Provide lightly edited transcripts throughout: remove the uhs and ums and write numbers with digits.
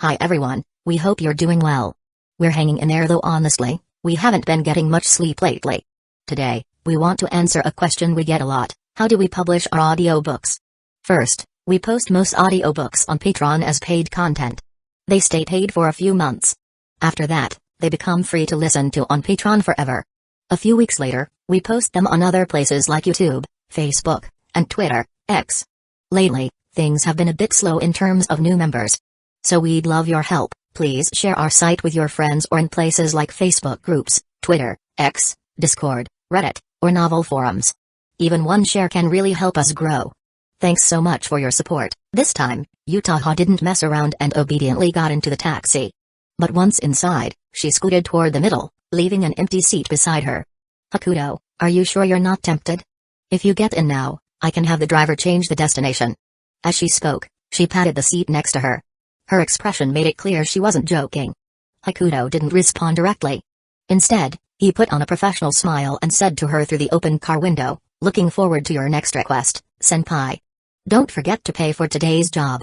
Hi everyone, we hope you're doing well. We're hanging in there though honestly, we haven't been getting much sleep lately. Today, we want to answer a question we get a lot: how do we publish our audiobooks? First, we post most audiobooks on Patreon as paid content. They stay paid for a few months. After that, they become free to listen to on Patreon forever. A few weeks later, we post them on other places like YouTube, Facebook, and Twitter, X. Lately, things have been a bit slow in terms of new members. So we'd love your help. Please share our site with your friends or in places like Facebook groups, Twitter, X, Discord, Reddit, or novel forums. Even one share can really help us grow. Thanks so much for your support. This time, Utaha didn't mess around and obediently got into the taxi. But once inside, she scooted toward the middle, leaving an empty seat beside her. Hakuto, are you sure you're not tempted? If you get in now, I can have the driver change the destination. As she spoke, she patted the seat next to her. Her expression made it clear she wasn't joking. Hakuto didn't respond directly. Instead, he put on a professional smile and said to her through the open car window, "Looking forward to your next request, senpai. Don't forget to pay for today's job.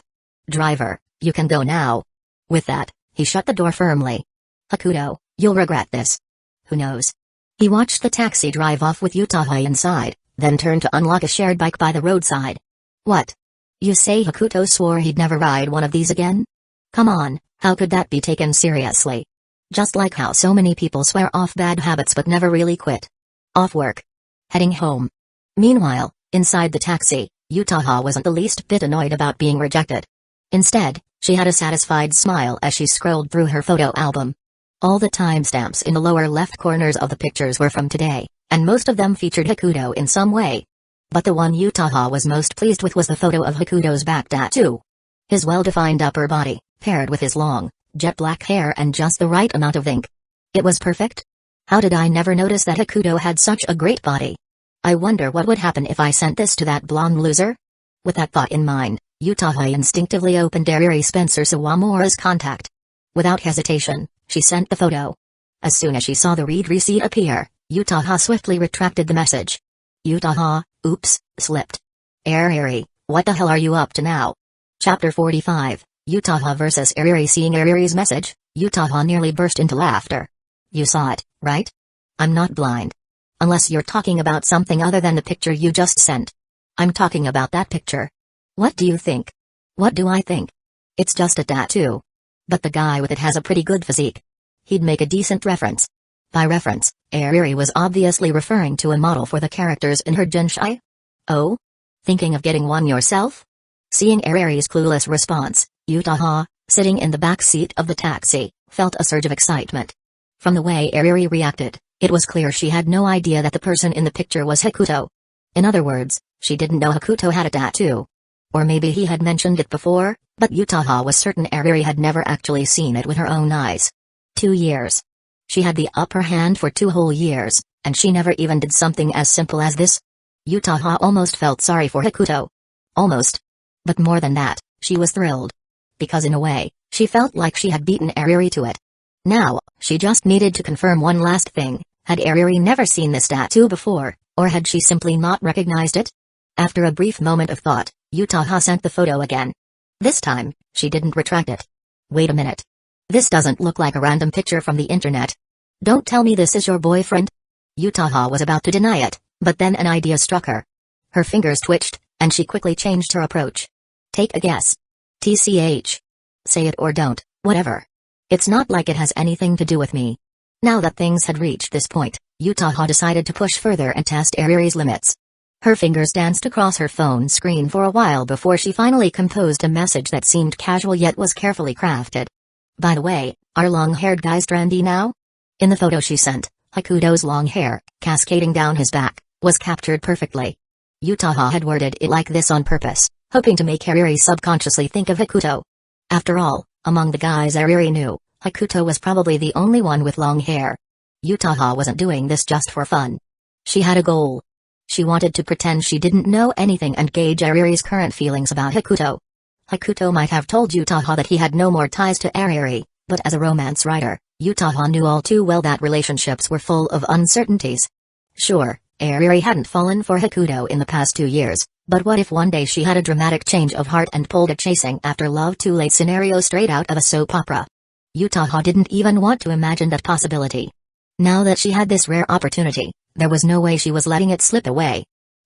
Driver, you can go now." With that, he shut the door firmly. "Hakuto, you'll regret this." Who knows? He watched the taxi drive off with Utaha inside, then turned to unlock a shared bike by the roadside. What? You say Hakuto swore he'd never ride one of these again? Come on, how could that be taken seriously? Just like how so many people swear off bad habits but never really quit. Off work. Heading home. Meanwhile, inside the taxi, Utaha wasn't the least bit annoyed about being rejected. Instead, she had a satisfied smile as she scrolled through her photo album. All the timestamps in the lower left corners of the pictures were from today, and most of them featured Hakuto in some way. But the one Utaha was most pleased with was the photo of Hakuto's back tattoo. His well-defined upper body, paired with his long, jet black hair and just the right amount of ink. It was perfect. How did I never notice that Hakuto had such a great body? I wonder what would happen if I sent this to that blonde loser? With that thought in mind, Utaha instinctively opened Ariri Spencer Sawamura's contact. Without hesitation, she sent the photo. As soon as she saw the read receipt appear, Utaha swiftly retracted the message. Utaha, oops, slipped. Ariri, what the hell are you up to now? Chapter 45, Utaha vs. Ariri. Seeing Ariri's message, Utaha nearly burst into laughter. You saw it, right? I'm not blind. Unless you're talking about something other than the picture you just sent. I'm talking about that picture. What do you think? What do I think? It's just a tattoo. But the guy with it has a pretty good physique. He'd make a decent reference. By reference, Ariri was obviously referring to a model for the characters in her Genshai. Oh? Thinking of getting one yourself? Seeing Ariri's clueless response, Utaha, sitting in the back seat of the taxi, felt a surge of excitement. From the way Ariri reacted, it was clear she had no idea that the person in the picture was Hakuto. In other words, she didn't know Hakuto had a tattoo. Or maybe he had mentioned it before, but Utaha was certain Ariri had never actually seen it with her own eyes. 2 years. She had the upper hand for 2 whole years, and she never even did something as simple as this. Utaha almost felt sorry for Hakuto. Almost. But more than that, she was thrilled. Because in a way, she felt like she had beaten Ariri to it. Now, she just needed to confirm one last thing: had Ariri never seen this tattoo before, or had she simply not recognized it? After a brief moment of thought, Utaha sent the photo again. This time, she didn't retract it. Wait a minute. This doesn't look like a random picture from the internet. Don't tell me this is your boyfriend? Utaha was about to deny it, but then an idea struck her. Her fingers twitched, and she quickly changed her approach. Take a guess. TCH. Say it or don't, whatever. It's not like it has anything to do with me. Now that things had reached this point, Utaha decided to push further and test Ariri's limits. Her fingers danced across her phone screen for a while before she finally composed a message that seemed casual yet was carefully crafted. By the way, are long-haired guys trendy now? In the photo she sent, Hakuto's long hair, cascading down his back, was captured perfectly. Utaha had worded it like this on purpose, hoping to make Ariri subconsciously think of Hakuto. After all, among the guys Ariri knew, Hakuto was probably the only one with long hair. Utaha wasn't doing this just for fun. She had a goal. She wanted to pretend she didn't know anything and gauge Ariri's current feelings about Hakuto. Hakuto might have told Utaha that he had no more ties to Ariri, but as a romance writer, Utaha knew all too well that relationships were full of uncertainties. Sure, Ariri hadn't fallen for Hakuto in the past 2 years, But what if one day she had a dramatic change of heart and pulled a chasing after love too late scenario straight out of a soap opera? Utaha didn't even want to imagine that possibility. Now that she had this rare opportunity, there was no way she was letting it slip away.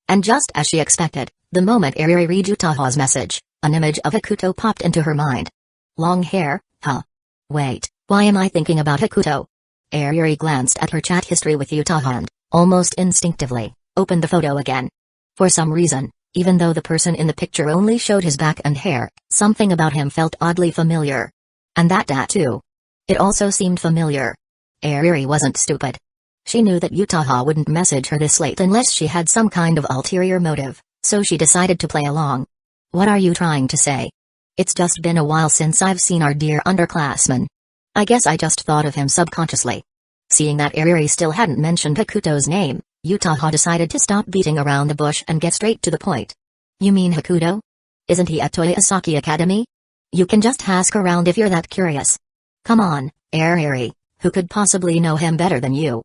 And just as she expected, the moment Ariri read Utaha's message, an image of Hakuto popped into her mind. Long hair, huh? Wait, why am I thinking about Hakuto? Ariri glanced at her chat history with Utaha and, almost instinctively, opened the photo again. For some reason, even though the person in the picture only showed his back and hair, something about him felt oddly familiar. And that tattoo. It also seemed familiar. Ariri wasn't stupid. She knew that Utaha wouldn't message her this late unless she had some kind of ulterior motive, so she decided to play along. What are you trying to say? It's just been a while since I've seen our dear underclassman. I guess I just thought of him subconsciously. Seeing that Ariri still hadn't mentioned Hakuto's name, Utaha decided to stop beating around the bush and get straight to the point. You mean Hakuto? Isn't he at Toyosaki Academy? You can just ask around if you're that curious. Come on, Ariri, who could possibly know him better than you?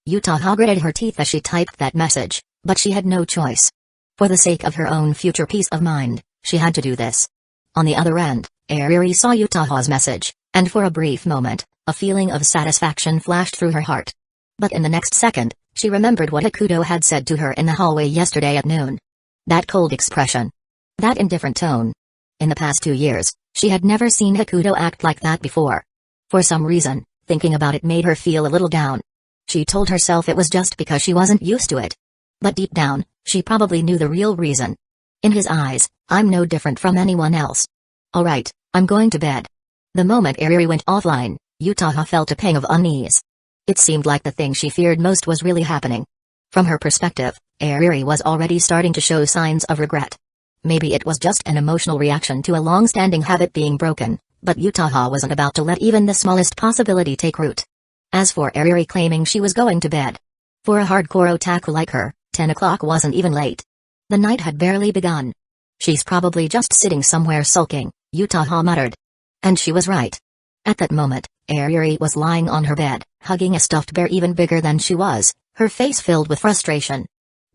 Utaha gritted her teeth as she typed that message, but she had no choice. For the sake of her own future peace of mind, she had to do this. On the other end, Ariri saw Utaha's message, and for a brief moment, a feeling of satisfaction flashed through her heart. But in the next second, she remembered what Hakuto had said to her in the hallway yesterday at noon. That cold expression. That indifferent tone. In the past 2 years, she had never seen Hakuto act like that before. For some reason, thinking about it made her feel a little down. She told herself it was just because she wasn't used to it. But deep down, she probably knew the real reason. In his eyes, I'm no different from anyone else. Alright, I'm going to bed. The moment Ariri went offline, Utaha felt a pang of unease. It seemed like the thing she feared most was really happening. From her perspective, Ariri was already starting to show signs of regret. Maybe it was just an emotional reaction to a long-standing habit being broken, but Utaha wasn't about to let even the smallest possibility take root. As for Ariri claiming she was going to bed. For a hardcore otaku like her, 10 o'clock wasn't even late. The night had barely begun. She's probably just sitting somewhere sulking, Utaha muttered. And she was right. At that moment, Ariri was lying on her bed, hugging a stuffed bear even bigger than she was, her face filled with frustration.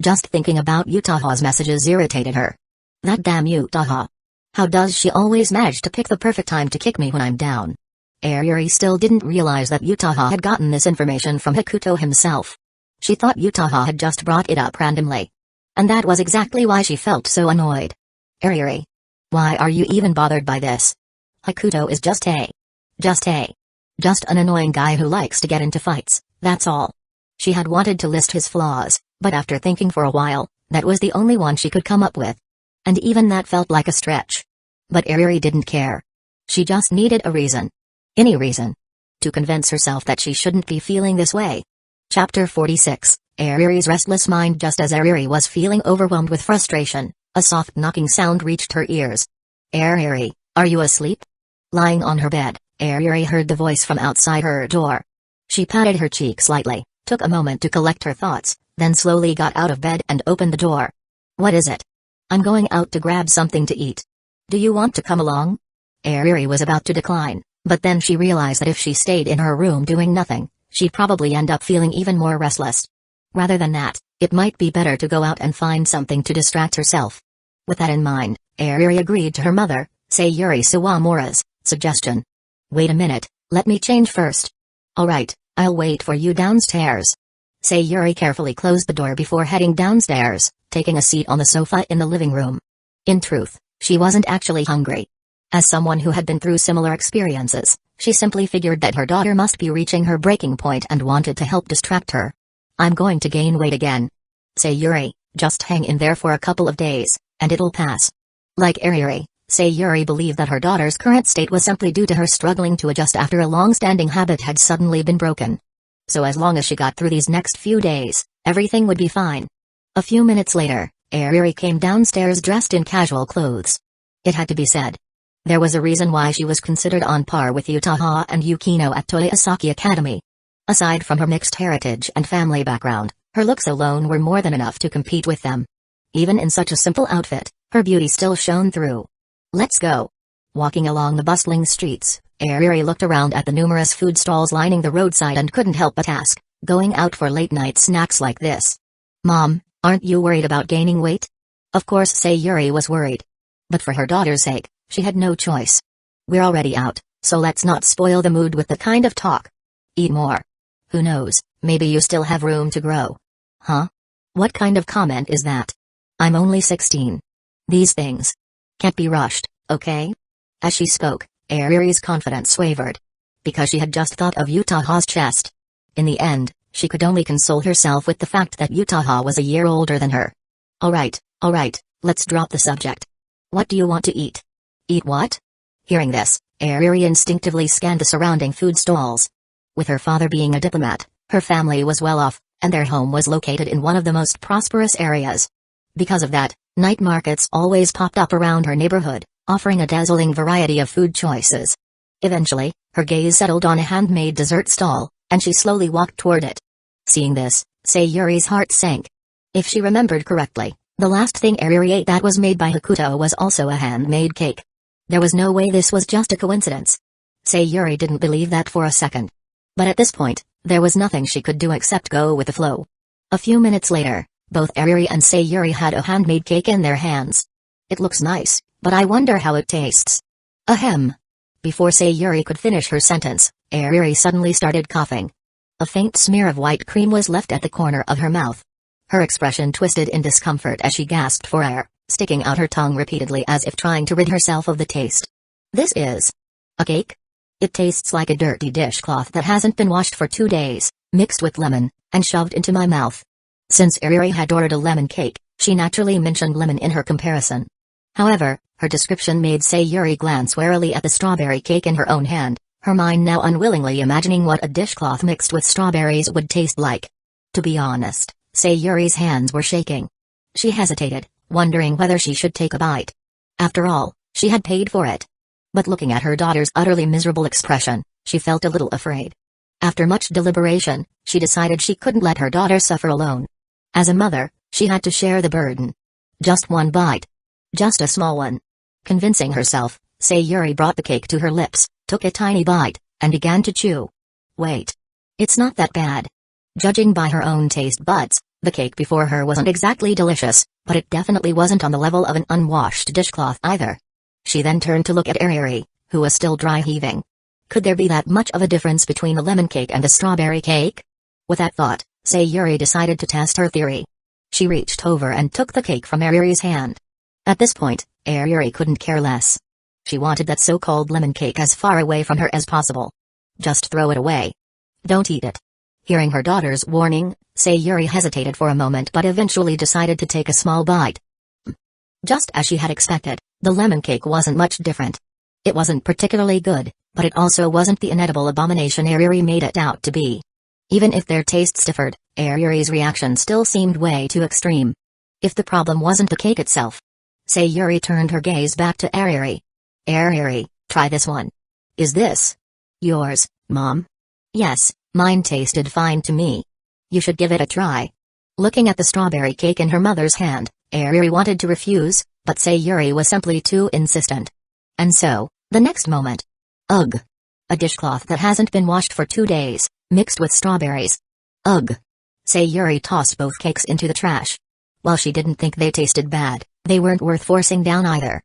Just thinking about Utaha's messages irritated her. That damn Utaha. How does she always manage to pick the perfect time to kick me when I'm down? Ariri still didn't realize that Utaha had gotten this information from Hakuto himself. She thought Utaha had just brought it up randomly. And that was exactly why she felt so annoyed. Ariri. Why are you even bothered by this? Hakuto is just an annoying guy who likes to get into fights, that's all. She had wanted to list his flaws, but after thinking for a while, that was the only one she could come up with. And even that felt like a stretch. But Ariri didn't care. She just needed a reason. Any reason. To convince herself that she shouldn't be feeling this way. Chapter 46, Ariri's restless mind. Just as Ariri was feeling overwhelmed with frustration, a soft knocking sound reached her ears. Ariri, are you asleep? Lying on her bed, Ariri heard the voice from outside her door. She patted her cheek slightly, took a moment to collect her thoughts, then slowly got out of bed and opened the door. What is it? I'm going out to grab something to eat. Do you want to come along? Ariri was about to decline, but then she realized that if she stayed in her room doing nothing, she'd probably end up feeling even more restless. Rather than that, it might be better to go out and find something to distract herself. With that in mind, Ariri agreed to her mother, Sayuri Sawamura's, suggestion. Wait a minute, let me change first. Alright, I'll wait for you downstairs. Sayuri carefully closed the door before heading downstairs, taking a seat on the sofa in the living room. In truth, she wasn't actually hungry. As someone who had been through similar experiences, she simply figured that her daughter must be reaching her breaking point and wanted to help distract her. I'm going to gain weight again. Sayuri, just hang in there for a couple of days, and it'll pass. Like Ariri, Sayuri believed that her daughter's current state was simply due to her struggling to adjust after a long-standing habit had suddenly been broken. So as long as she got through these next few days, everything would be fine. A few minutes later, Ariri came downstairs dressed in casual clothes. It had to be said. There was a reason why she was considered on par with Utaha and Yukino at Toyosaki Academy. Aside from her mixed heritage and family background, her looks alone were more than enough to compete with them. Even in such a simple outfit, her beauty still shone through. Let's go. Walking along the bustling streets, Ariri looked around at the numerous food stalls lining the roadside and couldn't help but ask, going out for late-night snacks like this. Mom, aren't you worried about gaining weight? Of course Sayuri was worried. But for her daughter's sake, she had no choice. We're already out, so let's not spoil the mood with the kind of talk. Eat more. Who knows, maybe you still have room to grow. Huh? What kind of comment is that? I'm only 16. These things can't be rushed, okay? As she spoke, Ariri's confidence wavered. Because she had just thought of Utaha's chest. In the end, she could only console herself with the fact that Utaha was a year older than her. Alright, let's drop the subject. What do you want to eat? Eat what? Hearing this, Ariri instinctively scanned the surrounding food stalls. With her father being a diplomat, her family was well off, and their home was located in one of the most prosperous areas. Because of that, night markets always popped up around her neighborhood, offering a dazzling variety of food choices. Eventually, her gaze settled on a handmade dessert stall, and she slowly walked toward it. Seeing this, Sayuri's heart sank. If she remembered correctly, the last thing Ariri ate that was made by Hakuto was also a handmade cake. There was no way this was just a coincidence. Sayuri didn't believe that for a second. But at this point, there was nothing she could do except go with the flow. A few minutes later, both Ariri and Sayuri had a handmade cake in their hands. It looks nice, but I wonder how it tastes. Ahem. Before Sayuri could finish her sentence, Ariri suddenly started coughing. A faint smear of white cream was left at the corner of her mouth. Her expression twisted in discomfort as she gasped for air, sticking out her tongue repeatedly as if trying to rid herself of the taste. This is a cake? It tastes like a dirty dishcloth that hasn't been washed for 2 days, mixed with lemon, and shoved into my mouth. Since Ariri had ordered a lemon cake, she naturally mentioned lemon in her comparison. However, her description made Sayuri glance warily at the strawberry cake in her own hand, her mind now unwillingly imagining what a dishcloth mixed with strawberries would taste like. To be honest, Sayuri's hands were shaking. She hesitated, wondering whether she should take a bite. After all, she had paid for it. But looking at her daughter's utterly miserable expression, she felt a little afraid. After much deliberation, she decided she couldn't let her daughter suffer alone. As a mother, she had to share the burden. Just one bite. Just a small one. Convincing herself, Sayuri brought the cake to her lips, took a tiny bite, and began to chew. Wait. It's not that bad. Judging by her own taste buds, the cake before her wasn't exactly delicious, but it definitely wasn't on the level of an unwashed dishcloth either. She then turned to look at Ariri, who was still dry heaving. Could there be that much of a difference between the lemon cake and the strawberry cake? With that thought, Sayuri decided to test her theory. She reached over and took the cake from Ariri's hand. At this point, Ariri couldn't care less. She wanted that so-called lemon cake as far away from her as possible. Just throw it away. Don't eat it. Hearing her daughter's warning, Sayuri hesitated for a moment but eventually decided to take a small bite. Just as she had expected, the lemon cake wasn't much different. It wasn't particularly good, but it also wasn't the inedible abomination Ariri made it out to be. Even if their tastes differed, Ariri's reaction still seemed way too extreme. If the problem wasn't the cake itself. Sayuri turned her gaze back to Ariri. Ariri, try this one. Is this yours, Mom? Yes, mine tasted fine to me. You should give it a try. Looking at the strawberry cake in her mother's hand, Ariri wanted to refuse, but Sayuri was simply too insistent. And so, the next moment. Ugh. A dishcloth that hasn't been washed for 2 days, mixed with strawberries. Ugh. Sayuri tossed both cakes into the trash. While she didn't think they tasted bad, they weren't worth forcing down either.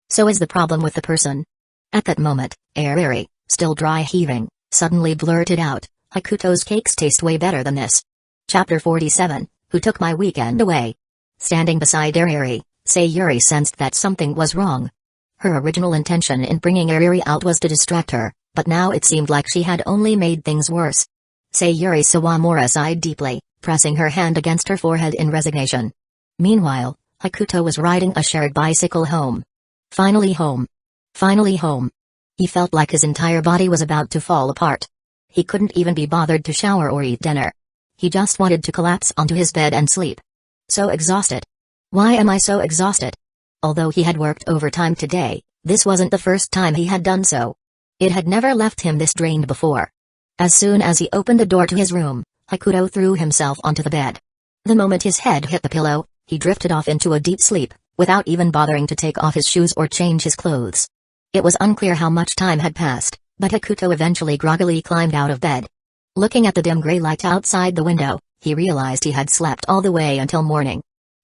So is the problem with the person? At that moment, Ariri, still dry heaving, suddenly blurted out, Hakuto's cakes taste way better than this. Chapter 47, Who Took My Weekend Away? Standing beside Ariri, Sayuri sensed that something was wrong. Her original intention in bringing Ariri out was to distract her, but now it seemed like she had only made things worse. Sayuri Sawamura sighed deeply, pressing her hand against her forehead in resignation. Meanwhile, Hakuto was riding a shared bicycle home. Finally home. Finally home. He felt like his entire body was about to fall apart. He couldn't even be bothered to shower or eat dinner. He just wanted to collapse onto his bed and sleep. So exhausted. Why am I so exhausted? Although he had worked overtime today, this wasn't the first time he had done so. It had never left him this drained before. As soon as he opened the door to his room, Hakuto threw himself onto the bed. The moment his head hit the pillow, he drifted off into a deep sleep, without even bothering to take off his shoes or change his clothes. It was unclear how much time had passed, but Hakuto eventually groggily climbed out of bed. Looking at the dim gray light outside the window, he realized he had slept all the way until morning.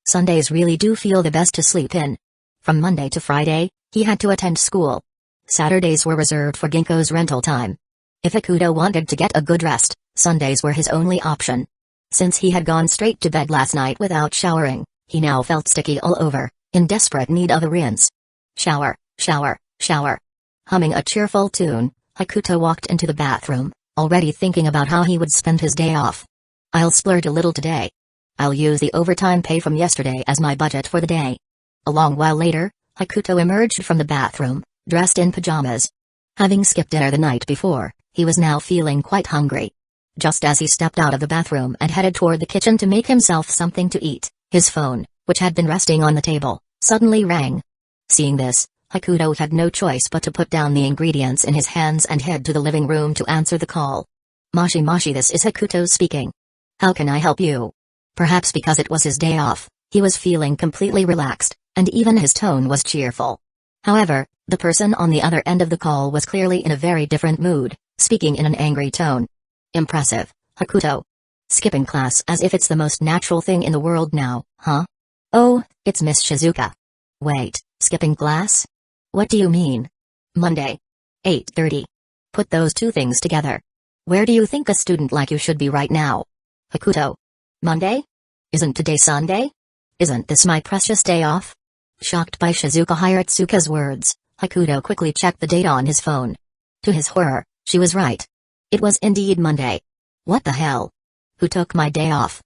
Sundays really do feel the best to sleep in. From Monday to Friday, he had to attend school. Saturdays were reserved for Ginkgo's rental time. If Hakuto wanted to get a good rest, Sundays were his only option. Since he had gone straight to bed last night without showering, he now felt sticky all over, in desperate need of a rinse. Shower, shower, shower. Humming a cheerful tune, Hakuto walked into the bathroom, already thinking about how he would spend his day off. I'll splurge a little today. I'll use the overtime pay from yesterday as my budget for the day. A long while later, Hakuto emerged from the bathroom, dressed in pajamas. Having skipped dinner the night before, he was now feeling quite hungry. Just as he stepped out of the bathroom and headed toward the kitchen to make himself something to eat, his phone, which had been resting on the table, suddenly rang. Seeing this, Hakuto had no choice but to put down the ingredients in his hands and head to the living room to answer the call. Moshi Moshi, this is Hakuto speaking. How can I help you? Perhaps because it was his day off, he was feeling completely relaxed, and even his tone was cheerful. However, the person on the other end of the call was clearly in a very different mood, speaking in an angry tone. Impressive, Hakuto. Skipping class as if it's the most natural thing in the world now, huh? Oh, it's Miss Shizuka. Wait, skipping class? What do you mean? Monday. 8:30. Put those two things together. Where do you think a student like you should be right now? Hakuto. Monday? Isn't today Sunday? Isn't this my precious day off? Shocked by Shizuka Hiratsuka's words, Hakuto quickly checked the date on his phone. To his horror, she was right. It was indeed Monday. What the hell? Who took my day off?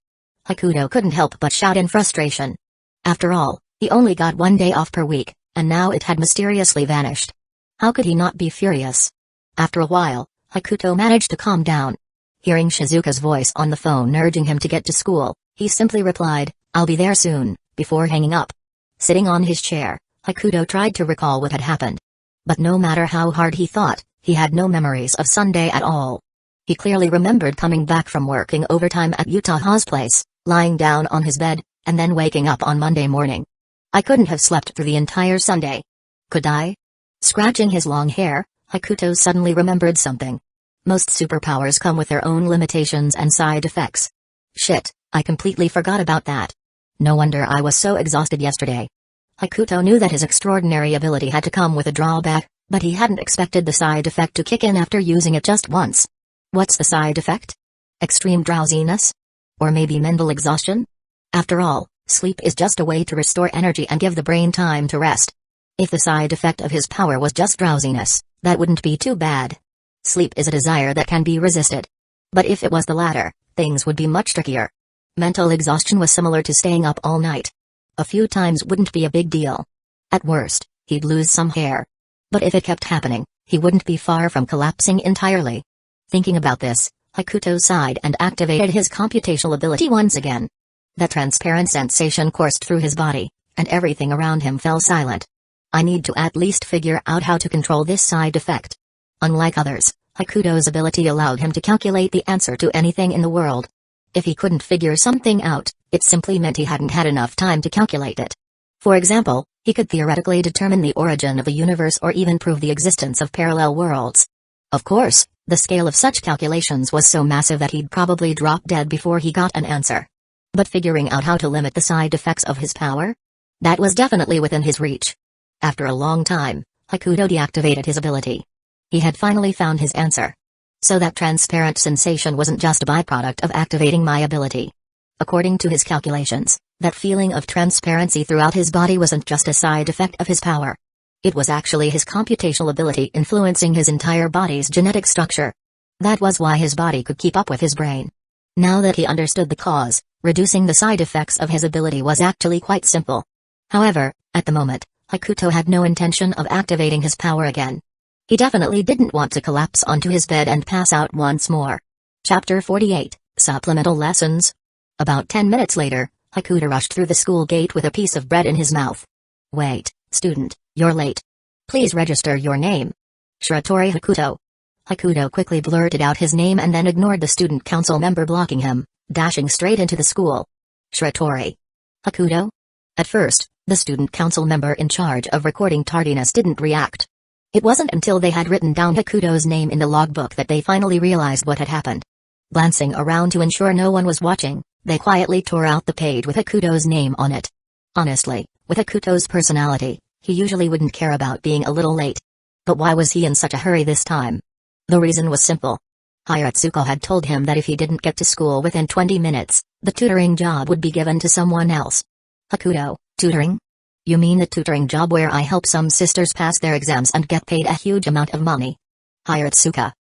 Hakuto couldn't help but shout in frustration. After all, he only got one day off per week, and now it had mysteriously vanished. How could he not be furious? After a while, Hakuto managed to calm down. Hearing Shizuka's voice on the phone urging him to get to school, he simply replied, "I'll be there soon," before hanging up. Sitting on his chair, Hakuto tried to recall what had happened. But no matter how hard he thought, he had no memories of Sunday at all. He clearly remembered coming back from working overtime at Utaha's place, lying down on his bed, and then waking up on Monday morning. I couldn't have slept through the entire Sunday. Could I? Scratching his long hair, Hakuto suddenly remembered something. Most superpowers come with their own limitations and side effects. Shit, I completely forgot about that. No wonder I was so exhausted yesterday. Hakuto knew that his extraordinary ability had to come with a drawback, but he hadn't expected the side effect to kick in after using it just once. What's the side effect? Extreme drowsiness? Or maybe mental exhaustion? After all, sleep is just a way to restore energy and give the brain time to rest. If the side effect of his power was just drowsiness, that wouldn't be too bad. Sleep is a desire that can be resisted. But if it was the latter, things would be much trickier. Mental exhaustion was similar to staying up all night. A few times wouldn't be a big deal. At worst, he'd lose some hair. But if it kept happening, he wouldn't be far from collapsing entirely. Thinking about this, Hakuto sighed and activated his computational ability once again. That transparent sensation coursed through his body, and everything around him fell silent. I need to at least figure out how to control this side effect. Unlike others, Hakuto's ability allowed him to calculate the answer to anything in the world. If he couldn't figure something out, it simply meant he hadn't had enough time to calculate it. For example, he could theoretically determine the origin of the universe or even prove the existence of parallel worlds. Of course, the scale of such calculations was so massive that he'd probably drop dead before he got an answer. But figuring out how to limit the side effects of his power? That was definitely within his reach. After a long time, Hakuto deactivated his ability. He had finally found his answer. So that transparent sensation wasn't just a byproduct of activating my ability. According to his calculations, that feeling of transparency throughout his body wasn't just a side effect of his power. It was actually his computational ability influencing his entire body's genetic structure. That was why his body could keep up with his brain. Now that he understood the cause, reducing the side effects of his ability was actually quite simple. However, at the moment, Hakuto had no intention of activating his power again. He definitely didn't want to collapse onto his bed and pass out once more. Chapter 48, Supplemental Lessons. About 10 minutes later, Hakuto rushed through the school gate with a piece of bread in his mouth. Wait, student, you're late. Please register your name. Shiratori Hakuto. Hakuto quickly blurted out his name and then ignored the student council member blocking him, dashing straight into the school. Shiratori Hakuto? At first, the student council member in charge of recording tardiness didn't react. It wasn't until they had written down Hakuto's name in the logbook that they finally realized what had happened. Glancing around to ensure no one was watching, They quietly tore out the page with Hakuto's name on it. Honestly, with Hakuto's personality, he usually wouldn't care about being a little late. But why was he in such a hurry this time? The reason was simple. Hiratsuka had told him that if he didn't get to school within 20 minutes, the tutoring job would be given to someone else. Hakuto, tutoring? You mean the tutoring job where I help some sisters pass their exams and get paid a huge amount of money? Hiratsuka.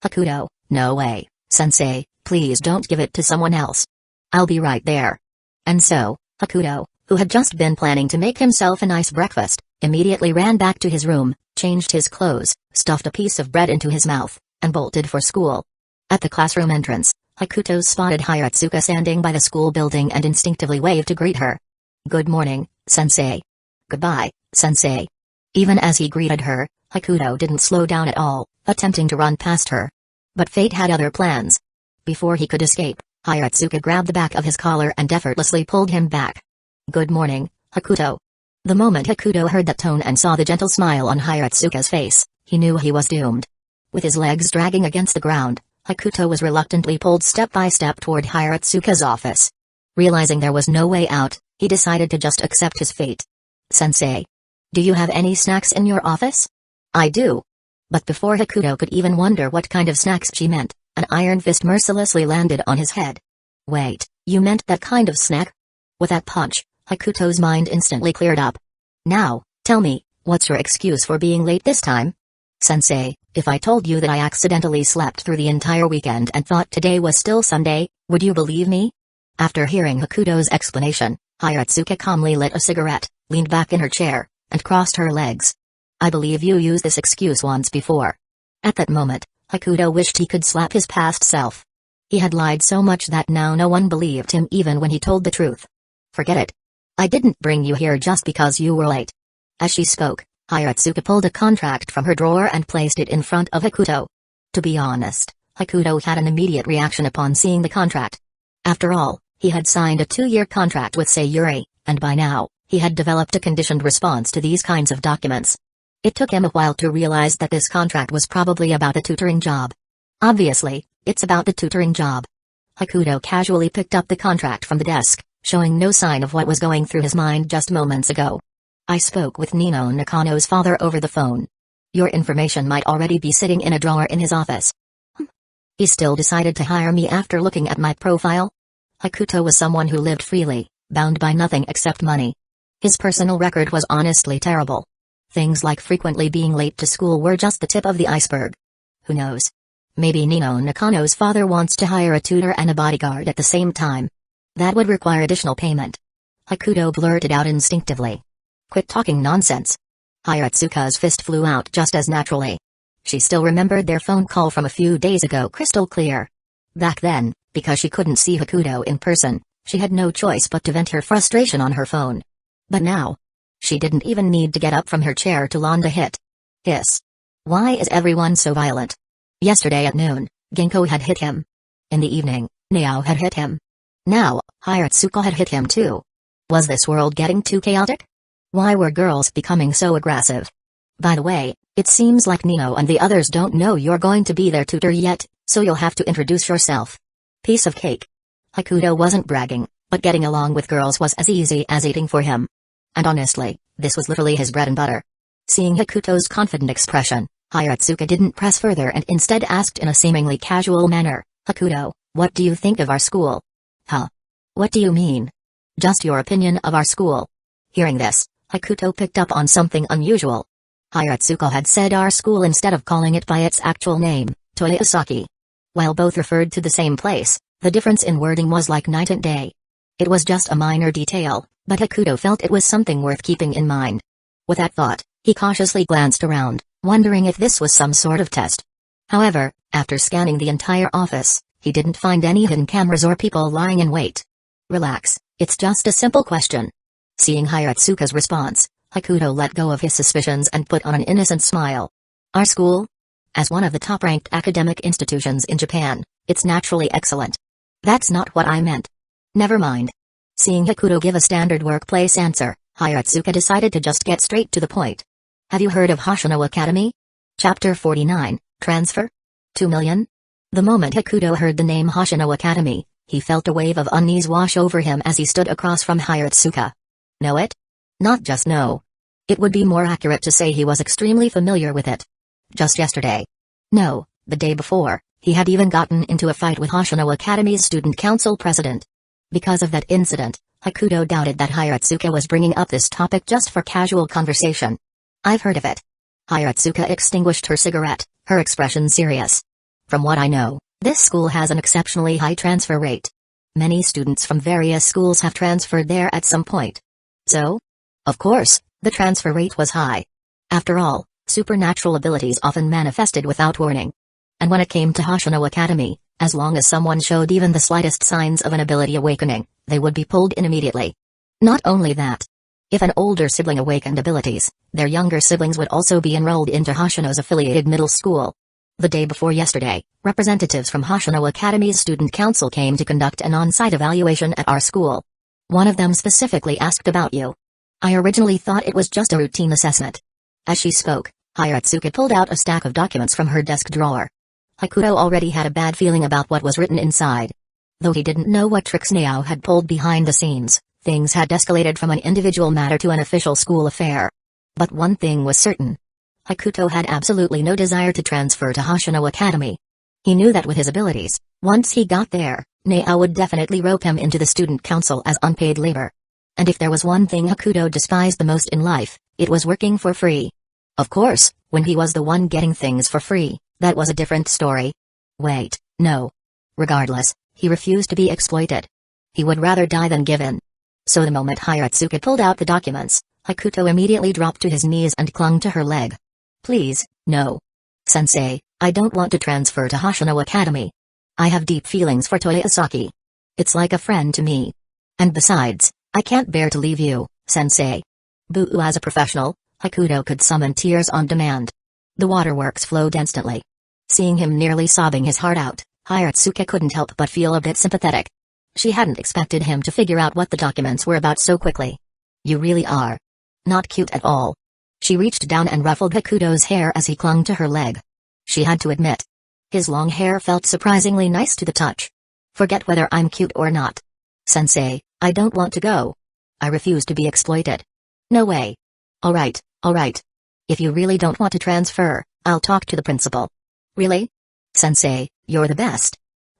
Hakuto, no way, sensei, please don't give it to someone else. I'll be right there. And so, Hakuto, who had just been planning to make himself a nice breakfast, immediately ran back to his room, changed his clothes, stuffed a piece of bread into his mouth, and bolted for school. At the classroom entrance, Hakuto spotted Hiratsuka standing by the school building and instinctively waved to greet her. Good morning, sensei. Goodbye, sensei. Even as he greeted her, Hakuto didn't slow down at all, attempting to run past her. But fate had other plans. Before he could escape, Hiratsuka grabbed the back of his collar and effortlessly pulled him back. Good morning, Hakuto. The moment Hakuto heard that tone and saw the gentle smile on Hiratsuka's face, he knew he was doomed. With his legs dragging against the ground, Hakuto was reluctantly pulled step by step toward Hiratsuka's office. Realizing there was no way out, he decided to just accept his fate. Sensei. Do you have any snacks in your office? I do. But before Hakuto could even wonder what kind of snacks she meant, an iron fist mercilessly landed on his head. Wait, you meant that kind of snack? With that punch, Hakuto's mind instantly cleared up. Now, tell me, what's your excuse for being late this time? Sensei, if I told you that I accidentally slept through the entire weekend and thought today was still Sunday, would you believe me? After hearing Hakuto's explanation, Hiratsuka calmly lit a cigarette, leaned back in her chair, and crossed her legs. I believe you used this excuse once before. At that moment, Hakuto wished he could slap his past self. He had lied so much that now no one believed him even when he told the truth. Forget it. I didn't bring you here just because you were late. As she spoke, Hiratsuka pulled a contract from her drawer and placed it in front of Hakuto. To be honest, Hakuto had an immediate reaction upon seeing the contract. After all, he had signed a 2-year contract with Sayuri, and by now, he had developed a conditioned response to these kinds of documents. It took him a while to realize that this contract was probably about a tutoring job. Obviously, it's about the tutoring job. Hakuto casually picked up the contract from the desk, showing no sign of what was going through his mind just moments ago. I spoke with Nino Nakano's father over the phone. Your information might already be sitting in a drawer in his office. He still decided to hire me after looking at my profile? Hakuto was someone who lived freely, bound by nothing except money. His personal record was honestly terrible. Things like frequently being late to school were just the tip of the iceberg. Who knows? Maybe Nino Nakano's father wants to hire a tutor and a bodyguard at the same time. That would require additional payment. Hakuto blurted out instinctively. Quit talking nonsense. Hiratsuka's fist flew out just as naturally. She still remembered their phone call from a few days ago crystal clear. Back then, because she couldn't see Hakuto in person, she had no choice but to vent her frustration on her phone. But now, she didn't even need to get up from her chair to land a hit. Hiss. Why is everyone so violent? Yesterday at noon, Genko had hit him. In the evening, Nao had hit him. Now, Hiratsuka had hit him too. Was this world getting too chaotic? Why were girls becoming so aggressive? By the way, it seems like Nino and the others don't know you're going to be their tutor yet, so you'll have to introduce yourself. Piece of cake. Hakuto wasn't bragging, but getting along with girls was as easy as eating for him. And honestly, this was literally his bread and butter. Seeing Hakuto's confident expression, Hiratsuka didn't press further and instead asked in a seemingly casual manner, Hakuto, what do you think of our school? Huh? What do you mean? Just your opinion of our school. Hearing this, Hakuto picked up on something unusual. Hiratsuka had said our school instead of calling it by its actual name, Toyosaki. While both referred to the same place, the difference in wording was like night and day. It was just a minor detail, but Hakuto felt it was something worth keeping in mind. With that thought, he cautiously glanced around, wondering if this was some sort of test. However, after scanning the entire office, he didn't find any hidden cameras or people lying in wait. Relax, it's just a simple question. Seeing Hiratsuka's response, Hakuto let go of his suspicions and put on an innocent smile. Our school? As one of the top-ranked academic institutions in Japan, it's naturally excellent. That's not what I meant. Never mind. Seeing Hakuto give a standard workplace answer, Hiratsuka decided to just get straight to the point. Have you heard of Hoshino Academy? Chapter 49, Transfer? 2 million? The moment Hakuto heard the name Hoshino Academy, He felt a wave of unease wash over him as he stood across from Hiratsuka. Know it? Not just know. It would be more accurate to say he was extremely familiar with it. Just yesterday. No, the day before, he had even gotten into a fight with Hoshino Academy's student council president. Because of that incident, Hakuto doubted that Hiratsuka was bringing up this topic just for casual conversation. I've heard of it. Hiratsuka extinguished her cigarette, her expression serious. From what I know, this school has an exceptionally high transfer rate. Many students from various schools have transferred there at some point. So? Of course, the transfer rate was high. After all, supernatural abilities often manifested without warning. And when it came to Hoshino Academy, as long as someone showed even the slightest signs of an ability awakening, they would be pulled in immediately. Not only that. If an older sibling awakened abilities, their younger siblings would also be enrolled into Hoshino's affiliated middle school. The day before yesterday, representatives from Hoshino Academy's student council came to conduct an on-site evaluation at our school. One of them specifically asked about you. I originally thought it was just a routine assessment. As she spoke, Hiratsuka pulled out a stack of documents from her desk drawer. Hakuto already had a bad feeling about what was written inside. Though he didn't know what tricks Nao had pulled behind the scenes, things had escalated from an individual matter to an official school affair. But one thing was certain. Hakuto had absolutely no desire to transfer to Hoshino Academy. He knew that with his abilities, once he got there, Nao would definitely rope him into the student council as unpaid labor. And if there was one thing Hakuto despised the most in life, it was working for free. Of course, when he was the one getting things for free, that was a different story. Wait, no. Regardless, he refused to be exploited. He would rather die than give in. So the moment Hiratsuka pulled out the documents, Hakuto immediately dropped to his knees and clung to her leg. Please, no. Sensei, I don't want to transfer to Hoshino Academy. I have deep feelings for Toyosaki. It's like a friend to me. And besides, I can't bear to leave you, Sensei. Boo. As a professional, Hakuto could summon tears on demand. The waterworks flowed instantly. Seeing him nearly sobbing his heart out, Hiratsuka couldn't help but feel a bit sympathetic. She hadn't expected him to figure out what the documents were about so quickly. You really are not cute at all. She reached down and ruffled Hakuto's hair as he clung to her leg. She had to admit. His long hair felt surprisingly nice to the touch. Forget whether I'm cute or not. Sensei, I don't want to go. I refuse to be exploited. No way. Alright. If you really don't want to transfer, I'll talk to the principal. Really? Sensei, you're the best.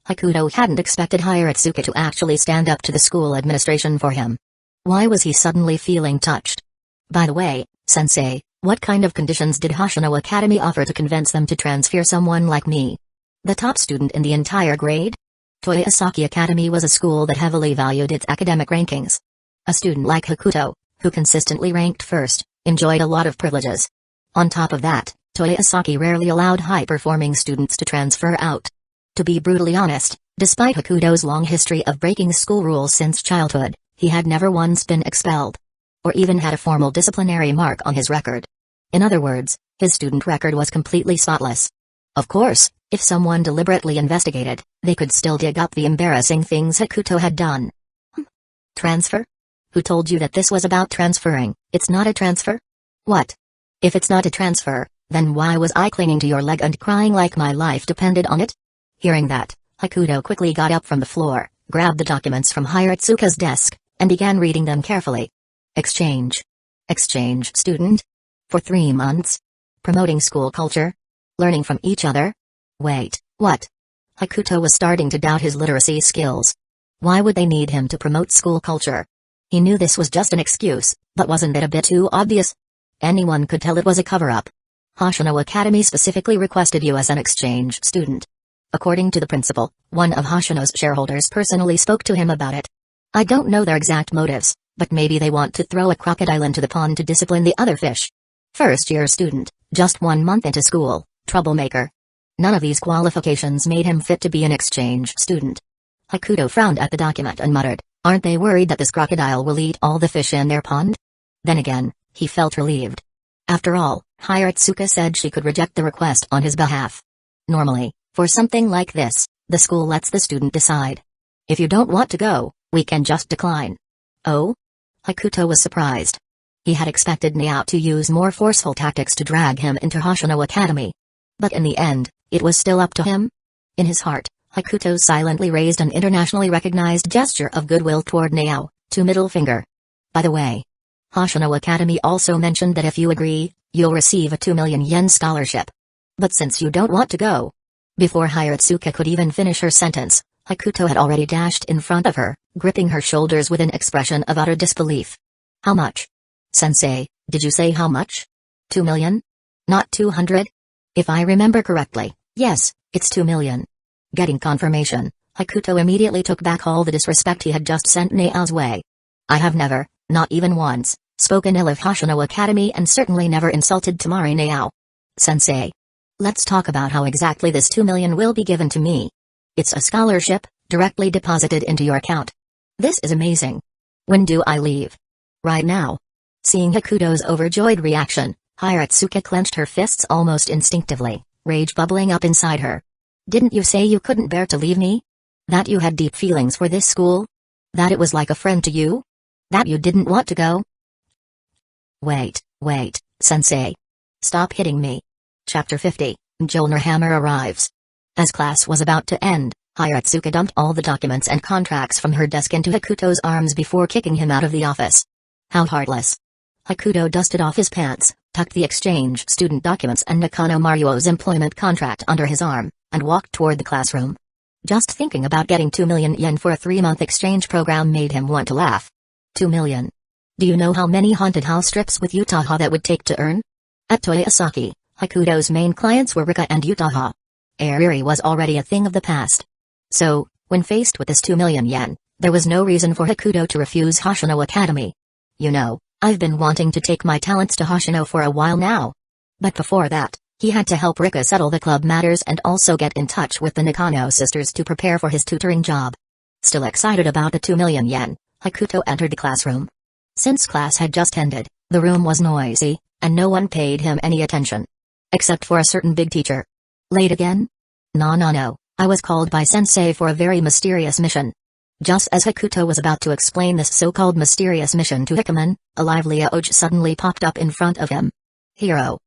Hakuto hadn't expected Hiratsuka to actually stand up to the school administration for him. Why was he suddenly feeling touched? By the way, Sensei, what kind of conditions did Hoshino Academy offer to convince them to transfer someone like me? The top student in the entire grade? Toyosaki Academy was a school that heavily valued its academic rankings. A student like Hakuto, who consistently ranked first, enjoyed a lot of privileges. On top of that, Toyosaki rarely allowed high-performing students to transfer out. To be brutally honest, despite Hakuto's long history of breaking school rules since childhood, he had never once been expelled. Or even had a formal disciplinary mark on his record. In other words, his student record was completely spotless. Of course, if someone deliberately investigated, they could still dig up the embarrassing things Hakuto had done. Transfer? Who told you that this was about transferring? It's not a transfer? What? If it's not a transfer, then why was I clinging to your leg and crying like my life depended on it? Hearing that, Hakuto quickly got up from the floor, grabbed the documents from Hiratsuka's desk, and began reading them carefully. Exchange student? For 3 months? Promoting school culture? Learning from each other? Wait, what? Hakuto was starting to doubt his literacy skills. Why would they need him to promote school culture? He knew this was just an excuse, but wasn't it a bit too obvious? Anyone could tell it was a cover-up. Hoshino Academy specifically requested you as an exchange student. According to the principal, one of Hoshino's shareholders personally spoke to him about it. I don't know their exact motives, but maybe they want to throw a crocodile into the pond to discipline the other fish. First-year student, just 1 month into school, troublemaker. None of these qualifications made him fit to be an exchange student. Hakuto frowned at the document and muttered, aren't they worried that this crocodile will eat all the fish in their pond? Then again, he felt relieved. After all, Hiratsuka said she could reject the request on his behalf. Normally, for something like this, the school lets the student decide. If you don't want to go, we can just decline. Oh? Hakuto was surprised. He had expected Nao to use more forceful tactics to drag him into Hoshino Academy. But in the end, it was still up to him. In his heart, Hakuto silently raised an internationally recognized gesture of goodwill toward Nao, to middle finger. By the way, Hoshino Academy also mentioned that if you agree, you'll receive a 2 million yen scholarship. But since you don't want to go. Before Hiratsuka could even finish her sentence, Hakuto had already dashed in front of her, gripping her shoulders with an expression of utter disbelief. How much? Sensei, did you say how much? 2 million? Not 200? If I remember correctly, yes, it's 2 million. Getting confirmation, Hakuto immediately took back all the disrespect he had just sent Nao's way. I have never, not even once, spoken ill of Hoshino Academy and certainly never insulted Tamari Nao. Sensei. Let's talk about how exactly this 2 million will be given to me. It's a scholarship, directly deposited into your account. This is amazing. When do I leave? Right now. Seeing Hakuto's overjoyed reaction, Hiratsuka clenched her fists almost instinctively, rage bubbling up inside her. Didn't you say you couldn't bear to leave me? That you had deep feelings for this school? That it was like a friend to you? That you didn't want to go? Wait, Sensei. Stop hitting me. Chapter 50, Mjolnir Hammer arrives. As class was about to end, Hiratsuka dumped all the documents and contracts from her desk into Hakuto's arms before kicking him out of the office. How heartless. Hakuto dusted off his pants, tucked the exchange student documents and Nakano Mario's employment contract under his arm, and walked toward the classroom. Just thinking about getting 2 million yen for a 3-month exchange program made him want to laugh. 2 million. Do you know how many haunted house trips with Utaha that would take to earn? At Toyosaki, Hakuto's main clients were Rika and Utaha. Airi was already a thing of the past. So, when faced with this 2 million yen, there was no reason for Hakuto to refuse Hoshino Academy. You know, I've been wanting to take my talents to Hoshino for a while now. But before that, he had to help Rika settle the club matters and also get in touch with the Nakano sisters to prepare for his tutoring job. Still excited about the 2 million yen, Hakuto entered the classroom. Since class had just ended, the room was noisy, and no one paid him any attention. Except for a certain big teacher. Late again? No, I was called by Sensei for a very mysterious mission. Just as Hakuto was about to explain this so-called mysterious mission to Hikaman, a lively Oj suddenly popped up in front of him. Hero.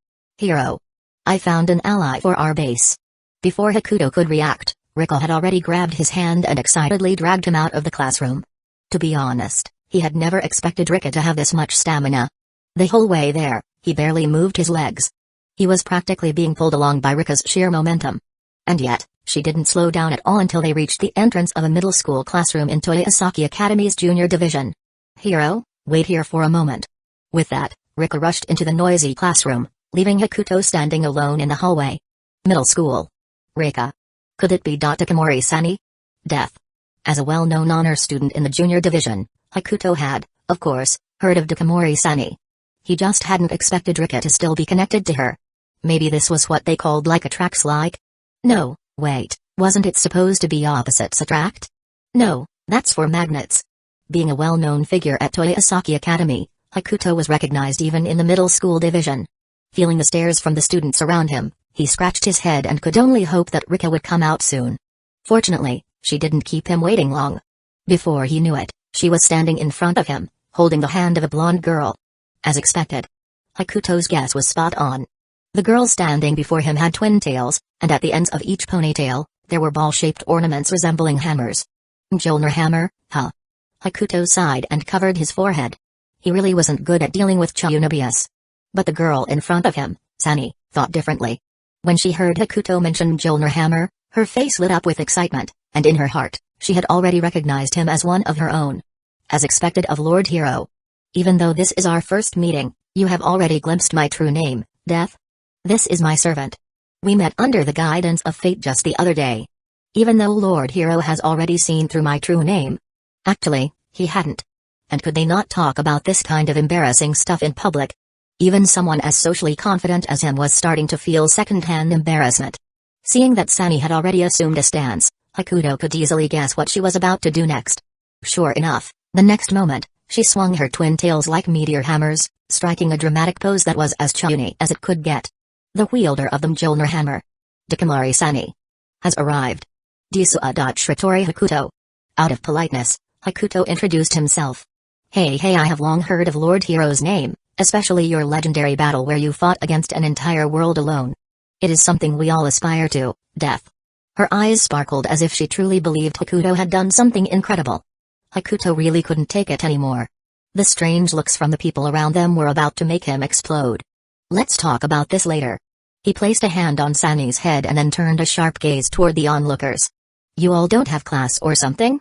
I found an ally for our base. Before Hakuto could react, Rika had already grabbed his hand and excitedly dragged him out of the classroom. To be honest, he had never expected Rika to have this much stamina. The whole way there, he barely moved his legs. He was practically being pulled along by Rika's sheer momentum. And yet, she didn't slow down at all until they reached the entrance of a middle school classroom in Toyosaki Academy's junior division. Hero, wait here for a moment. With that, Rika rushed into the noisy classroom, leaving Hakuto standing alone in the hallway. Middle school. Rika. Could it be Takamori-sani? Death. As a well-known honor student in the junior division, Hakuto had, of course, heard of Takamori-sani. He just hadn't expected Rika to still be connected to her. Maybe this was what they called like attracts like? No, wait, wasn't it supposed to be opposites attract? No, that's for magnets. Being a well-known figure at Toyosaki Academy, Hakuto was recognized even in the middle school division. Feeling the stares from the students around him, he scratched his head and could only hope that Rika would come out soon. Fortunately, she didn't keep him waiting long. Before he knew it, she was standing in front of him, holding the hand of a blonde girl. As expected, Hakuto's guess was spot on. The girl standing before him had twin tails, and at the ends of each ponytail, there were ball-shaped ornaments resembling hammers. Mjolnir hammer, huh? Hakuto sighed and covered his forehead. He really wasn't good at dealing with Chaunabias. But the girl in front of him, Sani, thought differently. When she heard Hakuto mention Mjolnir hammer, her face lit up with excitement, and in her heart, she had already recognized him as one of her own. As expected of Lord Hero. Even though this is our first meeting, you have already glimpsed my true name, Death. This is my servant. We met under the guidance of fate just the other day. Even though Lord Hero has already seen through my true name. Actually, he hadn't. And could they not talk about this kind of embarrassing stuff in public? Even someone as socially confident as him was starting to feel second-hand embarrassment. Seeing that Sani had already assumed a stance, Hakuto could easily guess what she was about to do next. Sure enough, the next moment, she swung her twin tails like meteor hammers, striking a dramatic pose that was as Chuni as it could get. The wielder of the Mjolnir hammer, Takamori-sani, has arrived. Disua.Shritori Hakuto. Out of politeness, Hakuto introduced himself. Hey, I have long heard of Lord Hero's name, especially your legendary battle where you fought against an entire world alone. It is something we all aspire to, Death. Her eyes sparkled as if she truly believed Hakuto had done something incredible. Hakuto really couldn't take it anymore. The strange looks from the people around them were about to make him explode. Let's talk about this later. He placed a hand on Sunny's head and then turned a sharp gaze toward the onlookers. You all don't have class or something?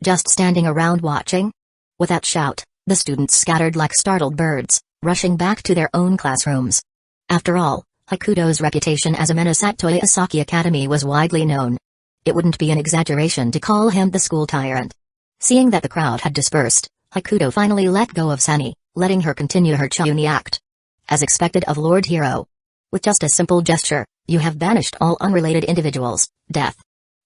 Just standing around watching? With that shout, the students scattered like startled birds, rushing back to their own classrooms. After all, Hakuto's reputation as a menace at Toyosaki Academy was widely known. It wouldn't be an exaggeration to call him the school tyrant. Seeing that the crowd had dispersed, Hakuto finally let go of Sunny, letting her continue her Chayuni act. As expected of Lord Hero. With just a simple gesture, you have banished all unrelated individuals. Death.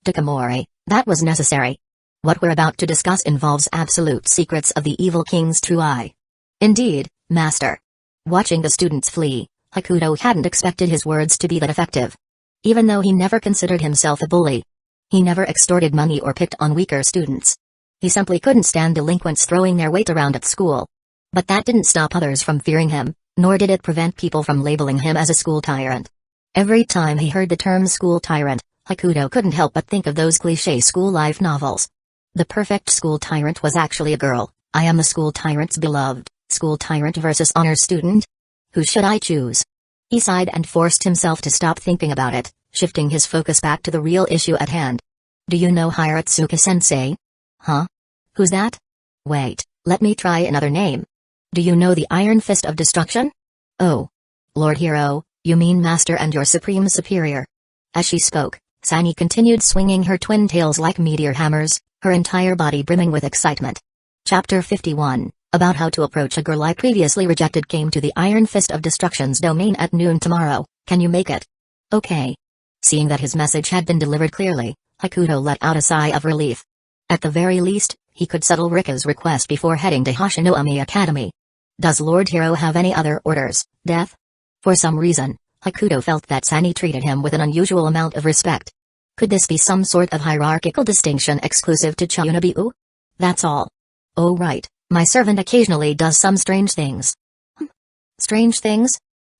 Takamori, that was necessary. What we're about to discuss involves absolute secrets of the evil king's true eye. Indeed, master. Watching the students flee, Hakuto hadn't expected his words to be that effective. Even though he never considered himself a bully. He never extorted money or picked on weaker students. He simply couldn't stand delinquents throwing their weight around at school. But that didn't stop others from fearing him, nor did it prevent people from labeling him as a school tyrant. Every time he heard the term school tyrant, Hakuto couldn't help but think of those cliché school life novels. The perfect school tyrant was actually a girl. I am the school tyrant's beloved. School tyrant versus honor student? Who should I choose? He sighed and forced himself to stop thinking about it, shifting his focus back to the real issue at hand. Do you know Hiratsuka-sensei? Huh? Who's that? Wait, let me try another name. Do you know the Iron Fist of Destruction? Oh. Lord Hero, you mean Master and your Supreme Superior. As she spoke, Sunny continued swinging her twin tails like meteor hammers, her entire body brimming with excitement. Chapter 51, about how to approach a girl I previously rejected came to the Iron Fist of Destruction's domain at noon tomorrow. Can you make it? Okay. Seeing that his message had been delivered clearly, Hakuto let out a sigh of relief. At the very least, he could settle Rika's request before heading to Hashinoami Academy. Does Lord Hero have any other orders, Death? For some reason, Hakuto felt that Sunny treated him with an unusual amount of respect. Could this be some sort of hierarchical distinction exclusive to Chayunobu? That's all. Oh right, my servant occasionally does some strange things. Strange things?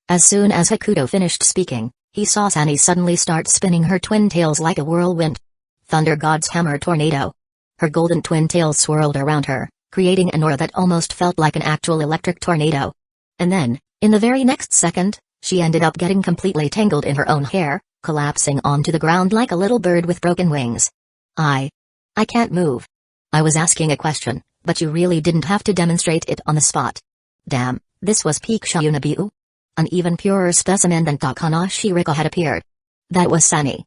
As soon as Hakuto finished speaking, he saw Sunny suddenly start spinning her twin tails like a whirlwind. Thunder God's hammer tornado. Her golden twin tails swirled around her, creating an aura that almost felt like an actual electric tornado. And then, in the very next second, she ended up getting completely tangled in her own hair, collapsing onto the ground like a little bird with broken wings. I can't move. I was asking a question, but you really didn't have to demonstrate it on the spot. Damn, this was peak Shayunobu. An even purer specimen than Takanashi Rika had appeared. That was Sunny.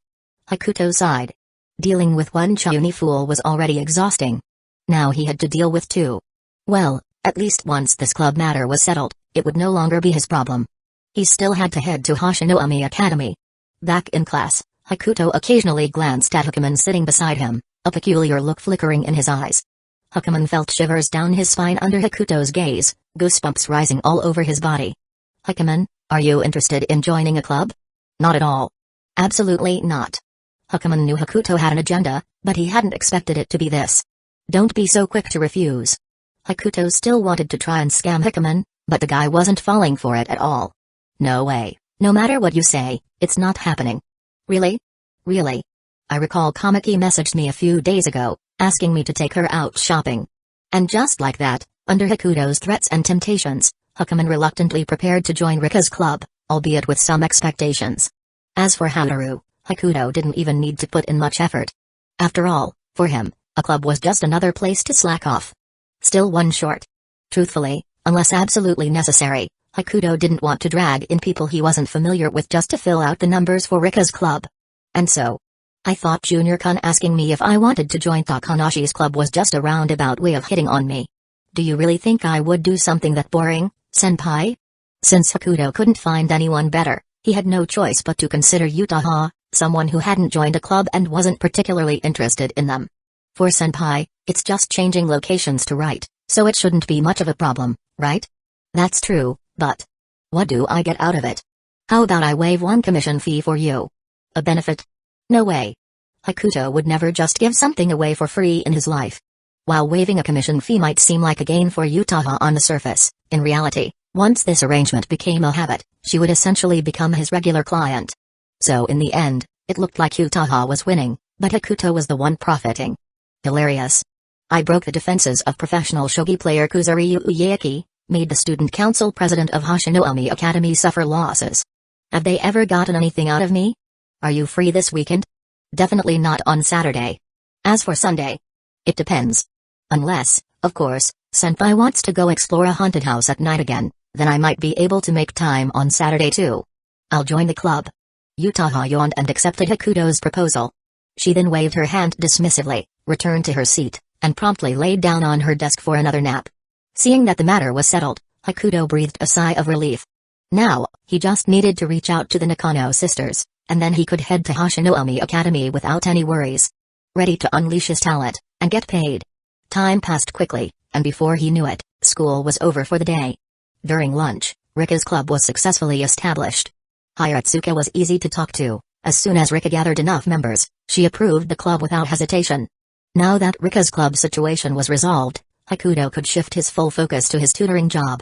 Hakuto sighed. Dealing with one Chayuni fool was already exhausting. Now he had to deal with two. Well, at least once this club matter was settled, it would no longer be his problem. He still had to head to Hashinoami Academy. Back in class, Hakuto occasionally glanced at Hakuman sitting beside him, a peculiar look flickering in his eyes. Hakuman felt shivers down his spine under Hakuto's gaze, goosebumps rising all over his body. Hakuman, are you interested in joining a club? Not at all. Absolutely not. Hakuman knew Hakuto had an agenda, but he hadn't expected it to be this. Don't be so quick to refuse. Hakuto still wanted to try and scam Hakuman, but the guy wasn't falling for it at all. No way, no matter what you say, it's not happening. Really? Really? I recall Kamaki messaged me a few days ago, asking me to take her out shopping. And just like that, under Hakuto's threats and temptations, Hakuman reluctantly prepared to join Rika's club, albeit with some expectations. As for Haru, Hakuto didn't even need to put in much effort. After all, for him, a club was just another place to slack off. Still one short. Truthfully, unless absolutely necessary, Hakuto didn't want to drag in people he wasn't familiar with just to fill out the numbers for Rika's club. And so, I thought Junior-kun asking me if I wanted to join Takanashi's club was just a roundabout way of hitting on me. Do you really think I would do something that boring, senpai? Since Hakuto couldn't find anyone better, he had no choice but to consider Utaha, someone who hadn't joined a club and wasn't particularly interested in them. For senpai, it's just changing locations to right, so it shouldn't be much of a problem, right? That's true, but what do I get out of it? How about I waive one commission fee for you? A benefit? No way. Hakuto would never just give something away for free in his life. While waiving a commission fee might seem like a gain for Utaha on the surface, in reality, once this arrangement became a habit, she would essentially become his regular client. So in the end, It looked like Utaha was winning, but Hakuto was the one profiting. Hilarious. I broke the defenses of professional shogi player Kuzuryu Ueaki, made the student council president of Hashinomi Academy suffer losses. Have they ever gotten anything out of me? Are you free this weekend? Definitely not on Saturday. As for Sunday, it depends. Unless, of course, Senpai wants to go explore a haunted house at night again, then I might be able to make time on Saturday too. I'll join the club. Utaha yawned and accepted Hakuto's proposal. She then waved her hand dismissively, returned to her seat, and promptly laid down on her desk for another nap. Seeing that the matter was settled, Hakuto breathed a sigh of relief. Now, he just needed to reach out to the Nakano sisters, and then he could head to Hashinomi Academy without any worries. Ready to unleash his talent, and get paid. Time passed quickly, and before he knew it, school was over for the day. During lunch, Rika's club was successfully established. Hiratsuka was easy to talk to. As soon as Rika gathered enough members, she approved the club without hesitation. Now that Rika's club situation was resolved, Hakuto could shift his full focus to his tutoring job.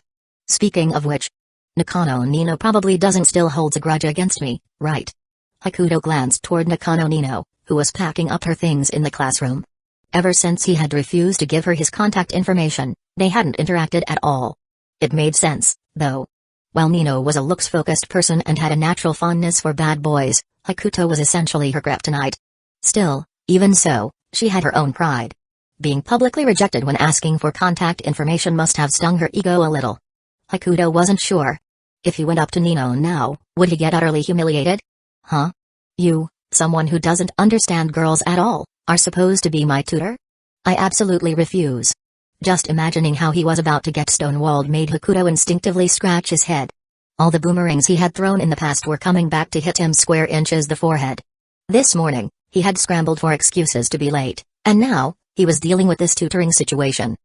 Speaking of which, Nakano Nino probably doesn't still holds a grudge against me, right? Hakuto glanced toward Nakano Nino, who was packing up her things in the classroom. Ever since he had refused to give her his contact information, they hadn't interacted at all. It made sense, though. While Nino was a looks-focused person and had a natural fondness for bad boys, Hakuto was essentially her kryptonite. Still, even so, she had her own pride. Being publicly rejected when asking for contact information must have stung her ego a little. Hakuto wasn't sure. If he went up to Nino now, would he get utterly humiliated? Huh? You, someone who doesn't understand girls at all, are supposed to be my tutor? I absolutely refuse. Just imagining how he was about to get stonewalled made Hakuto instinctively scratch his head. All the boomerangs he had thrown in the past were coming back to hit him square inches the forehead. This morning, he had scrambled for excuses to be late, and now, he was dealing with this tutoring situation.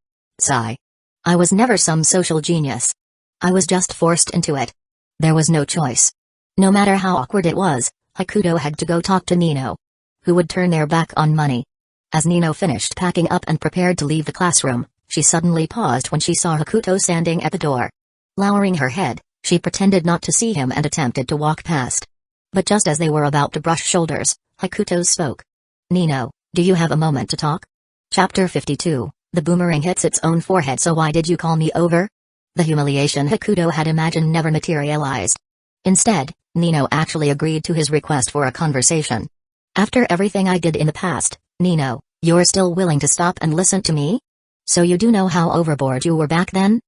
Sigh. I was never some social genius. I was just forced into it. There was no choice. No matter how awkward it was, Hakuto had to go talk to Nino. Who would turn their back on money? As Nino finished packing up and prepared to leave the classroom, she suddenly paused when she saw Hakuto standing at the door. Lowering her head, she pretended not to see him and attempted to walk past. But just as they were about to brush shoulders, Hakuto spoke. Nino, do you have a moment to talk? Chapter 52, The boomerang hits its own forehead, so why did you call me over? The humiliation Hakuto had imagined never materialized. Instead, Nino actually agreed to his request for a conversation. After everything I did in the past, Nino, you're still willing to stop and listen to me? So you do know how overboard you were back then?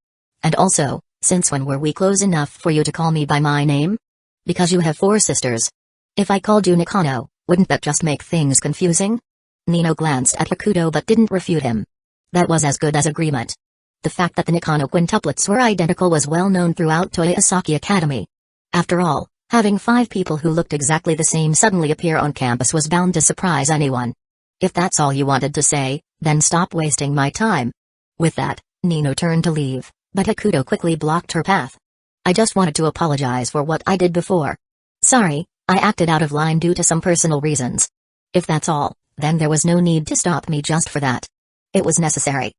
And also, since when were we close enough for you to call me by my name? Because you have 4 sisters. If I called you Nakano, wouldn't that just make things confusing? Nino glanced at Hakuto but didn't refute him. That was as good as agreement. The fact that the Nakano quintuplets were identical was well known throughout Toyosaki Academy. After all, having 5 people who looked exactly the same suddenly appear on campus was bound to surprise anyone. If that's all you wanted to say, then stop wasting my time. With that, Nino turned to leave, but Hakuto quickly blocked her path. I just wanted to apologize for what I did before. Sorry, I acted out of line due to some personal reasons. If that's all, then there was no need to stop me just for that. It was necessary.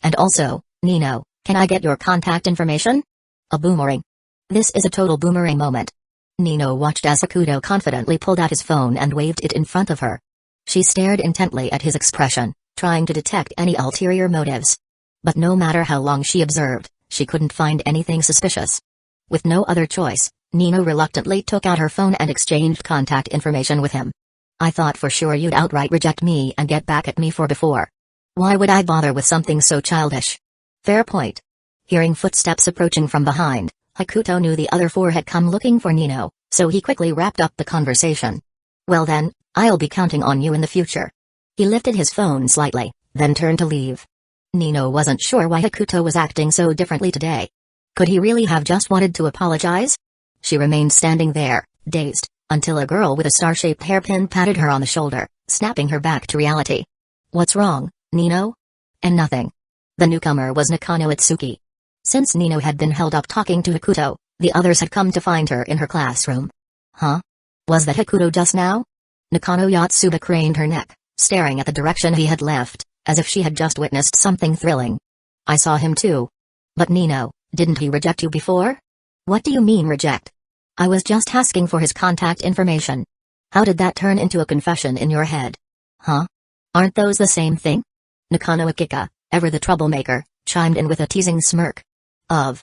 And also, Nino, can I get your contact information? A boomerang. This is a total boomerang moment. Nino watched as Hakuto confidently pulled out his phone and waved it in front of her. She stared intently at his expression, trying to detect any ulterior motives. But no matter how long she observed, she couldn't find anything suspicious. With no other choice, Nino reluctantly took out her phone and exchanged contact information with him. I thought for sure you'd outright reject me and get back at me for before. Why would I bother with something so childish? Fair point. Hearing footsteps approaching from behind, Hakuto knew the other 4 had come looking for Nino, so he quickly wrapped up the conversation. Well then, I'll be counting on you in the future. He lifted his phone slightly, then turned to leave. Nino wasn't sure why Hakuto was acting so differently today. Could he really have just wanted to apologize? She remained standing there, dazed, until a girl with a star-shaped hairpin patted her on the shoulder, snapping her back to reality. What's wrong, Nino? And nothing. The newcomer was Nakano Itsuki. Since Nino had been held up talking to Hakuto, the others had come to find her in her classroom. Huh? Was that Hakuto just now? Nakano Yatsuba craned her neck, staring at the direction he had left, as if she had just witnessed something thrilling. I saw him too. But Nino, didn't he reject you before? What do you mean reject? I was just asking for his contact information. How did that turn into a confession in your head? Huh? Aren't those the same thing? Nakano Akika, ever the troublemaker, chimed in with a teasing smirk. Of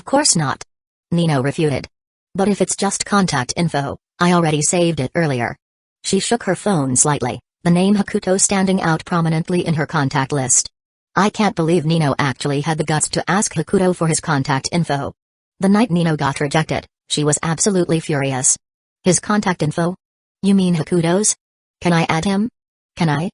course not. Nino refuted. But if it's just contact info, I already saved it earlier. She shook her phone slightly, the name Hakuto standing out prominently in her contact list. I can't believe Nino actually had the guts to ask Hakuto for his contact info. The night Nino got rejected, she was absolutely furious. His contact info? You mean Hakuto's? Can I add him? Can I?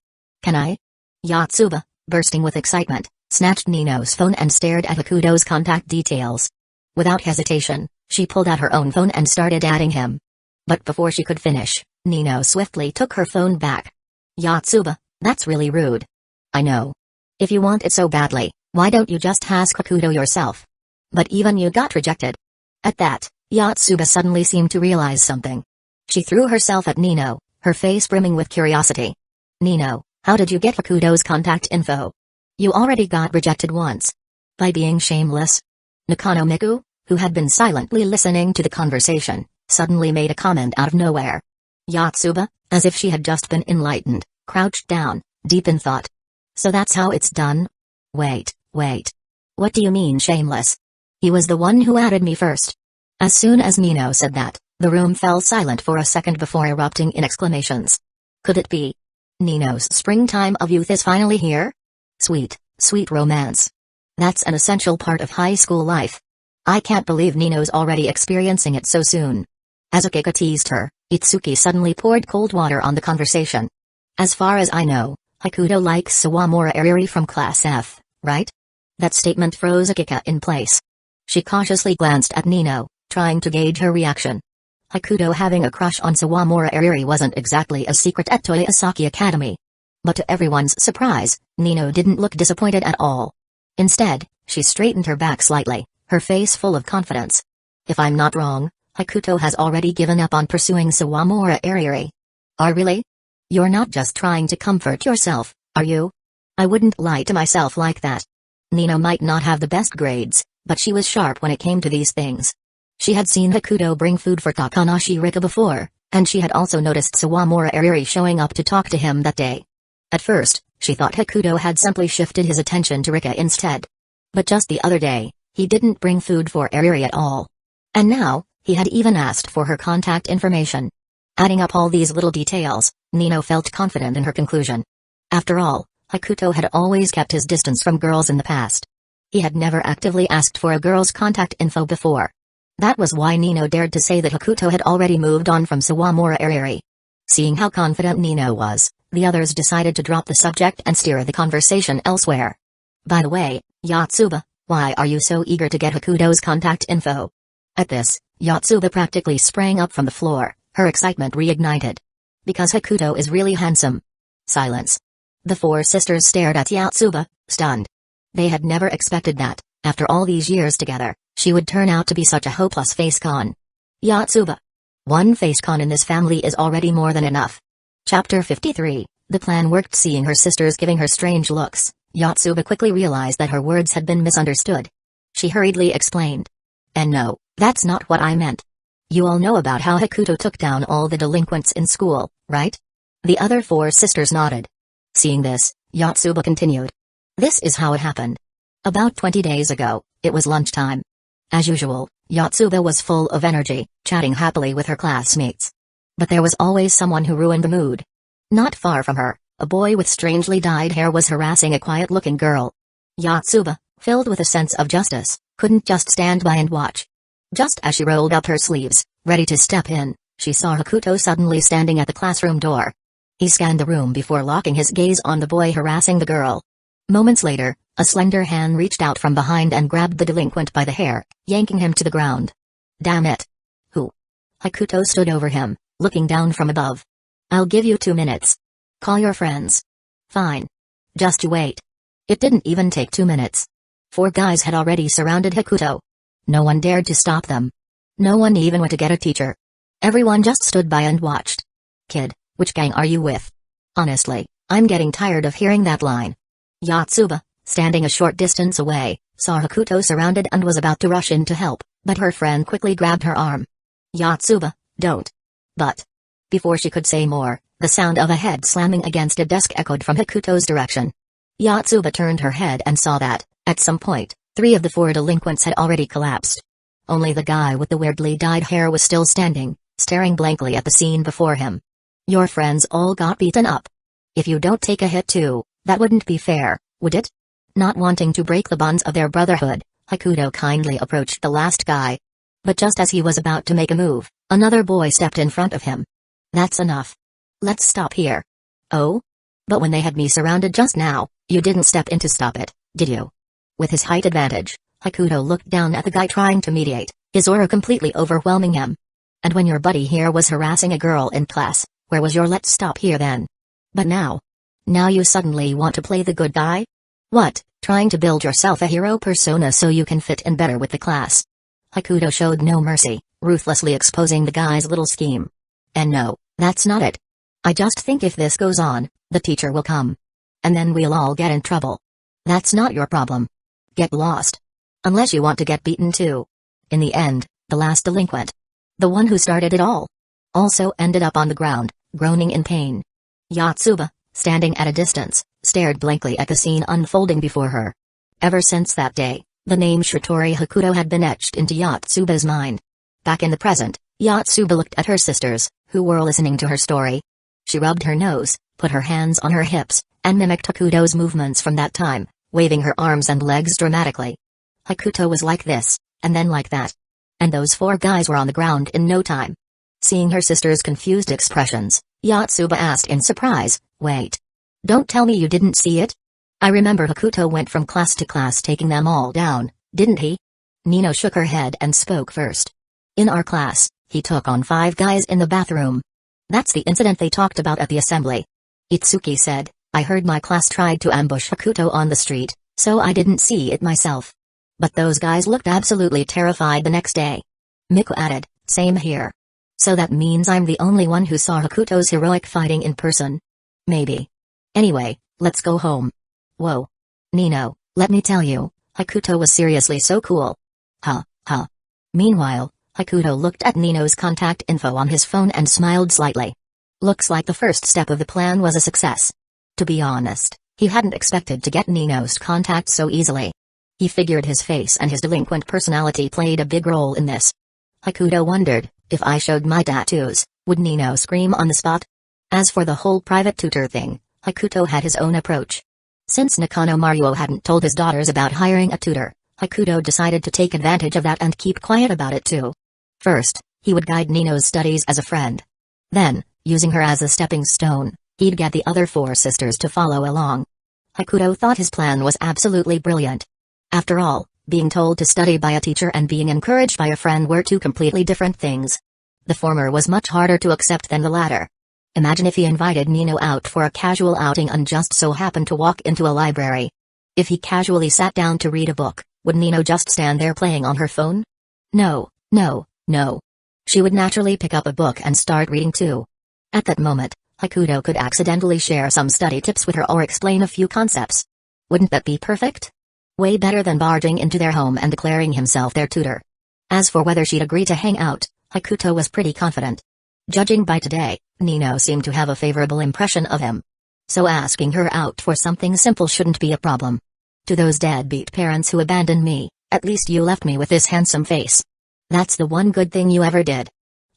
Yotsuba, bursting with excitement, snatched Nino's phone and stared at Hakuto's contact details. Without hesitation, she pulled out her own phone and started adding him. But before she could finish, Nino swiftly took her phone back. Yotsuba, that's really rude. I know. If you want it so badly, why don't you just ask Hakuto yourself? But even you got rejected. At that, Yotsuba suddenly seemed to realize something. She threw herself at Nino, her face brimming with curiosity. Nino, how did you get Hakuto's contact info? You already got rejected once. By being shameless. Nakano Miku, who had been silently listening to the conversation, suddenly made a comment out of nowhere. Yotsuba, as if she had just been enlightened, crouched down, deep in thought. So that's how it's done? Wait. What do you mean shameless? He was the one who added me first. As soon as Nino said that, the room fell silent for a second before erupting in exclamations. Could it be? Nino's springtime of youth is finally here? Sweet romance. That's an essential part of high school life. I can't believe Nino's already experiencing it so soon. As Akika teased her, Itsuki suddenly poured cold water on the conversation. As far as I know, Hakuto likes Sawamura Ariri from Class F, right? That statement froze Akika in place. She cautiously glanced at Nino, trying to gauge her reaction. Hakuto having a crush on Sawamura Ariri wasn't exactly a secret at Toyosaki Academy. But to everyone's surprise, Nino didn't look disappointed at all. Instead, she straightened her back slightly, her face full of confidence. If I'm not wrong, Hakuto has already given up on pursuing Sawamura Ariri. Oh really? You're not just trying to comfort yourself, are you? I wouldn't lie to myself like that. Nino might not have the best grades, but she was sharp when it came to these things. She had seen Hakuto bring food for Takanashi Rika before, and she had also noticed Sawamura Ariri showing up to talk to him that day. At first, she thought Hakuto had simply shifted his attention to Rika instead. But just the other day, he didn't bring food for Ariri at all. And now, he had even asked for her contact information. Adding up all these little details, Nino felt confident in her conclusion. After all, Hakuto had always kept his distance from girls in the past. He had never actively asked for a girl's contact info before. That was why Nino dared to say that Hakuto had already moved on from Sawamura Ariri. Seeing how confident Nino was, the others decided to drop the subject and steer the conversation elsewhere. By the way, Yotsuba, why are you so eager to get Hakuto's contact info? At this, Yotsuba practically sprang up from the floor, her excitement reignited. Because Hakuto is really handsome. Silence. The four sisters stared at Yotsuba, stunned. They had never expected that, after all these years together, she would turn out to be such a hopeless face-con. Yotsuba. One face-con in this family is already more than enough. Chapter 53, the plan worked. Seeing her sisters giving her strange looks, Yotsuba quickly realized that her words had been misunderstood. She hurriedly explained. And no, that's not what I meant. You all know about how Hakuto took down all the delinquents in school, right? The other four sisters nodded. Seeing this, Yotsuba continued. This is how it happened. About 20 days ago, it was lunchtime. As usual, Yotsuba was full of energy, chatting happily with her classmates. But there was always someone who ruined the mood. Not far from her, a boy with strangely dyed hair was harassing a quiet-looking girl. Yotsuba, filled with a sense of justice, couldn't just stand by and watch. Just as she rolled up her sleeves, ready to step in, she saw Hakuto suddenly standing at the classroom door. He scanned the room before locking his gaze on the boy harassing the girl. Moments later, a slender hand reached out from behind and grabbed the delinquent by the hair, yanking him to the ground. Damn it! Who? Hakuto stood over him, looking down from above. I'll give you 2 minutes. Call your friends. Fine. Just you wait. It didn't even take 2 minutes. 4 guys had already surrounded Hakuto. No one dared to stop them. No one even went to get a teacher. Everyone just stood by and watched. Kid, which gang are you with? Honestly, I'm getting tired of hearing that line. Yotsuba, standing a short distance away, saw Hakuto surrounded and was about to rush in to help, but her friend quickly grabbed her arm. Yotsuba, don't. But. Before she could say more, the sound of a head slamming against a desk echoed from Hakuto's direction. Yotsuba turned her head and saw that, at some point, 3 of the 4 delinquents had already collapsed. Only the guy with the weirdly dyed hair was still standing, staring blankly at the scene before him. Your friends all got beaten up. If you don't take a hit too, that wouldn't be fair, would it? Not wanting to break the bonds of their brotherhood, Hakuto kindly approached the last guy. But just as he was about to make a move, another boy stepped in front of him. That's enough. Let's stop here. Oh? But when they had me surrounded just now, you didn't step in to stop it, did you? With his height advantage, Hakuto looked down at the guy trying to mediate, his aura completely overwhelming him. And when your buddy here was harassing a girl in class, where was your let's stop here then? But now you suddenly want to play the good guy? What, trying to build yourself a hero persona so you can fit in better with the class? Hakuto showed no mercy, ruthlessly exposing the guy's little scheme. And no, that's not it. I just think if this goes on, the teacher will come. And then we'll all get in trouble. That's not your problem. Get lost. Unless you want to get beaten too. In the end, the last delinquent, the one who started it all, also ended up on the ground, groaning in pain. Yotsuba, standing at a distance, stared blankly at the scene unfolding before her. Ever since that day, the name Shiratori Hakuto had been etched into Yotsuba's mind. Back in the present, Yotsuba looked at her sisters, who were listening to her story. She rubbed her nose, put her hands on her hips, and mimicked Hakuto's movements from that time, waving her arms and legs dramatically. Hakuto was like this, and then like that. And those 4 guys were on the ground in no time. Seeing her sister's confused expressions, Yotsuba asked in surprise, wait. Don't tell me you didn't see it? I remember Hakuto went from class to class taking them all down, didn't he? Nino shook her head and spoke first. In our class, he took on 5 guys in the bathroom. That's the incident they talked about at the assembly. Itsuki said, I heard my class tried to ambush Hakuto on the street, so I didn't see it myself. But those guys looked absolutely terrified the next day. Miku added, same here. So that means I'm the only one who saw Hakuto's heroic fighting in person. Maybe. Anyway, let's go home. Whoa. Nino, let me tell you, Hakuto was seriously so cool. Huh. Meanwhile, Hakuto looked at Nino's contact info on his phone and smiled slightly. Looks like the first step of the plan was a success. To be honest, he hadn't expected to get Nino's contact so easily. He figured his face and his delinquent personality played a big role in this. Hakuto wondered, if I showed my tattoos, would Nino scream on the spot? As for the whole private tutor thing, Hakuto had his own approach. Since Nakano Maruo hadn't told his daughters about hiring a tutor, Hakuto decided to take advantage of that and keep quiet about it too. First, he would guide Nino's studies as a friend. Then, using her as a stepping stone, he'd get the other 4 sisters to follow along. Hakuto thought his plan was absolutely brilliant. After all, being told to study by a teacher and being encouraged by a friend were 2 completely different things. The former was much harder to accept than the latter. Imagine if he invited Nino out for a casual outing and just so happened to walk into a library. If he casually sat down to read a book, would Nino just stand there playing on her phone? No. She would naturally pick up a book and start reading too. At that moment, Hakuto could accidentally share some study tips with her or explain a few concepts. Wouldn't that be perfect? Way better than barging into their home and declaring himself their tutor. As for whether she'd agree to hang out, Hakuto was pretty confident. Judging by today, Nino seemed to have a favorable impression of him. So asking her out for something simple shouldn't be a problem. To those deadbeat parents who abandoned me, at least you left me with this handsome face. That's the one good thing you ever did.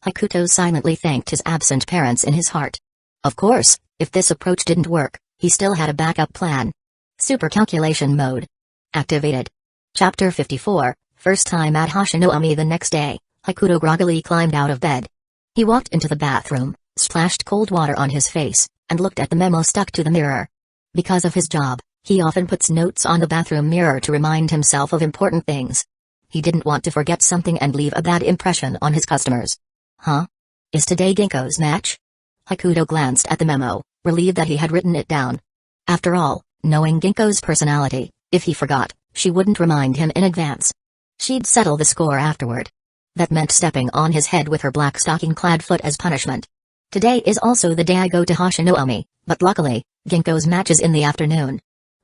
Hakuto silently thanked his absent parents in his heart. Of course, if this approach didn't work, he still had a backup plan. Super calculation mode activated. Chapter 54, First time at Hashinoami. The next day, Hakuto groggily climbed out of bed. He walked into the bathroom, splashed cold water on his face, and looked at the memo stuck to the mirror. Because of his job, he often puts notes on the bathroom mirror to remind himself of important things. He didn't want to forget something and leave a bad impression on his customers. Huh? Is today Ginkgo's match? Hakuto glanced at the memo, relieved that he had written it down. After all, knowing Ginkgo's personality, if he forgot, she wouldn't remind him in advance. She'd settle the score afterward. That meant stepping on his head with her black stocking-clad foot as punishment. Today is also the day I go to Hashinoami, but luckily, Ginkgo's match is in the afternoon.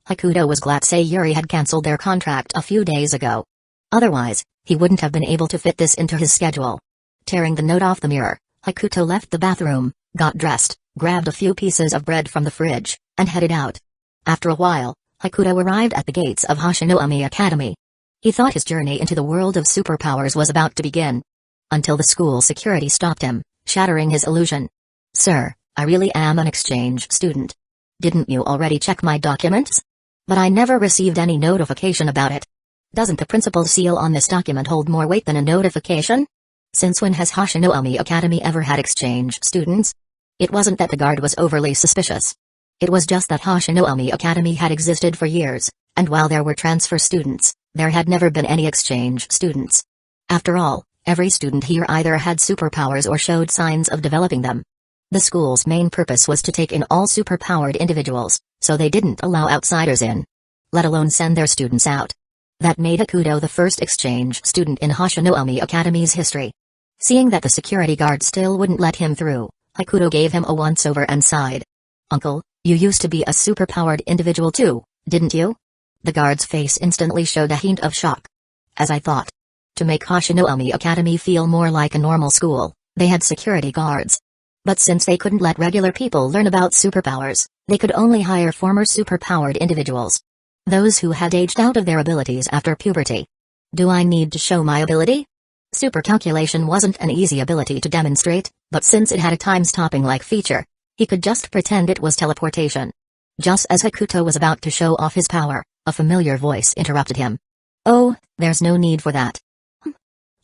Hakuto was glad Sayuri had cancelled their contract a few days ago. Otherwise, he wouldn't have been able to fit this into his schedule. Tearing the note off the mirror, Hakuto left the bathroom, got dressed, grabbed a few pieces of bread from the fridge, and headed out. After a while, Hakuto arrived at the gates of Hashinoumi Academy. He thought his journey into the world of superpowers was about to begin. Until the school security stopped him, shattering his illusion. "Sir, I really am an exchange student. Didn't you already check my documents? But I never received any notification about it. Doesn't the principal's seal on this document hold more weight than a notification? Since when has Hashinoumi Academy ever had exchange students?" It wasn't that the guard was overly suspicious. It was just that Hashinoumi Academy had existed for years, and while there were transfer students, there had never been any exchange students. After all, every student here either had superpowers or showed signs of developing them. The school's main purpose was to take in all superpowered individuals, so they didn't allow outsiders in, let alone send their students out. That made Hakuto the first exchange student in Hashinoumi Academy's history. Seeing that the security guard still wouldn't let him through, Hakuto gave him a once-over and sighed. "Uncle, you used to be a superpowered individual too, didn't you?" The guard's face instantly showed a hint of shock. "As I thought. To make Hashinoumi Academy feel more like a normal school, they had security guards. But since they couldn't let regular people learn about superpowers, they could only hire former superpowered individuals. Those who had aged out of their abilities after puberty. Do I need to show my ability?" Supercalculation wasn't an easy ability to demonstrate, but since it had a time-stopping-like feature, he could just pretend it was teleportation. Just as Hakuto was about to show off his power, a familiar voice interrupted him. "Oh, there's no need for that."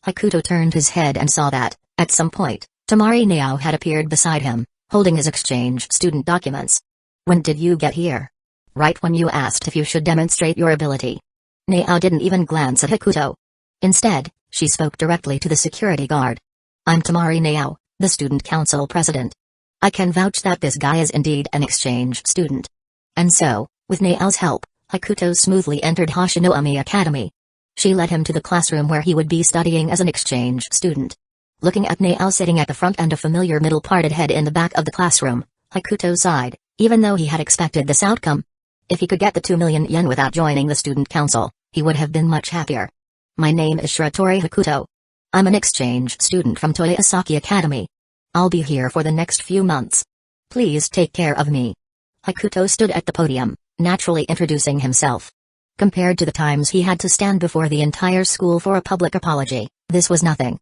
Hakuto turned his head and saw that, at some point, Tamari Nao had appeared beside him, holding his exchange student documents. "When did you get here?" "Right when you asked if you should demonstrate your ability." Nao didn't even glance at Hakuto. Instead, she spoke directly to the security guard. "I'm Tamari Nao, the student council president. I can vouch that this guy is indeed an exchange student." And so, with Nao's help, Hakuto smoothly entered Hashinoumi Academy. She led him to the classroom where he would be studying as an exchange student. Looking at Nao sitting at the front and a familiar middle-parted head in the back of the classroom, Hakuto sighed, even though he had expected this outcome. If he could get the 2 million yen without joining the student council, he would have been much happier. "My name is Shiratori Hakuto. I'm an exchange student from Toyosaki Academy. I'll be here for the next few months. Please take care of me." Hakuto stood at the podium, naturally introducing himself. Compared to the times he had to stand before the entire school for a public apology, this was nothing.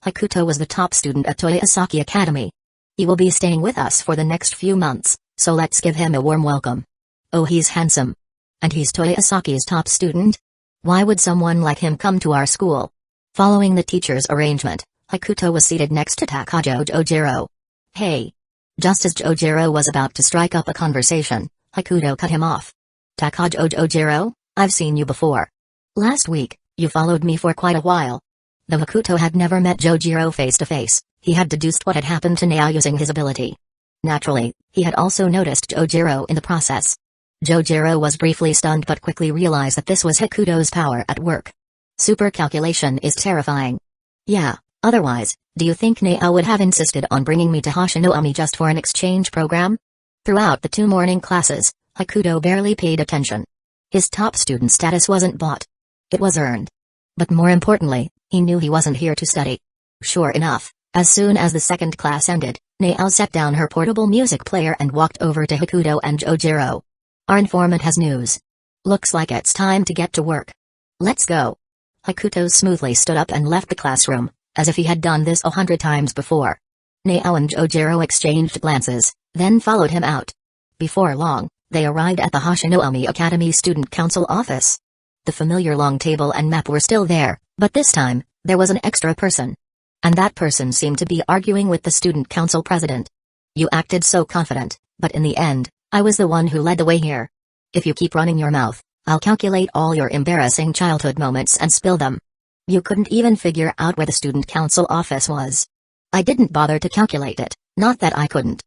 Hakuto was the top student at Toyosaki Academy. He will be staying with us for the next few months, so let's give him a warm welcome. Oh, he's handsome. And he's Toyosaki's top student? Why would someone like him come to our school? Following the teacher's arrangement, Hakuto was seated next to Takajo Jojiro. "Hey." Just as Jojiro was about to strike up a conversation, Hakuto cut him off. "Takajo Jojiro, I've seen you before. Last week, you followed me for quite a while." Though Hakuto had never met Jojiro face to face, he had deduced what had happened to Nao using his ability. Naturally, he had also noticed Jojiro in the process. Jojiro was briefly stunned but quickly realized that this was Hakuto's power at work. Super calculation is terrifying. Yeah, otherwise, do you think Nao would have insisted on bringing me to Hashinoumi just for an exchange program? Throughout the 2 morning classes, Hakuto barely paid attention. His top student status wasn't bought. It was earned. But more importantly, he knew he wasn't here to study. Sure enough, as soon as the second class ended, Nao set down her portable music player and walked over to Hakuto and Jojiro. "Our informant has news. Looks like it's time to get to work. Let's go." Hakuto smoothly stood up and left the classroom, as if he had done this 100 times before. Nao and Jojiro exchanged glances, then followed him out. Before long, they arrived at the Hashinoumi Academy Student Council office. The familiar long table and map were still there, but this time, there was an extra person. And that person seemed to be arguing with the student council president. "You acted so confident, but in the end, I was the one who led the way here. If you keep running your mouth, I'll calculate all your embarrassing childhood moments and spill them. You couldn't even figure out where the student council office was." "I didn't bother to calculate it, not that I couldn't."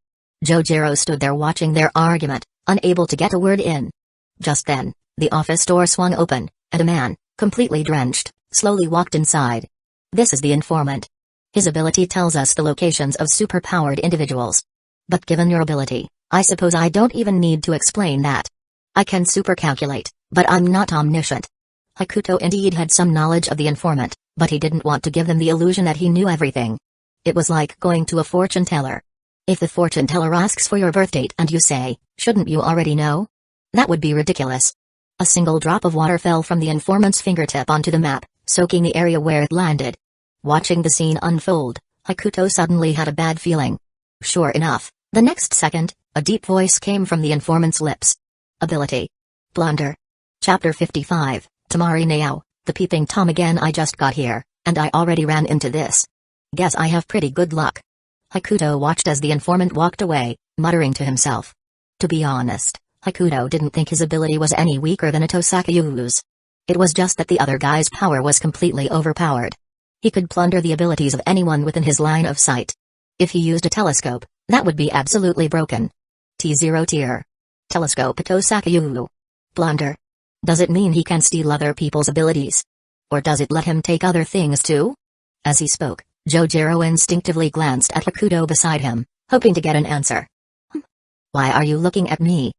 Jojiro stood there watching their argument, unable to get a word in. Just then, the office door swung open, and a man, completely drenched, slowly walked inside. "This is the informant. His ability tells us the locations of superpowered individuals. But given your ability, I suppose I don't even need to explain that. I can supercalculate, but I'm not omniscient." Hakuto indeed had some knowledge of the informant, but he didn't want to give them the illusion that he knew everything. It was like going to a fortune teller. If the fortune teller asks for your birth date and you say, "Shouldn't you already know?" That would be ridiculous. A single drop of water fell from the informant's fingertip onto the map, soaking the area where it landed. Watching the scene unfold, Hakuto suddenly had a bad feeling. Sure enough, the next second, a deep voice came from the informant's lips. Ability. Blunder. Chapter 55, Tamari Nao, the peeping Tom again. I just got here, and I already ran into this. Guess I have pretty good luck. Hakuto watched as the informant walked away, muttering to himself. To be honest, Hakuto didn't think his ability was any weaker than a Tosakayu's. It was just that the other guy's power was completely overpowered. He could plunder the abilities of anyone within his line of sight. If he used a telescope, that would be absolutely broken. T0 tier. Telescope Tosakayu. Blunder. Does it mean he can steal other people's abilities? Or does it let him take other things too? As he spoke, Jojiro instinctively glanced at Hakuto beside him, hoping to get an answer. Why are you looking at me?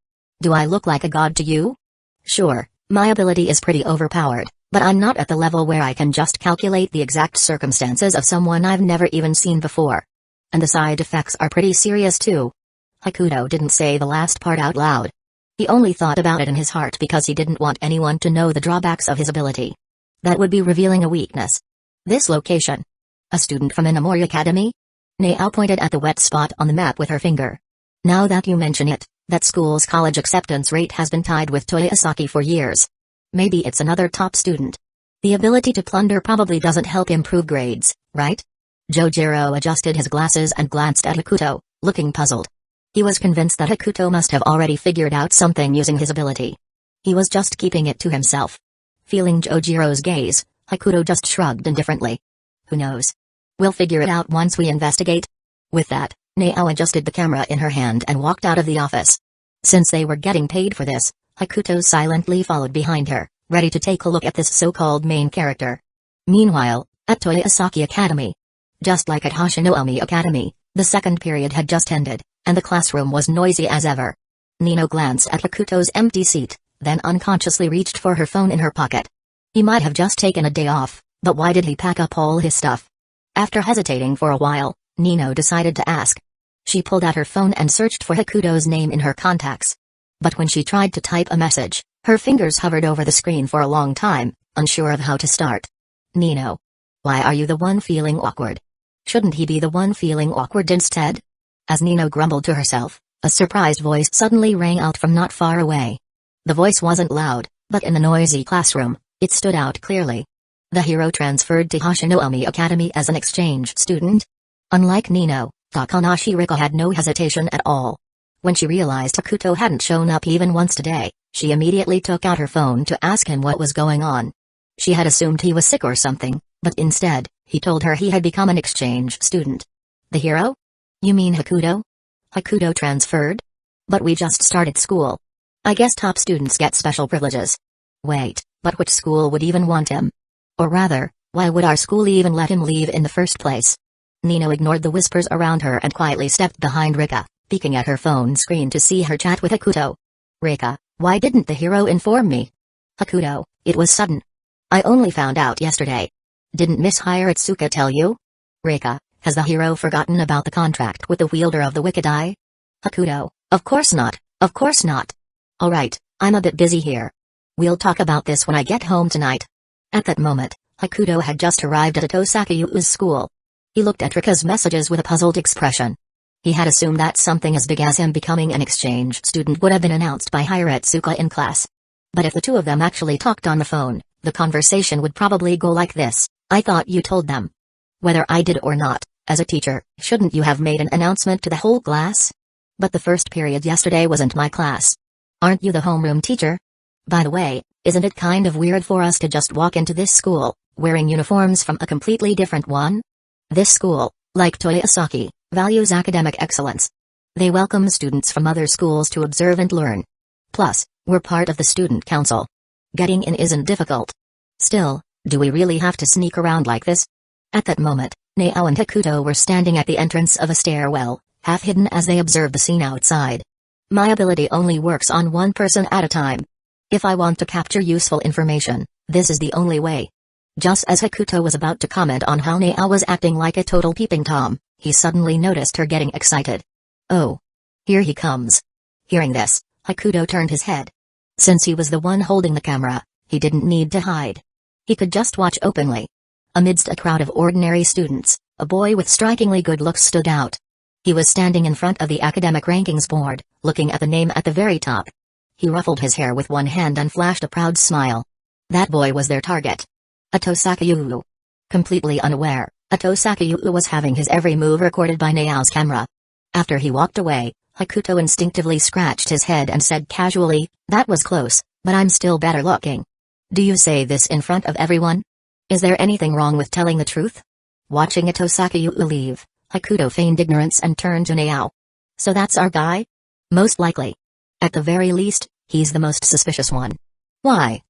Do I look like a god to you? Sure, my ability is pretty overpowered, but I'm not at the level where I can just calculate the exact circumstances of someone I've never even seen before. And the side effects are pretty serious too. Hakuto didn't say the last part out loud. He only thought about it in his heart because he didn't want anyone to know the drawbacks of his ability. That would be revealing a weakness. This location. A student from Inamori Academy? Nao pointed at the wet spot on the map with her finger. Now that you mention it, that school's college acceptance rate has been tied with Toyosaki for years. Maybe it's another top student. The ability to plunder probably doesn't help improve grades, right? Jojiro adjusted his glasses and glanced at Hakuto, looking puzzled. He was convinced that Hakuto must have already figured out something using his ability. He was just keeping it to himself. Feeling Jojiro's gaze, Hakuto just shrugged indifferently. Who knows? We'll figure it out once we investigate. With that, Nao adjusted the camera in her hand and walked out of the office. Since they were getting paid for this, Hakuto silently followed behind her, ready to take a look at this so-called main character. Meanwhile, at Toyosaki Academy. Just like at Hashinomi Academy, the second period had just ended, and the classroom was noisy as ever. Nino glanced at Hakuto's empty seat, then unconsciously reached for her phone in her pocket. He might have just taken a day off, but why did he pack up all his stuff? After hesitating for a while, Nino decided to ask. She pulled out her phone and searched for Hakuto's name in her contacts. But when she tried to type a message, her fingers hovered over the screen for a long time, unsure of how to start. Nino. Why are you the one feeling awkward? Shouldn't he be the one feeling awkward instead? As Nino grumbled to herself, a surprised voice suddenly rang out from not far away. The voice wasn't loud, but in the noisy classroom, it stood out clearly. The hero transferred to Hashinomi Academy as an exchange student? Unlike Nino, Takanashi Rika had no hesitation at all. When she realized Hakuto hadn't shown up even once today, she immediately took out her phone to ask him what was going on. She had assumed he was sick or something, but instead, he told her he had become an exchange student. The hero? You mean Hakuto? Hakuto transferred? But we just started school. I guess top students get special privileges. Wait, but which school would even want him? Or rather, why would our school even let him leave in the first place? Nino ignored the whispers around her and quietly stepped behind Rika, peeking at her phone screen to see her chat with Hakuto. Rika, why didn't the hero inform me? Hakuto, it was sudden. I only found out yesterday. Didn't Miss Hiratsuka tell you? Rika, has the hero forgotten about the contract with the wielder of the Wicked Eye? Hakuto, of course not, of course not. Alright, I'm a bit busy here. We'll talk about this when I get home tonight. At that moment, Hakuto had just arrived at Tosakayu's school. He looked at Rika's messages with a puzzled expression. He had assumed that something as big as him becoming an exchange student would have been announced by Hiratsuka in class. But if the two of them actually talked on the phone, the conversation would probably go like this. I thought you told them. Whether I did or not, as a teacher, shouldn't you have made an announcement to the whole class? But the first period yesterday wasn't my class. Aren't you the homeroom teacher? By the way, isn't it kind of weird for us to just walk into this school, wearing uniforms from a completely different one? This school, like Toyosaki, values academic excellence. They welcome students from other schools to observe and learn. Plus, we're part of the student council. Getting in isn't difficult. Still, do we really have to sneak around like this? At that moment, Nao and Hakuto were standing at the entrance of a stairwell, half hidden as they observed the scene outside. My ability only works on one person at a time. If I want to capture useful information, this is the only way. Just as Hakuto was about to comment on how Nao was acting like a total peeping Tom, he suddenly noticed her getting excited. Oh. Here he comes. Hearing this, Hakuto turned his head. Since he was the one holding the camera, he didn't need to hide. He could just watch openly. Amidst a crowd of ordinary students, a boy with strikingly good looks stood out. He was standing in front of the academic rankings board, looking at the name at the very top. He ruffled his hair with one hand and flashed a proud smile. That boy was their target. Ato Sakayulu. Completely unaware, Ato Sakayulu was having his every move recorded by Nao's camera. After he walked away, Hakuto instinctively scratched his head and said casually, "That was close, but I'm still better looking." "Do you say this in front of everyone? Is there anything wrong with telling the truth?" Watching Ato Sakayulu leave, Hakuto feigned ignorance and turned to Nao. "So that's our guy?" "Most likely. At the very least, he's the most suspicious one." "Why?"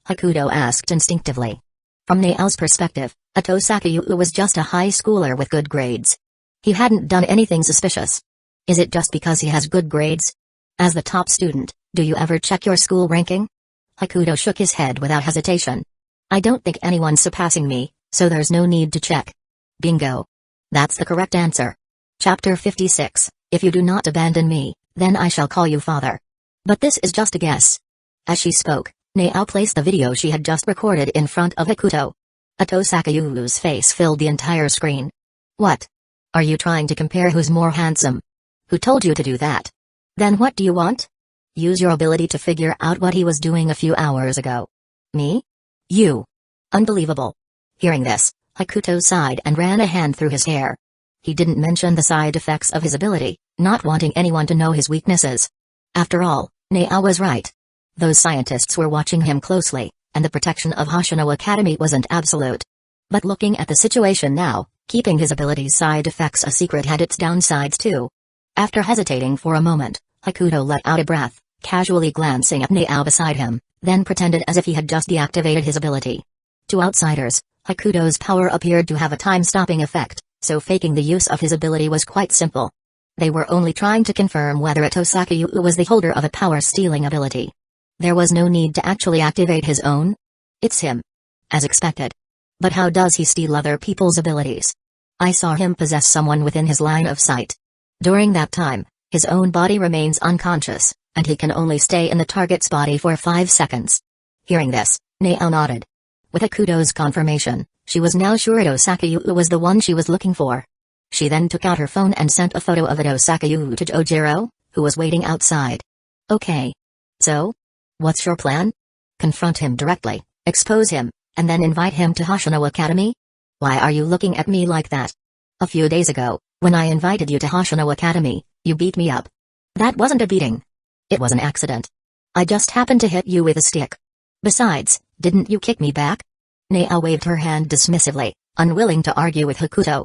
Hakuto asked instinctively. From Nao's perspective, Ato Sakayulu was just a high schooler with good grades. He hadn't done anything suspicious. "Is it just because he has good grades? As the top student, do you ever check your school ranking?" Hakuto shook his head without hesitation. "I don't think anyone's surpassing me, so there's no need to check." Bingo. That's the correct answer. Chapter 56, If you do not abandon me, then I shall call you father. But this is just a guess. As she spoke, Nao placed the video she had just recorded in front of Hakuto. Ato Sakayulu's face filled the entire screen. "What? Are you trying to compare who's more handsome? Who told you to do that? Then what do you want? Use your ability to figure out what he was doing a few hours ago." "Me? You? Unbelievable." Hearing this, Hakuto sighed and ran a hand through his hair. He didn't mention the side effects of his ability, not wanting anyone to know his weaknesses. After all, Nao was right. Those scientists were watching him closely, and the protection of Hoshino Academy wasn't absolute. But looking at the situation now, keeping his ability's side effects a secret had its downsides too. After hesitating for a moment, Hakuto let out a breath, casually glancing at Nao beside him, then pretended as if he had just deactivated his ability. To outsiders, Hakuto's power appeared to have a time-stopping effect, so faking the use of his ability was quite simple. They were only trying to confirm whether Ato Sakayulu was the holder of a power-stealing ability. There was no need to actually activate his own. It's him. As expected. But how does he steal other people's abilities? I saw him possess someone within his line of sight. During that time, his own body remains unconscious, and he can only stay in the target's body for 5 seconds. Hearing this, Nao nodded. With Hakuto's confirmation, she was now sure Ato Sakayulu was the one she was looking for. She then took out her phone and sent a photo of Ato Sakayulu to Jojiro, who was waiting outside. "Okay. So? What's your plan? Confront him directly, expose him, and then invite him to Hoshino Academy? Why are you looking at me like that? A few days ago, when I invited you to Hoshino Academy, you beat me up. That wasn't a beating. It was an accident. I just happened to hit you with a stick. Besides, didn't you kick me back?" Nao waved her hand dismissively, unwilling to argue with Hakuto.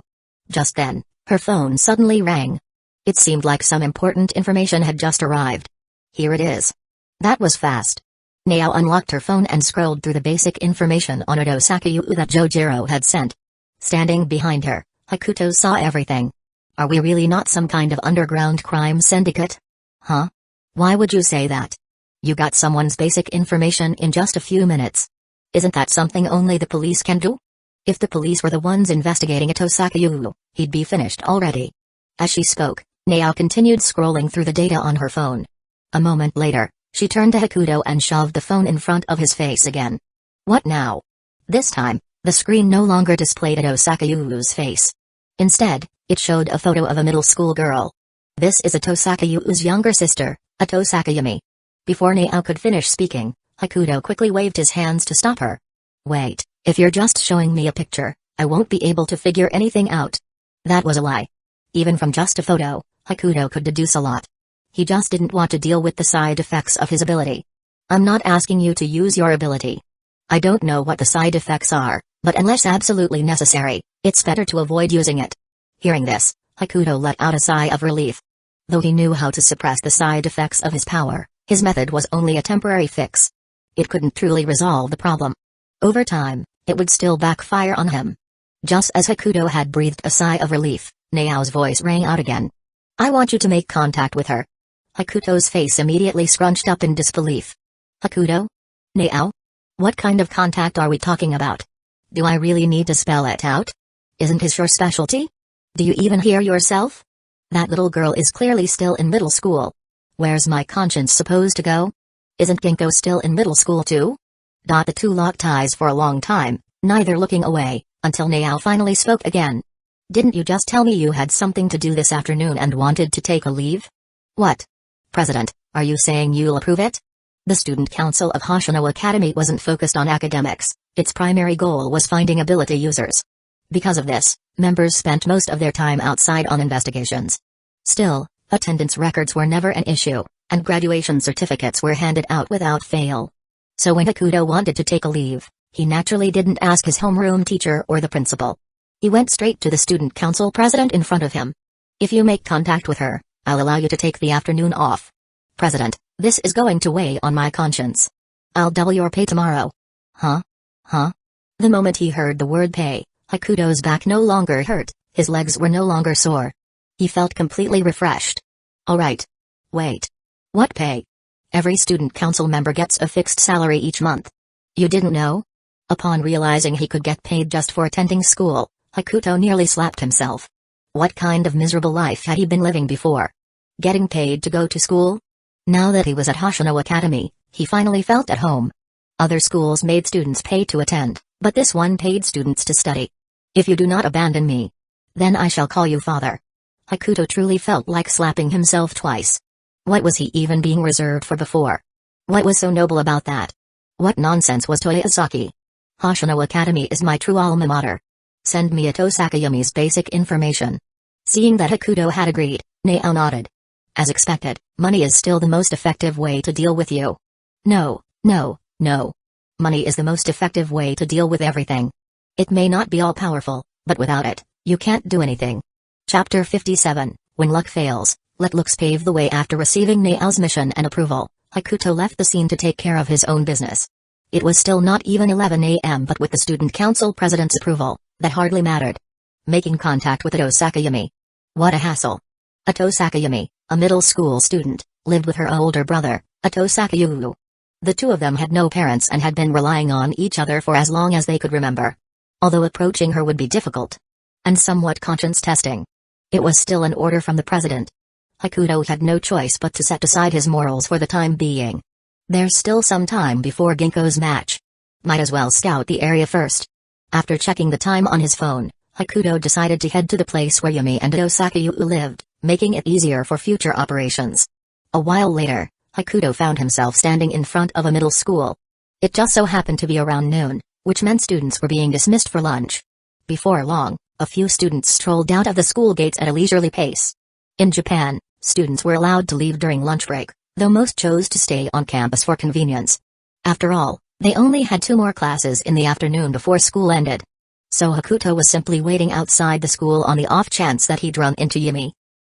Just then, her phone suddenly rang. It seemed like some important information had just arrived. "Here it is." That was fast. Nao unlocked her phone and scrolled through the basic information on Ato Sakayulu that Jojiro had sent. Standing behind her, Hakuto saw everything. "Are we really not some kind of underground crime syndicate?" "Huh? Why would you say that? You got someone's basic information in just a few minutes. Isn't that something only the police can do? If the police were the ones investigating Ato Sakayulu, he'd be finished already." As she spoke, Nao continued scrolling through the data on her phone. A moment later, she turned to Hakuto and shoved the phone in front of his face again. "What now?" This time, the screen no longer displayed Ato Sakayulu's face. Instead, it showed a photo of a middle school girl. This is Ato Sakayulu's younger sister, Ato Sakayumi. Before Nao could finish speaking, Hakuto quickly waved his hands to stop her. "Wait, if you're just showing me a picture, I won't be able to figure anything out." That was a lie. Even from just a photo, Hakuto could deduce a lot. He just didn't want to deal with the side effects of his ability. "I'm not asking you to use your ability. I don't know what the side effects are, but unless absolutely necessary, it's better to avoid using it." Hearing this, Hakuto let out a sigh of relief. Though he knew how to suppress the side effects of his power, his method was only a temporary fix. It couldn't truly resolve the problem. Over time, it would still backfire on him. Just as Hakuto had breathed a sigh of relief, Nao's voice rang out again. "I want you to make contact with her." Hakuto's face immediately scrunched up in disbelief. "Hakuto? Nao? What kind of contact are we talking about? Do I really need to spell it out? Isn't his your specialty? Do you even hear yourself?" That little girl is clearly still in middle school. Where's my conscience supposed to go? Isn't Ginkgo still in middle school too? The two locked eyes for a long time, neither looking away, until Nao finally spoke again. Didn't you just tell me you had something to do this afternoon and wanted to take a leave? What? President, are you saying you'll approve it? The student council of Hoshino Academy wasn't focused on academics, its primary goal was finding ability users. Because of this, members spent most of their time outside on investigations. Still, attendance records were never an issue, and graduation certificates were handed out without fail. So when Hakuto wanted to take a leave, he naturally didn't ask his homeroom teacher or the principal. He went straight to the student council president in front of him. If you make contact with her, I'll allow you to take the afternoon off. President, this is going to weigh on my conscience. I'll double your pay tomorrow. Huh? The moment he heard the word pay, Hakuto's back no longer hurt, his legs were no longer sore. He felt completely refreshed. Alright. Wait. What pay? Every student council member gets a fixed salary each month. You didn't know? Upon realizing he could get paid just for attending school, Hakuto nearly slapped himself. What kind of miserable life had he been living before? Getting paid to go to school? Now that he was at Hoshino Academy, he finally felt at home. Other schools made students pay to attend, but this one paid students to study. If you do not abandon me, then I shall call you father. Hakuto truly felt like slapping himself twice. What was he even being reserved for before? What was so noble about that? What nonsense was Toyosaki? Hoshino Academy is my true alma mater. Send me Ito Sakayami's basic information. Seeing that Hakuto had agreed, Nao nodded. As expected, money is still the most effective way to deal with you. No. Money is the most effective way to deal with everything. It may not be all-powerful, but without it, you can't do anything. Chapter 57, When Luck Fails, Let Looks Pave the Way. After receiving Nao's mission and approval, Hakuto left the scene to take care of his own business. It was still not even 11 a.m. but with the student council president's approval, that hardly mattered. Making contact with Ito Sakayami. What a hassle. Ito Sakayami, a middle school student, lived with her older brother, Ito Sakayuyu. The two of them had no parents and had been relying on each other for as long as they could remember. Although approaching her would be difficult and somewhat conscience-testing, it was still an order from the president. Hakuto had no choice but to set aside his morals for the time being. There's still some time before Ginkgo's match. Might as well scout the area first. After checking the time on his phone, Hakuto decided to head to the place where Yumi and Ito Sakayuyu lived, making it easier for future operations. A while later, Hakuto found himself standing in front of a middle school. It just so happened to be around noon, which meant students were being dismissed for lunch. Before long, a few students strolled out of the school gates at a leisurely pace. In Japan, students were allowed to leave during lunch break, though most chose to stay on campus for convenience. After all, they only had 2 more classes in the afternoon before school ended. So Hakuto was simply waiting outside the school on the off chance that he'd run into Yumi.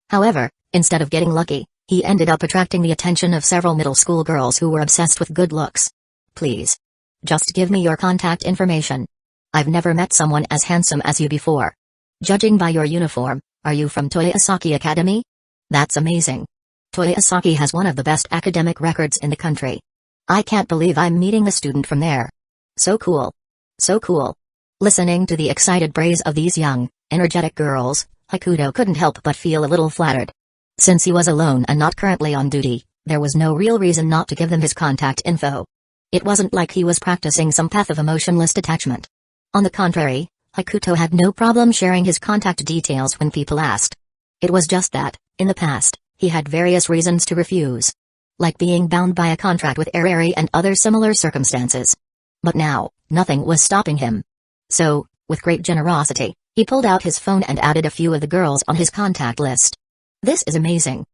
However, instead of getting lucky, he ended up attracting the attention of several middle school girls who were obsessed with good looks. Please. Just give me your contact information. I've never met someone as handsome as you before. Judging by your uniform, are you from Toyosaki Academy? That's amazing. Toyosaki has one of the best academic records in the country. I can't believe I'm meeting a student from there. So cool. So cool. Listening to the excited praise of these young, energetic girls, Hakuto couldn't help but feel a little flattered. Since he was alone and not currently on duty, there was no real reason not to give them his contact info. It wasn't like he was practicing some path of emotionless detachment. On the contrary, Hakuto had no problem sharing his contact details when people asked. It was just that, in the past, he had various reasons to refuse. Like being bound by a contract with Arari and other similar circumstances. But now, nothing was stopping him. So, with great generosity, he pulled out his phone and added a few of the girls on his contact list. This is amazing.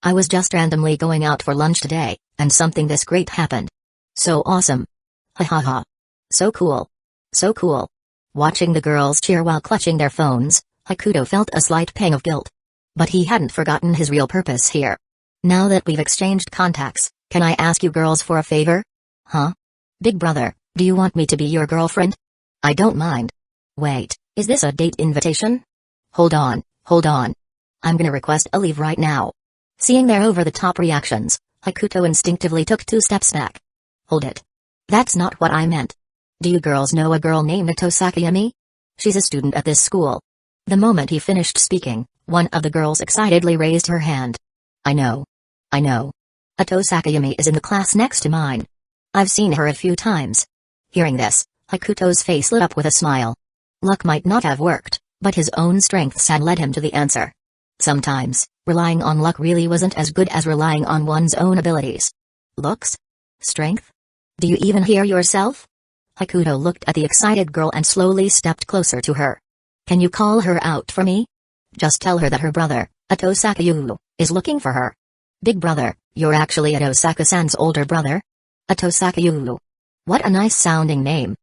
I was just randomly going out for lunch today, and something this great happened. So awesome. Ha ha ha. So cool. So cool. Watching the girls cheer while clutching their phones, Hakuto felt a slight pang of guilt. But he hadn't forgotten his real purpose here. Now that we've exchanged contacts, can I ask you girls for a favor? Huh? Big brother, do you want me to be your girlfriend? I don't mind. Wait, is this a date invitation? Hold on. I'm gonna request a leave right now. Seeing their over-the-top reactions, Hakuto instinctively took 2 steps back. Hold it. That's not what I meant. Do you girls know a girl named Ito Sakayami? She's a student at this school. The moment he finished speaking, One of the girls excitedly raised her hand. I know. Ato Sakayumi is in the class next to mine. I've seen her a few times. Hearing this, Hakuto's face lit up with a smile. Luck might not have worked, but his own strengths had led him to the answer. Sometimes, relying on luck really wasn't as good as relying on one's own abilities. Looks? Strength? Do you even hear yourself? Hakuto looked at the excited girl and slowly stepped closer to her. Can you call her out for me? Just tell her that her brother, Ato Sakayumi, is looking for her. Big brother, you're actually Ato Saka-san's older brother? Ato Sakayumi. What a nice sounding name.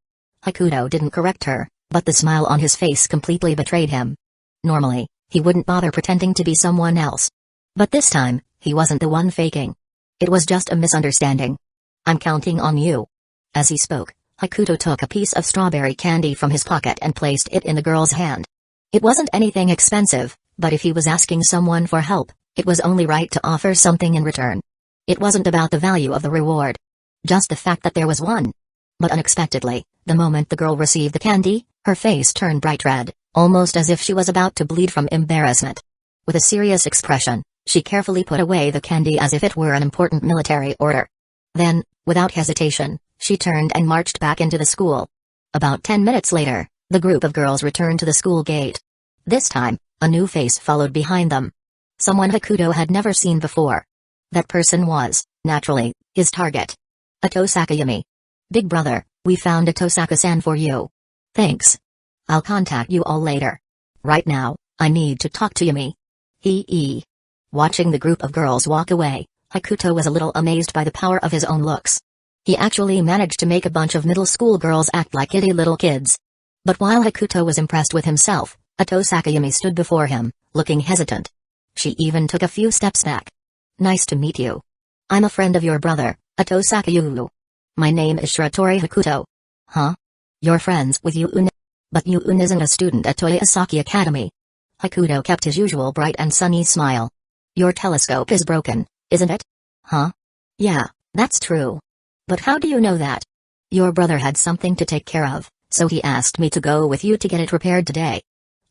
Hakuto didn't correct her, but the smile on his face completely betrayed him. Normally, he wouldn't bother pretending to be someone else. But this time, he wasn't the one faking. It was just a misunderstanding. I'm counting on you. As he spoke, Hakuto took a piece of strawberry candy from his pocket and placed it in the girl's hand. It wasn't anything expensive, but if he was asking someone for help, it was only right to offer something in return. It wasn't about the value of the reward. Just the fact that there was one. But unexpectedly, the moment the girl received the candy, her face turned bright red, almost as if she was about to bleed from embarrassment. With a serious expression, she carefully put away the candy as if it were an important military order. Then, without hesitation, she turned and marched back into the school. About 10 minutes later, the group of girls returned to the school gate. This time, a new face followed behind them. Someone Hakuto had never seen before. That person was, naturally, his target. Ato Sakayumi. Big brother, we found Ato Saka-san for you. Thanks. I'll contact you all later. Right now, I need to talk to Yumi. Watching the group of girls walk away, Hakuto was a little amazed by the power of his own looks. He actually managed to make a bunch of middle school girls act like itty little kids. But while Hakuto was impressed with himself, Ato Sakayumi stood before him, looking hesitant. She even took a few steps back. Nice to meet you. I'm a friend of your brother, Ato Sakayumi. My name is Shiratori Hakuto. Huh? You're friends with Yun? But Yun isn't a student at Toyosaki Academy. Hakuto kept his usual bright and sunny smile. Your telescope is broken, isn't it? Huh? Yeah, that's true. But how do you know that? Your brother had something to take care of, so he asked me to go with you to get it repaired today.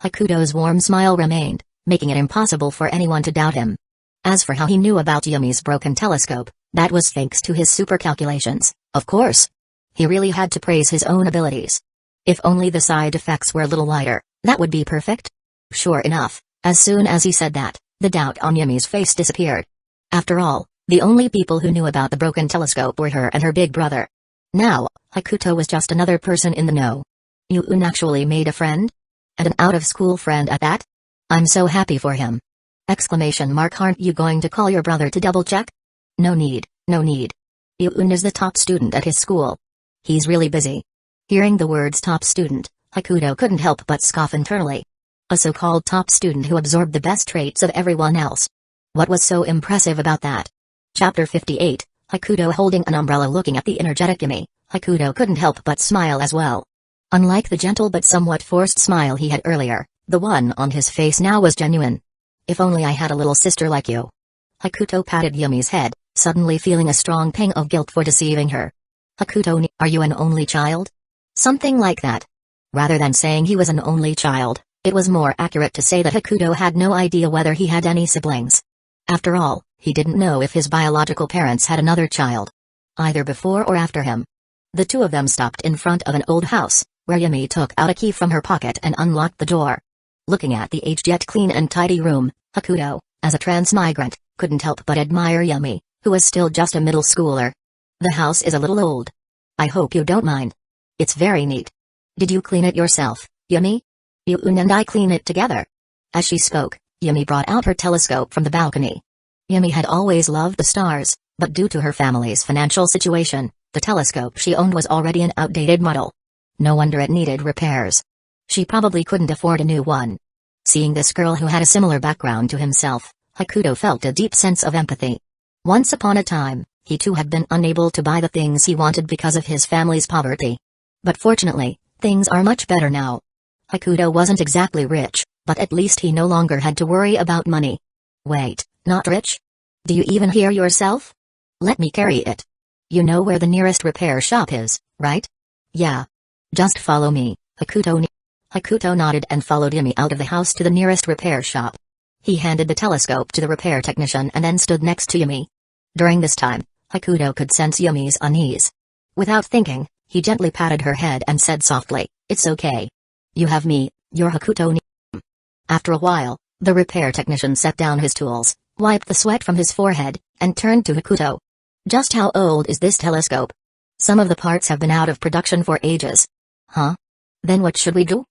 Hakuto's warm smile remained, making it impossible for anyone to doubt him. As for how he knew about Yumi's broken telescope, that was thanks to his super calculations, of course. He really had to praise his own abilities. If only the side effects were a little lighter, that would be perfect. Sure enough, as soon as he said that, the doubt on Yumi's face disappeared. After all, the only people who knew about the broken telescope were her and her big brother. Now, Hakuto was just another person in the know. Yun actually made a friend? And an out-of-school friend at that? I'm so happy for him. ! Aren't you going to call your brother to double-check? No need. Yun is the top student at his school. He's really busy. Hearing the words top student, Hakuto couldn't help but scoff internally. A so-called top student who absorbed the best traits of everyone else. What was so impressive about that? Chapter 58, Hakuto holding an umbrella looking at the energetic Yumi, Hakuto couldn't help but smile as well. Unlike the gentle but somewhat forced smile he had earlier, the one on his face now was genuine. If only I had a little sister like you. Hakuto patted Yumi's head, suddenly feeling a strong pang of guilt for deceiving her. Hakuto, are you an only child? Something like that. Rather than saying he was an only child, it was more accurate to say that Hakuto had no idea whether he had any siblings. After all, he didn't know if his biological parents had another child. Either before or after him. The two of them stopped in front of an old house, where Yumi took out a key from her pocket and unlocked the door. Looking at the aged yet clean and tidy room, Hakuto, as a transmigrant, couldn't help but admire Yumi, who was still just a middle schooler. The house is a little old. I hope you don't mind. It's very neat. Did you clean it yourself, Yumi? Yun and I clean it together. As she spoke, Yumi brought out her telescope from the balcony. Yumi had always loved the stars, but due to her family's financial situation, the telescope she owned was already an outdated model. No wonder it needed repairs. She probably couldn't afford a new one. Seeing this girl who had a similar background to himself, Hakuto felt a deep sense of empathy. Once upon a time, he too had been unable to buy the things he wanted because of his family's poverty. But fortunately, things are much better now. Hakuto wasn't exactly rich, but at least he no longer had to worry about money. Wait, not rich? Do you even hear yourself? Let me carry it. You know where the nearest repair shop is, right? Yeah. Just follow me, Hakuto. Hakuto nodded and followed Yumi out of the house to the nearest repair shop. He handed the telescope to the repair technician and then stood next to Yumi. During this time, Hakuto could sense Yumi's unease. Without thinking, he gently patted her head and said softly, "It's okay. You have me, you're Hakuto." After a while, the repair technician set down his tools, wiped the sweat from his forehead, and turned to Hakuto. "Just how old is this telescope? Some of the parts have been out of production for ages." "Huh? Then what should we do?"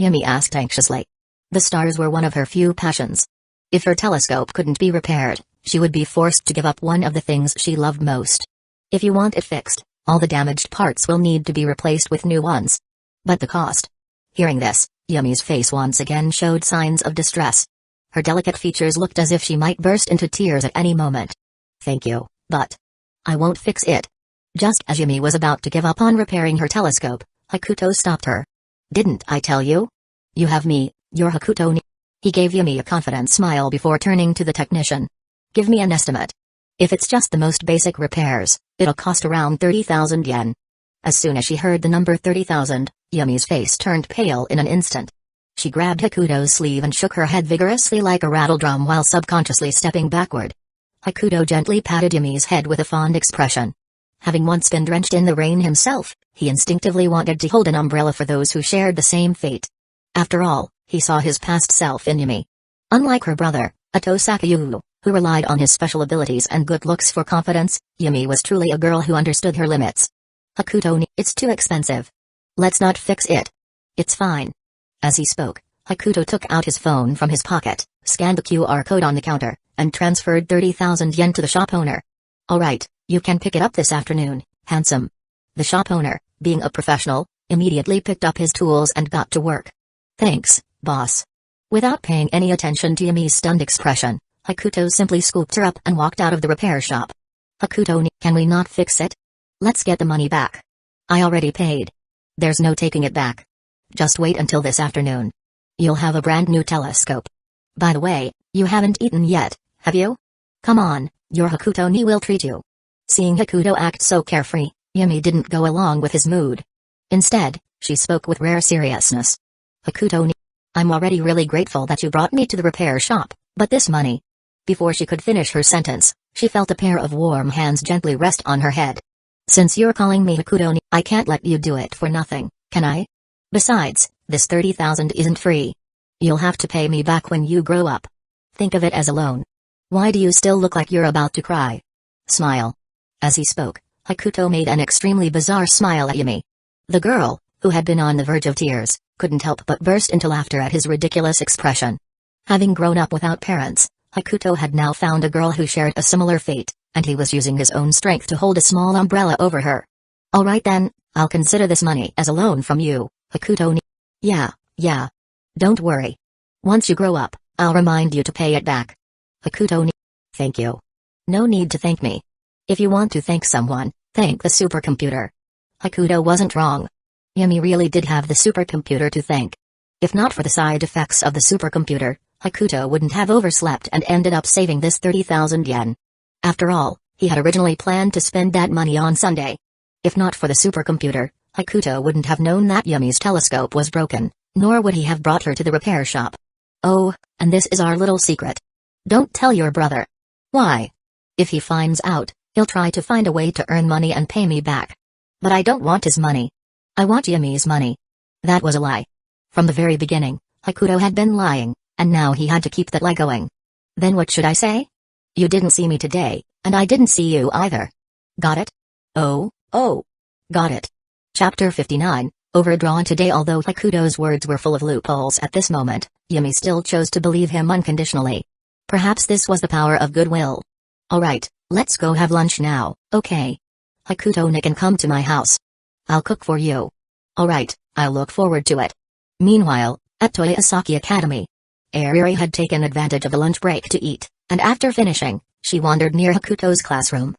Yumi asked anxiously. The stars were one of her few passions. If her telescope couldn't be repaired, she would be forced to give up one of the things she loved most. "If you want it fixed, all the damaged parts will need to be replaced with new ones." "But the cost?" Hearing this, Yumi's face once again showed signs of distress. Her delicate features looked as if she might burst into tears at any moment. "Thank you, but I won't fix it." Just as Yumi was about to give up on repairing her telescope, Hakuto stopped her. "Didn't I tell you? You have me, you're Hakuto." He gave Yumi a confident smile before turning to the technician. "Give me an estimate. If it's just the most basic repairs, it'll cost around 30,000 yen. As soon as she heard the number 30,000, Yumi's face turned pale in an instant. She grabbed Hakuto's sleeve and shook her head vigorously like a rattle drum while subconsciously stepping backward. Hakuto gently patted Yumi's head with a fond expression. Having once been drenched in the rain himself, he instinctively wanted to hold an umbrella for those who shared the same fate. After all, he saw his past self in Yumi. Unlike her brother, Ato Sakayu, who relied on his special abilities and good looks for confidence, Yumi was truly a girl who understood her limits. "Hakuto, it's too expensive. Let's not fix it. It's fine." As he spoke, Hakuto took out his phone from his pocket, scanned the QR code on the counter, and transferred 30,000 yen to the shop owner. "All right, you can pick it up this afternoon, handsome." The shop owner, being a professional, immediately picked up his tools and got to work. "Thanks, boss." Without paying any attention to Yumi's stunned expression, Hakuto simply scooped her up and walked out of the repair shop. "Hakuto, can we not fix it? Let's get the money back. I already paid. There's no taking it back. Just wait until this afternoon. You'll have a brand new telescope. By the way, you haven't eaten yet, have you? Come on, your Hakuto ni will treat you." Seeing Hakuto act so carefree, Yumi didn't go along with his mood. Instead, she spoke with rare seriousness. "Hakuto ni, I'm already really grateful that you brought me to the repair shop, but this money..." Before she could finish her sentence, she felt a pair of warm hands gently rest on her head. "Since you're calling me Hakuto ni, I can't let you do it for nothing, can I? Besides, this 30,000 isn't free. You'll have to pay me back when you grow up. Think of it as a loan." "Why do you still look like you're about to cry? Smile." As he spoke, Hakuto made an extremely bizarre smile at Yumi. The girl, who had been on the verge of tears, couldn't help but burst into laughter at his ridiculous expression. Having grown up without parents, Hakuto had now found a girl who shared a similar fate, and he was using his own strength to hold a small umbrella over her. "All right then, I'll consider this money as a loan from you, Hakuto ni." Yeah. Don't worry. Once you grow up, I'll remind you to pay it back." "Hakuto ni." "Thank you. No need to thank me. If you want to thank someone, thank the supercomputer." Hakuto wasn't wrong. Yumi really did have the supercomputer to thank. If not for the side effects of the supercomputer, Hakuto wouldn't have overslept and ended up saving this 30,000 yen. After all, he had originally planned to spend that money on Sunday. If not for the supercomputer, Hakuto wouldn't have known that Yumi's telescope was broken, nor would he have brought her to the repair shop. "Oh, and this is our little secret. Don't tell your brother." "Why?" "If he finds out, he'll try to find a way to earn money and pay me back. But I don't want his money. I want Yumi's money." That was a lie. From the very beginning, Hakuto had been lying, and now he had to keep that lie going. "Then what should I say? You didn't see me today, and I didn't see you either. Got it?" Oh, got it." Chapter 59, overdrawn today. Although Hakuto's words were full of loopholes at this moment, Yumi still chose to believe him unconditionally. Perhaps this was the power of goodwill. "Alright, let's go have lunch now, okay? Hakuto can come to my house. I'll cook for you." "Alright, I'll look forward to it." Meanwhile, at Toyosaki Academy, Ariri had taken advantage of the lunch break to eat, and after finishing, she wandered near Hakuto's classroom.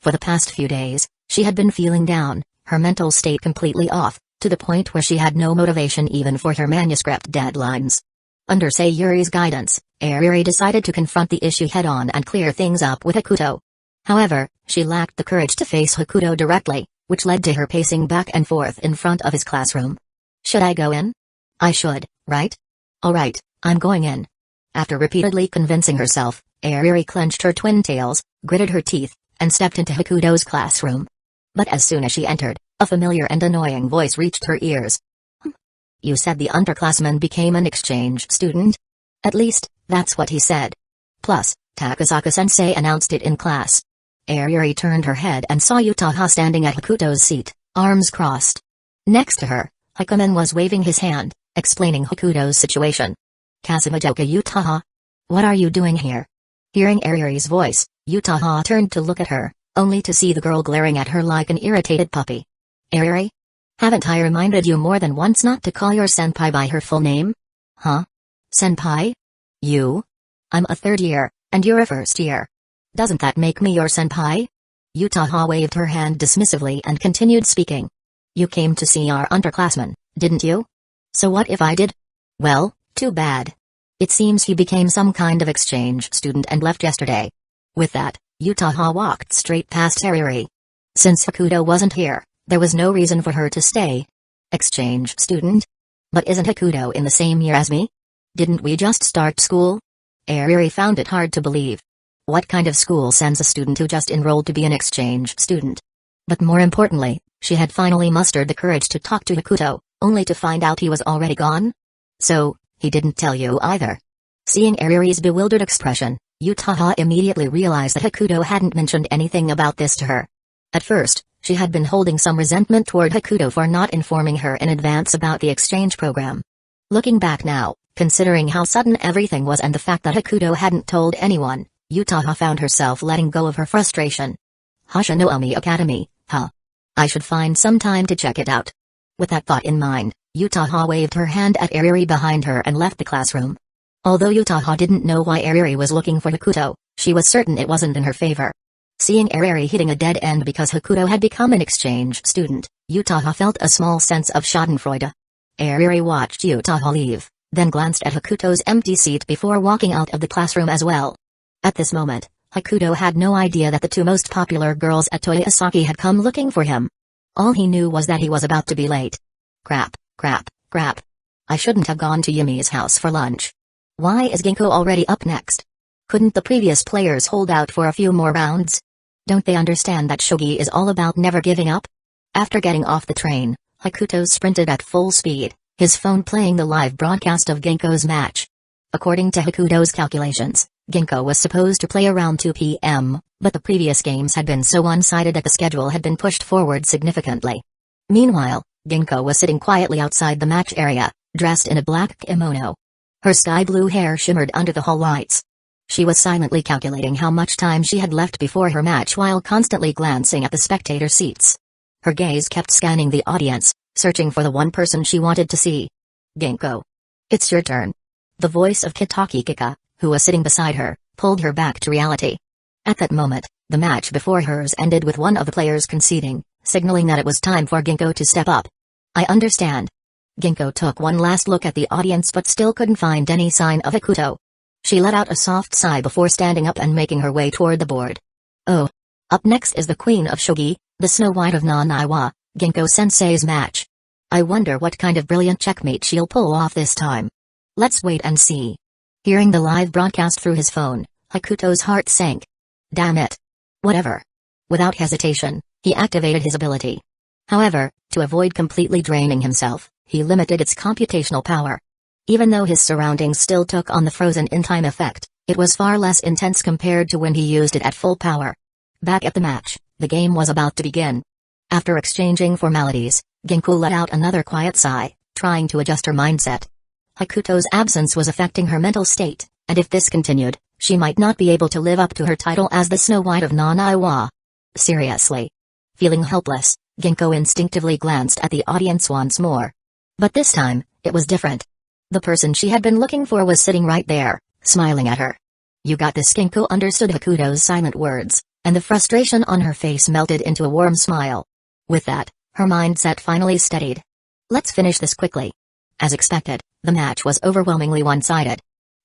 For the past few days, she had been feeling down, her mental state completely off, to the point where she had no motivation even for her manuscript deadlines. Under Sayuri's guidance, Ariri decided to confront the issue head-on and clear things up with Hakuto. However, she lacked the courage to face Hakuto directly, which led to her pacing back and forth in front of his classroom. "Should I go in?" "I should, right?" "Alright, I'm going in." After repeatedly convincing herself, Airi clenched her twin tails, gritted her teeth, and stepped into Hakuto's classroom. But as soon as she entered, a familiar and annoying voice reached her ears. You said the underclassman became an exchange student? At least, that's what he said. Plus, Takazaka-sensei announced it in class. Airi turned her head and saw Utaha standing at Hakuto's seat, arms crossed. Next to her, Hakumen was waving his hand, explaining Hakuto's situation. Kasumijoka Utaha? What are you doing here? Hearing Airi's voice, Utaha turned to look at her, only to see the girl glaring at her like an irritated puppy. Airi? Haven't I reminded you more than once not to call your senpai by her full name? Huh? Senpai? You? I'm a third year, and you're a first year. Doesn't that make me your senpai? Utaha waved her hand dismissively and continued speaking. You came to see our underclassman, didn't you? So what if I did? Well, too bad. It seems he became some kind of exchange student and left yesterday. With that, Utaha walked straight past Airi. Since Hakuto wasn't here, there was no reason for her to stay. Exchange student? But isn't Hakuto in the same year as me? Didn't we just start school? Airi found it hard to believe. What kind of school sends a student who just enrolled to be an exchange student? But more importantly, she had finally mustered the courage to talk to Hakuto, only to find out he was already gone? So, he didn't tell you either. Seeing Airi's bewildered expression, Utaha immediately realized that Hakuto hadn't mentioned anything about this to her. At first, she had been holding some resentment toward Hakuto for not informing her in advance about the exchange program. Looking back now, considering how sudden everything was and the fact that Hakuto hadn't told anyone, Utaha found herself letting go of her frustration. Hashinomi Academy, huh? I should find some time to check it out. With that thought in mind, Utaha waved her hand at Airi behind her and left the classroom. Although Utaha didn't know why Airi was looking for Hakuto, she was certain it wasn't in her favor. Seeing Airi hitting a dead end because Hakuto had become an exchange student, Utaha felt a small sense of schadenfreude. Airi watched Utaha leave, then glanced at Hakuto's empty seat before walking out of the classroom as well. At this moment, Hakuto had no idea that the two most popular girls at Toyosaki had come looking for him. All he knew was that he was about to be late. Crap. I shouldn't have gone to Yumi's house for lunch. Why is Ginkgo already up next? Couldn't the previous players hold out for a few more rounds? Don't they understand that shogi is all about never giving up? After getting off the train, Hakuto sprinted at full speed, his phone playing the live broadcast of Ginkgo's match. According to Hakuto's calculations, Ginkgo was supposed to play around 2 p.m., but the previous games had been so one-sided that the schedule had been pushed forward significantly. Meanwhile, Ginkgo was sitting quietly outside the match area, dressed in a black kimono. Her sky-blue hair shimmered under the hall lights. She was silently calculating how much time she had left before her match while constantly glancing at the spectator seats. Her gaze kept scanning the audience, searching for the one person she wanted to see. Ginkgo. It's your turn. The voice of Kitaki Kika, who was sitting beside her, pulled her back to reality. At that moment, the match before hers ended with one of the players conceding, signaling that it was time for Ginkgo to step up. I understand. Ginkgo took one last look at the audience but still couldn't find any sign of Hakuto. She let out a soft sigh before standing up and making her way toward the board. Oh. Up next is the Queen of Shogi, the Snow White of Nanaiwa, Ginkgo-sensei's match. I wonder what kind of brilliant checkmate she'll pull off this time. Let's wait and see. Hearing the live broadcast through his phone, Hakuto's heart sank. Damn it. Whatever. Without hesitation, he activated his ability. However, to avoid completely draining himself, he limited its computational power. Even though his surroundings still took on the frozen-in-time effect, it was far less intense compared to when he used it at full power. Back at the match, the game was about to begin. After exchanging formalities, Ginkgo let out another quiet sigh, trying to adjust her mindset. Hakuto's absence was affecting her mental state, and if this continued, she might not be able to live up to her title as the Snow White of Nanaiwa. Seriously. Feeling helpless, Ginkgo instinctively glanced at the audience once more. But this time, it was different. The person she had been looking for was sitting right there, smiling at her. You got this. Ginkgo understood Hakuto's silent words, and the frustration on her face melted into a warm smile. With that, her mindset finally steadied. Let's finish this quickly. As expected, the match was overwhelmingly one-sided.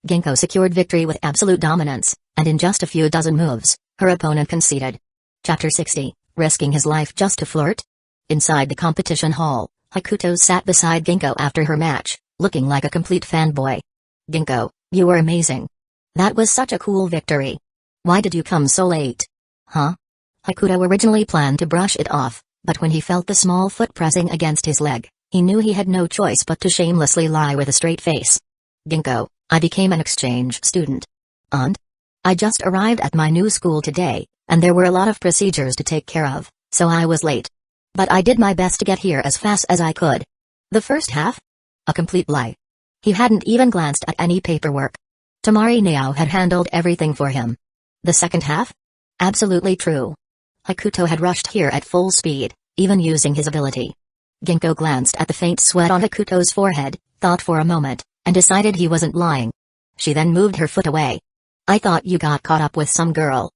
Ginkgo secured victory with absolute dominance, and in just a few dozen moves, her opponent conceded. Chapter 60, Risking His Life Just to Flirt? Inside the competition hall, Hakuto sat beside Ginkgo after her match, looking like a complete fanboy. Ginkgo, You were amazing. That was such a cool victory. Why did you come so late? Huh? Hakuto originally planned to brush it off, but when he felt the small foot pressing against his leg, he knew he had no choice but to shamelessly lie with a straight face. Ginko, I became an exchange student. And? I just arrived at my new school today, and there were a lot of procedures to take care of, so I was late. But I did my best to get here as fast as I could. The first half? A complete lie. He hadn't even glanced at any paperwork. Tamari Nao had handled everything for him. The second half? Absolutely true. Hakuto had rushed here at full speed, even using his ability. Ginko glanced at the faint sweat on Hakuto's forehead, thought for a moment, and decided he wasn't lying. She then moved her foot away. I thought you got caught up with some girl.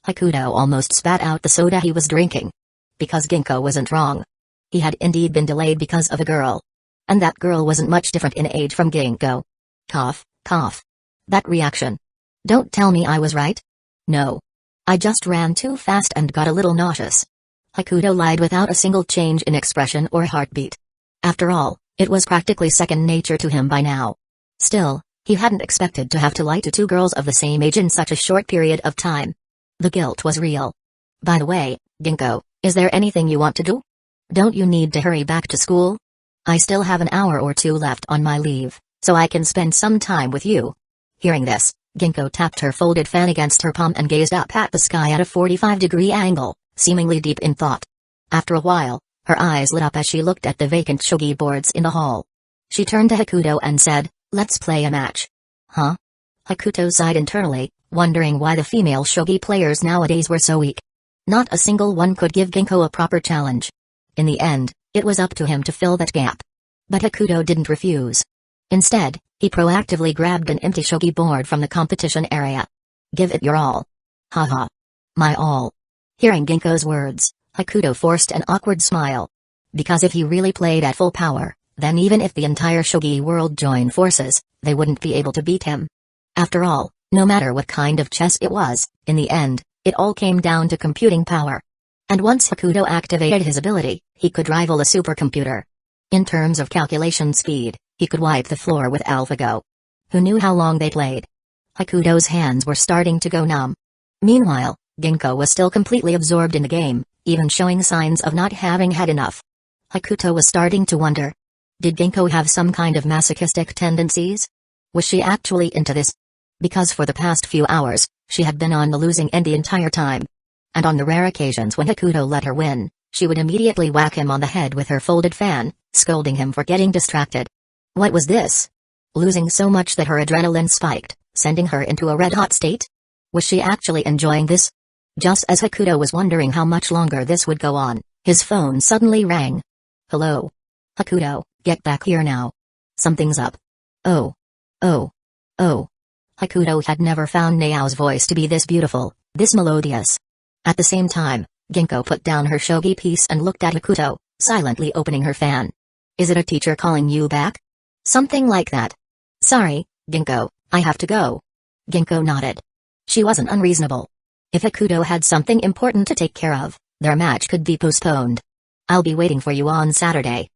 Hakuto almost spat out the soda he was drinking. Because Ginko wasn't wrong. He had indeed been delayed because of a girl. And that girl wasn't much different in age from Ginko. Cough, cough. That reaction. Don't tell me I was right? No. I just ran too fast and got a little nauseous. Hakuto lied without a single change in expression or heartbeat. After all, it was practically second nature to him by now. Still, he hadn't expected to have to lie to two girls of the same age in such a short period of time. The guilt was real. By the way, Ginko, is there anything you want to do? Don't you need to hurry back to school? I still have an hour or two left on my leave, so I can spend some time with you. Hearing this, Ginko tapped her folded fan against her palm and gazed up at the sky at a 45-degree angle, seemingly deep in thought. After a while, her eyes lit up as she looked at the vacant shogi boards in the hall. She turned to Hakuto and said, "Let's play a match." Huh? Hakuto sighed internally, wondering why the female shogi players nowadays were so weak. Not a single one could give Ginko a proper challenge. In the end, it was up to him to fill that gap. But Hakuto didn't refuse. Instead, he proactively grabbed an empty shogi board from the competition area. Give it your all. Haha. My all. Hearing Ginko's words, Hakuto forced an awkward smile. Because if he really played at full power, then even if the entire shogi world joined forces, they wouldn't be able to beat him. After all, no matter what kind of chess it was, in the end, it all came down to computing power. And once Hakuto activated his ability, he could rival a supercomputer. In terms of calculation speed, he could wipe the floor with AlphaGo. Who knew how long they played? Hakuto's hands were starting to go numb. Meanwhile, Ginko was still completely absorbed in the game, even showing signs of not having had enough. Hakuto was starting to wonder. Did Ginko have some kind of masochistic tendencies? Was she actually into this? Because for the past few hours, she had been on the losing end the entire time. And on the rare occasions when Hakuto let her win, she would immediately whack him on the head with her folded fan, scolding him for getting distracted. What was this? Losing so much that her adrenaline spiked, sending her into a red-hot state? Was she actually enjoying this? Just as Hakuto was wondering how much longer this would go on, his phone suddenly rang. Hello? Hakuto, get back here now. Something's up. Oh. Oh. Oh. Hakuto had never found Nao's voice to be this beautiful, this melodious. At the same time, Ginko put down her shogi piece and looked at Hakuto, silently opening her fan. Is it a teacher calling you back? Something like that. Sorry, Ginko, I have to go. Ginko nodded. She wasn't unreasonable. If Hakuto had something important to take care of, their match could be postponed. I'll be waiting for you on Saturday.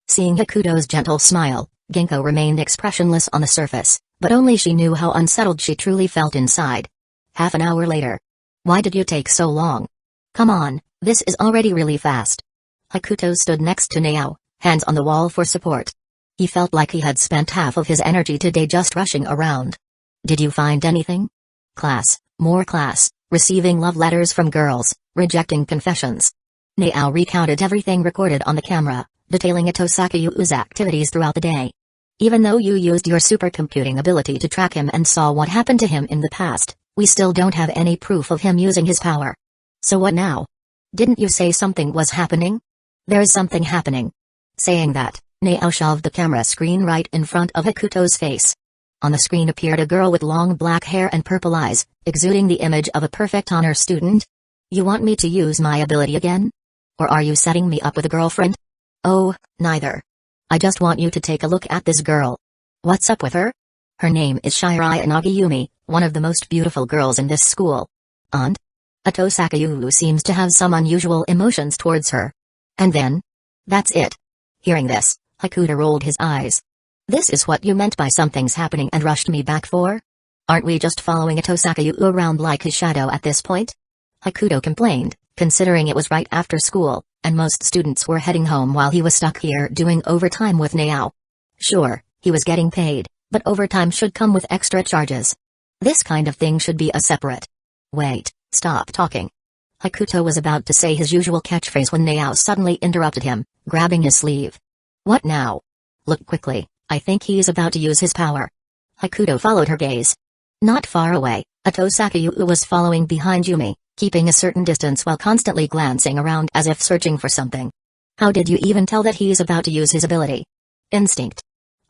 Seeing Hakuto's gentle smile, Ginko remained expressionless on the surface, but only she knew how unsettled she truly felt inside. Half an hour later. Why did you take so long? Come on, this is already really fast. Hakuto stood next to Nao, hands on the wall for support. He felt like he had spent half of his energy today just rushing around. Did you find anything? Class, more class, receiving love letters from girls, rejecting confessions. Nao recounted everything recorded on the camera, detailing Itosakayu's activities throughout the day. Even though you used your supercomputing ability to track him and saw what happened to him in the past, we still don't have any proof of him using his power. So what now? Didn't you say something was happening? There's something happening. Saying that, Nao shoved the camera screen right in front of Hakuto's face. On the screen appeared a girl with long black hair and purple eyes, exuding the image of a perfect honor student. You want me to use my ability again? Or are you setting me up with a girlfriend? Oh, neither. I just want you to take a look at this girl. What's up with her? Her name is Shirai Nagayumi, one of the most beautiful girls in this school. And? Itosakayu seems to have some unusual emotions towards her. And then? That's it. Hearing this, Hakuto rolled his eyes. This is what you meant by something's happening and rushed me back for? Aren't we just following Ito Sakayu around like his shadow at this point? Hakuto complained, considering it was right after school, and most students were heading home while he was stuck here doing overtime with Naao. Sure, he was getting paid, but overtime should come with extra charges. This kind of thing should be a separate. Wait, stop talking. Hakuto was about to say his usual catchphrase when Naao suddenly interrupted him, grabbing his sleeve. What now? Look quickly, I think he's about to use his power. Hakuto followed her gaze. Not far away, Ito Sakayu was following behind Yumi, keeping a certain distance while constantly glancing around as if searching for something. How did you even tell that he's about to use his ability? Instinct.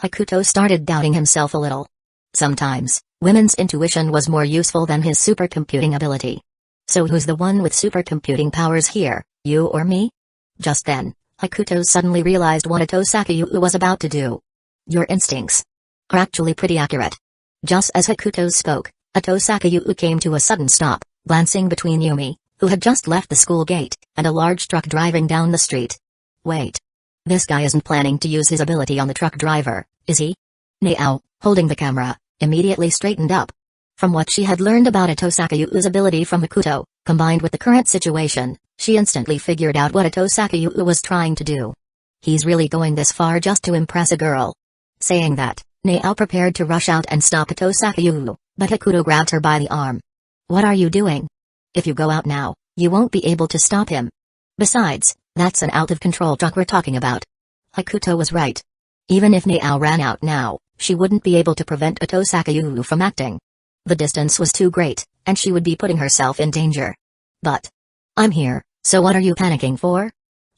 Hakuto started doubting himself a little. Sometimes, women's intuition was more useful than his supercomputing ability. So who's the one with supercomputing powers here, you or me? Just then, Hakuto suddenly realized what Ito Sakayu was about to do. Your instincts are actually pretty accurate. Just as Hakuto spoke, Ito Sakayu came to a sudden stop, glancing between Yumi, who had just left the school gate, and a large truck driving down the street. Wait. This guy isn't planning to use his ability on the truck driver, is he? Naao, holding the camera, immediately straightened up. From what she had learned about Ito Sakayu's ability from Hakuto, combined with the current situation, she instantly figured out what Ito Sakayu was trying to do. He's really going this far just to impress a girl. Saying that, Naao prepared to rush out and stop Ito Sakayu, but Hakuto grabbed her by the arm. What are you doing? If you go out now, you won't be able to stop him. Besides, that's an out-of-control truck we're talking about. Hakuto was right. Even if Naao ran out now, she wouldn't be able to prevent Ito Sakayu from acting. The distance was too great, and she would be putting herself in danger. But I'm here, so what are you panicking for?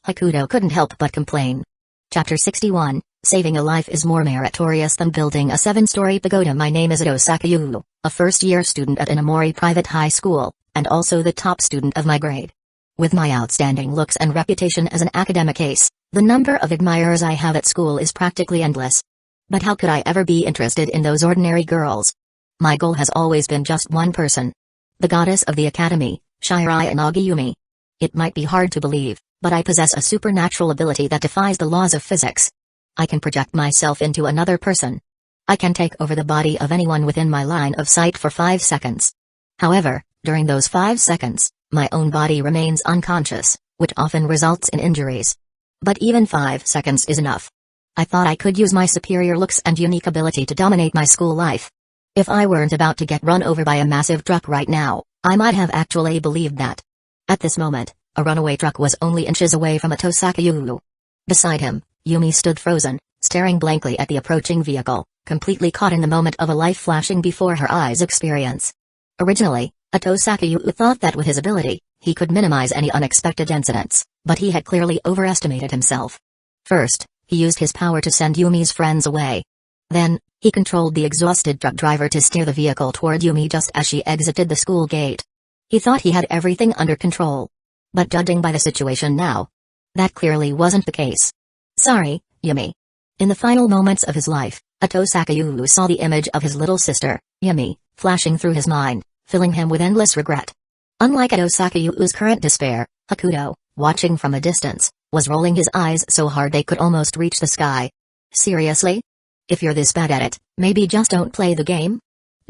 Hakuto couldn't help but complain. Chapter 61, Saving a Life is more meritorious than building a 7-story pagoda. My name is Ito Sakayu, a first-year student at Inamori Private High School, and also the top student of my grade. With my outstanding looks and reputation as an academic ace, the number of admirers I have at school is practically endless. But how could I ever be interested in those ordinary girls? My goal has always been just one person. The goddess of the academy, Shirai Inagayumi. It might be hard to believe, but I possess a supernatural ability that defies the laws of physics. I can project myself into another person. I can take over the body of anyone within my line of sight for 5 seconds. However, during those 5 seconds, my own body remains unconscious, which often results in injuries. But even 5 seconds is enough. I thought I could use my superior looks and unique ability to dominate my school life. If I weren't about to get run over by a massive truck right now, I might have actually believed that. At this moment, a runaway truck was only inches away from Ito Sakayu. Beside him, Yumi stood frozen, staring blankly at the approaching vehicle, completely caught in the moment of a life flashing before her eyes experience. Originally, Ito Sakayu thought that with his ability, he could minimize any unexpected incidents, but he had clearly overestimated himself. First, he used his power to send Yumi's friends away. Then, he controlled the exhausted truck driver to steer the vehicle toward Yumi just as she exited the school gate. He thought he had everything under control. But judging by the situation now, that clearly wasn't the case. Sorry, Yumi. In the final moments of his life, Ito Sakayu saw the image of his little sister, Yumi, flashing through his mind, filling him with endless regret. Unlike Ito Sakayu's current despair, Hakuto, watching from a distance, was rolling his eyes so hard they could almost reach the sky. Seriously? If you're this bad at it, maybe just don't play the game?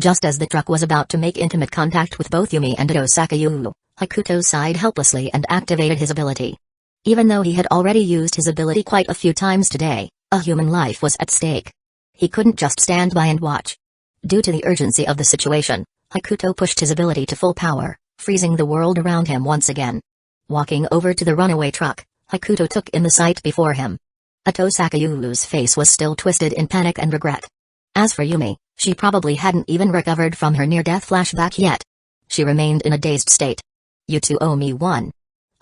Just as the truck was about to make intimate contact with both Yumi and Ito Sakayu, Hakuto sighed helplessly and activated his ability. Even though he had already used his ability quite a few times today, a human life was at stake. He couldn't just stand by and watch. Due to the urgency of the situation, Hakuto pushed his ability to full power, freezing the world around him once again. Walking over to the runaway truck, Hakuto took in the sight before him. Ito Sakayu's face was still twisted in panic and regret. As for Yumi, she probably hadn't even recovered from her near-death flashback yet. She remained in a dazed state. You two owe me one.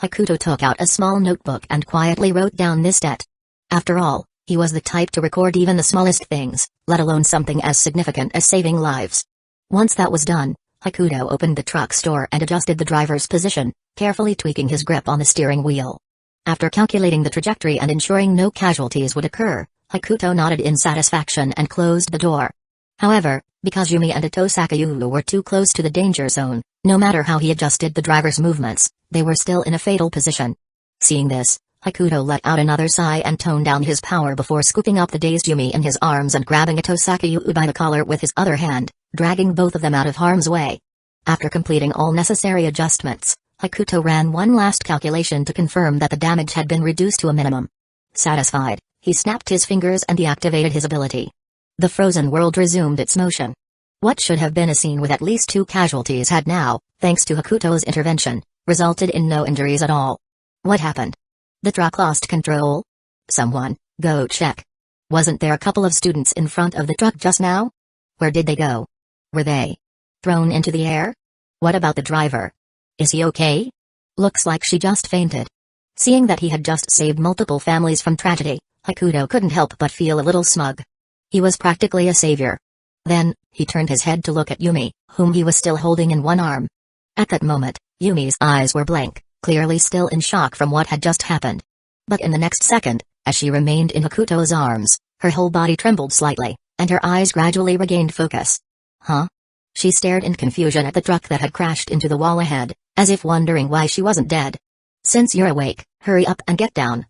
Hakuto took out a small notebook and quietly wrote down this debt. After all, he was the type to record even the smallest things, let alone something as significant as saving lives. Once that was done, Hakuto opened the truck's door and adjusted the driver's position, carefully tweaking his grip on the steering wheel. After calculating the trajectory and ensuring no casualties would occur, Hakuto nodded in satisfaction and closed the door. However, because Yumi and Ito Sakayu were too close to the danger zone, no matter how he adjusted the driver's movements, they were still in a fatal position. Seeing this, Hakuto let out another sigh and toned down his power before scooping up the dazed Yumi in his arms and grabbing Atosaka by the collar with his other hand, dragging both of them out of harm's way. After completing all necessary adjustments, Hakuto ran one last calculation to confirm that the damage had been reduced to a minimum. Satisfied, he snapped his fingers and deactivated his ability. The frozen world resumed its motion. What should have been a scene with at least 2 casualties had now, thanks to Hakuto's intervention, resulted in no injuries at all. What happened? The truck lost control? Someone, go check. Wasn't there a couple of students in front of the truck just now? Where did they go? Were they thrown into the air? What about the driver? Is he okay? Looks like she just fainted. Seeing that he had just saved multiple families from tragedy, Hakuto couldn't help but feel a little smug. He was practically a savior. Then, he turned his head to look at Yumi, whom he was still holding in one arm. At that moment, Yumi's eyes were blank, clearly still in shock from what had just happened. But in the next second, as she remained in Hakuto's arms, her whole body trembled slightly, and her eyes gradually regained focus. Huh? She stared in confusion at the truck that had crashed into the wall ahead, as if wondering why she wasn't dead. Since you're awake, hurry up and get down.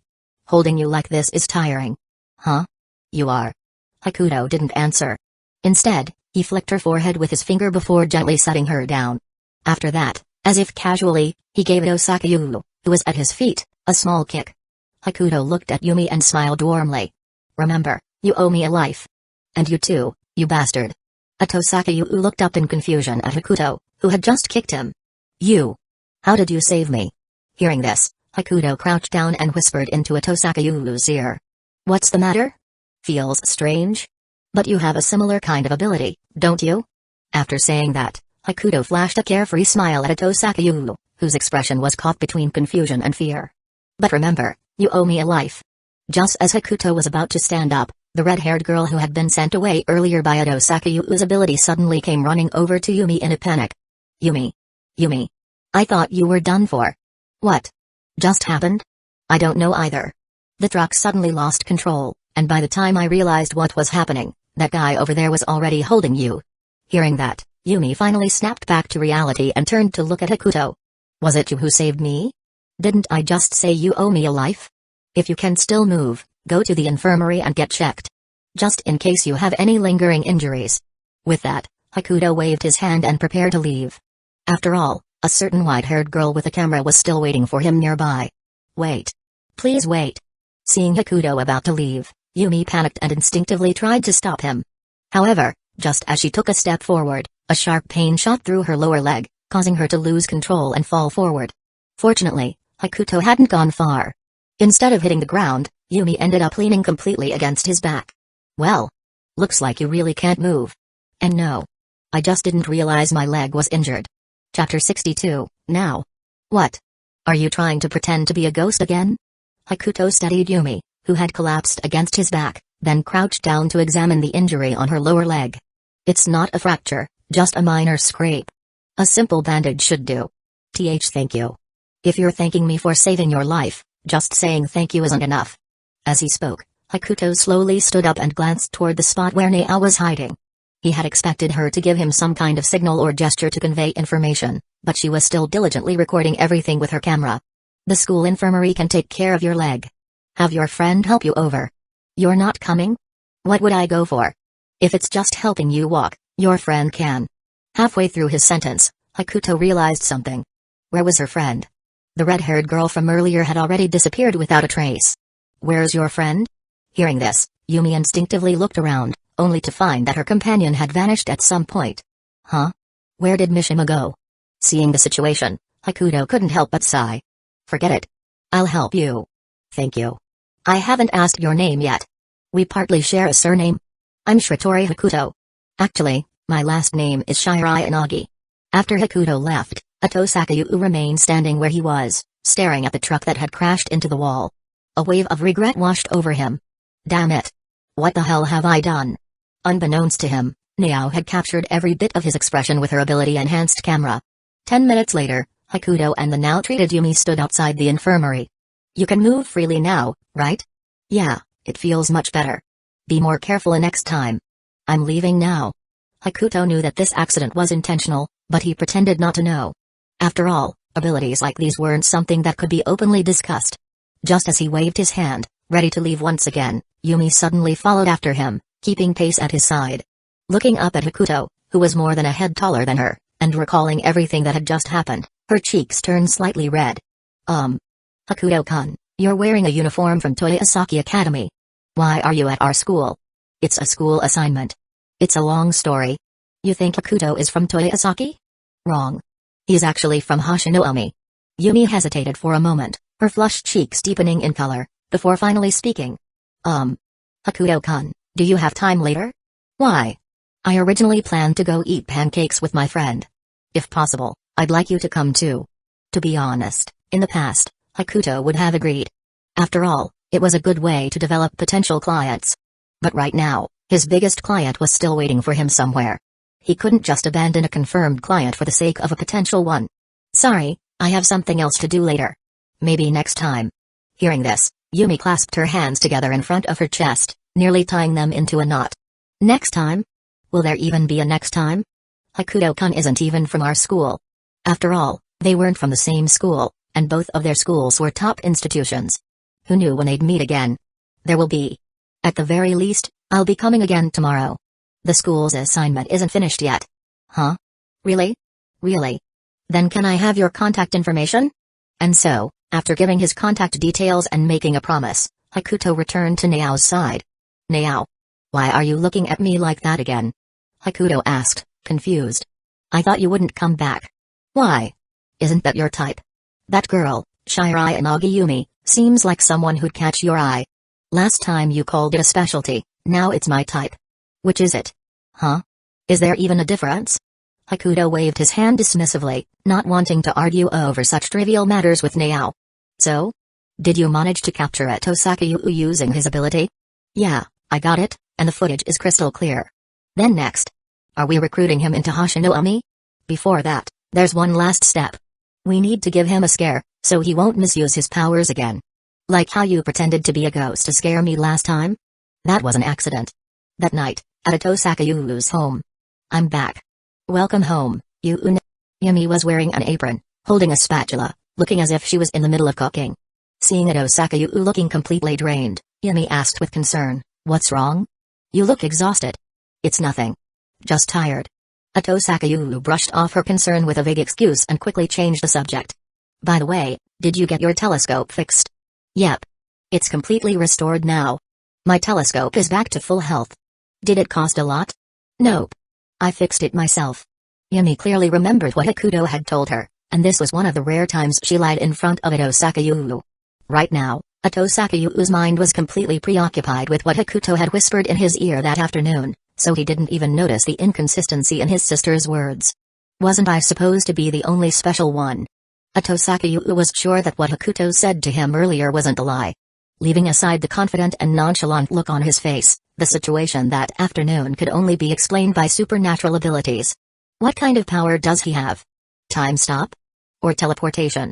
Holding you like this is tiring. Huh? You are. Hakuto didn't answer. Instead, he flicked her forehead with his finger before gently setting her down. After that, as if casually, he gave Osaka, who was at his feet, a small kick. Hakuto looked at Yumi and smiled warmly. Remember, you owe me a life. And you too, you bastard. Atosaka looked up in confusion at Hakuto, who had just kicked him. You. How did you save me? Hearing this, Hakuto crouched down and whispered into Atosaka ear. What's the matter? Feels strange? But you have a similar kind of ability, don't you? After saying that, Hakuto flashed a carefree smile at Atosaka, whose expression was caught between confusion and fear. But remember, you owe me a life. Just as Hakuto was about to stand up, the red-haired girl who had been sent away earlier by Atosaka ability suddenly came running over to Yumi in a panic. Yumi. Yumi. I thought you were done for. What just happened? I don't know either. The truck suddenly lost control, and by the time I realized what was happening, that guy over there was already holding you. Hearing that, Yumi finally snapped back to reality and turned to look at Hakuto. Was it you who saved me? Didn't I just say you owe me a life? If you can still move, go to the infirmary and get checked. Just in case you have any lingering injuries. With that, Hakuto waved his hand and prepared to leave. After all, a certain white-haired girl with a camera was still waiting for him nearby. Wait. Please wait. Seeing Hakuto about to leave, Yumi panicked and instinctively tried to stop him. However, just as she took a step forward, a sharp pain shot through her lower leg, causing her to lose control and fall forward. Fortunately, Hakuto hadn't gone far. Instead of hitting the ground, Yumi ended up leaning completely against his back. Well, looks like you really can't move. And no. I just didn't realize my leg was injured. Chapter 62, now. What? Are you trying to pretend to be a ghost again? Hakuto steadied Yumi, who had collapsed against his back, then crouched down to examine the injury on her lower leg. It's not a fracture, just a minor scrape. A simple bandage should do. Thank you. If you're thanking me for saving your life, just saying thank you isn't enough. As he spoke, Hakuto slowly stood up and glanced toward the spot where Nao was hiding. He had expected her to give him some kind of signal or gesture to convey information, but she was still diligently recording everything with her camera. The school infirmary can take care of your leg. Have your friend help you over. You're not coming? What would I go for? If it's just helping you walk, your friend can. Halfway through his sentence, Hakuto realized something. Where was her friend? The red-haired girl from earlier had already disappeared without a trace. Where's your friend? Hearing this, Yumi instinctively looked around, only to find that her companion had vanished at some point. Huh? Where did Mishima go? Seeing the situation, Hakuto couldn't help but sigh. Forget it. I'll help you. Thank you. I haven't asked your name yet. We partly share a surname. I'm Shiratori Hakuto. Actually, my last name is Shirai Inagi. After Hakuto left, Atosaka remained standing where he was, staring at the truck that had crashed into the wall. A wave of regret washed over him. Damn it. What the hell have I done? Unbeknownst to him, Nao had captured every bit of his expression with her ability-enhanced camera. 10 minutes later, Hakuto and the now-treated Yumi stood outside the infirmary. You can move freely now, right? Yeah, it feels much better. Be more careful next time. I'm leaving now. Hakuto knew that this accident was intentional, but he pretended not to know. After all, abilities like these weren't something that could be openly discussed. Just as he waved his hand, ready to leave once again, Yumi suddenly followed after him, keeping pace at his side. Looking up at Hakuto, who was more than a head taller than her, and recalling everything that had just happened, her cheeks turned slightly red. Hakuto-kun, you're wearing a uniform from Toyosaki Academy. Why are you at our school? It's a school assignment. It's a long story. You think Hakuto is from Toyosaki? Wrong. He's actually from Hashinoumi. Yumi hesitated for a moment, her flushed cheeks deepening in color, before finally speaking. Hakuto-kun, do you have time later? Why? I originally planned to go eat pancakes with my friend. If possible, I'd like you to come too. To be honest, in the past, Hakuto would have agreed. After all, it was a good way to develop potential clients. But right now, his biggest client was still waiting for him somewhere. He couldn't just abandon a confirmed client for the sake of a potential one. Sorry, I have something else to do later. Maybe next time. Hearing this, Yumi clasped her hands together in front of her chest, nearly tying them into a knot. Next time? Will there even be a next time? Hakuto-kun isn't even from our school. After all, they weren't from the same school, and both of their schools were top institutions. Who knew when they'd meet again? There will be. At the very least, I'll be coming again tomorrow. The school's assignment isn't finished yet. Huh? Really? Really? Then can I have your contact information? And so, after giving his contact details and making a promise, Hakuto returned to Nao's side. Nao. Why are you looking at me like that again? Hakuto asked, confused. I thought you wouldn't come back. Why? Isn't that your type? That girl, Shirai Inagayumi, seems like someone who'd catch your eye. Last time you called it a specialty, now it's my type. Which is it? Huh? Is there even a difference? Hakuto waved his hand dismissively, not wanting to argue over such trivial matters with Nao. So? Did you manage to capture Etosaki Yu using his ability? Yeah, I got it, and the footage is crystal clear. Then next. Are we recruiting him into Hashinoumi? Before that, there's one last step. We need to give him a scare, so he won't misuse his powers again. Like how you pretended to be a ghost to scare me last time? That was an accident. That night, at Etosaki Yu's home. I'm back. Welcome home, Yu. Yumi was wearing an apron, holding a spatula, looking as if she was in the middle of cooking. Seeing Etosaki Yu looking completely drained, Yumi asked with concern, what's wrong? You look exhausted. It's nothing. Just tired. Etosaki Yu brushed off her concern with a vague excuse and quickly changed the subject. By the way, did you get your telescope fixed? Yep. It's completely restored now. My telescope is back to full health. Did it cost a lot? Nope. I fixed it myself. Yumi clearly remembered what Hakuto had told her, and this was one of the rare times she lied in front of Etosaki Yu. Right now, Etosaki Yu's mind was completely preoccupied with what Hakuto had whispered in his ear that afternoon, so he didn't even notice the inconsistency in his sister's words. Wasn't I supposed to be the only special one? Etosaki Yu was sure that what Hakuto said to him earlier wasn't a lie. Leaving aside the confident and nonchalant look on his face, the situation that afternoon could only be explained by supernatural abilities. What kind of power does he have? Time stop? Or teleportation?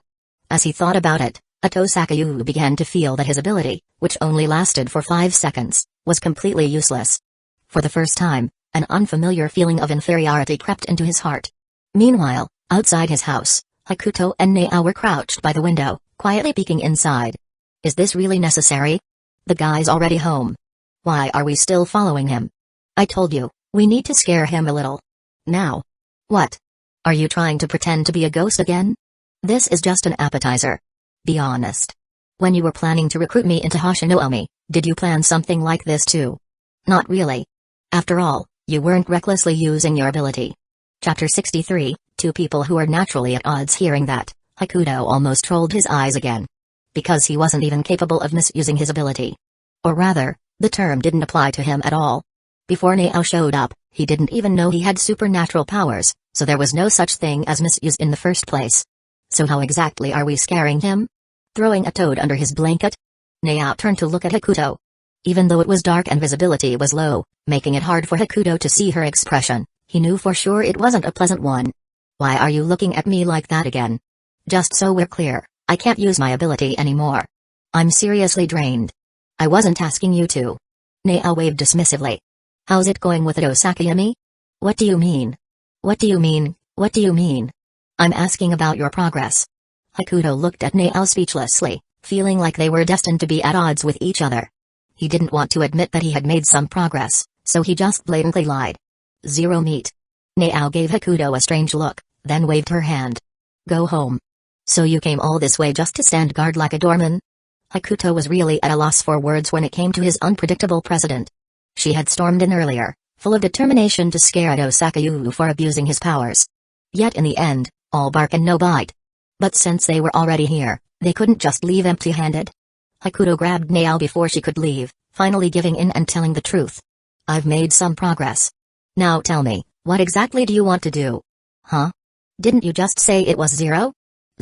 As he thought about it, Etosaki Yu began to feel that his ability, which only lasted for 5 seconds, was completely useless. For the first time, an unfamiliar feeling of inferiority crept into his heart. Meanwhile, outside his house, Hakuto and Nao were crouched by the window, quietly peeking inside. Is this really necessary? The guy's already home. Why are we still following him? I told you, we need to scare him a little. Now. What? Are you trying to pretend to be a ghost again? This is just an appetizer. Be honest. When you were planning to recruit me into Hashinoumi, did you plan something like this too? Not really. After all, you weren't recklessly using your ability. Chapter 63, Two people who are naturally at odds. Hearing that, Hakuto almost rolled his eyes again. Because he wasn't even capable of misusing his ability. Or rather, the term didn't apply to him at all. Before Nao showed up, he didn't even know he had supernatural powers, so there was no such thing as misuse in the first place. So how exactly are we scaring him? Throwing a toad under his blanket? Nao turned to look at Hakuto. Even though it was dark and visibility was low, making it hard for Hakuto to see her expression, he knew for sure it wasn't a pleasant one. Why are you looking at me like that again? Just so we're clear, I can't use my ability anymore. I'm seriously drained. I wasn't asking you to. Nao waved dismissively. How's it going with Etosaki Yumi? What do you mean? What do you mean? What do you mean? I'm asking about your progress. Hakuto looked at Nao speechlessly, feeling like they were destined to be at odds with each other. He didn't want to admit that he had made some progress, so he just blatantly lied. Zero meat. Nao gave Hakuto a strange look, then waved her hand. Go home. So you came all this way just to stand guard like a doorman? Hakuto was really at a loss for words when it came to his unpredictable president. She had stormed in earlier, full of determination to scare at Osaka-Yu for abusing his powers. Yet in the end, all bark and no bite. But since they were already here, they couldn't just leave empty-handed. Hakuto grabbed Nao before she could leave, finally giving in and telling the truth. I've made some progress. Now tell me, what exactly do you want to do? Huh? Didn't you just say it was 0?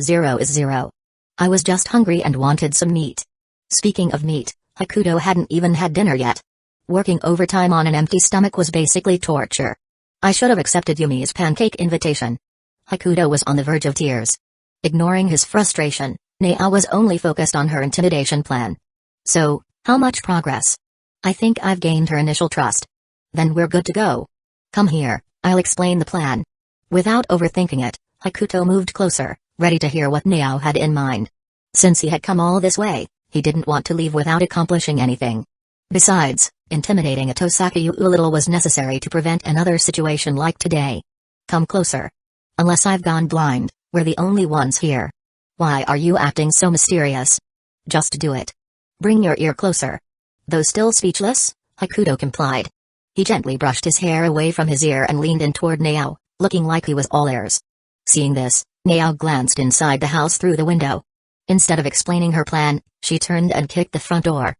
0 is 0. I was just hungry and wanted some meat. Speaking of meat, Hakuto hadn't even had dinner yet. Working overtime on an empty stomach was basically torture. I should have accepted Yumi's pancake invitation. Hakuto was on the verge of tears. Ignoring his frustration, Nao was only focused on her intimidation plan. So, how much progress? I think I've gained her initial trust. Then we're good to go. Come here, I'll explain the plan. Without overthinking it, Hakuto moved closer, ready to hear what Nao had in mind. Since he had come all this way, he didn't want to leave without accomplishing anything. Besides, intimidating a Tosaka-yu a little was necessary to prevent another situation like today. Come closer. Unless I've gone blind, we're the only ones here. Why are you acting so mysterious? Just do it. Bring your ear closer. Though still speechless, Hakuto complied. He gently brushed his hair away from his ear and leaned in toward Nao, looking like he was all ears. Seeing this, Nao glanced inside the house through the window. Instead of explaining her plan, she turned and kicked the front door.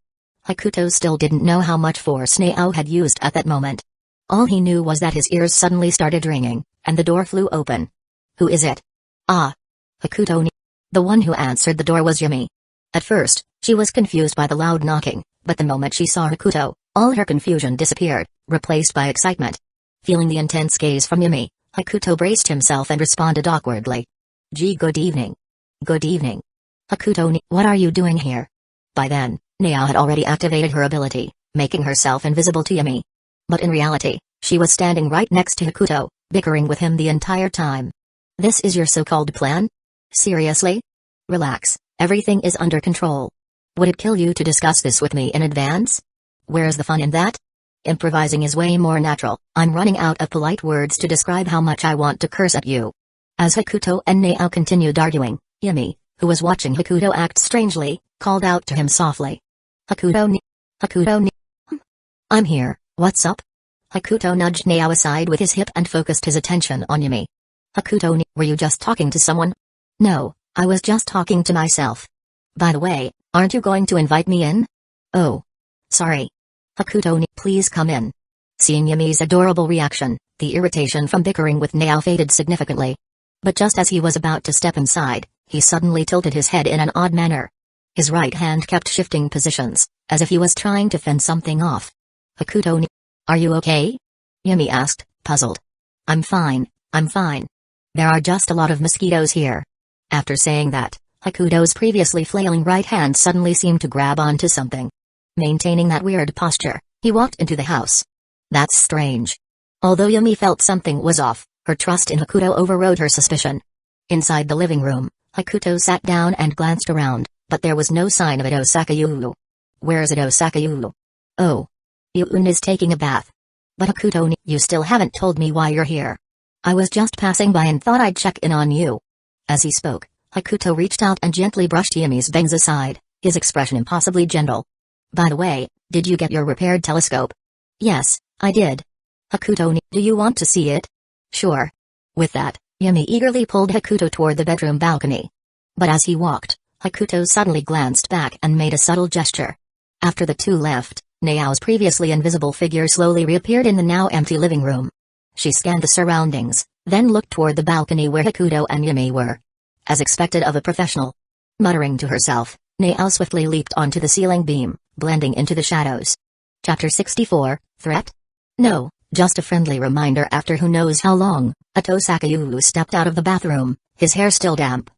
Hakuto still didn't know how much force Nao had used at that moment. All he knew was that his ears suddenly started ringing, and the door flew open. Who is it? Ah. Hakuto. The one who answered the door was Yumi. At first, she was confused by the loud knocking, but the moment she saw Hakuto, all her confusion disappeared, replaced by excitement. Feeling the intense gaze from Yumi, Hakuto braced himself and responded awkwardly. Gee, good evening. Good evening. Hakuto, what are you doing here? By then, Nao had already activated her ability, making herself invisible to Yumi. But in reality, she was standing right next to Hakuto, bickering with him the entire time. This is your so-called plan? Seriously? Relax, everything is under control. Would it kill you to discuss this with me in advance? Where's the fun in that? Improvising is way more natural. I'm running out of polite words to describe how much I want to curse at you. As Hakuto and Nao continued arguing, Yumi, who was watching Hakuto act strangely, called out to him softly. Hakuto. I'm here, what's up? Hakuto nudged Nao aside with his hip and focused his attention on Yumi. Hakuto, were you just talking to someone? No, I was just talking to myself. By the way, aren't you going to invite me in? Oh. Sorry. Hakuto, please come in. Seeing Yumi's adorable reaction, the irritation from bickering with Nao faded significantly. But just as he was about to step inside, he suddenly tilted his head in an odd manner. His right hand kept shifting positions, as if he was trying to fend something off. Hakuto, are you okay? Yumi asked, puzzled. I'm fine. There are just a lot of mosquitoes here. After saying that, Hakuto's previously flailing right hand suddenly seemed to grab onto something. Maintaining that weird posture, he walked into the house. That's strange. Although Yumi felt something was off, her trust in Hakuto overrode her suspicion. Inside the living room, Hakuto sat down and glanced around, but there was no sign of Osaka-Yu. Where's Osaka-Yu? Oh. Yun is taking a bath. But Hakuto, you still haven't told me why you're here. I was just passing by and thought I'd check in on you. As he spoke, Hakuto reached out and gently brushed Yumi's bangs aside, his expression impossibly gentle. By the way, did you get your repaired telescope? Yes, I did. Hakuto, do you want to see it? Sure. With that, Yumi eagerly pulled Hakuto toward the bedroom balcony. But as he walked, Hakuto suddenly glanced back and made a subtle gesture. After the two left, Nao's previously invisible figure slowly reappeared in the now empty living room. She scanned the surroundings, then looked toward the balcony where Hakuto and Yumi were. As expected of a professional. Muttering to herself, Nao swiftly leaped onto the ceiling beam, blending into the shadows. Chapter 64, Threat? No, just a friendly reminder after who knows how long. Tosaka-Yu stepped out of the bathroom, his hair still damp.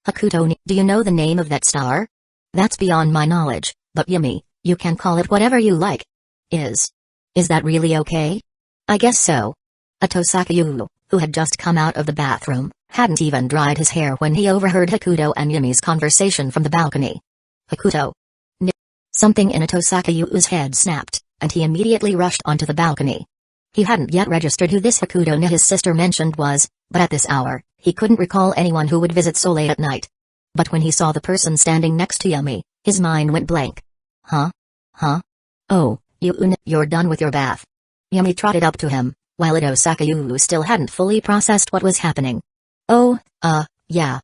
Hakuto, do you know the name of that star? That's beyond my knowledge, but Yumi, you can call it whatever you like. Is that really okay? I guess so. Tosaka-Yu, who had just come out of the bathroom, hadn't even dried his hair when he overheard Hakuto and Yumi's conversation from the balcony. Hakuto. Something in Atosakayu's head snapped, and he immediately rushed onto the balcony. He hadn't yet registered who this Hakuto his sister mentioned was, but at this hour, he couldn't recall anyone who would visit so late at night. But when he saw the person standing next to Yumi, his mind went blank. Huh? Oh, you're done with your bath. Yumi trotted up to him, while Atosakayu still hadn't fully processed what was happening. Oh, yeah.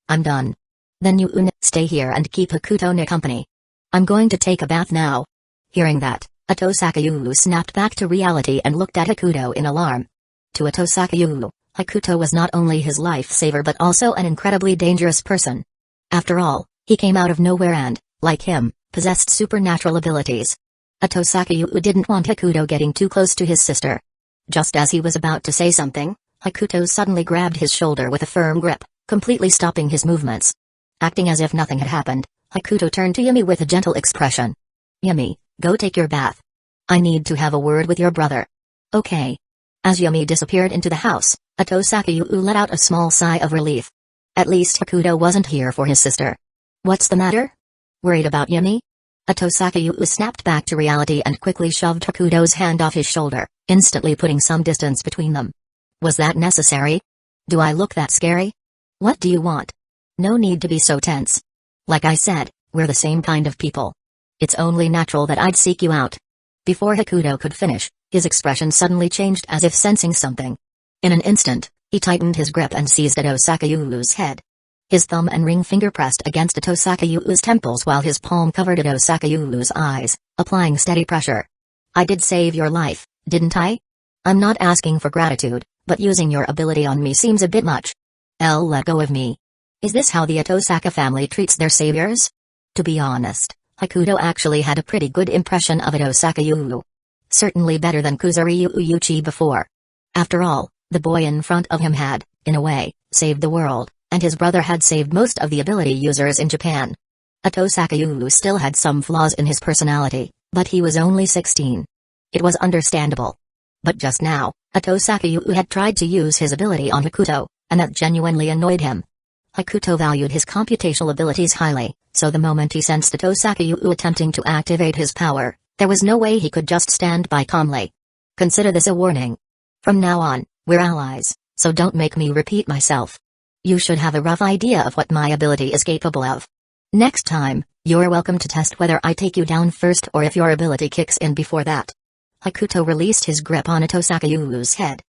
I'm done. Then stay here and keep Hakuto company. I'm going to take a bath now. Hearing that, Atosakayu snapped back to reality and looked at Hakuto in alarm. To Atosakayu, Hakuto was not only his lifesaver but also an incredibly dangerous person. After all, he came out of nowhere and, like him, possessed supernatural abilities. Atosakayu didn't want Hakuto getting too close to his sister. Just as he was about to say something, Hakuto suddenly grabbed his shoulder with a firm grip, completely stopping his movements. Acting as if nothing had happened, Hakuto turned to Yumi with a gentle expression. Yumi, go take your bath. I need to have a word with your brother. Okay. As Yumi disappeared into the house, Atosakayu let out a small sigh of relief. At least Hakuto wasn't here for his sister. What's the matter? Worried about Yumi? Atosakayu snapped back to reality and quickly shoved Hakuto's hand off his shoulder, instantly putting some distance between them. Was that necessary? Do I look that scary? What do you want? No need to be so tense. Like I said, we're the same kind of people. It's only natural that I'd seek you out. Before Hakuto could finish, his expression suddenly changed as if sensing something. In an instant, he tightened his grip and seized Atosakayu's head. His thumb and ring finger pressed against Atosakayu's temples while his palm covered Atosakayu's eyes, applying steady pressure. I did save your life, didn't I? I'm not asking for gratitude, but using your ability on me seems a bit much. Let go of me. Is this how the Atosaka family treats their saviors? To be honest, Hakuto actually had a pretty good impression of Atosakayu. Certainly better than Kuzuryu Yuchi before. After all, the boy in front of him had, in a way, saved the world, and his brother had saved most of the ability users in Japan. Atosakayu still had some flaws in his personality, but he was only 16. It was understandable. But just now, Atosakayu had tried to use his ability on Hakuto, and that genuinely annoyed him. Hakuto valued his computational abilities highly, so the moment he sensed Atosakayu attempting to activate his power, there was no way he could just stand by calmly. Consider this a warning. From now on, we're allies, so don't make me repeat myself. You should have a rough idea of what my ability is capable of. Next time, you're welcome to test whether I take you down first or if your ability kicks in before that. Hakuto released his grip on Atosakayu's head.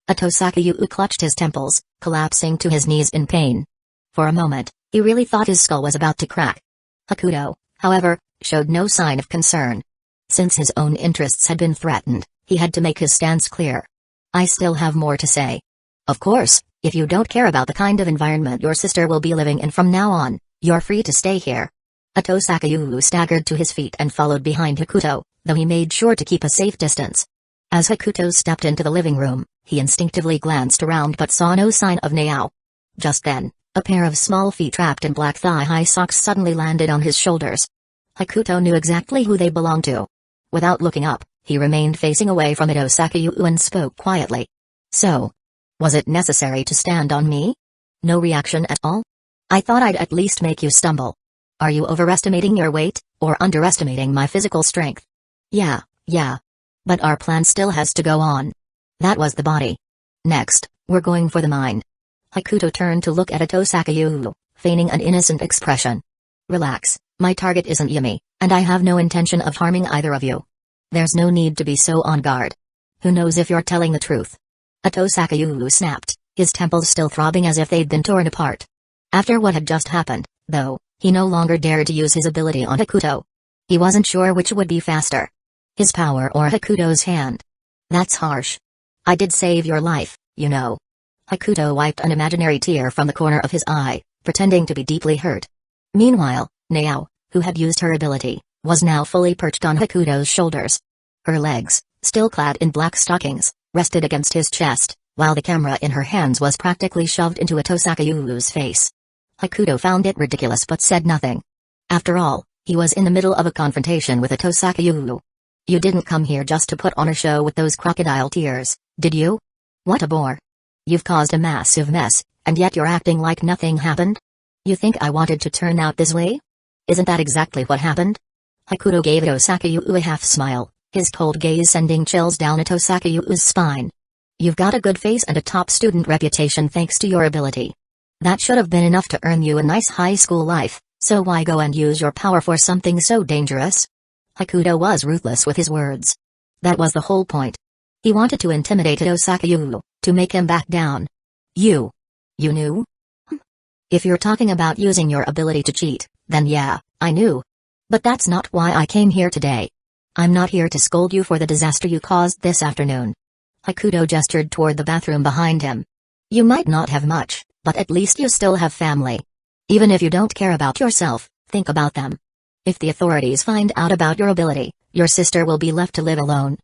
Atosakayu clutched his temples, collapsing to his knees in pain. For a moment, he really thought his skull was about to crack. Hakuto, however, showed no sign of concern. Since his own interests had been threatened, he had to make his stance clear. I still have more to say. Of course, if you don't care about the kind of environment your sister will be living in from now on, you're free to stay here. Atosakayu staggered to his feet and followed behind Hakuto, though he made sure to keep a safe distance. As Hakuto stepped into the living room, he instinctively glanced around but saw no sign of Naao. Just then, a pair of small feet wrapped in black thigh-high socks suddenly landed on his shoulders. Hakuto knew exactly who they belonged to. Without looking up, he remained facing away from Atosakayu and spoke quietly. So, was it necessary to stand on me? No reaction at all? I thought I'd at least make you stumble. Are you overestimating your weight, or underestimating my physical strength? Yeah. But our plan still has to go on. That was the body. Next, we're going for the mind. Hakuto turned to look at Atosakayu, feigning an innocent expression. Relax, my target isn't Yumi, and I have no intention of harming either of you. There's no need to be so on guard. Who knows if you're telling the truth? Atosakayu snapped, his temples still throbbing as if they'd been torn apart. After what had just happened, though, he no longer dared to use his ability on Hakuto. He wasn't sure which would be faster. His power or Hakuto's hand. That's harsh. I did save your life, you know. Hakuto wiped an imaginary tear from the corner of his eye, pretending to be deeply hurt. Meanwhile, Naao, who had used her ability, was now fully perched on Hakuto's shoulders. Her legs, still clad in black stockings, rested against his chest, while the camera in her hands was practically shoved into Atosakayu's face. Hakuto found it ridiculous but said nothing. After all, he was in the middle of a confrontation with Atosakayu. You didn't come here just to put on a show with those crocodile tears, did you? What a bore. You've caused a massive mess, and yet you're acting like nothing happened? You think I wanted to turn out this way? Isn't that exactly what happened? Hakuto gave Osakayu a half smile, his cold gaze sending chills down Osakayu's spine. You've got a good face and a top student reputation thanks to your ability. That should have been enough to earn you a nice high school life, so why go and use your power for something so dangerous? Hakuto was ruthless with his words. That was the whole point. He wanted to intimidate Osakayu, to make him back down. You knew? If you're talking about using your ability to cheat, then yeah, I knew. But that's not why I came here today. I'm not here to scold you for the disaster you caused this afternoon. Hakuto gestured toward the bathroom behind him. You might not have much, but at least you still have family. Even if you don't care about yourself, think about them. If the authorities find out about your ability, your sister will be left to live alone.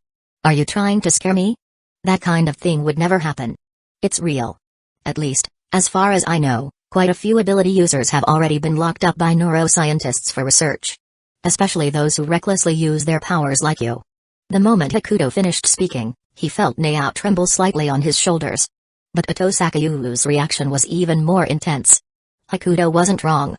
Are you trying to scare me? That kind of thing would never happen. It's real. At least, as far as I know, quite a few ability users have already been locked up by neuroscientists for research. Especially those who recklessly use their powers like you. The moment Hakuto finished speaking, he felt Naao tremble slightly on his shoulders. But Osakayu's reaction was even more intense. Hakuto wasn't wrong.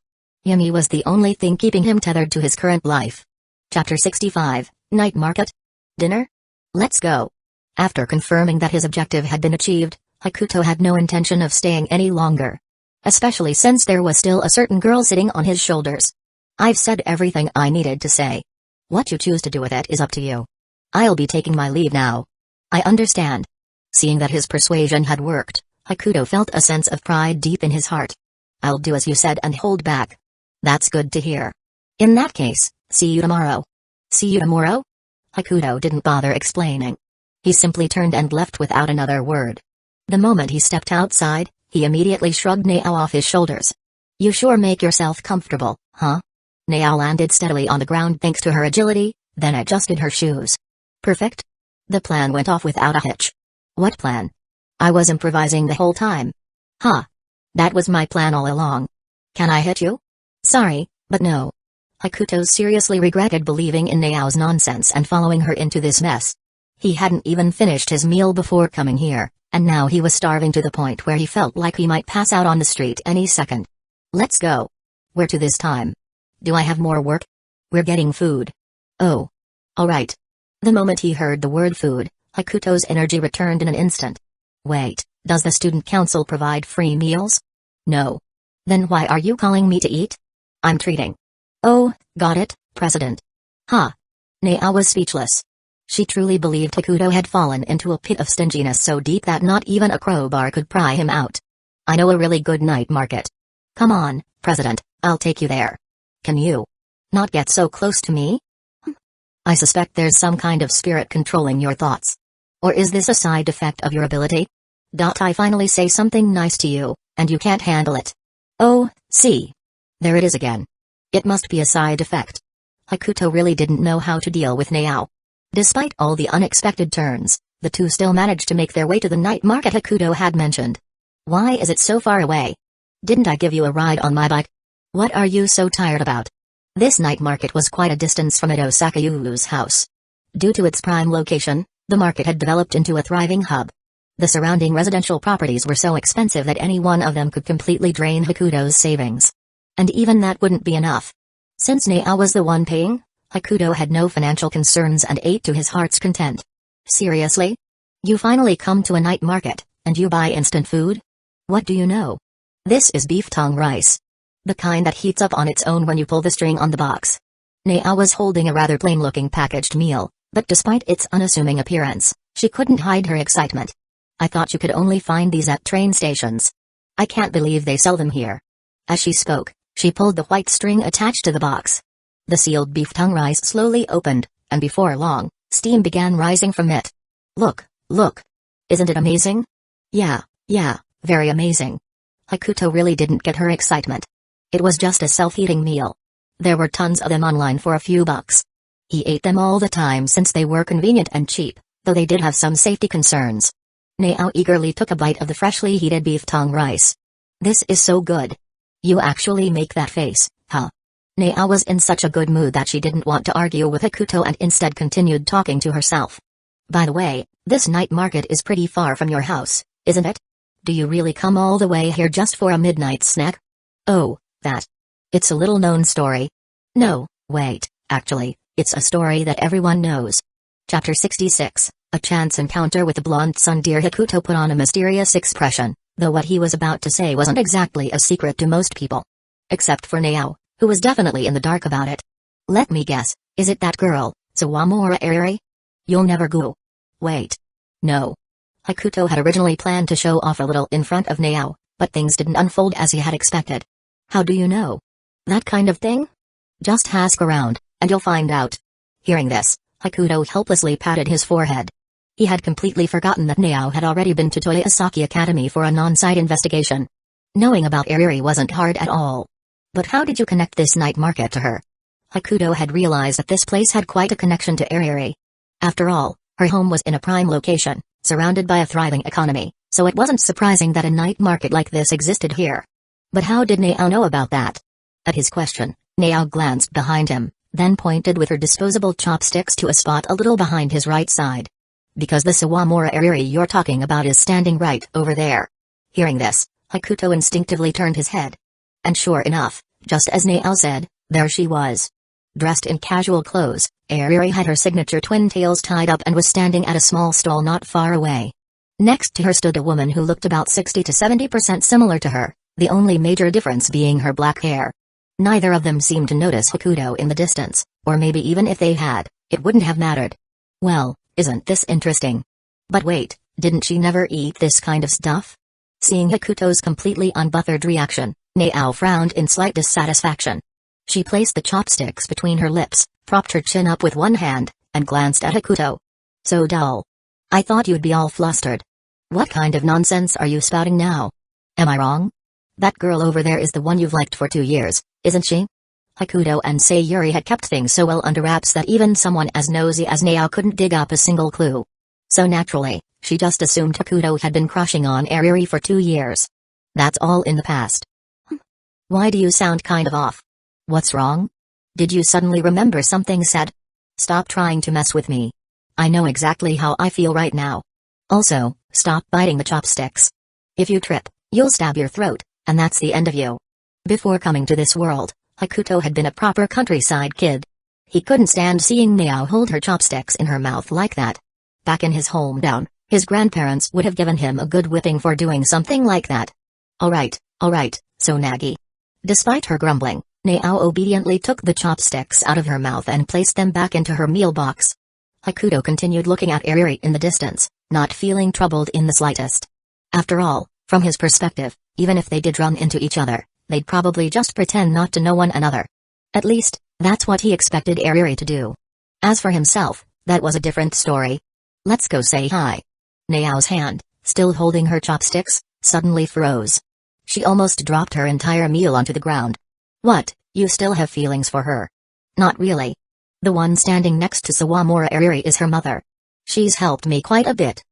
Yumi was the only thing keeping him tethered to his current life. Chapter 65, Night Market? Dinner? Let's go. After confirming that his objective had been achieved, Hakuto had no intention of staying any longer. Especially since there was still a certain girl sitting on his shoulders. I've said everything I needed to say. What you choose to do with it is up to you. I'll be taking my leave now. I understand. Seeing that his persuasion had worked, Hakuto felt a sense of pride deep in his heart. I'll do as you said and hold back. That's good to hear. In that case, see you tomorrow. See you tomorrow? Hakuto didn't bother explaining. He simply turned and left without another word. The moment he stepped outside, he immediately shrugged Naao off his shoulders. You sure make yourself comfortable, huh? Naao landed steadily on the ground thanks to her agility, then adjusted her shoes. Perfect? The plan went off without a hitch. What plan? I was improvising the whole time. Huh. That was my plan all along. Can I hit you? Sorry, but no. Hakuto seriously regretted believing in Nao's nonsense and following her into this mess. He hadn't even finished his meal before coming here, and now he was starving to the point where he felt like he might pass out on the street any second. Let's go. Where to this time? Do I have more work? We're getting food. Oh. Alright. The moment he heard the word food, Hakuto's energy returned in an instant. Wait, does the student council provide free meals? No. Then why are you calling me to eat? I'm treating. Oh, got it, President. Huh. Naao was speechless. She truly believed Hakuto had fallen into a pit of stinginess so deep that not even a crowbar could pry him out. I know a really good night market. Come on, President, I'll take you there. Can you not get so close to me? I suspect there's some kind of spirit controlling your thoughts. Or is this a side effect of your ability? I finally say something nice to you, and you can't handle it. Oh, see. There it is again. It must be a side effect. Hakuto really didn't know how to deal with Naao. Despite all the unexpected turns, the two still managed to make their way to the night market Hakuto had mentioned. Why is it so far away? Didn't I give you a ride on my bike? What are you so tired about? This night market was quite a distance from Osakayu's house. Due to its prime location, the market had developed into a thriving hub. The surrounding residential properties were so expensive that any one of them could completely drain Hakuto's savings. And even that wouldn't be enough. Since Naao was the one paying, Hakuto had no financial concerns and ate to his heart's content. Seriously? You finally come to a night market, and you buy instant food? What do you know? This is beef tongue rice. The kind that heats up on its own when you pull the string on the box. Naao was holding a rather plain-looking packaged meal, but despite its unassuming appearance, she couldn't hide her excitement. I thought you could only find these at train stations. I can't believe they sell them here. As she spoke, she pulled the white string attached to the box. The sealed beef tongue rice slowly opened, and before long, steam began rising from it. Look, look. Isn't it amazing? Yeah, very amazing. Hakuto really didn't get her excitement. It was just a self-eating meal. There were tons of them online for a few bucks. He ate them all the time since they were convenient and cheap, though they did have some safety concerns. Naao eagerly took a bite of the freshly heated beef tongue rice. This is so good. You actually make that face, huh? Naao was in such a good mood that she didn't want to argue with Hakuto and instead continued talking to herself. By the way, this night market is pretty far from your house, isn't it? Do you really come all the way here just for a midnight snack? Oh, that. It's a little-known story. No, wait, actually, it's a story that everyone knows. Chapter 66, A Chance Encounter with the Blonde Tsundere. Hakuto put on a mysterious expression, though what he was about to say wasn't exactly a secret to most people. Except for Nao, who was definitely in the dark about it. Let me guess, is it that girl, Sawamura Eri? You'll never go. Wait. No. Hakuto had originally planned to show off a little in front of Nao, but things didn't unfold as he had expected. How do you know? That kind of thing? Just ask around, and you'll find out. Hearing this, Hakuto helplessly patted his forehead. He had completely forgotten that Nao had already been to Toyosaki Academy for a non-site investigation. Knowing about Eri wasn't hard at all. But how did you connect this night market to her? Hakuto had realized that this place had quite a connection to Eri. After all, her home was in a prime location, surrounded by a thriving economy, so it wasn't surprising that a night market like this existed here. But how did Nao know about that? At his question, Nao glanced behind him, then pointed with her disposable chopsticks to a spot a little behind his right side. Because the Sawamura Eri you're talking about is standing right over there. Hearing this, Hakuto instinctively turned his head. And sure enough, just as Nao said, there she was. Dressed in casual clothes, Eri had her signature twin tails tied up and was standing at a small stall not far away. Next to her stood a woman who looked about 60 to 70% similar to her, the only major difference being her black hair. Neither of them seemed to notice Hakuto in the distance, or maybe even if they had, it wouldn't have mattered. Well, isn't this interesting? But wait, didn't she never eat this kind of stuff? Seeing Hakuto's completely unbothered reaction, Nao frowned in slight dissatisfaction. She placed the chopsticks between her lips, propped her chin up with one hand, and glanced at Hakuto. So dull. I thought you'd be all flustered. What kind of nonsense are you spouting now? Am I wrong? That girl over there is the one you've liked for 2 years, isn't she? Hakuto and Sayuri had kept things so well under wraps that even someone as nosy as Nao couldn't dig up a single clue. So naturally, she just assumed Hakuto had been crushing on Eri for 2 years. That's all in the past. Why do you sound kind of off? What's wrong? Did you suddenly remember something said? Stop trying to mess with me. I know exactly how I feel right now. Also, stop biting the chopsticks. If you trip, you'll stab your throat, and that's the end of you. Before coming to this world, Hakuto had been a proper countryside kid. He couldn't stand seeing Nao hold her chopsticks in her mouth like that. Back in his hometown, his grandparents would have given him a good whipping for doing something like that. Alright, so Nagi. Despite her grumbling, Nao obediently took the chopsticks out of her mouth and placed them back into her meal box. Hakuto continued looking at Eri in the distance, not feeling troubled in the slightest. After all, from his perspective, even if they did run into each other, they'd probably just pretend not to know one another. At least, that's what he expected Eri to do. As for himself, that was a different story. Let's go say hi. Nao's hand, still holding her chopsticks, suddenly froze. She almost dropped her entire meal onto the ground. What, you still have feelings for her? Not really. The one standing next to Sawamura Eri is her mother. She's helped me quite a bit.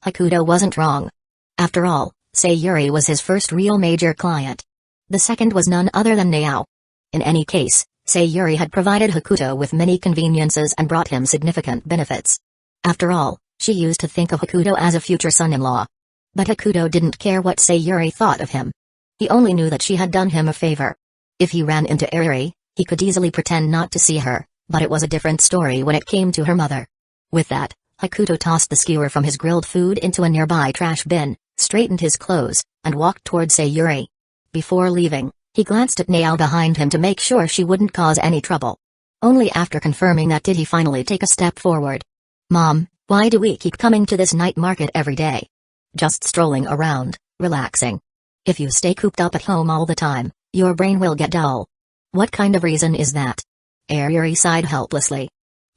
Hakuto wasn't wrong. After all, Sayuri was his first real major client. The second was none other than Nao. In any case, Sayuri had provided Hakuto with many conveniences and brought him significant benefits. After all, she used to think of Hakuto as a future son-in-law. But Hakuto didn't care what Sayuri thought of him. He only knew that she had done him a favor. If he ran into Eri, he could easily pretend not to see her, but it was a different story when it came to her mother. With that, Hakuto tossed the skewer from his grilled food into a nearby trash bin, straightened his clothes, and walked toward Sayuri. Before leaving, he glanced at Nao behind him to make sure she wouldn't cause any trouble. Only after confirming that did he finally take a step forward. Mom, why do we keep coming to this night market every day? Just strolling around, relaxing. If you stay cooped up at home all the time, your brain will get dull. What kind of reason is that? Eri sighed helplessly.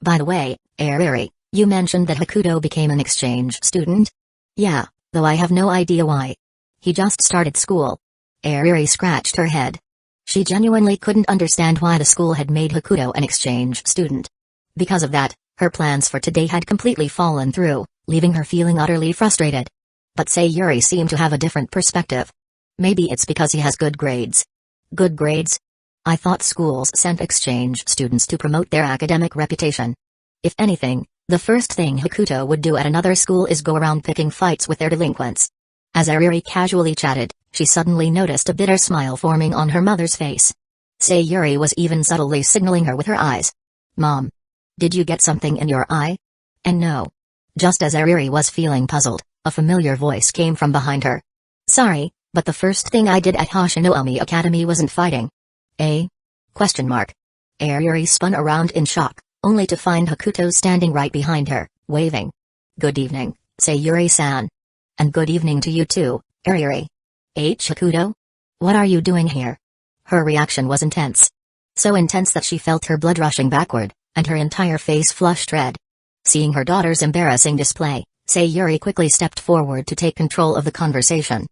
By the way, Eri, you mentioned that Hakuto became an exchange student? Yeah, though I have no idea why. He just started school. Eri scratched her head. She genuinely couldn't understand why the school had made Hakuto an exchange student. Because of that, her plans for today had completely fallen through, leaving her feeling utterly frustrated. But Sayuri seemed to have a different perspective. Maybe it's because he has good grades. Good grades? I thought schools sent exchange students to promote their academic reputation. If anything, the first thing Hakuto would do at another school is go around picking fights with their delinquents. As Eri casually chatted, she suddenly noticed a bitter smile forming on her mother's face. Sayuri was even subtly signaling her with her eyes. Mom. Did you get something in your eye? And no. Just as Sayuri was feeling puzzled, a familiar voice came from behind her. Sorry, but the first thing I did at Hashinoumi Academy wasn't fighting. Eh? Question mark. Sayuri spun around in shock, only to find Hakuto standing right behind her, waving. Good evening, Sayuri-san. And good evening to you too, Sayuri. Hakuto? What are you doing here? Her reaction was intense. So intense that she felt her blood rushing backward, and her entire face flushed red. Seeing her daughter's embarrassing display, Sayuri quickly stepped forward to take control of the conversation.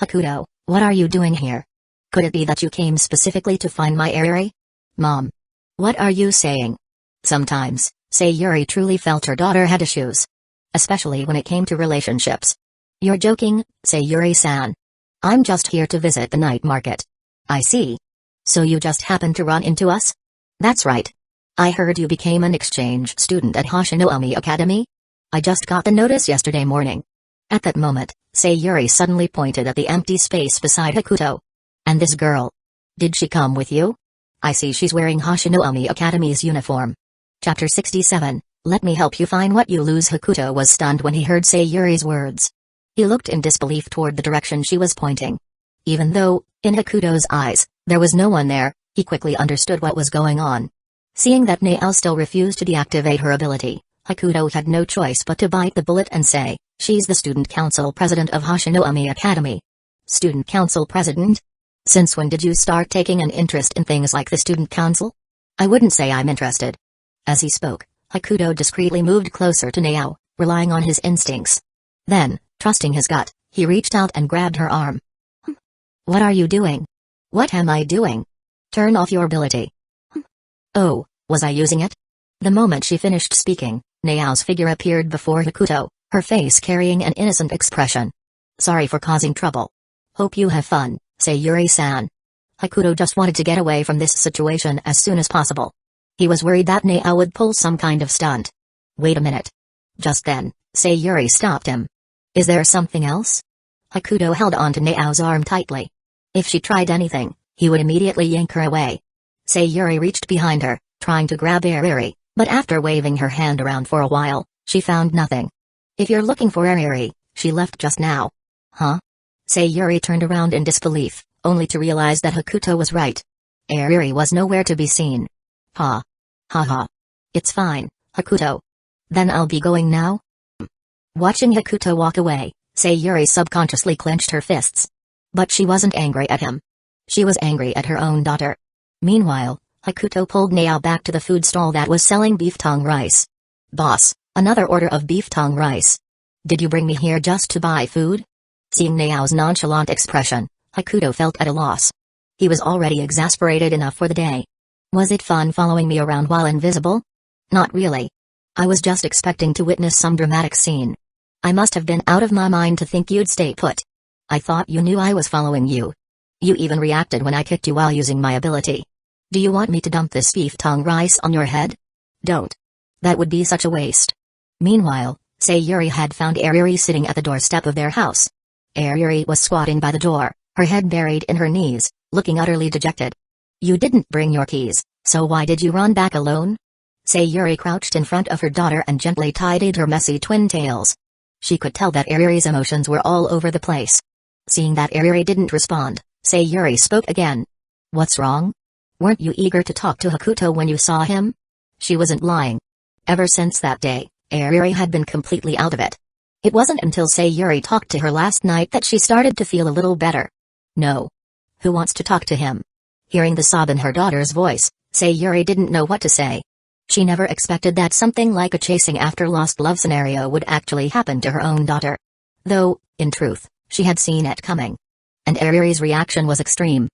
Hakuto, what are you doing here? Could it be that you came specifically to find my Sayuri? Mom. What are you saying? Sometimes, Sayuri truly felt her daughter had issues. Especially when it came to relationships. You're joking, Sayuri-san. I'm just here to visit the night market. I see. So you just happened to run into us? That's right. I heard you became an exchange student at Hashinoumi Academy? I just got the notice yesterday morning. At that moment, Sayuri suddenly pointed at the empty space beside Hakuto. And this girl? Did she come with you? I see she's wearing Hashinoumi Academy's uniform. Chapter 67, Let me help you find what you lose. Hakuto was stunned when he heard Sayuri's words. He looked in disbelief toward the direction she was pointing. Even though, in Hakuto's eyes, there was no one there, he quickly understood what was going on. Seeing that Nael still refused to deactivate her ability, Hakuto had no choice but to bite the bullet and say, she's the student council president of Hashinoumi Academy. Student council president? Since when did you start taking an interest in things like the student council? I wouldn't say I'm interested. As he spoke, Hakuto discreetly moved closer to Nael, relying on his instincts. Then, trusting his gut, he reached out and grabbed her arm. What are you doing? What am I doing? Turn off your ability. Oh, was I using it? The moment she finished speaking, Nao's figure appeared before Hakuto, her face carrying an innocent expression. Sorry for causing trouble. Hope you have fun, Sayuri-san. Hakuto just wanted to get away from this situation as soon as possible. He was worried that Nao would pull some kind of stunt. Wait a minute. Just then, Sayuri stopped him. Is there something else? Hakuto held onto Nao's arm tightly. If she tried anything, he would immediately yank her away. Sayuri reached behind her, trying to grab Sayuri, but after waving her hand around for a while, she found nothing. If you're looking for Sayuri, she left just now. Huh? Sayuri turned around in disbelief, only to realize that Hakuto was right. Sayuri was nowhere to be seen. Ha. Ha ha. It's fine, Hakuto. Then I'll be going now? Watching Hakuto walk away, Sayuri subconsciously clenched her fists. But she wasn't angry at him. She was angry at her own daughter. Meanwhile, Hakuto pulled Nao back to the food stall that was selling beef tongue rice. Boss, another order of beef tongue rice. Did you bring me here just to buy food? Seeing Nao's nonchalant expression, Hakuto felt at a loss. He was already exasperated enough for the day. Was it fun following me around while invisible? Not really. I was just expecting to witness some dramatic scene. I must have been out of my mind to think you'd stay put. I thought you knew I was following you. You even reacted when I kicked you while using my ability. Do you want me to dump this beef tongue rice on your head? Don't. That would be such a waste. Meanwhile, Sayuri had found Sayuri sitting at the doorstep of their house. Sayuri was squatting by the door, her head buried in her knees, looking utterly dejected. You didn't bring your keys, so why did you run back alone? Sayuri crouched in front of her daughter and gently tidied her messy twin tails. She could tell that Sayuri's emotions were all over the place. Seeing that Sayuri didn't respond, Sayuri spoke again. What's wrong? Weren't you eager to talk to Hakuto when you saw him? She wasn't lying. Ever since that day, Sayuri had been completely out of it. It wasn't until Sayuri talked to her last night that she started to feel a little better. No. Who wants to talk to him? Hearing the sob in her daughter's voice, Sayuri didn't know what to say. She never expected that something like a chasing after lost love scenario would actually happen to her own daughter. Though, in truth, she had seen it coming. And Sayuri's reaction was extreme.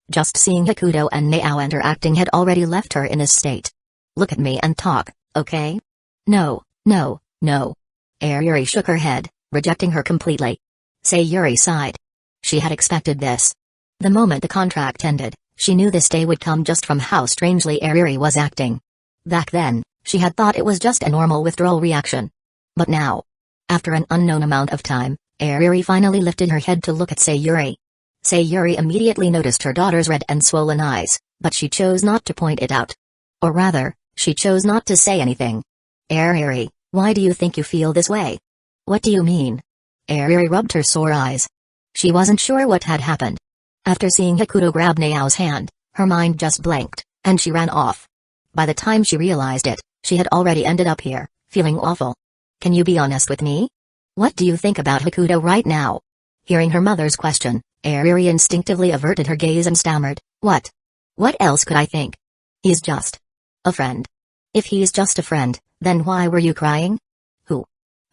Just seeing Hakuto and Nao interacting had already left her in this state. Look at me and talk, okay? No, no, no. Sayuri shook her head, rejecting her completely. Sayuri sighed. She had expected this. The moment the contract ended, she knew this day would come just from how strangely Sayuri was acting. Back then, she had thought it was just a normal withdrawal reaction. But now, after an unknown amount of time, Sayuri finally lifted her head to look at Sayuri. Sayuri immediately noticed her daughter's red and swollen eyes, But she chose not to point it out. Or rather, she chose not to say anything. Ariri, why do you think you feel this way? What do you mean? Ariri rubbed her sore eyes. She wasn't sure what had happened. After seeing Hakuto grab Nao's hand, her mind just blanked, and she ran off. By the time she realized it, she had already ended up here, feeling awful. Can you be honest with me? What do you think about Hakuto right now? Hearing her mother's question, Ariri instinctively averted her gaze and stammered, What? What else could I think? He's just a friend. If he's just a friend, then why were you crying?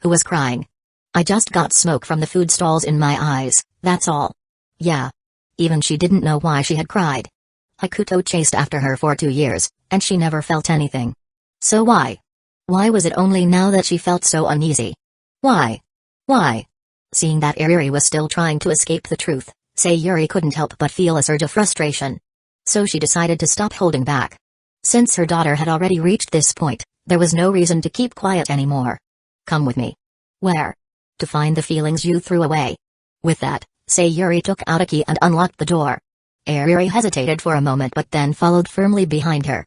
Who was crying? I just got smoke from the food stalls in my eyes, that's all. Yeah. Even she didn't know why she had cried. Hakuto chased after her for 2 years, and she never felt anything. So why? Why was it only now that she felt so uneasy? Why? Why? Seeing that Ariri was still trying to escape the truth, Sayuri couldn't help but feel a surge of frustration. So she decided to stop holding back. Since her daughter had already reached this point, there was no reason to keep quiet anymore. Come with me. Where? To find the feelings you threw away. With that, Sayuri took out a key and unlocked the door. Ariri hesitated for a moment but then followed firmly behind her.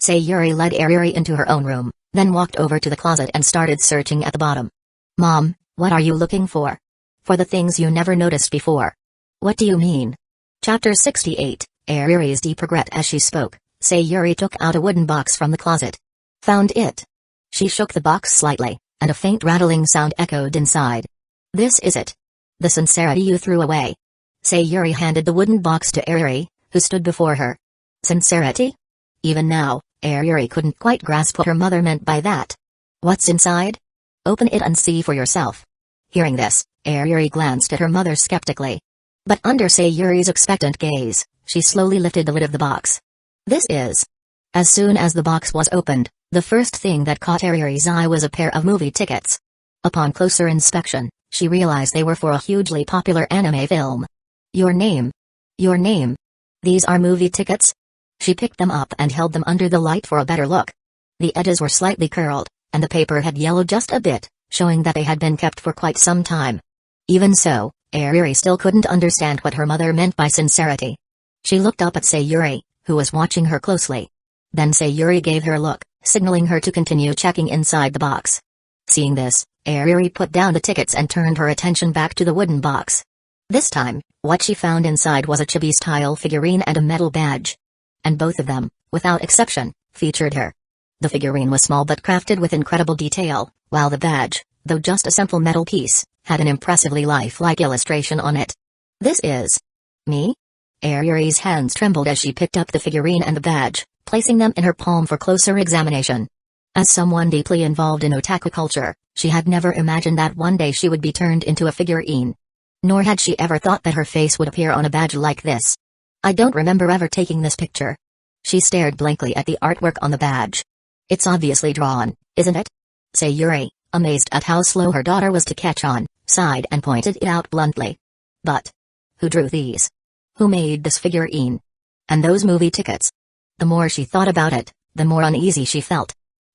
Sayuri led Ariri into her own room, then walked over to the closet and started searching at the bottom. Mom, what are you looking for? For the things you never noticed before. What do you mean? Chapter 68, Ariri's deep regret. As she spoke, Sayuri took out a wooden box from the closet. Found it. She shook the box slightly, and a faint rattling sound echoed inside. This is it. The sincerity you threw away. Sayuri handed the wooden box to Ariri, who stood before her. Sincerity? Even now, Ariri couldn't quite grasp what her mother meant by that. What's inside? Open it and see for yourself. Hearing this, Ariri glanced at her mother skeptically. But under Sayuri's expectant gaze, she slowly lifted the lid of the box. This is. As soon as the box was opened, the first thing that caught Ariri's eye was a pair of movie tickets. Upon closer inspection, she realized they were for a hugely popular anime film. Your name. Your name. These are movie tickets? She picked them up and held them under the light for a better look. The edges were slightly curled, and the paper had yellowed just a bit, showing that they had been kept for quite some time. Even so, Ariri still couldn't understand what her mother meant by sincerity. She looked up at Sayuri, who was watching her closely. Then Sayuri gave her a look, signaling her to continue checking inside the box. Seeing this, Ariri put down the tickets and turned her attention back to the wooden box. This time, what she found inside was a chibi-style figurine and a metal badge. And both of them, without exception, featured her. The figurine was small but crafted with incredible detail, while the badge, though just a simple metal piece, had an impressively lifelike illustration on it. This is me? Ariri's hands trembled as she picked up the figurine and the badge, placing them in her palm for closer examination. As someone deeply involved in otaku culture, she had never imagined that one day she would be turned into a figurine. Nor had she ever thought that her face would appear on a badge like this. I don't remember ever taking this picture. She stared blankly at the artwork on the badge. It's obviously drawn, isn't it? Sayuri, amazed at how slow her daughter was to catch on, sighed and pointed it out bluntly. But who drew these? Who made this figurine? And those movie tickets? The more she thought about it, the more uneasy she felt.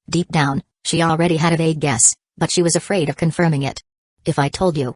Deep down, she already had a vague guess, but she was afraid of confirming it. If I told you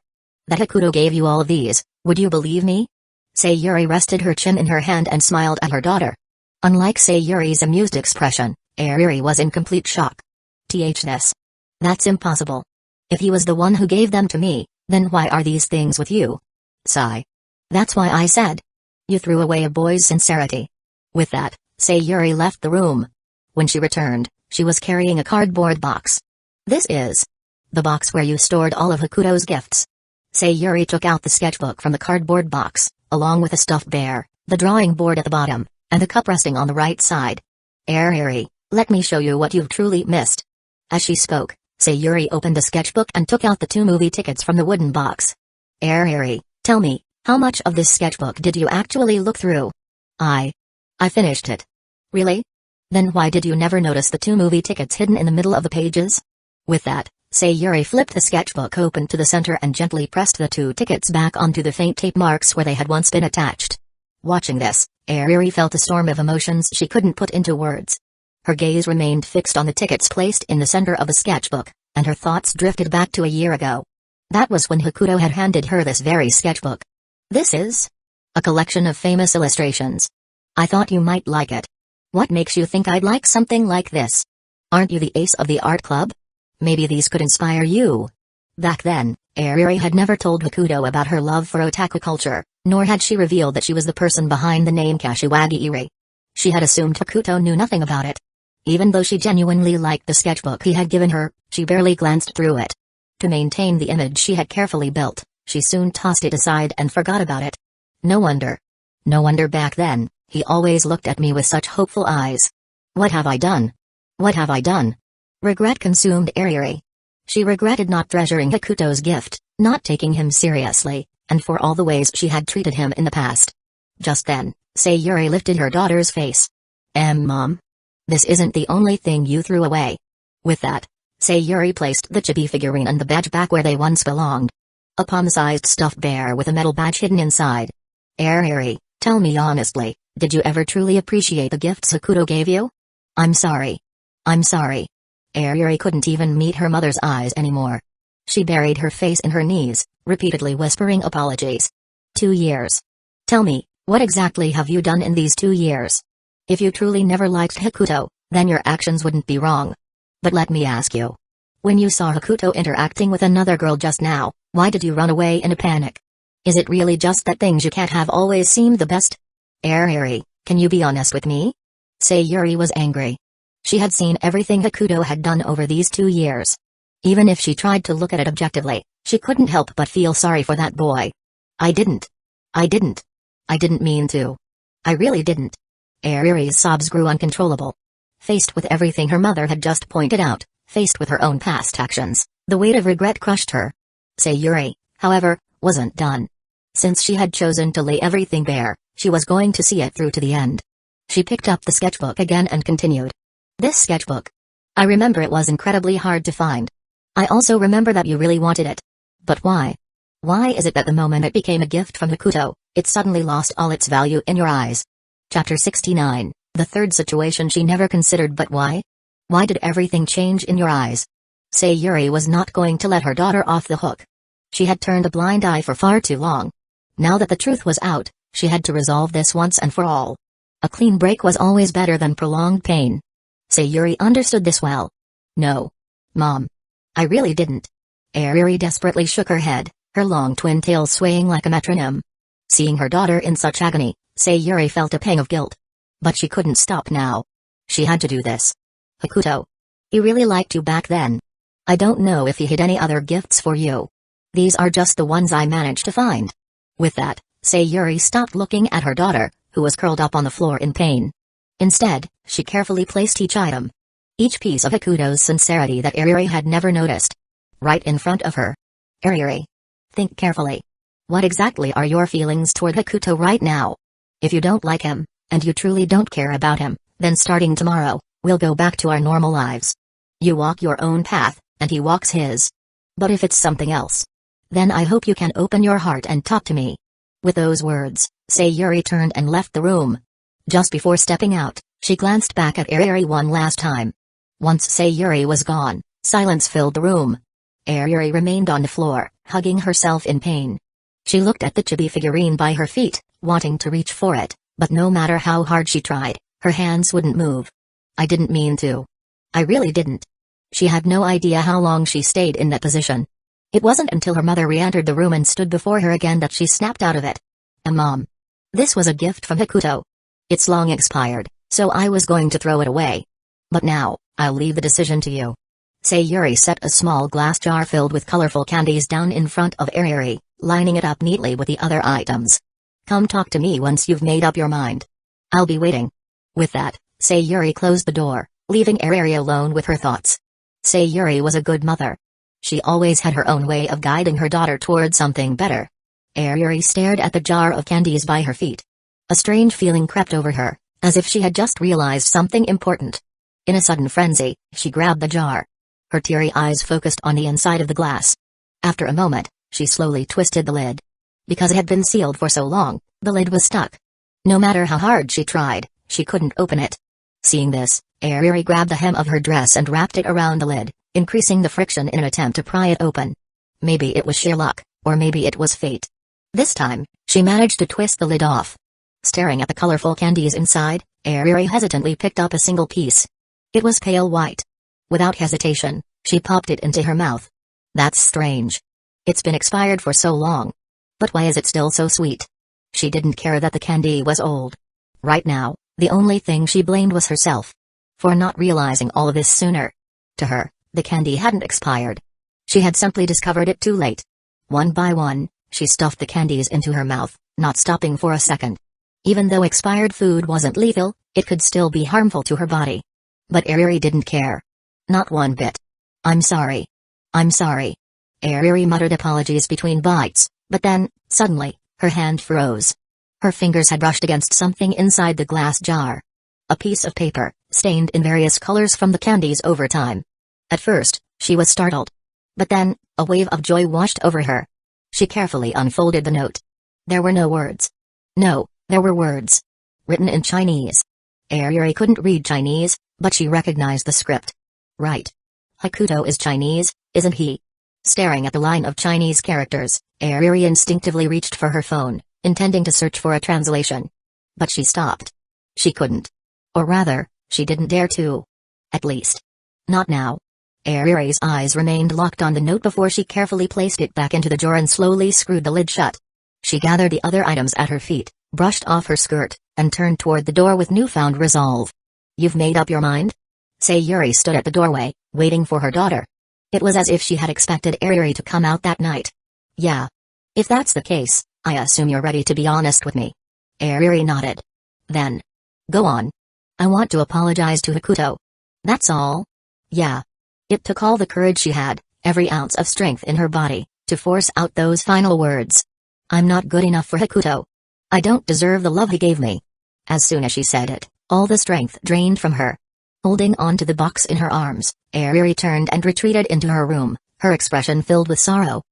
that Hakuto gave you all of these, would you believe me? Sayuri rested her chin in her hand and smiled at her daughter. Unlike Sayuri's amused expression, Ariri was in complete shock. This. That's impossible. If he was the one who gave them to me, then why are these things with you? Sigh. That's why I said. You threw away a boy's sincerity. With that, Sayuri left the room. When she returned, she was carrying a cardboard box. This is the box where you stored all of Hakuto's gifts. Sayuri took out the sketchbook from the cardboard box, along with a stuffed bear, the drawing board at the bottom, and a cup resting on the right side. Ariri, let me show you what you've truly missed. As she spoke, Sayuri opened the sketchbook and took out the 2 movie tickets from the wooden box. Ariri, tell me, how much of this sketchbook did you actually look through? I finished it. Really? Then why did you never notice the 2 movie tickets hidden in the middle of the pages? With that, Sayuri flipped the sketchbook open to the center and gently pressed the 2 tickets back onto the faint tape marks where they had once been attached. Watching this, Ariri felt a storm of emotions she couldn't put into words. Her gaze remained fixed on the tickets placed in the center of the sketchbook, and her thoughts drifted back to a year ago. That was when Hakuto had handed her this very sketchbook. This is a collection of famous illustrations. I thought you might like it. What makes you think I'd like something like this? Aren't you the ace of the art club? Maybe these could inspire you. Back then, Ariri had never told Hakuto about her love for otaku culture, nor had she revealed that she was the person behind the name Kashiwagi-iri. She had assumed Hakuto knew nothing about it. Even though she genuinely liked the sketchbook he had given her, she barely glanced through it. To maintain the image she had carefully built, she soon tossed it aside and forgot about it. No wonder. No wonder back then, he always looked at me with such hopeful eyes. What have I done? What have I done? Regret consumed Ariri. She regretted not treasuring Hakuto's gift, not taking him seriously, and for all the ways she had treated him in the past. Just then, Sayuri lifted her daughter's face. Mom? This isn't the only thing you threw away. With that, Sayuri placed the chibi figurine and the badge back where they once belonged. A palm-sized stuffed bear with a metal badge hidden inside. Ariri, tell me honestly, did you ever truly appreciate the gifts Hakuto gave you? I'm sorry. I'm sorry. Ariri couldn't even meet her mother's eyes anymore. She buried her face in her knees, repeatedly whispering apologies. 2 years. Tell me, what exactly have you done in these 2 years? If you truly never liked Hakuto, then your actions wouldn't be wrong. But let me ask you. When you saw Hakuto interacting with another girl just now, why did you run away in a panic? Is it really just that things you can't have always seem the best? Ariri, can you be honest with me? Sayuri was angry. She had seen everything Hakuto had done over these 2 years. Even if she tried to look at it objectively, she couldn't help but feel sorry for that boy. I didn't mean to. I really didn't. Ariri's sobs grew uncontrollable. Faced with everything her mother had just pointed out, faced with her own past actions, the weight of regret crushed her. Sayuri, however, wasn't done. Since she had chosen to lay everything bare, she was going to see it through to the end. She picked up the sketchbook again and continued. This sketchbook. I remember it was incredibly hard to find. I also remember that you really wanted it. But why? Why is it that the moment it became a gift from Hakuto, it suddenly lost all its value in your eyes? Chapter 69, the third situation she never considered. But why? Why did everything change in your eyes? Sayuri was not going to let her daughter off the hook. She had turned a blind eye for far too long. Now that the truth was out, she had to resolve this once and for all. A clean break was always better than prolonged pain. Sayuri understood this well. No. Mom. I really didn't. Ariri desperately shook her head, her long twin tail swaying like a metronome. Seeing her daughter in such agony, Sayuri felt a pang of guilt. But she couldn't stop now. She had to do this. Hakuto. He really liked you back then. I don't know if he hid any other gifts for you. These are just the ones I managed to find. With that, Sayuri stopped looking at her daughter, who was curled up on the floor in pain. Instead, she carefully placed each item. Each piece of Hakuto's sincerity that Ariri had never noticed. Right in front of her. Ariri. Think carefully. What exactly are your feelings toward Hakuto right now? If you don't like him, and you truly don't care about him, then starting tomorrow, we'll go back to our normal lives. You walk your own path, and he walks his. But if it's something else, then I hope you can open your heart and talk to me. With those words, Sayuri turned and left the room. Just before stepping out, she glanced back at Ariri one last time. Once Sayuri was gone, silence filled the room. Ariri remained on the floor, hugging herself in pain. She looked at the chibi figurine by her feet, wanting to reach for it, but no matter how hard she tried, her hands wouldn't move. I didn't mean to. I really didn't. She had no idea how long she stayed in that position. It wasn't until her mother re-entered the room and stood before her again that she snapped out of it. Mom. This was a gift from Hakuto. It's long expired, so I was going to throw it away. But now, I'll leave the decision to you. Sayuri set a small glass jar filled with colorful candies down in front of Ariri, lining it up neatly with the other items. Come talk to me once you've made up your mind. I'll be waiting. With that, Sayuri closed the door, leaving Ariri alone with her thoughts. Sayuri was a good mother. She always had her own way of guiding her daughter toward something better. Ariri stared at the jar of candies by her feet. A strange feeling crept over her, as if she had just realized something important. In a sudden frenzy, she grabbed the jar. Her teary eyes focused on the inside of the glass. After a moment, she slowly twisted the lid. Because it had been sealed for so long, the lid was stuck. No matter how hard she tried, she couldn't open it. Seeing this, Ariri grabbed the hem of her dress and wrapped it around the lid, increasing the friction in an attempt to pry it open. Maybe it was sheer luck, or maybe it was fate. This time, she managed to twist the lid off. Staring at the colorful candies inside, Ariri hesitantly picked up a single piece. It was pale white. Without hesitation, she popped it into her mouth. That's strange. It's been expired for so long. But why is it still so sweet? She didn't care that the candy was old. Right now, the only thing she blamed was herself. For not realizing all of this sooner. To her, the candy hadn't expired. She had simply discovered it too late. One by one, she stuffed the candies into her mouth, not stopping for a second. Even though expired food wasn't lethal, it could still be harmful to her body. But Ariri didn't care. Not one bit. I'm sorry. I'm sorry. Ariri muttered apologies between bites, but then, suddenly, her hand froze. Her fingers had brushed against something inside the glass jar. A piece of paper, stained in various colors from the candies over time. At first, she was startled. But then, a wave of joy washed over her. She carefully unfolded the note. There were no words. No, there were words. Written in Chinese. Ariri couldn't read Chinese, but she recognized the script. Right. Hakuto is Chinese, isn't he? Staring at the line of Chinese characters, Ariri instinctively reached for her phone, intending to search for a translation. But she stopped. She couldn't. Or rather, she didn't dare to. At least. Not now. Ariri's eyes remained locked on the note before she carefully placed it back into the jar and slowly screwed the lid shut. She gathered the other items at her feet, brushed off her skirt, and turned toward the door with newfound resolve. You've made up your mind? Sayuri stood at the doorway, waiting for her daughter. It was as if she had expected Ariri to come out that night. Yeah. If that's the case, I assume you're ready to be honest with me. Ariri nodded. Then. Go on. I want to apologize to Hakuto. That's all? Yeah. It took all the courage she had, every ounce of strength in her body, to force out those final words. I'm not good enough for Hakuto. I don't deserve the love he gave me. As soon as she said it, all the strength drained from her. Holding on to the box in her arms, Ariri turned and retreated into her room, her expression filled with sorrow.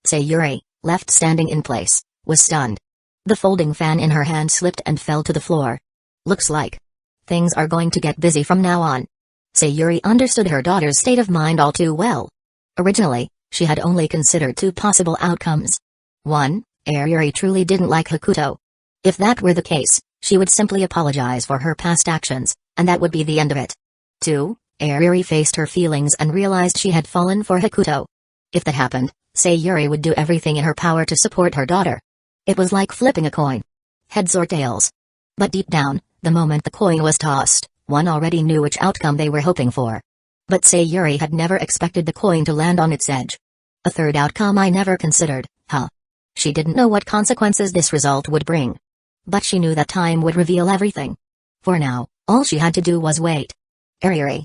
Sayuri, left standing in place, was stunned. The folding fan in her hand slipped and fell to the floor. Looks like things are going to get busy from now on. Sayuri understood her daughter's state of mind all too well. Originally, she had only considered two possible outcomes. 1. Ariri truly didn't like Hakuto. If that were the case, she would simply apologize for her past actions, and that would be the end of it. 2. Ariri faced her feelings and realized she had fallen for Hakuto. If that happened, Sayuri would do everything in her power to support her daughter. It was like flipping a coin. Heads or tails. But deep down, the moment the coin was tossed, one already knew which outcome they were hoping for. But Sayuri had never expected the coin to land on its edge. A third outcome I never considered, huh? She didn't know what consequences this result would bring. But she knew that time would reveal everything. For now, all she had to do was wait. Ariri.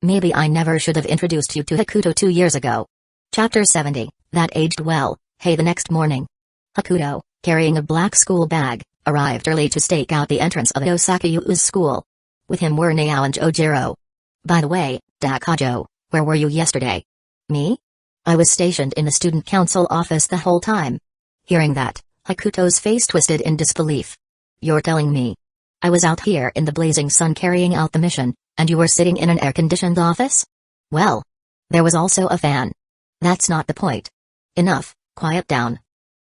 Maybe I never should have introduced you to Hakuto 2 years ago. Chapter 70, that aged well. Hey, the next morning. Hakuto, carrying a black school bag, arrived early to stake out the entrance of Osakayu's school. With him were Naao and Jojiro. By the way, Dakajo, where were you yesterday? Me? I was stationed in the student council office the whole time. Hearing that, Hakuto's face twisted in disbelief. You're telling me? I was out here in the blazing sun carrying out the mission, and you were sitting in an air-conditioned office? Well, there was also a fan. That's not the point. Enough, quiet down.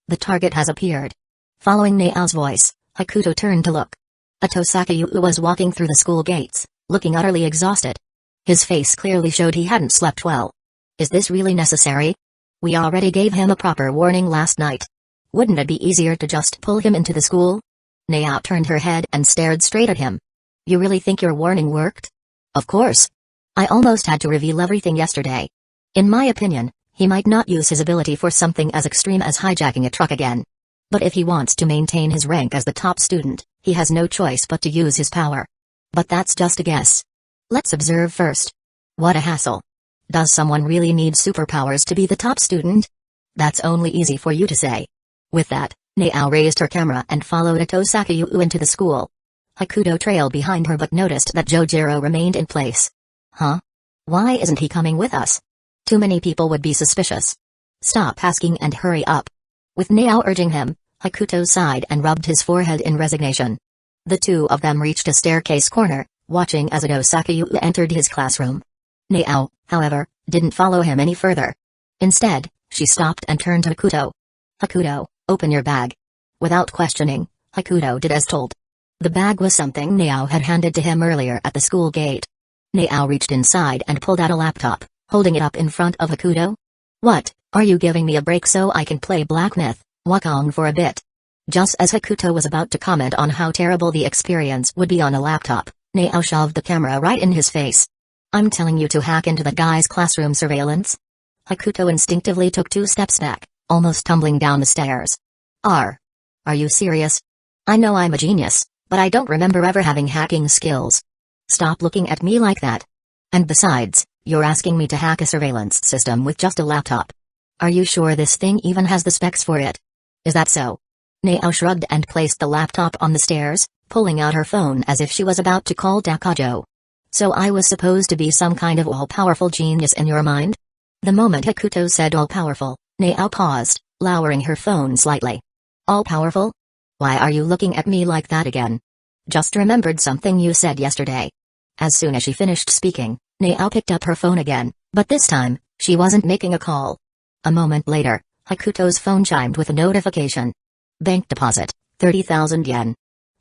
The target has appeared. Following Nao's voice, Hakuto turned to look. Tosakayu was walking through the school gates, looking utterly exhausted. His face clearly showed he hadn't slept well. Is this really necessary? We already gave him a proper warning last night. Wouldn't it be easier to just pull him into the school? Nao turned her head and stared straight at him. You really think your warning worked? Of course. I almost had to reveal everything yesterday. In my opinion, he might not use his ability for something as extreme as hijacking a truck again. But if he wants to maintain his rank as the top student, he has no choice but to use his power. But that's just a guess. Let's observe first. What a hassle. Does someone really need superpowers to be the top student? That's only easy for you to say. With that, Nao raised her camera and followed Tosakayu into the school. Hakuto trailed behind her but noticed that Jojiro remained in place. Huh? Why isn't he coming with us? Too many people would be suspicious. Stop asking and hurry up. With Nao urging him, Hakuto sighed and rubbed his forehead in resignation. The two of them reached a staircase corner, watching as Tosakayu entered his classroom. Nao, however, didn't follow him any further. Instead, she stopped and turned to Hakuto. Hakuto, open your bag. Without questioning, Hakuto did as told. The bag was something Niao had handed to him earlier at the school gate. Niao reached inside and pulled out a laptop, holding it up in front of Hakuto. "What, are you giving me a break so I can play Black Myth, Wukong for a bit?" Just as Hakuto was about to comment on how terrible the experience would be on a laptop, Niao shoved the camera right in his face. "I'm telling you to hack into the guy's classroom surveillance?" Hakuto instinctively took 2 steps back, almost tumbling down the stairs. Are you serious? I know I'm a genius, but I don't remember ever having hacking skills. Stop looking at me like that. And besides, you're asking me to hack a surveillance system with just a laptop. Are you sure this thing even has the specs for it? Is that so?" Niao shrugged and placed the laptop on the stairs, pulling out her phone as if she was about to call Takajo. "So I was supposed to be some kind of all-powerful genius in your mind?" The moment Hakuto said all-powerful, Niao paused, lowering her phone slightly. "All-powerful? Why are you looking at me like that again?" "Just remembered something you said yesterday." As soon as she finished speaking, Niao picked up her phone again, but this time, she wasn't making a call. A moment later, Hakuto's phone chimed with a notification. "Bank deposit, 30,000 yen.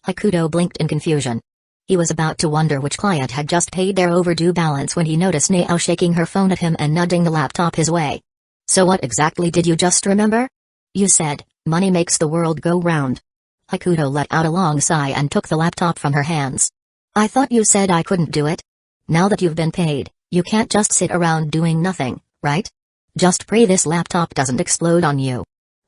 Hakuto blinked in confusion. He was about to wonder which client had just paid their overdue balance when he noticed Niao shaking her phone at him and nudging the laptop his way. "So what exactly did you just remember?" "You said, money makes the world go round." Hakuto let out a long sigh and took the laptop from her hands. "I thought you said I couldn't do it. Now that you've been paid, you can't just sit around doing nothing, right? Just pray this laptop doesn't explode on you."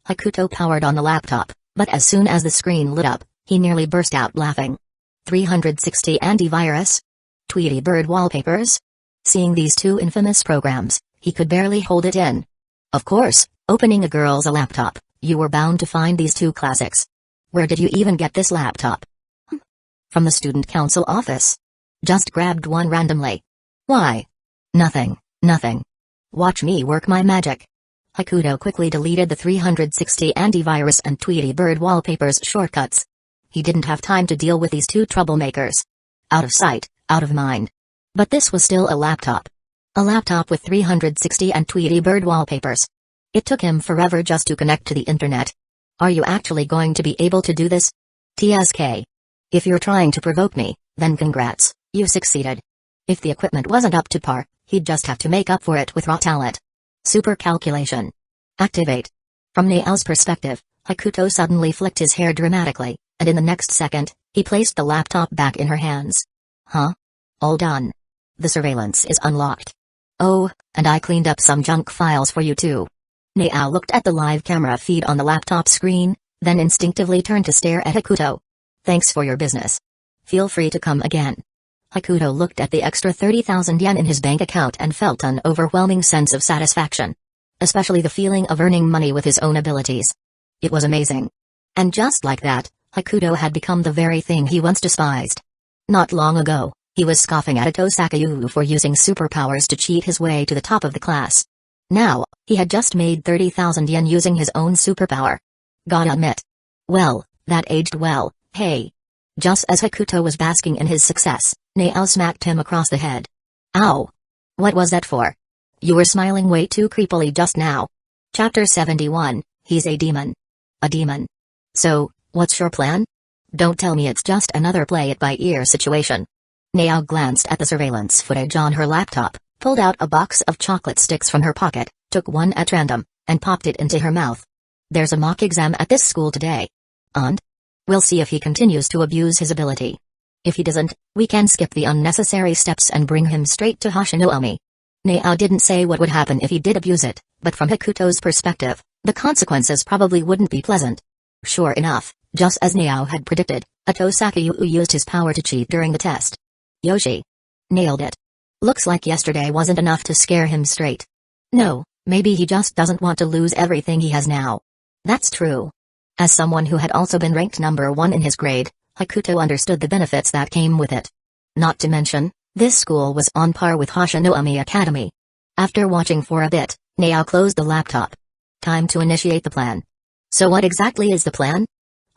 Hakuto powered on the laptop, but as soon as the screen lit up, he nearly burst out laughing. 360 antivirus? Tweety Bird wallpapers? Seeing these 2 infamous programs, he could barely hold it in. Of course, opening a girl's laptop, you were bound to find these 2 classics. Where did you even get this laptop? From the student council office. Just grabbed one randomly. Why? Nothing. Watch me work my magic. Hakuto quickly deleted the 360 antivirus and Tweety Bird wallpapers shortcuts. He didn't have time to deal with these 2 troublemakers. Out of sight, out of mind. But this was still a laptop. A laptop with 360 and Tweety Bird wallpapers. It took him forever just to connect to the internet. Are you actually going to be able to do this? TSK. If you're trying to provoke me, then congrats, you succeeded. If the equipment wasn't up to par, he'd just have to make up for it with raw talent. Super calculation. Activate. From Niao's perspective, Hakuto suddenly flicked his hair dramatically, and in the next second, he placed the laptop back in her hands. Huh? All done. The surveillance is unlocked. Oh, and I cleaned up some junk files for you too. Niao looked at the live camera feed on the laptop screen, then instinctively turned to stare at Hakuto. Thanks for your business. Feel free to come again. Hakuto looked at the extra 30,000 yen in his bank account and felt an overwhelming sense of satisfaction. Especially the feeling of earning money with his own abilities. It was amazing. And just like that, Hakuto had become the very thing he once despised. Not long ago, he was scoffing at Ito Sakayu for using superpowers to cheat his way to the top of the class. Now, he had just made 30,000 yen using his own superpower. Gotta admit. Well, that aged well, hey. Just as Hakuto was basking in his success, Niao smacked him across the head. Ow! What was that for? You were smiling way too creepily just now. Chapter 71, He's a Demon. A demon. So, what's your plan? Don't tell me it's just another play-it-by-ear situation. Niao glanced at the surveillance footage on her laptop, pulled out a box of chocolate sticks from her pocket, took one at random, and popped it into her mouth. There's a mock exam at this school today. And? We'll see if he continues to abuse his ability. If he doesn't, we can skip the unnecessary steps and bring him straight to Hashinomi. Niao didn't say what would happen if he did abuse it, but from Hakuto's perspective, the consequences probably wouldn't be pleasant. Sure enough, just as Niao had predicted, Ito Sakayu used his power to cheat during the test. Yoshi. Nailed it. Looks like yesterday wasn't enough to scare him straight. No, maybe he just doesn't want to lose everything he has now. That's true. As someone who had also been ranked number 1 in his grade, Hakuto understood the benefits that came with it. Not to mention, this school was on par with Hashinomi Academy. After watching for a bit, Niao closed the laptop. Time to initiate the plan. So what exactly is the plan?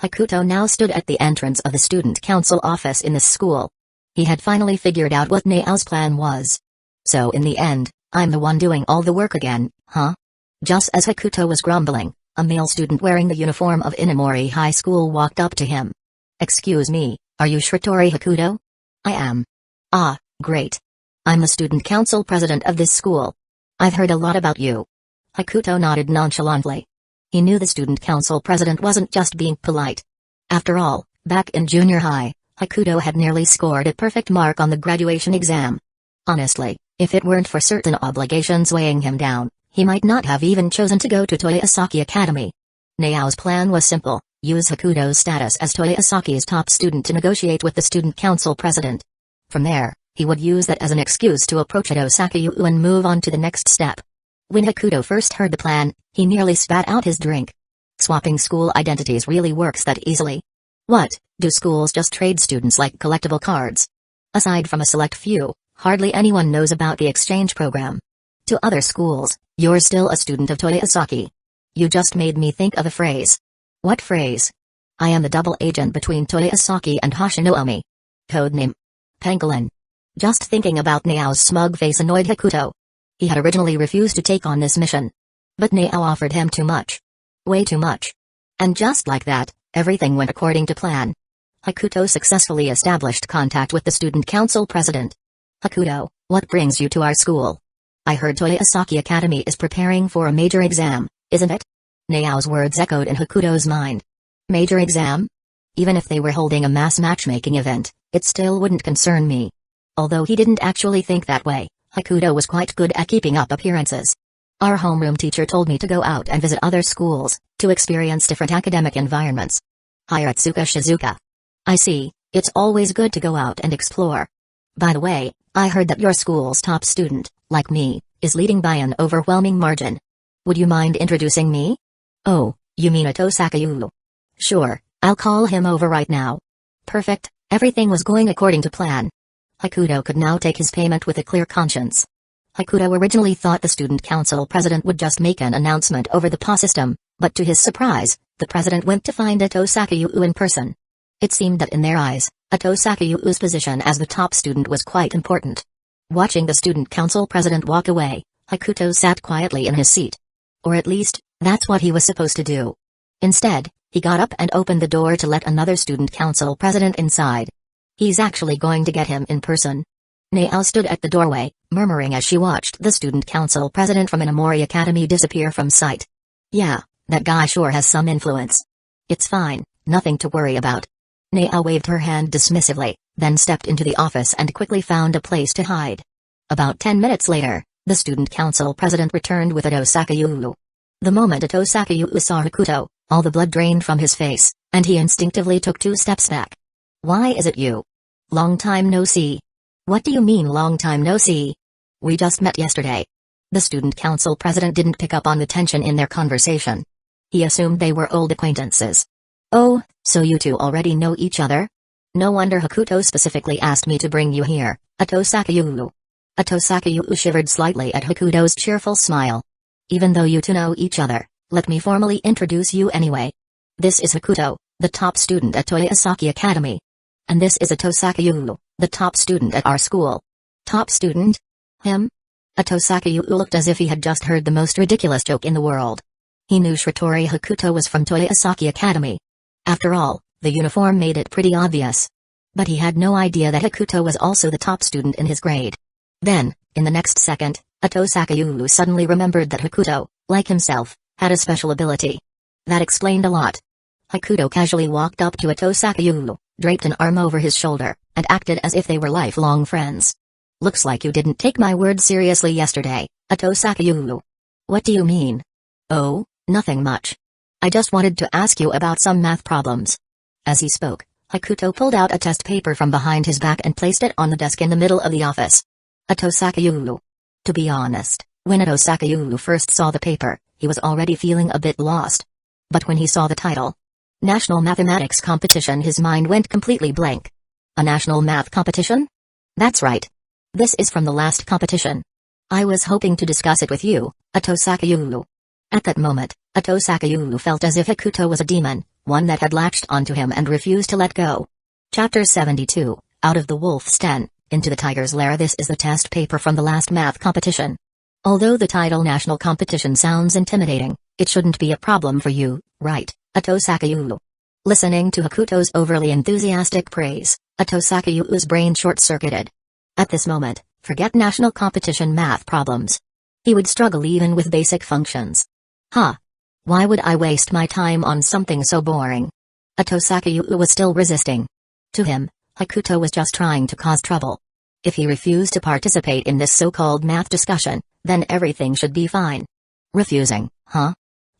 Hakuto now stood at the entrance of the student council office in this school. He had finally figured out what Niao's plan was. So in the end, I'm the one doing all the work again, huh? Just as Hakuto was grumbling, a male student wearing the uniform of Inamori High School walked up to him. Excuse me, Are you Shiratori Hakuto? I am. Ah, great. I'm the student council president of this school. I've heard a lot about you. Hakuto nodded nonchalantly. He knew the student council president wasn't just being polite. After all, back in junior high, Hakuto had nearly scored a perfect mark on the graduation exam. Honestly, if it weren't for certain obligations weighing him down, he might not have even chosen to go to Toyosaki Academy. Nao's plan was simple: use Hakuto's status as Toyosaki's top student to negotiate with the student council president. From there, he would use that as an excuse to approach Toyosaki Yu and move on to the next step. When Hakuto first heard the plan, he nearly spat out his drink. Swapping school identities really works that easily. What, do schools just trade students like collectible cards? Aside from a select few, hardly anyone knows about the exchange program. To other schools, you're still a student of Toyosaki. You just made me think of a phrase. What phrase? I am the double agent between Toyosaki and Hashinomi. Codename Pangolin. Just thinking about Nao's smug face annoyed Hakuto. He had originally refused to take on this mission. But Nao offered him too much. Way too much. And just like that, everything went according to plan. Hakuto successfully established contact with the student council president. Hakuto, what brings you to our school? I heard Toyosaki Academy is preparing for a major exam, isn't it? Nao's words echoed in Hakuto's mind. Major exam? Even if they were holding a mass matchmaking event, it still wouldn't concern me. Although he didn't actually think that way, Hakuto was quite good at keeping up appearances. Our homeroom teacher told me to go out and visit other schools, to experience different academic environments. Hiratsuka Shizuka. I see, it's always good to go out and explore. By the way, I heard that your school's top student, like me, is leading by an overwhelming margin. Would you mind introducing me? Oh, you mean Toyosaki Yu? Sure, I'll call him over right now. Perfect, everything was going according to plan. Hakuto could now take his payment with a clear conscience. Hakuto originally thought the student council president would just make an announcement over the PA system, but to his surprise, the president went to find Toyosaki Yu in person. It seemed that in their eyes, Toyosaki Yu's position as the top student was quite important. Watching the student council president walk away, Hakuto sat quietly in his seat. Or at least, that's what he was supposed to do. Instead, he got up and opened the door to let another student council president inside. He's actually going to get him in person. Nao stood at the doorway, murmuring as she watched the student council president from Inamori Academy disappear from sight. Yeah, that guy sure has some influence. It's fine, nothing to worry about. Nao waved her hand dismissively, then stepped into the office and quickly found a place to hide. About 10 minutes later, the student council president returned with Toyosaki Yu. The moment Toyosaki Yu saw Hakuto, all the blood drained from his face, and he instinctively took 2 steps back. Why is it you? Long time no see. What do you mean long time no see? We just met yesterday. The student council president didn't pick up on the tension in their conversation. He assumed they were old acquaintances. Oh, so you two already know each other? No wonder Hakuto specifically asked me to bring you here, Toyosaki Yu. Toyosaki Yu shivered slightly at Hakuto's cheerful smile. Even though you two know each other, let me formally introduce you anyway. This is Hakuto, the top student at Toyosaki Academy. And this is Toyosaki Yu, the top student at our school. Top student? Him? Toyosaki Yu looked as if he had just heard the most ridiculous joke in the world. He knew Shiratori Hakuto was from Toyosaki Academy. After all, the uniform made it pretty obvious. But he had no idea that Hakuto was also the top student in his grade. Then, in the next second, Toyosaki Yu suddenly remembered that Hakuto, like himself, had a special ability. That explained a lot. Hakuto casually walked up to Toyosaki Yu, draped an arm over his shoulder, and acted as if they were lifelong friends. Looks like you didn't take my word seriously yesterday, Toyosaki Yu. What do you mean? Oh, nothing much. I just wanted to ask you about some math problems. As he spoke, Hakuto pulled out a test paper from behind his back and placed it on the desk in the middle of the office. Toyosaki Yu. To be honest, when Toyosaki Yu first saw the paper, he was already feeling a bit lost. But when he saw the title, National Mathematics Competition, his mind went completely blank. A national math competition? That's right. This is from the last competition. I was hoping to discuss it with you, Toyosaki Yu. At that moment, Toyosaki Yu felt as if Hakuto was a demon, one that had latched onto him and refused to let go. Chapter 72, Out of the Wolf's Den, Into the Tiger's Lair. This is the test paper from the last math competition. Although the title National Competition sounds intimidating, it shouldn't be a problem for you, right, Toyosaki Yu? Listening to Hakuto's overly enthusiastic praise, Atosakayu's brain short-circuited. At this moment, forget national competition math problems. He would struggle even with basic functions. Huh. Why would I waste my time on something so boring? Atosakayu was still resisting. To him, Hakuto was just trying to cause trouble. If he refused to participate in this so-called math discussion, then everything should be fine. Refusing, huh?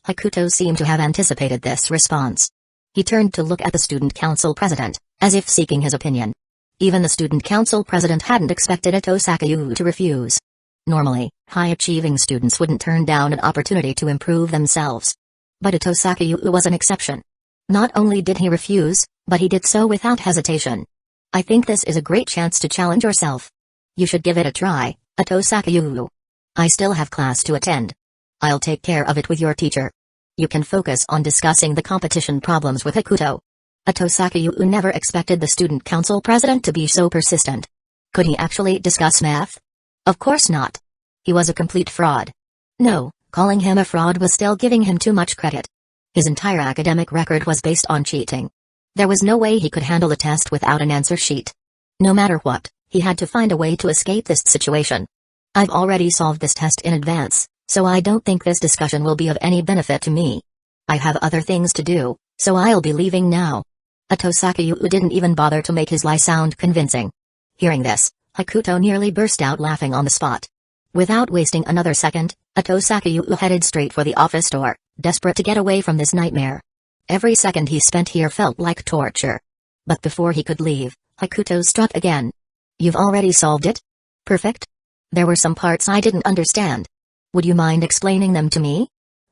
Hakuto seemed to have anticipated this response. He turned to look at the student council president, as if seeking his opinion. Even the student council president hadn't expected Atosakayu to refuse. Normally, high-achieving students wouldn't turn down an opportunity to improve themselves. But Atosakayu was an exception. Not only did he refuse, but he did so without hesitation. I think this is a great chance to challenge yourself. You should give it a try, Atosakayu. I still have class to attend. I'll take care of it with your teacher. You can focus on discussing the competition problems with Hakuto. Atosakayu never expected the student council president to be so persistent. Could he actually discuss math? Of course not. He was a complete fraud. No, calling him a fraud was still giving him too much credit. His entire academic record was based on cheating. There was no way he could handle a test without an answer sheet. No matter what, he had to find a way to escape this situation. I've already solved this test in advance, so I don't think this discussion will be of any benefit to me. I have other things to do, so I'll be leaving now. Atosakayu didn't even bother to make his lie sound convincing. Hearing this, Hakuto nearly burst out laughing on the spot. Without wasting another second, Atosakayu headed straight for the office door, desperate to get away from this nightmare. Every second he spent here felt like torture. But before he could leave, Hakuto struck again. You've already solved it? Perfect. There were some parts I didn't understand. Would you mind explaining them to me?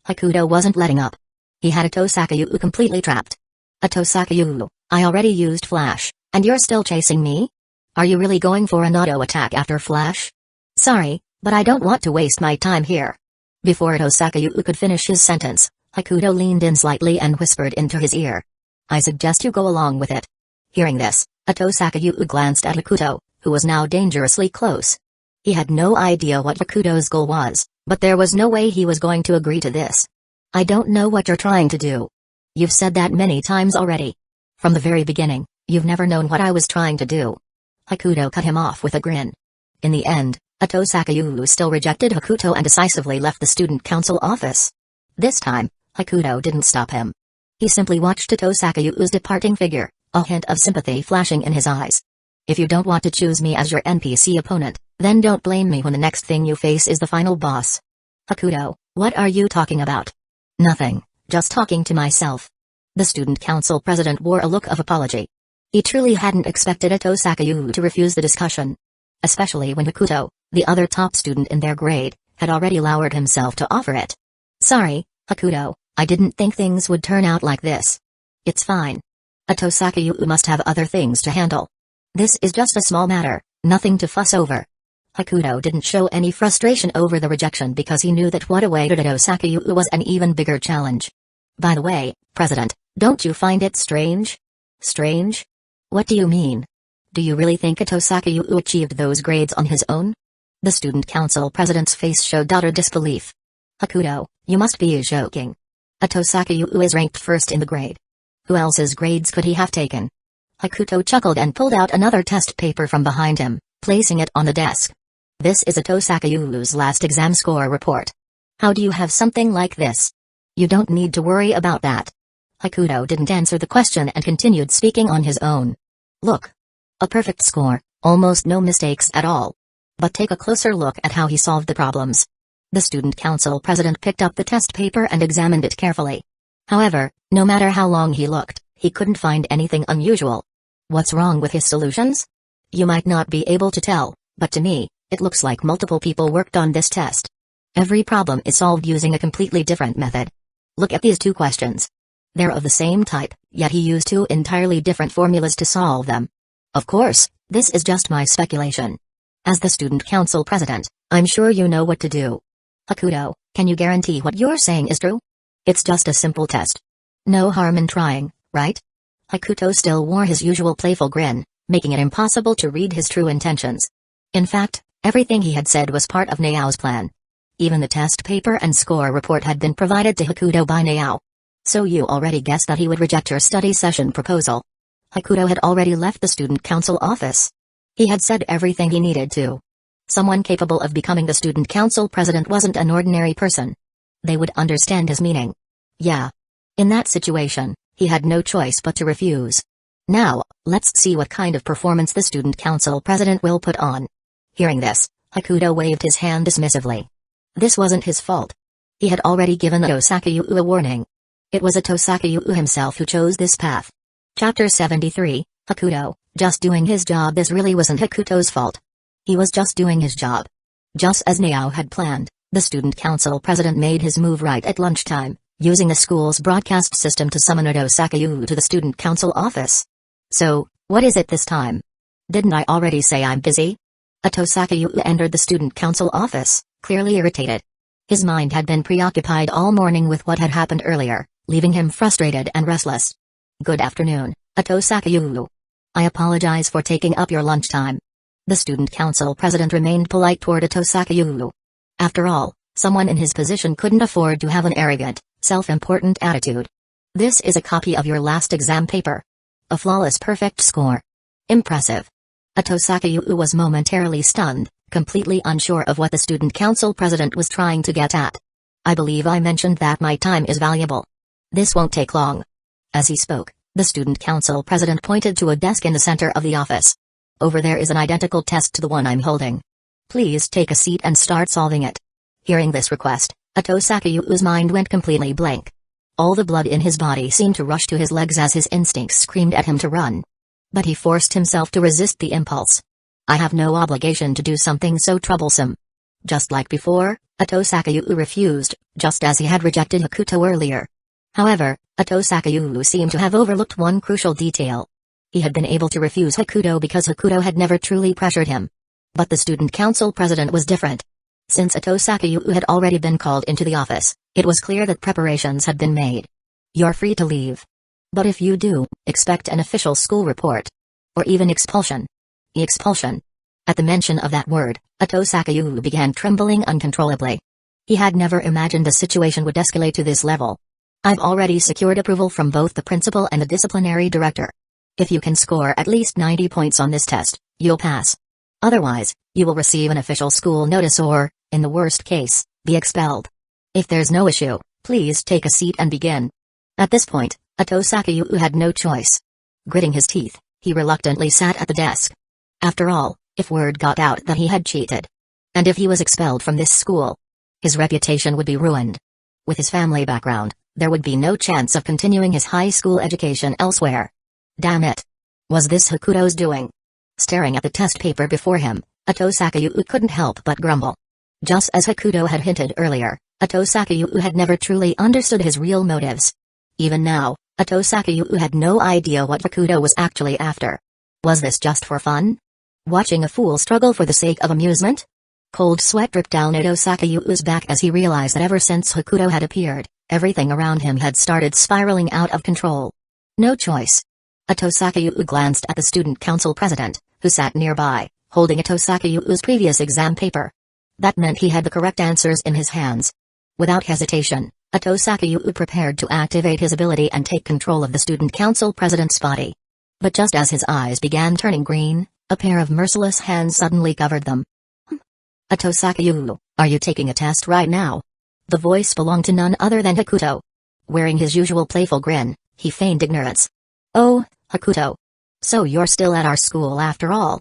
Hakuto wasn't letting up. He had Atosakayu completely trapped. Atosakayu, I already used Flash, and you're still chasing me? Are you really going for an auto attack after Flash? Sorry, but I don't want to waste my time here. Before Atosakayu could finish his sentence, Hakuto leaned in slightly and whispered into his ear. I suggest you go along with it. Hearing this, Atosakayu glanced at Hakuto, who was now dangerously close. He had no idea what Hakuto's goal was, but there was no way he was going to agree to this. I don't know what you're trying to do. You've said that many times already. From the very beginning, you've never known what I was trying to do. Hakuto cut him off with a grin. In the end, Atosakayu still rejected Hakuto and decisively left the student council office. This time, Hakuto didn't stop him. He simply watched Atosakayu's departing figure, a hint of sympathy flashing in his eyes. If you don't want to choose me as your NPC opponent, then don't blame me when the next thing you face is the final boss. Hakuto, what are you talking about? Nothing, just talking to myself. The student council president wore a look of apology. He truly hadn't expected Atosakayu to refuse the discussion. Especially when Hakuto, the other top student in their grade, had already lowered himself to offer it. Sorry, Hakuto, I didn't think things would turn out like this. It's fine. Atosakayu must have other things to handle. This is just a small matter, nothing to fuss over. Hakuto didn't show any frustration over the rejection because he knew that what awaited Atosakayu was an even bigger challenge. By the way, President, don't you find it strange? Strange? What do you mean? Do you really think Atosakayu achieved those grades on his own? The student council president's face showed utter disbelief. Hakuto, you must be joking. Atosakayu is ranked first in the grade. Who else's grades could he have taken? Hakuto chuckled and pulled out another test paper from behind him, placing it on the desk. This is Atosakayu's last exam score report. How do you have something like this? You don't need to worry about that. Hakuto didn't answer the question and continued speaking on his own. Look. A perfect score, almost no mistakes at all. But take a closer look at how he solved the problems. The student council president picked up the test paper and examined it carefully. However, no matter how long he looked, he couldn't find anything unusual. What's wrong with his solutions? You might not be able to tell, but to me, it looks like multiple people worked on this test. Every problem is solved using a completely different method. Look at these two questions. They're of the same type, yet he used two entirely different formulas to solve them. Of course, this is just my speculation. As the student council president, I'm sure you know what to do. Hakuto, can you guarantee what you're saying is true? It's just a simple test. No harm in trying, right? Hakuto still wore his usual playful grin, making it impossible to read his true intentions. In fact, everything he had said was part of Nao's plan. Even the test paper and score report had been provided to Hakuto by Nao. So you already guessed that he would reject your study session proposal. Hakuto had already left the student council office. He had said everything he needed to. Someone capable of becoming the student council president wasn't an ordinary person. They would understand his meaning. Yeah. In that situation, he had no choice but to refuse. Now, let's see what kind of performance the student council president will put on. Hearing this, Hakuto waved his hand dismissively. This wasn't his fault. He had already given Tosakayu a warning. It was Tosakayu himself who chose this path. Chapter 73, Hakuto, just doing his job. This really wasn't Hakuto's fault. He was just doing his job. Just as Nao had planned, the student council president made his move right at lunchtime, using the school's broadcast system to summon Tosakayu to the student council office. So, what is it this time? Didn't I already say I'm busy? Tosakayu entered the student council office, clearly irritated. His mind had been preoccupied all morning with what had happened earlier, leaving him frustrated and restless. Good afternoon, Tosakayu. I apologize for taking up your lunchtime. The student council president remained polite toward Tosakayu. After all, someone in his position couldn't afford to have an arrogant, self-important attitude. This is a copy of your last exam paper. A flawless perfect score. Impressive. Tosakayu was momentarily stunned, completely unsure of what the student council president was trying to get at. I believe I mentioned that my time is valuable. This won't take long. As he spoke, the student council president pointed to a desk in the center of the office. Over there is an identical test to the one I'm holding. Please take a seat and start solving it. Hearing this request, Tosakayu's mind went completely blank. All the blood in his body seemed to rush to his legs as his instincts screamed at him to run. But he forced himself to resist the impulse. I have no obligation to do something so troublesome. Just like before, Tosakayu refused, just as he had rejected Hakuto earlier. However, Tosakayu seemed to have overlooked one crucial detail. He had been able to refuse Hakuto because Hakuto had never truly pressured him. But the student council president was different. Since Tosakayu had already been called into the office, it was clear that preparations had been made. You're free to leave. But if you do, expect an official school report. Or even expulsion. Expulsion. At the mention of that word, Tosakayu began trembling uncontrollably. He had never imagined the situation would escalate to this level. I've already secured approval from both the principal and the disciplinary director. If you can score at least 90 points on this test, you'll pass. Otherwise, you will receive an official school notice or, in the worst case, be expelled. If there's no issue, please take a seat and begin. At this point, Tosakayu had no choice. Gritting his teeth, he reluctantly sat at the desk. After all, if word got out that he had cheated, and if he was expelled from this school, his reputation would be ruined. With his family background, there would be no chance of continuing his high school education elsewhere. Damn it. Was this Hakuto's doing? Staring at the test paper before him, Tosakayu couldn't help but grumble. Just as Hakuto had hinted earlier, Tosakayu had never truly understood his real motives. Even now, Tosakayu had no idea what Hakuto was actually after. Was this just for fun? Watching a fool struggle for the sake of amusement? Cold sweat dripped down Tosakayu's back as he realized that ever since Hakuto had appeared, everything around him had started spiraling out of control. No choice. Tosakayu glanced at the student council president, who sat nearby, holding Tosakayu's previous exam paper. That meant he had the correct answers in his hands. Without hesitation, Tosakayu prepared to activate his ability and take control of the student council president's body. But just as his eyes began turning green, a pair of merciless hands suddenly covered them. Tosakayu, are you taking a test right now? The voice belonged to none other than Hakuto. Wearing his usual playful grin, he feigned ignorance. Oh, Hakuto. So you're still at our school after all.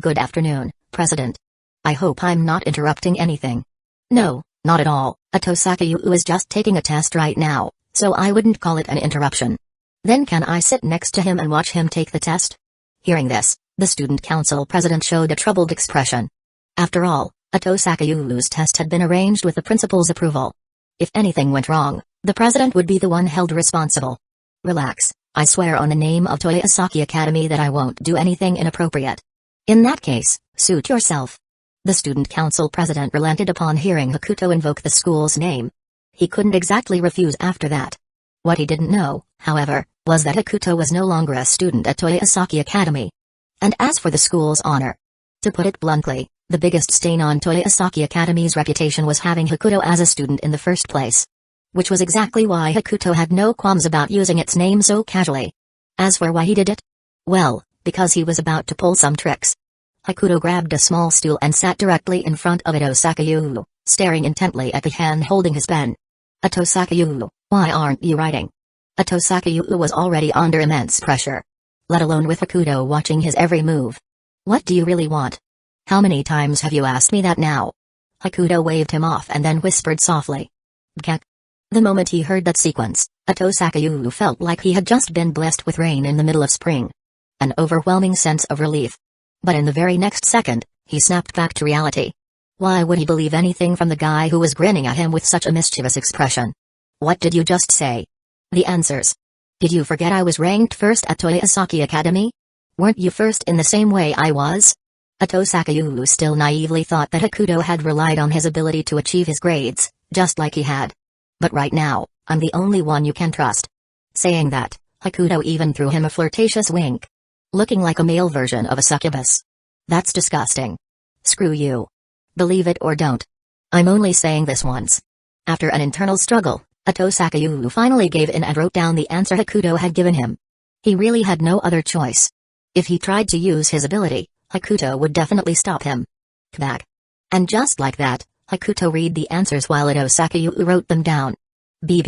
Good afternoon, President. I hope I'm not interrupting anything. No, not at all. Tosakayu is just taking a test right now, so I wouldn't call it an interruption. Then can I sit next to him and watch him take the test? Hearing this, the student council president showed a troubled expression. After all, Tosakayu's test had been arranged with the principal's approval. If anything went wrong, the president would be the one held responsible. Relax, I swear on the name of Toyosaki Academy that I won't do anything inappropriate. In that case, suit yourself. The student council president relented upon hearing Hakuto invoke the school's name. He couldn't exactly refuse after that. What he didn't know, however, was that Hakuto was no longer a student at Toyosaki Academy. And as for the school's honor, to put it bluntly, the biggest stain on Toyosaki Academy's reputation was having Hakuto as a student in the first place. which was exactly why Hakuto had no qualms about using its name so casually. As for why he did it? Well, because he was about to pull some tricks. Hakuto grabbed a small stool and sat directly in front of Ito Sakayu, staring intently at the hand holding his pen. Ito Sakayu, why aren't you writing? Ito Sakayu was already under immense pressure. Let alone with Hakuto watching his every move. What do you really want? How many times have you asked me that now? Hakuto waved him off and then whispered softly. Gek. The moment he heard that sequence, Ito Sakayu felt like he had just been blessed with rain in the middle of spring. An overwhelming sense of relief. But in the very next second, he snapped back to reality. Why would he believe anything from the guy who was grinning at him with such a mischievous expression? What did you just say? The answers. Did you forget I was ranked first at Toyosaki Academy? Weren't you first in the same way I was? Ito Sakayu still naively thought that Hakuto had relied on his ability to achieve his grades, just like he had. But right now, I'm the only one you can trust. Saying that, Hakuto even threw him a flirtatious wink. Looking like a male version of a succubus. That's disgusting. Screw you. Believe it or don't. I'm only saying this once. After an internal struggle, Ito Sakayu finally gave in and wrote down the answer Hakuto had given him. He really had no other choice. If he tried to use his ability, Hakuto would definitely stop him. Kvack. And just like that, Hakuto read the answers while Ito Sakayu wrote them down. B.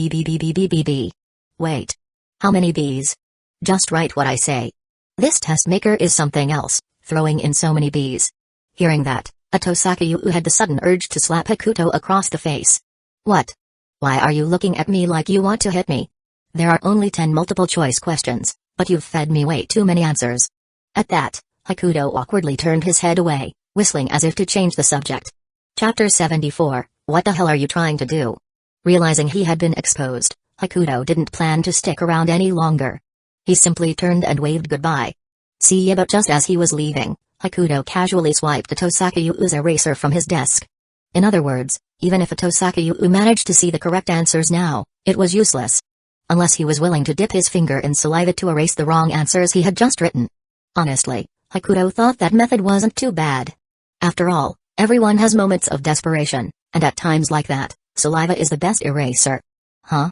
Wait. How many B's? Just write what I say. This test maker is something else, throwing in so many B's. Hearing that, Ito Sakayu had the sudden urge to slap Hakuto across the face. What? Why are you looking at me like you want to hit me? There are only 10 multiple choice questions, but you've fed me way too many answers. At that, Hakuto awkwardly turned his head away, whistling as if to change the subject. Chapter 74, What the hell are you trying to do? Realizing he had been exposed, Hakuto didn't plan to stick around any longer. He simply turned and waved goodbye. See ya, but just as he was leaving, Hakuto casually swiped Ito Sakayu's eraser from his desk. In other words, even if Ito Sakayu managed to see the correct answers now, it was useless. Unless he was willing to dip his finger in saliva to erase the wrong answers he had just written. Honestly, Hakuto thought that method wasn't too bad. After all, everyone has moments of desperation, and at times like that, saliva is the best eraser. Huh?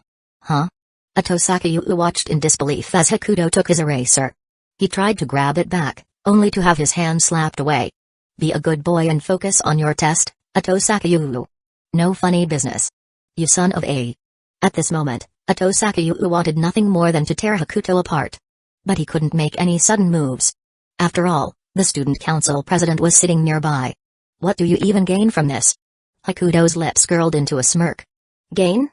Ito Sakayu watched in disbelief as Hakuto took his eraser. He tried to grab it back, only to have his hand slapped away. Be a good boy and focus on your test, Ito Sakayu. No funny business. You son of a. At this moment, Ito Sakayu wanted nothing more than to tear Hakuto apart. But he couldn't make any sudden moves. After all, the student council president was sitting nearby. What do you even gain from this? Hakuto's lips curled into a smirk. Gain?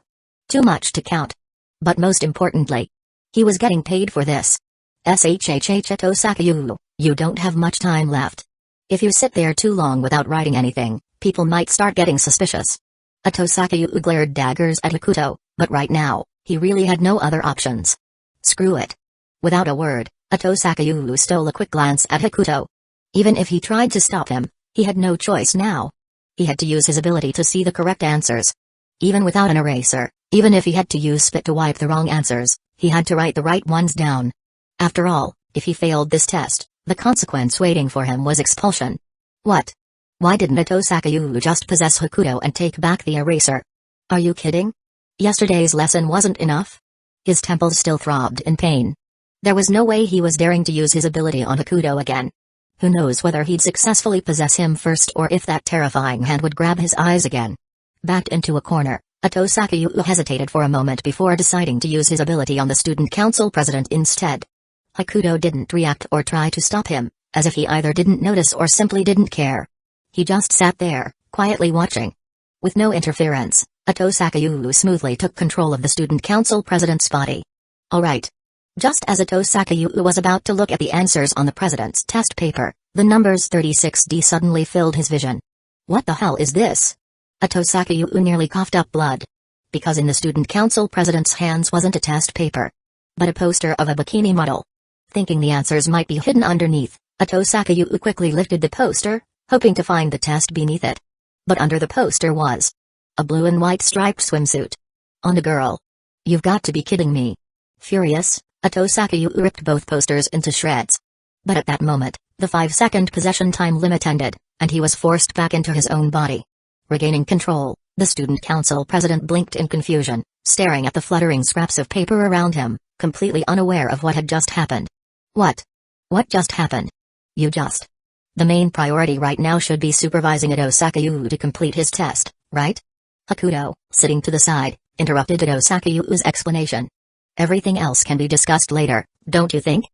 Too much to count. But most importantly, he was getting paid for this. Shhh Ito Sakayu, you don't have much time left. If you sit there too long without writing anything, people might start getting suspicious. Ito Sakayu glared daggers at Hakuto, but right now, he really had no other options. Screw it. Without a word, Ito Sakayu stole a quick glance at Hakuto. Even if he tried to stop him, he had no choice now. He had to use his ability to see the correct answers. Even without an eraser, even if he had to use spit to wipe the wrong answers, he had to write the right ones down. After all, if he failed this test, the consequence waiting for him was expulsion. What? Why didn't Ito Sakayu just possess Hakuto and take back the eraser? Are you kidding? Yesterday's lesson wasn't enough? His temples still throbbed in pain. There was no way he was daring to use his ability on Hakuto again. Who knows whether he'd successfully possess him first or if that terrifying hand would grab his eyes again. Backed into a corner, Ito Sakayu hesitated for a moment before deciding to use his ability on the student council president instead. Hakuto didn't react or try to stop him, as if he either didn't notice or simply didn't care. He just sat there, quietly watching. With no interference, Ito Sakayu smoothly took control of the student council president's body. Alright. Just as Ito Sakayu was about to look at the answers on the president's test paper, the numbers 36D suddenly filled his vision. What the hell is this? Ito Sakayu nearly coughed up blood. Because in the student council president's hands wasn't a test paper, but a poster of a bikini model. Thinking the answers might be hidden underneath, Ito Sakayu quickly lifted the poster, hoping to find the test beneath it. But under the poster was a blue and white striped swimsuit. On a girl. You've got to be kidding me. Furious, Ito Sakayu ripped both posters into shreds. But at that moment, the 5-second possession time limit ended, and he was forced back into his own body. Regaining control, The student council president blinked in confusion, staring at the fluttering scraps of paper around him, completely unaware of what had just happened. What? What just happened? You just... The main priority right now should be supervising Ito Sakayu to complete his test, right? Hakuto, sitting to the side, interrupted Ito Sakayu's explanation. Everything else can be discussed later, don't you think?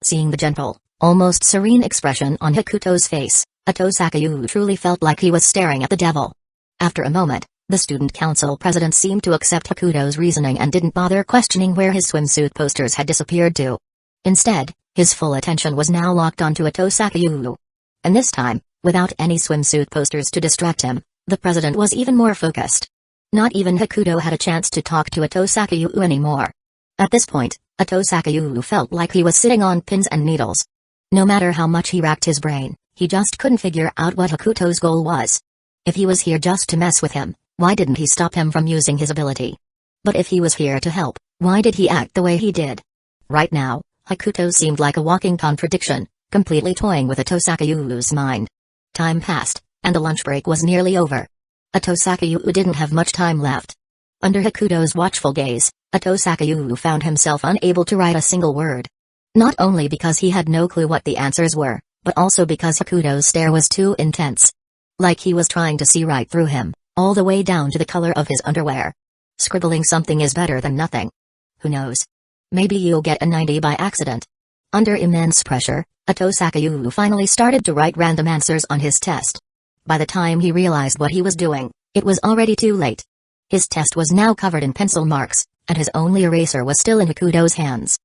Seeing the gentle, almost serene expression on Hakuto's face, Ito Sakayu truly felt like he was staring at the devil. After a moment, the student council president seemed to accept Hakuto's reasoning and didn't bother questioning where his swimsuit posters had disappeared to. Instead, his full attention was now locked onto Ito Sakayu. And this time, without any swimsuit posters to distract him, the president was even more focused. Not even Hakuto had a chance to talk to Ito Sakayu anymore. At this point, Ito Sakayu felt like he was sitting on pins and needles. No matter how much he racked his brain, he just couldn't figure out what Hakuto's goal was. If he was here just to mess with him, why didn't he stop him from using his ability? But if he was here to help, why did he act the way he did? Right now, Hakuto seemed like a walking contradiction, completely toying with Ito Sakayu's mind. Time passed, and the lunch break was nearly over. Ito Sakayu didn't have much time left. Under Hakuto's watchful gaze, Ito Sakayu found himself unable to write a single word. Not only because he had no clue what the answers were, but also because Hakuto's stare was too intense. Like he was trying to see right through him, all the way down to the color of his underwear. Scribbling something is better than nothing. Who knows? Maybe you'll get a 90 by accident. Under immense pressure, Ito Sakayu finally started to write random answers on his test. By the time he realized what he was doing, it was already too late. His test was now covered in pencil marks, and his only eraser was still in Hakuto's hands.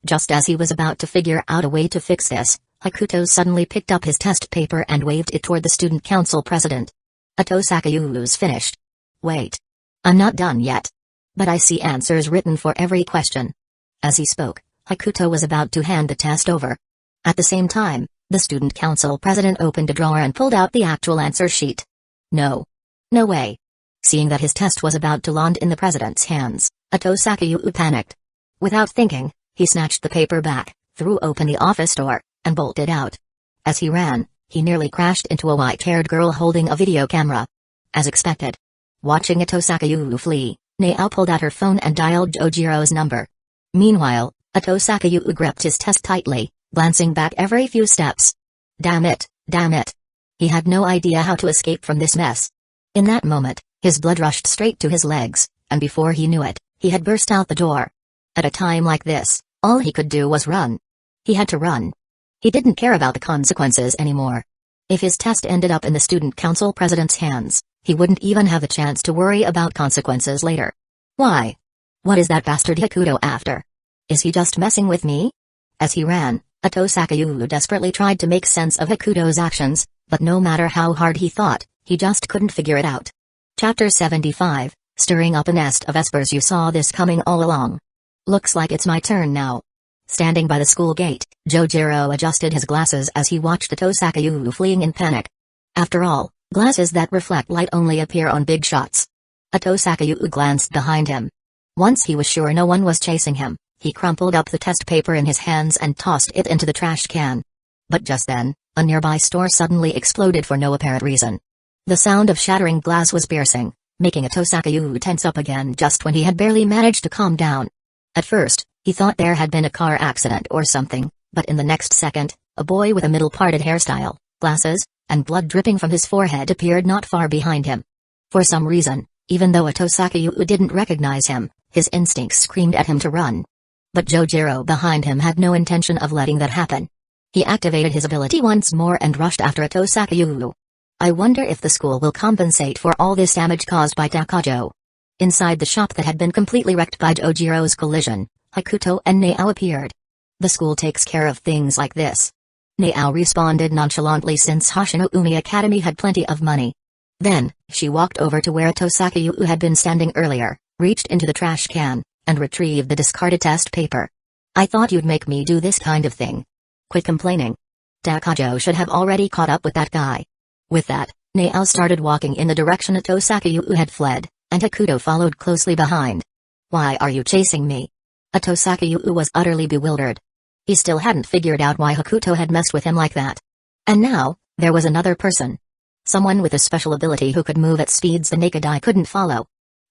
Just as he was about to figure out a way to fix this, Hakuto suddenly picked up his test paper and waved it toward the student council president. Ito Sakayu's finished. Wait. I'm not done yet. But I see answers written for every question. As he spoke, Hakuto was about to hand the test over. At the same time, the student council president opened a drawer and pulled out the actual answer sheet. No. No way. Seeing that his test was about to land in the president's hands, Ito Sakayu panicked. Without thinking, he snatched the paper back, threw open the office door, and bolted out. As he ran, he nearly crashed into a white-haired girl holding a video camera. As expected. Watching Ito Sakayu flee, Nao pulled out her phone and dialed Jojiro's number. Meanwhile, Ito Sakayu gripped his test tightly, glancing back every few steps. Damn it, damn it. He had no idea how to escape from this mess. In that moment, his blood rushed straight to his legs, and before he knew it, he had burst out the door. At a time like this, all he could do was run. He had to run. He didn't care about the consequences anymore. If his test ended up in the student council president's hands, he wouldn't even have a chance to worry about consequences later. Why? What is that bastard Hakuto after? Is he just messing with me? As he ran, Ito Sakayu desperately tried to make sense of Hakuto's actions, but no matter how hard he thought, he just couldn't figure it out. Chapter 75, Stirring Up a Nest of Espers. You saw this coming all along. Looks like it's my turn now. Standing by the school gate, Jojiro adjusted his glasses as he watched Ito Sakayu fleeing in panic. After all, glasses that reflect light only appear on big shots. Ito Sakayu glanced behind him. Once he was sure no one was chasing him, he crumpled up the test paper in his hands and tossed it into the trash can. But just then, a nearby store suddenly exploded for no apparent reason. The sound of shattering glass was piercing, making Ito Sakayu tense up again just when he had barely managed to calm down. At first, he thought there had been a car accident or something, but in the next second, a boy with a middle-parted hairstyle, glasses, and blood dripping from his forehead appeared not far behind him. For some reason, even though Ito Sakayu didn't recognize him, his instincts screamed at him to run. But Jojiro behind him had no intention of letting that happen. He activated his ability once more and rushed after Ito Sakayu. I wonder if the school will compensate for all this damage caused by Takajo. Inside the shop that had been completely wrecked by Jojiro's collision, Hakuto and Nao appeared. The school takes care of things like this. Nao responded nonchalantly since Hashinoumi Academy had plenty of money. Then, she walked over to where Ito Sakayu had been standing earlier, reached into the trash can, and retrieved the discarded test paper. I thought you'd make me do this kind of thing. Quit complaining. Takajo should have already caught up with that guy. With that, Nao started walking in the direction Ito Sakayu had fled, and Hakuto followed closely behind. Why are you chasing me? Ito Sakayu was utterly bewildered. He still hadn't figured out why Hakuto had messed with him like that. And now, there was another person. Someone with a special ability who could move at speeds the naked eye couldn't follow.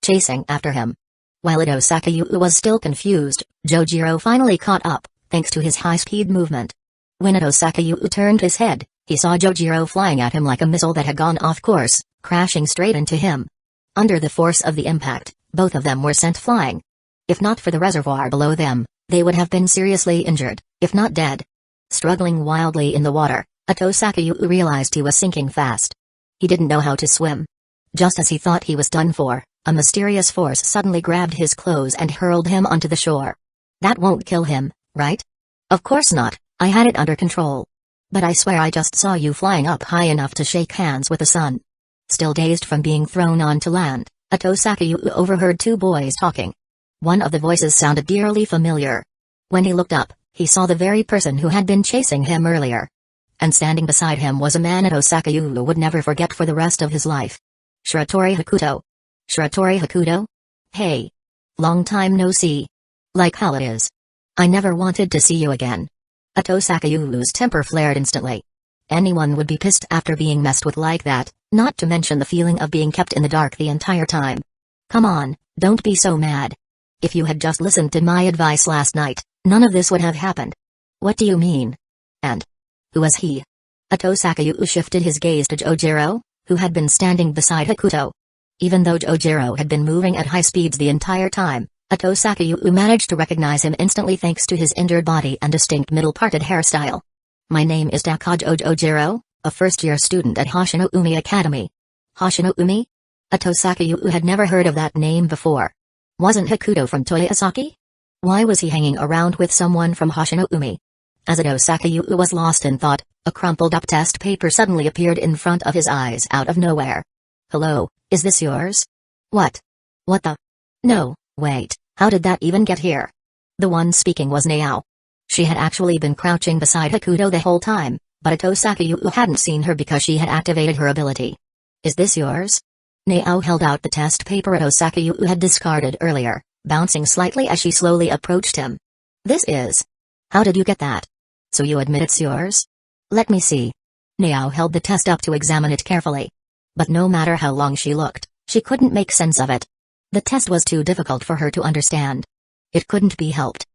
Chasing after him. While Ito Sakayu was still confused, Jojiro finally caught up, thanks to his high-speed movement. When Ito Sakayu turned his head, he saw Jojiro flying at him like a missile that had gone off course, crashing straight into him. Under the force of the impact, both of them were sent flying. If not for the reservoir below them, they would have been seriously injured, if not dead. Struggling wildly in the water, Ito Sakayu realized he was sinking fast. He didn't know how to swim. Just as he thought he was done for, a mysterious force suddenly grabbed his clothes and hurled him onto the shore. That won't kill him, right? Of course not, I had it under control. But I swear I just saw you flying up high enough to shake hands with the sun. Still dazed from being thrown onto land, Ito Sakayu overheard two boys talking. One of the voices sounded eerily familiar. When he looked up, he saw the very person who had been chasing him earlier. And standing beside him was a man Ito Sakayu would never forget for the rest of his life. Shiratori Hakuto. Shiratori Hakuto? Hey. Long time no see. Like how it is. I never wanted to see you again. Ito Sakayu's temper flared instantly. Anyone would be pissed after being messed with like that, not to mention the feeling of being kept in the dark the entire time. Come on, don't be so mad. If you had just listened to my advice last night, none of this would have happened. What do you mean? And who was he? Ito Sakayu shifted his gaze to Jojiro, who had been standing beside Hakuto. Even though Jojiro had been moving at high speeds the entire time, Ito Sakayu managed to recognize him instantly thanks to his injured body and distinct middle-parted hairstyle. My name is Takajo Jojiro, a first-year student at Hoshino-umi Academy. Hoshino-umi? Ito Sakayu had never heard of that name before. Wasn't Hakuto from Toyosaki? Why was he hanging around with someone from Hoshino-umi? As Ito Sakayu was lost in thought, a crumpled-up test paper suddenly appeared in front of his eyes out of nowhere. Hello, is this yours? What? What the? No, wait, how did that even get here? The one speaking was Naao. She had actually been crouching beside Hakuto the whole time, but Ito Sakayu hadn't seen her because she had activated her ability. Is this yours? Naao held out the test paper Ito Sakayu had discarded earlier, bouncing slightly as she slowly approached him. This is. How did you get that? So you admit it's yours? Let me see. Naao held the test up to examine it carefully. But no matter how long she looked, she couldn't make sense of it. The test was too difficult for her to understand. It couldn't be helped.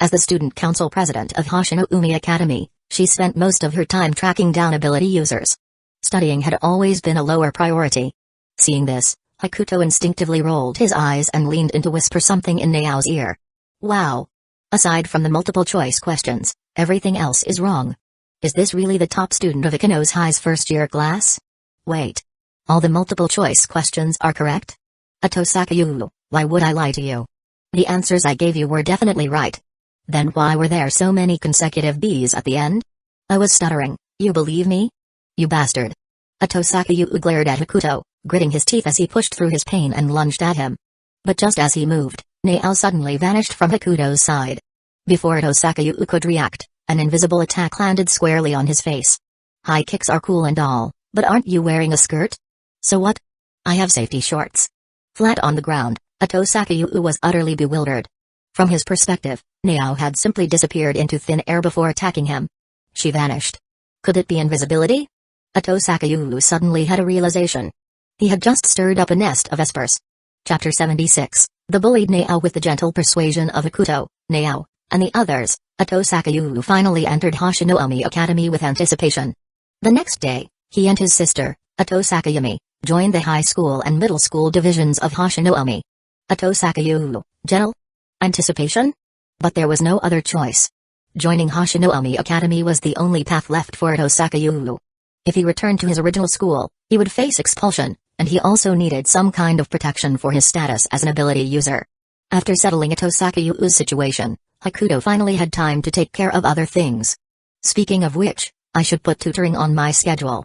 As the student council president of Hoshino-umi Academy, she spent most of her time tracking down ability users. Studying had always been a lower priority. Seeing this, Hakuto instinctively rolled his eyes and leaned in to whisper something in Nao's ear. Wow. Aside from the multiple choice questions, everything else is wrong. Is this really the top student of Ikano's High's first-year class? Wait. All the multiple choice questions are correct? Ito Sakayu, why would I lie to you? The answers I gave you were definitely right. Then why were there so many consecutive B's at the end? I was stuttering, you believe me? You bastard. Ito Sakayu glared at Hakuto, gritting his teeth as he pushed through his pain and lunged at him. But just as he moved, Naao suddenly vanished from Hakuto's side. Before Ito Sakayu could react, an invisible attack landed squarely on his face. High kicks are cool and all, but aren't you wearing a skirt? So what? I have safety shorts. Flat on the ground, Ito Sakayu was utterly bewildered. From his perspective, Naao had simply disappeared into thin air before attacking him. She vanished. Could it be invisibility? Ito Sakayu suddenly had a realization. He had just stirred up a nest of espers. Chapter 76, the bullied Naao with the gentle persuasion of Hakuto, Naao, and the others, Ito Sakayu finally entered Hoshino-umi Academy with anticipation. The next day, he and his sister, Ito Sakayumi, joined the high school and middle school divisions of Hoshino-umi. Ito Sakayu, gentle? Anticipation? But there was no other choice. Joining Hoshino-umi Academy was the only path left for Ito Sakayu. If he returned to his original school, he would face expulsion, and he also needed some kind of protection for his status as an ability user. After settling Ito Sakayu's situation, Hakuto finally had time to take care of other things. Speaking of which, I should put tutoring on my schedule.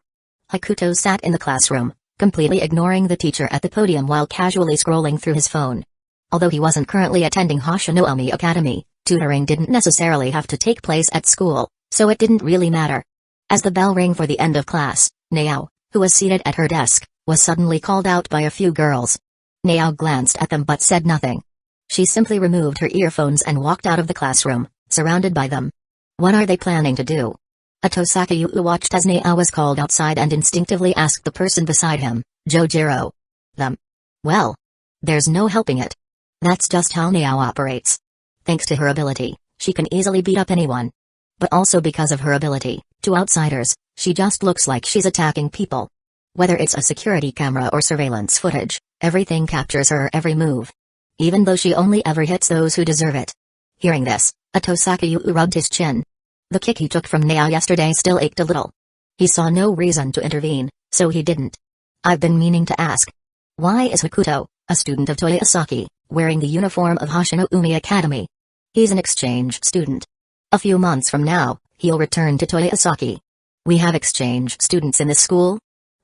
Hakuto sat in the classroom, completely ignoring the teacher at the podium while casually scrolling through his phone. Although he wasn't currently attending Hoshino-umi Academy, tutoring didn't necessarily have to take place at school, so it didn't really matter. As the bell rang for the end of class, Naao, who was seated at her desk, was suddenly called out by a few girls. Naao glanced at them but said nothing. She simply removed her earphones and walked out of the classroom, surrounded by them. What are they planning to do? Atosaka watched as Nao was called outside and instinctively asked the person beside him, Jojiro. Them. Well. There's no helping it. That's just how Nao operates. Thanks to her ability, she can easily beat up anyone. But also because of her ability, to outsiders, she just looks like she's attacking people. Whether it's a security camera or surveillance footage, everything captures her every move. Even though she only ever hits those who deserve it. Hearing this, Atosaka rubbed his chin. The kick he took from Nao yesterday still ached a little. He saw no reason to intervene, so he didn't. I've been meaning to ask. Why is Hakuto, a student of Toyosaki, wearing the uniform of Hashinoumi Academy? He's an exchange student. A few months from now, he'll return to Toyosaki. We have exchange students in this school.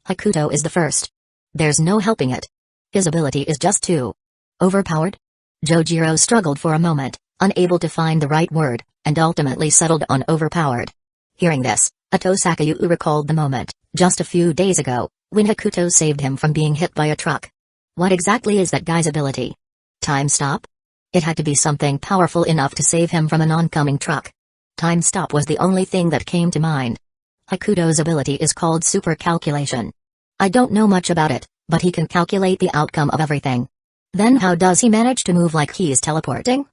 Hakuto is the first. There's no helping it. His ability is just too overpowered. Jojiro struggled for a moment, unable to find the right word, and ultimately settled on overpowered. Hearing this, Atosaka recalled the moment, just a few days ago, when Hakuto saved him from being hit by a truck. What exactly is that guy's ability? Time stop? It had to be something powerful enough to save him from an oncoming truck. Time stop was the only thing that came to mind. Hakuto's ability is called super calculation. I don't know much about it, but he can calculate the outcome of everything. Then how does he manage to move like he's teleporting?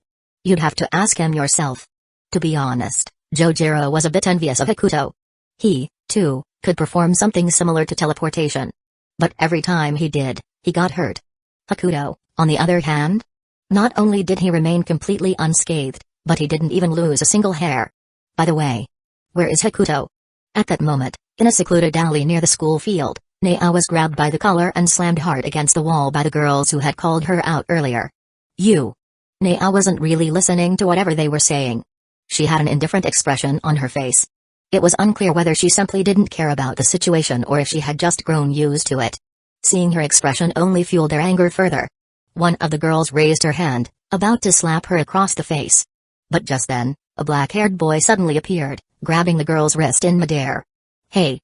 You'd have to ask him yourself. To be honest, Jojiro was a bit envious of Hakuto. He, too, could perform something similar to teleportation. But every time he did, he got hurt. Hakuto, on the other hand? Not only did he remain completely unscathed, but he didn't even lose a single hair. By the way, where is Hakuto? At that moment, in a secluded alley near the school field, Nao was grabbed by the collar and slammed hard against the wall by the girls who had called her out earlier. You. Nao wasn't really listening to whatever they were saying. She had an indifferent expression on her face. It was unclear whether she simply didn't care about the situation or if she had just grown used to it. Seeing her expression only fueled their anger further. One of the girls raised her hand, about to slap her across the face. But just then, a black-haired boy suddenly appeared, grabbing the girl's wrist in midair. Hey.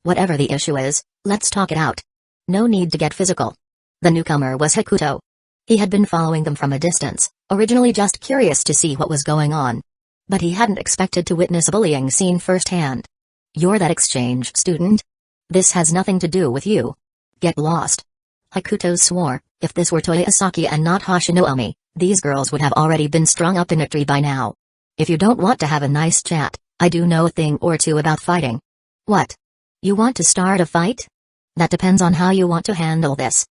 Whatever the issue is, let's talk it out. No need to get physical. The newcomer was Hakuto. He had been following them from a distance, originally just curious to see what was going on. But he hadn't expected to witness a bullying scene firsthand. You're that exchange student? This has nothing to do with you. Get lost. Hakuto swore, if this were Toyosaki and not Hashinoumi, these girls would have already been strung up in a tree by now. If you don't want to have a nice chat, I do know a thing or two about fighting. What? You want to start a fight? That depends on how you want to handle this.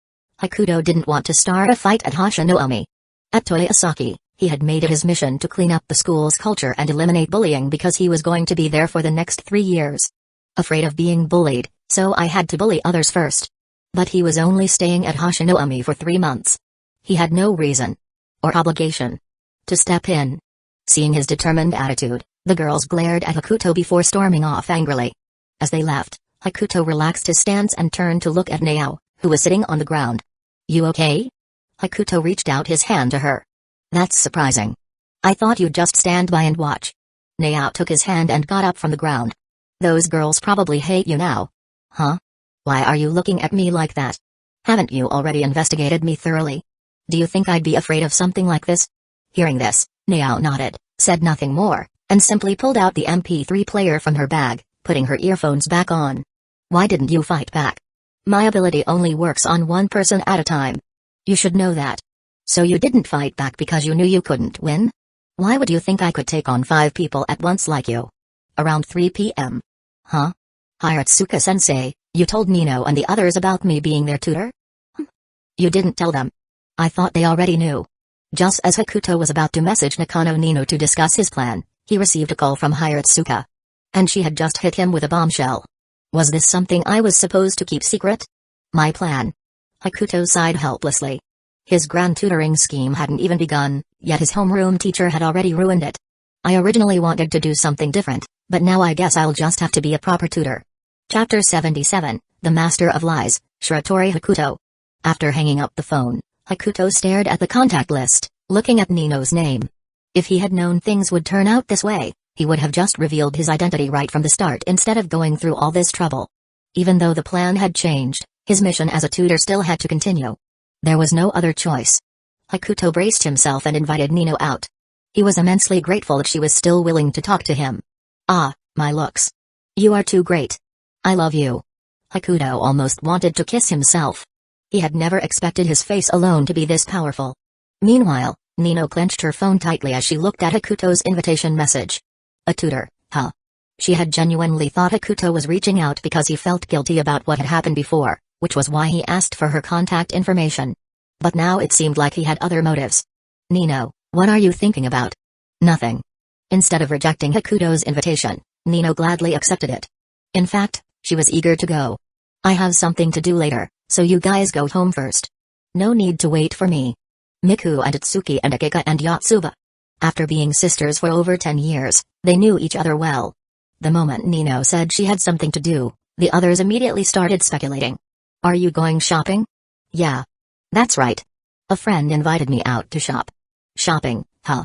Hakuto didn't want to start a fight at Hashinoumi. At Toyosaki, he had made it his mission to clean up the school's culture and eliminate bullying because he was going to be there for the next 3 years. Afraid of being bullied, so I had to bully others first. But he was only staying at Hashinoumi for 3 months. He had no reason or obligation to step in. Seeing his determined attitude, the girls glared at Hakuto before storming off angrily. As they left, Hakuto relaxed his stance and turned to look at Nao, who was sitting on the ground. You okay? Hakuto reached out his hand to her. That's surprising. I thought you'd just stand by and watch. Nao took his hand and got up from the ground. Those girls probably hate you now. Huh? Why are you looking at me like that? Haven't you already investigated me thoroughly? Do you think I'd be afraid of something like this? Hearing this, Nao nodded, said nothing more, and simply pulled out the MP3 player from her bag, putting her earphones back on. Why didn't you fight back? My ability only works on one person at a time. You should know that. So you didn't fight back because you knew you couldn't win? Why would you think I could take on 5 people at once like you? Around 3 p.m. Huh? Hiratsuka-sensei, you told Nino and the others about me being their tutor? You didn't tell them. I thought they already knew. Just as Hakuto was about to message Nakano Nino to discuss his plan, he received a call from Hiratsuka. And she had just hit him with a bombshell. Was this something I was supposed to keep secret? My plan. Hakuto sighed helplessly. His grand tutoring scheme hadn't even begun, yet his homeroom teacher had already ruined it. I originally wanted to do something different, but now I guess I'll just have to be a proper tutor. Chapter 77, The Master of Lies, Shiratori Hakuto. After hanging up the phone, Hakuto stared at the contact list, looking at Nino's name. If he had known things would turn out this way, he would have just revealed his identity right from the start instead of going through all this trouble. Even though the plan had changed, his mission as a tutor still had to continue. There was no other choice. Hakuto braced himself and invited Nino out. He was immensely grateful that she was still willing to talk to him. Ah, my looks. You are too great. I love you. Hakuto almost wanted to kiss himself. He had never expected his face alone to be this powerful. Meanwhile, Nino clenched her phone tightly as she looked at Hakuto's invitation message. A tutor, huh? She had genuinely thought Hakuto was reaching out because he felt guilty about what had happened before, which was why he asked for her contact information. But now it seemed like he had other motives. Nino, what are you thinking about? Nothing. Instead of rejecting Hakuto's invitation, Nino gladly accepted it. In fact, she was eager to go. I have something to do later, so you guys go home first. No need to wait for me. Miku and Itsuki and Akika and Yotsuba. After being sisters for over 10 years, they knew each other well. The moment Nino said she had something to do, the others immediately started speculating. Are you going shopping? Yeah. That's right. A friend invited me out to shop. Shopping, huh?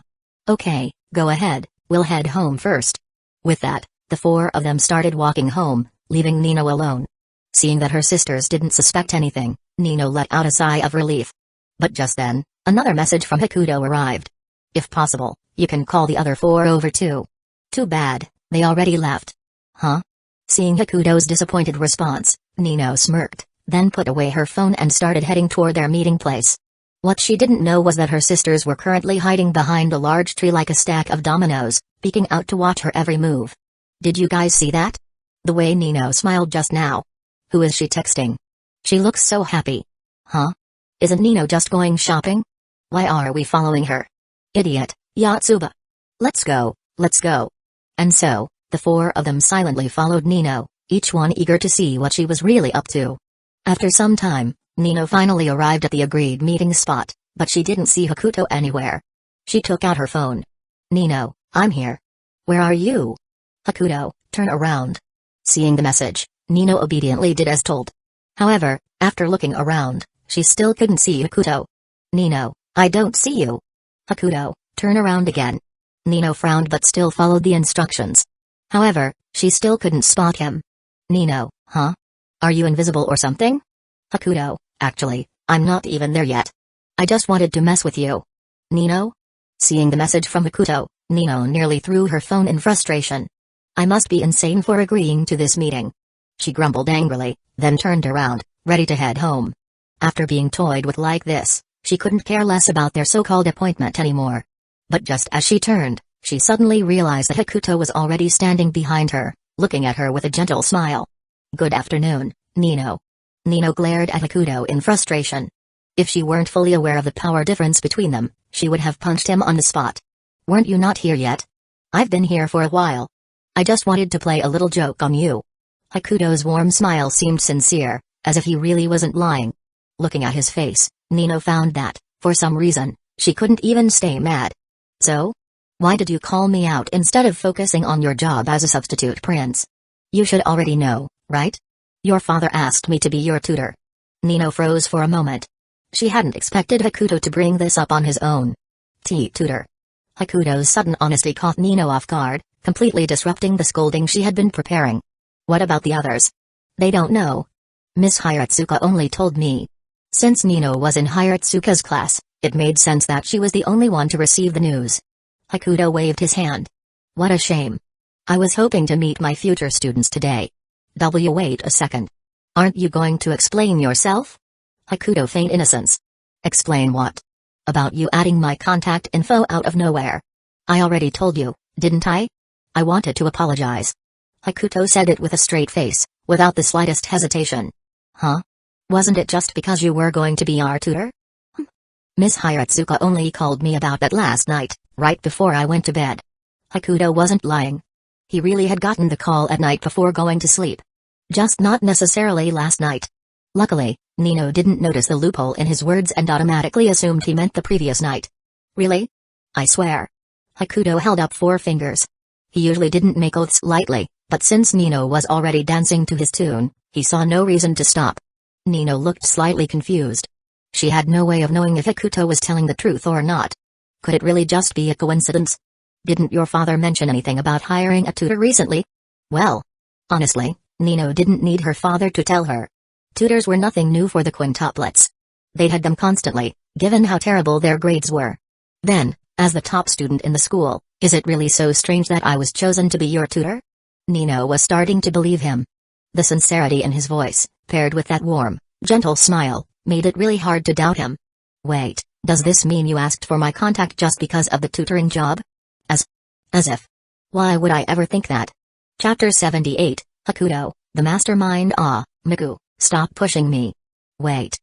Okay, go ahead, we'll head home first. With that, the four of them started walking home, leaving Nino alone. Seeing that her sisters didn't suspect anything, Nino let out a sigh of relief. But just then, another message from Hakuto arrived. If possible, you can call the other four over too. Too bad, they already left. Huh? Seeing Hakuto's disappointed response, Nino smirked, then put away her phone and started heading toward their meeting place. What she didn't know was that her sisters were currently hiding behind a large tree like a stack of dominoes, peeking out to watch her every move. Did you guys see that? The way Nino smiled just now. Who is she texting? She looks so happy. Huh? Isn't Nino just going shopping? Why are we following her? Idiot, Yotsuba. Let's go, let's go. And so, the four of them silently followed Nino, each one eager to see what she was really up to. After some time, Nino finally arrived at the agreed meeting spot, but she didn't see Hakuto anywhere. She took out her phone. Nino, I'm here. Where are you? Hakuto, turn around. Seeing the message, Nino obediently did as told. However, after looking around, she still couldn't see Hakuto. Nino, I don't see you. Hakuto, turn around again. Nino frowned but still followed the instructions. However, she still couldn't spot him. Nino, huh? Are you invisible or something? Hakuto, actually, I'm not even there yet. I just wanted to mess with you. Nino? Seeing the message from Hakuto, Nino nearly threw her phone in frustration. I must be insane for agreeing to this meeting. She grumbled angrily, then turned around, ready to head home. After being toyed with like this, she couldn't care less about their so-called appointment anymore. But just as she turned, she suddenly realized that Hakuto was already standing behind her, looking at her with a gentle smile. Good afternoon, Nino. Nino glared at Hakuto in frustration. If she weren't fully aware of the power difference between them, she would have punched him on the spot. Weren't you not here yet? I've been here for a while. I just wanted to play a little joke on you. Hakuto's warm smile seemed sincere, as if he really wasn't lying. Looking at his face, Nino found that, for some reason, she couldn't even stay mad. So? Why did you call me out instead of focusing on your job as a substitute prince? You should already know, right? Your father asked me to be your tutor. Nino froze for a moment. She hadn't expected Hakuto to bring this up on his own. Tutor. Hakuto's sudden honesty caught Nino off guard, completely disrupting the scolding she had been preparing. What about the others? They don't know. Miss Hiratsuka only told me. Since Nino was in Hiratsuka's class, it made sense that she was the only one to receive the news. Hakuto waved his hand. What a shame. I was hoping to meet my future students today. Wait a second. Aren't you going to explain yourself? Hakuto feigned innocence. Explain what? About you adding my contact info out of nowhere. I already told you, didn't I? I wanted to apologize. Hakuto said it with a straight face, without the slightest hesitation. Huh? Wasn't it just because you were going to be our tutor? Miss Hiratsuka only called me about that last night, right before I went to bed. Hakuto wasn't lying. He really had gotten the call at night before going to sleep. Just not necessarily last night. Luckily, Nino didn't notice the loophole in his words and automatically assumed he meant the previous night. Really? I swear. Hakuto held up 4 fingers. He usually didn't make oaths lightly, but since Nino was already dancing to his tune, he saw no reason to stop. Nino looked slightly confused. She had no way of knowing if Hakuto was telling the truth or not. Could it really just be a coincidence? Didn't your father mention anything about hiring a tutor recently? Well, honestly, Nino didn't need her father to tell her. Tutors were nothing new for the quintuplets. They had them constantly, given how terrible their grades were. Then, as the top student in the school, Is it really so strange that I was chosen to be your tutor? Nino was starting to believe him. The sincerity in his voice, paired with that warm, gentle smile, made it really hard to doubt him. Wait, does this mean you asked for my contact just because of the tutoring job? As if. Why would I ever think that? Chapter 78, Hakuto, the mastermind. Miku, stop pushing me. Wait.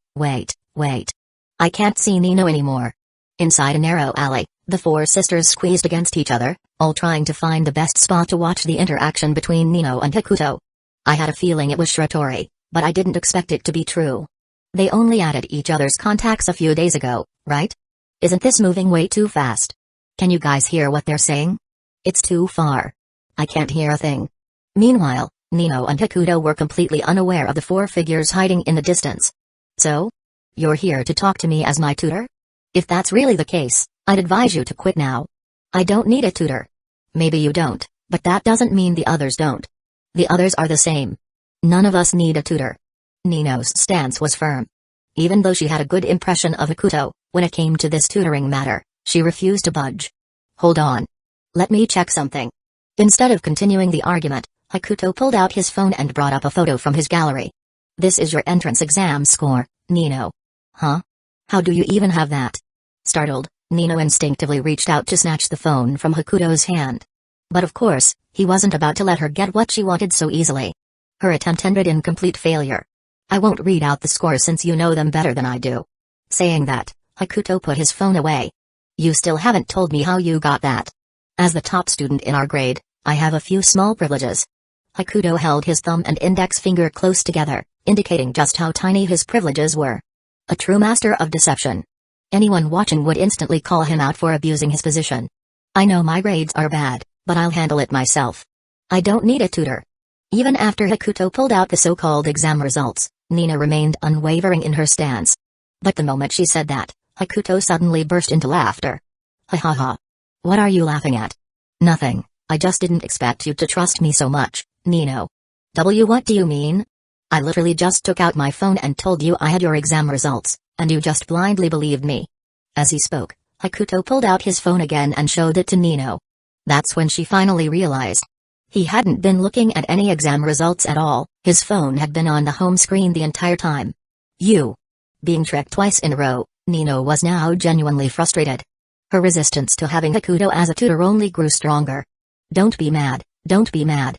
I can't see Nino anymore. Inside a narrow alley, the four sisters squeezed against each other, all trying to find the best spot to watch the interaction between Nino and Hakuto. I had a feeling it was Shiratori, but I didn't expect it to be true. They only added each other's contacts a few days ago, right? Isn't this moving way too fast? Can you guys hear what they're saying? It's too far. I can't hear a thing. Meanwhile, Nino and Hakuto were completely unaware of the four figures hiding in the distance. So? You're here to talk to me as my tutor? If that's really the case, I'd advise you to quit now. I don't need a tutor. Maybe you don't, but that doesn't mean the others don't. The others are the same. None of us need a tutor. Nino's stance was firm. Even though she had a good impression of Hakuto, when it came to this tutoring matter, she refused to budge. Hold on. Let me check something. Instead of continuing the argument, Hakuto pulled out his phone and brought up a photo from his gallery. This is your entrance exam score, Nino. Huh? How do you even have that? Startled, Nino instinctively reached out to snatch the phone from Hakuto's hand. But of course, he wasn't about to let her get what she wanted so easily. Her attempt ended in complete failure. I won't read out the scores since you know them better than I do. Saying that, Hakuto put his phone away. You still haven't told me how you got that. As the top student in our grade, I have a few small privileges. Hakuto held his thumb and index finger close together, indicating just how tiny his privileges were. A true master of deception. Anyone watching would instantly call him out for abusing his position. I know my grades are bad, but I'll handle it myself. I don't need a tutor. Even after Hakuto pulled out the so-called exam results, Nina remained unwavering in her stance. But the moment she said that, Hakuto suddenly burst into laughter. Ha ha ha. What are you laughing at? Nothing, I just didn't expect you to trust me so much, Nino. What do you mean? I literally just took out my phone and told you I had your exam results, and you just blindly believed me. As he spoke, Hakuto pulled out his phone again and showed it to Nino. That's when she finally realized. He hadn't been looking at any exam results at all, his phone had been on the home screen the entire time. You. Being tricked twice in a row, Nino was now genuinely frustrated. Her resistance to having Hakuto as a tutor only grew stronger. Don't be mad, don't be mad.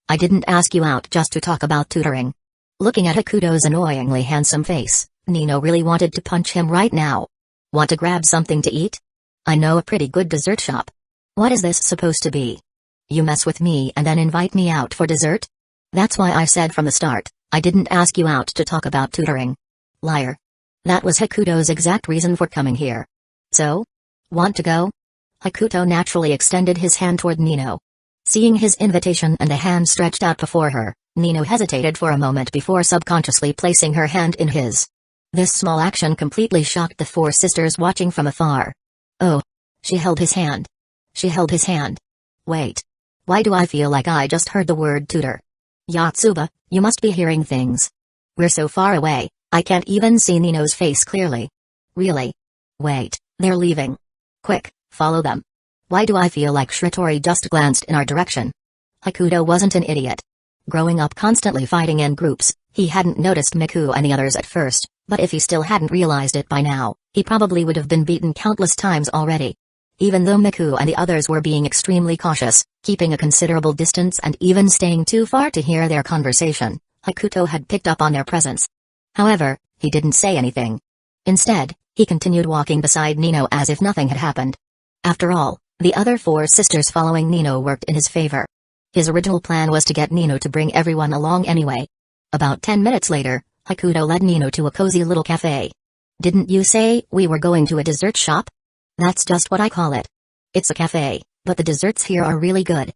I didn't ask you out just to talk about tutoring. Looking at Hakuto's annoyingly handsome face, Nino really wanted to punch him right now. Want to grab something to eat? I know a pretty good dessert shop. What is this supposed to be? You mess with me and then invite me out for dessert? That's why I said from the start, I didn't ask you out to talk about tutoring. Liar. That was Hakuto's exact reason for coming here. So? Want to go? Hakuto naturally extended his hand toward Nino. Seeing his invitation and the hand stretched out before her, Nino hesitated for a moment before subconsciously placing her hand in his. This small action completely shocked the four sisters watching from afar. Oh. She held his hand. She held his hand. Wait. Why do I feel like I just heard the word tutor? Yatsuba, you must be hearing things. We're so far away, I can't even see Nino's face clearly. Really? Wait, they're leaving. Quick, follow them. Why do I feel like Shiratori just glanced in our direction? Hakuto wasn't an idiot. Growing up constantly fighting in groups, he hadn't noticed Miku and the others at first, but if he still hadn't realized it by now, he probably would have been beaten countless times already. Even though Miku and the others were being extremely cautious, keeping a considerable distance and even staying too far to hear their conversation, Hakuto had picked up on their presence. However, he didn't say anything. Instead, he continued walking beside Nino as if nothing had happened. After all, the other four sisters following Nino worked in his favor. His original plan was to get Nino to bring everyone along anyway. About 10 minutes later, Hakuto led Nino to a cozy little cafe. Didn't you say we were going to a dessert shop? That's just what I call it. It's a cafe, but the desserts here are really good.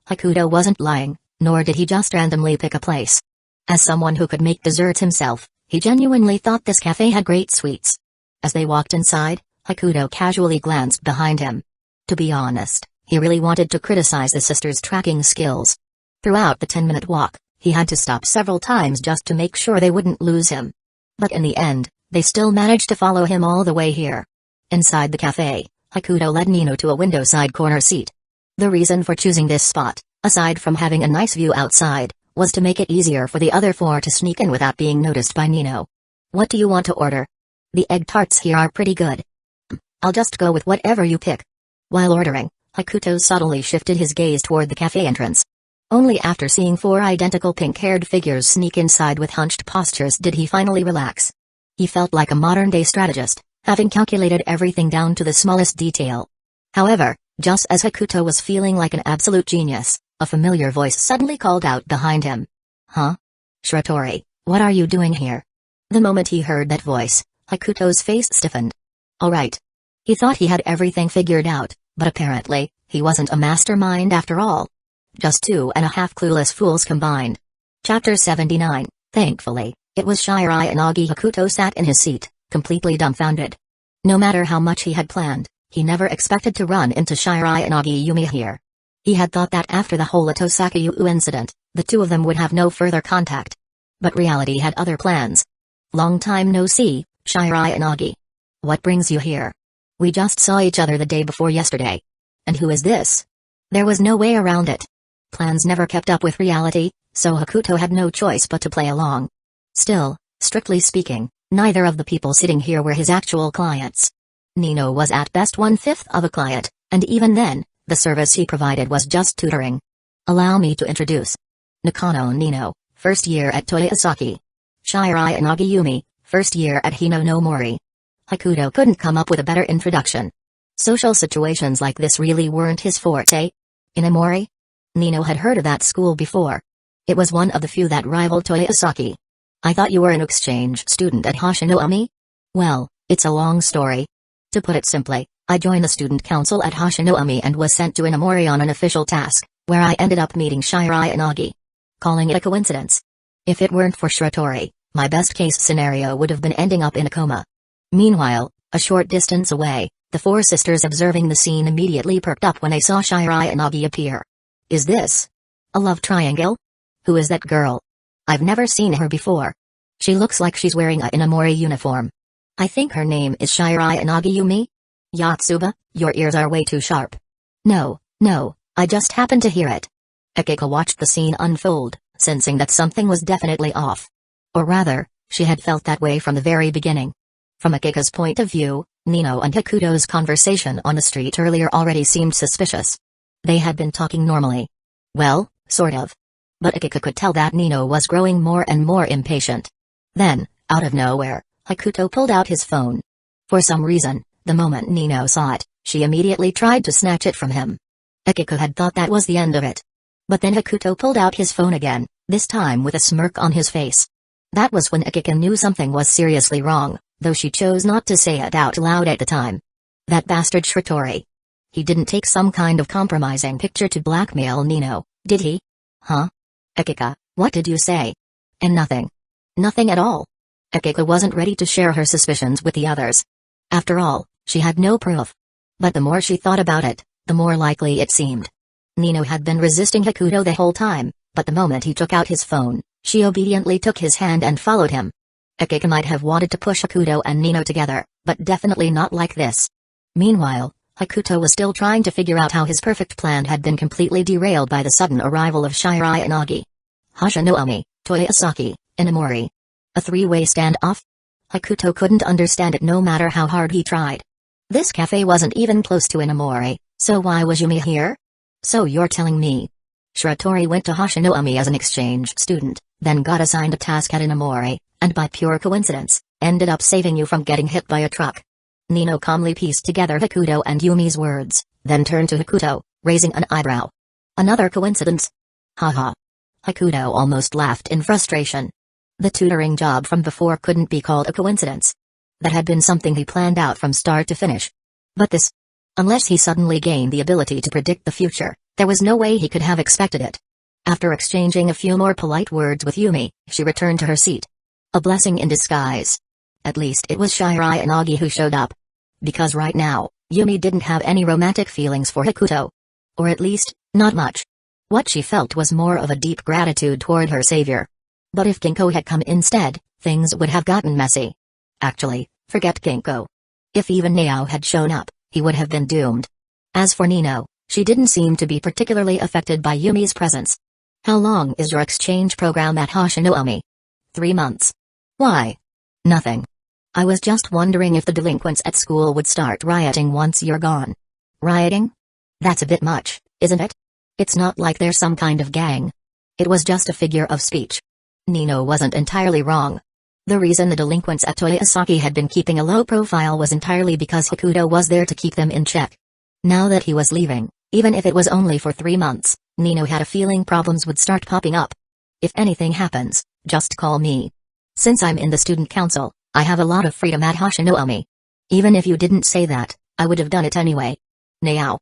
Hakuto wasn't lying, nor did he just randomly pick a place. As someone who could make desserts himself, he genuinely thought this cafe had great sweets. As they walked inside, Hakuto casually glanced behind him. To be honest, he really wanted to criticize the sisters' tracking skills. Throughout the 10-minute walk, he had to stop several times just to make sure they wouldn't lose him. But in the end, they still managed to follow him all the way here. Inside the cafe, Hakuto led Nino to a window side corner seat. The reason for choosing this spot, aside from having a nice view outside, was to make it easier for the other four to sneak in without being noticed by Nino. What do you want to order? The egg tarts here are pretty good. I'll just go with whatever you pick. While ordering, Hakuto subtly shifted his gaze toward the cafe entrance. Only after seeing four identical pink-haired figures sneak inside with hunched postures did he finally relax. He felt like a modern-day strategist, having calculated everything down to the smallest detail. However, just as Hakuto was feeling like an absolute genius, a familiar voice suddenly called out behind him. Huh? Shiratori, what are you doing here? The moment he heard that voice, Hakuto's face stiffened. Alright. He thought he had everything figured out, but apparently, he wasn't a mastermind after all. Just 2.5 clueless fools combined. Chapter 79. Thankfully, it was Shirai Inagi. Hakuto sat in his seat, completely dumbfounded. No matter how much he had planned, he never expected to run into Shirai Inagi Yumi here. He had thought that after the whole Itosaka-yu incident, the two of them would have no further contact. But reality had other plans. Long time no see, Shirai Inagi. What brings you here? We just saw each other the day before yesterday. And who is this? There was no way around it. Plans never kept up with reality, so Hakuto had no choice but to play along. Still, strictly speaking, neither of the people sitting here were his actual clients. Nino was at best 1/5 of a client, and even then, the service he provided was just tutoring. Allow me to introduce. Nakano Nino, first year at Toyosaki. Shirai Inagi Yumi, first year at Hino no Mori. Hakuto couldn't come up with a better introduction. Social situations like this really weren't his forte. Inamori? Nino had heard of that school before. It was one of the few that rivaled Toyosaki. I thought you were an exchange student at Hashinoumi? Well, it's a long story. To put it simply, I joined the student council at Hashinoumi and was sent to Inamori on an official task, where I ended up meeting Shirai Inagi. Calling it a coincidence. If it weren't for Shiratori, my best-case scenario would have been ending up in a coma. Meanwhile, a short distance away, the four sisters observing the scene immediately perked up when they saw Shirai Inagi appear. Is this a love triangle? Who is that girl? I've never seen her before. She looks like she's wearing a Inamori uniform. I think her name is Shirai Inagi Yumi? Yatsuba, your ears are way too sharp. No, I just happened to hear it. Akiko watched the scene unfold, sensing that something was definitely off. Or rather, she had felt that way from the very beginning. From Akiko's point of view, Nino and Hakuto's conversation on the street earlier already seemed suspicious. They had been talking normally. Well, sort of. But Akiko could tell that Nino was growing more and more impatient. Then, out of nowhere, Hakuto pulled out his phone. For some reason, the moment Nino saw it, she immediately tried to snatch it from him. Akiko had thought that was the end of it. But then Hakuto pulled out his phone again, this time with a smirk on his face. That was when Akiko knew something was seriously wrong, though she chose not to say it out loud at the time. That bastard Shiratori. He didn't take some kind of compromising picture to blackmail Nino, did he? Huh? Akiko, what did you say? And nothing. Nothing at all. Akiko wasn't ready to share her suspicions with the others. After all, she had no proof. But the more she thought about it, the more likely it seemed. Nino had been resisting Hakuto the whole time, but the moment he took out his phone, she obediently took his hand and followed him. Akiko might have wanted to push Hakuto and Nino together, but definitely not like this. Meanwhile, Hakuto was still trying to figure out how his perfect plan had been completely derailed by the sudden arrival of Shirai Inagi. Hashinoumi, Toyosaki, Inamori. A three-way standoff? Hakuto couldn't understand it no matter how hard he tried. This cafe wasn't even close to Inamori, so why was Yumi here? So you're telling me Shiratori went to Hashinoumi as an exchange student, then got assigned a task at Inamori, and by pure coincidence, ended up saving you from getting hit by a truck. Nino calmly pieced together Hakuto and Yumi's words, then turned to Hakuto, raising an eyebrow. Another coincidence? Haha. Hakuto almost laughed in frustration. The tutoring job from before couldn't be called a coincidence. That had been something he planned out from start to finish. But this? Unless he suddenly gained the ability to predict the future, there was no way he could have expected it. After exchanging a few more polite words with Yumi, she returned to her seat. A blessing in disguise. At least it was Shirai Inagi who showed up. Because right now, Yumi didn't have any romantic feelings for Hakuto. Or at least, not much. What she felt was more of a deep gratitude toward her savior. But if Ginko had come instead, things would have gotten messy. Actually, forget Ginko. If even Nao had shown up, he would have been doomed. As for Nino, She didn't seem to be particularly affected by Yumi's presence. How long is your exchange program at Hashinomi? 3 months. Why? Nothing. I was just wondering if the delinquents at school would start rioting once you're gone. Rioting? That's a bit much, isn't it? It's not like they're some kind of gang. It was just a figure of speech. Nino wasn't entirely wrong. The reason the delinquents at Toyosaki had been keeping a low profile was entirely because Hakuto was there to keep them in check. Now that he was leaving, even if it was only for 3 months, Nino had a feeling problems would start popping up. If anything happens, just call me. Since I'm in the student council, I have a lot of freedom at Hashinomi. Even if you didn't say that, I would have done it anyway. Now.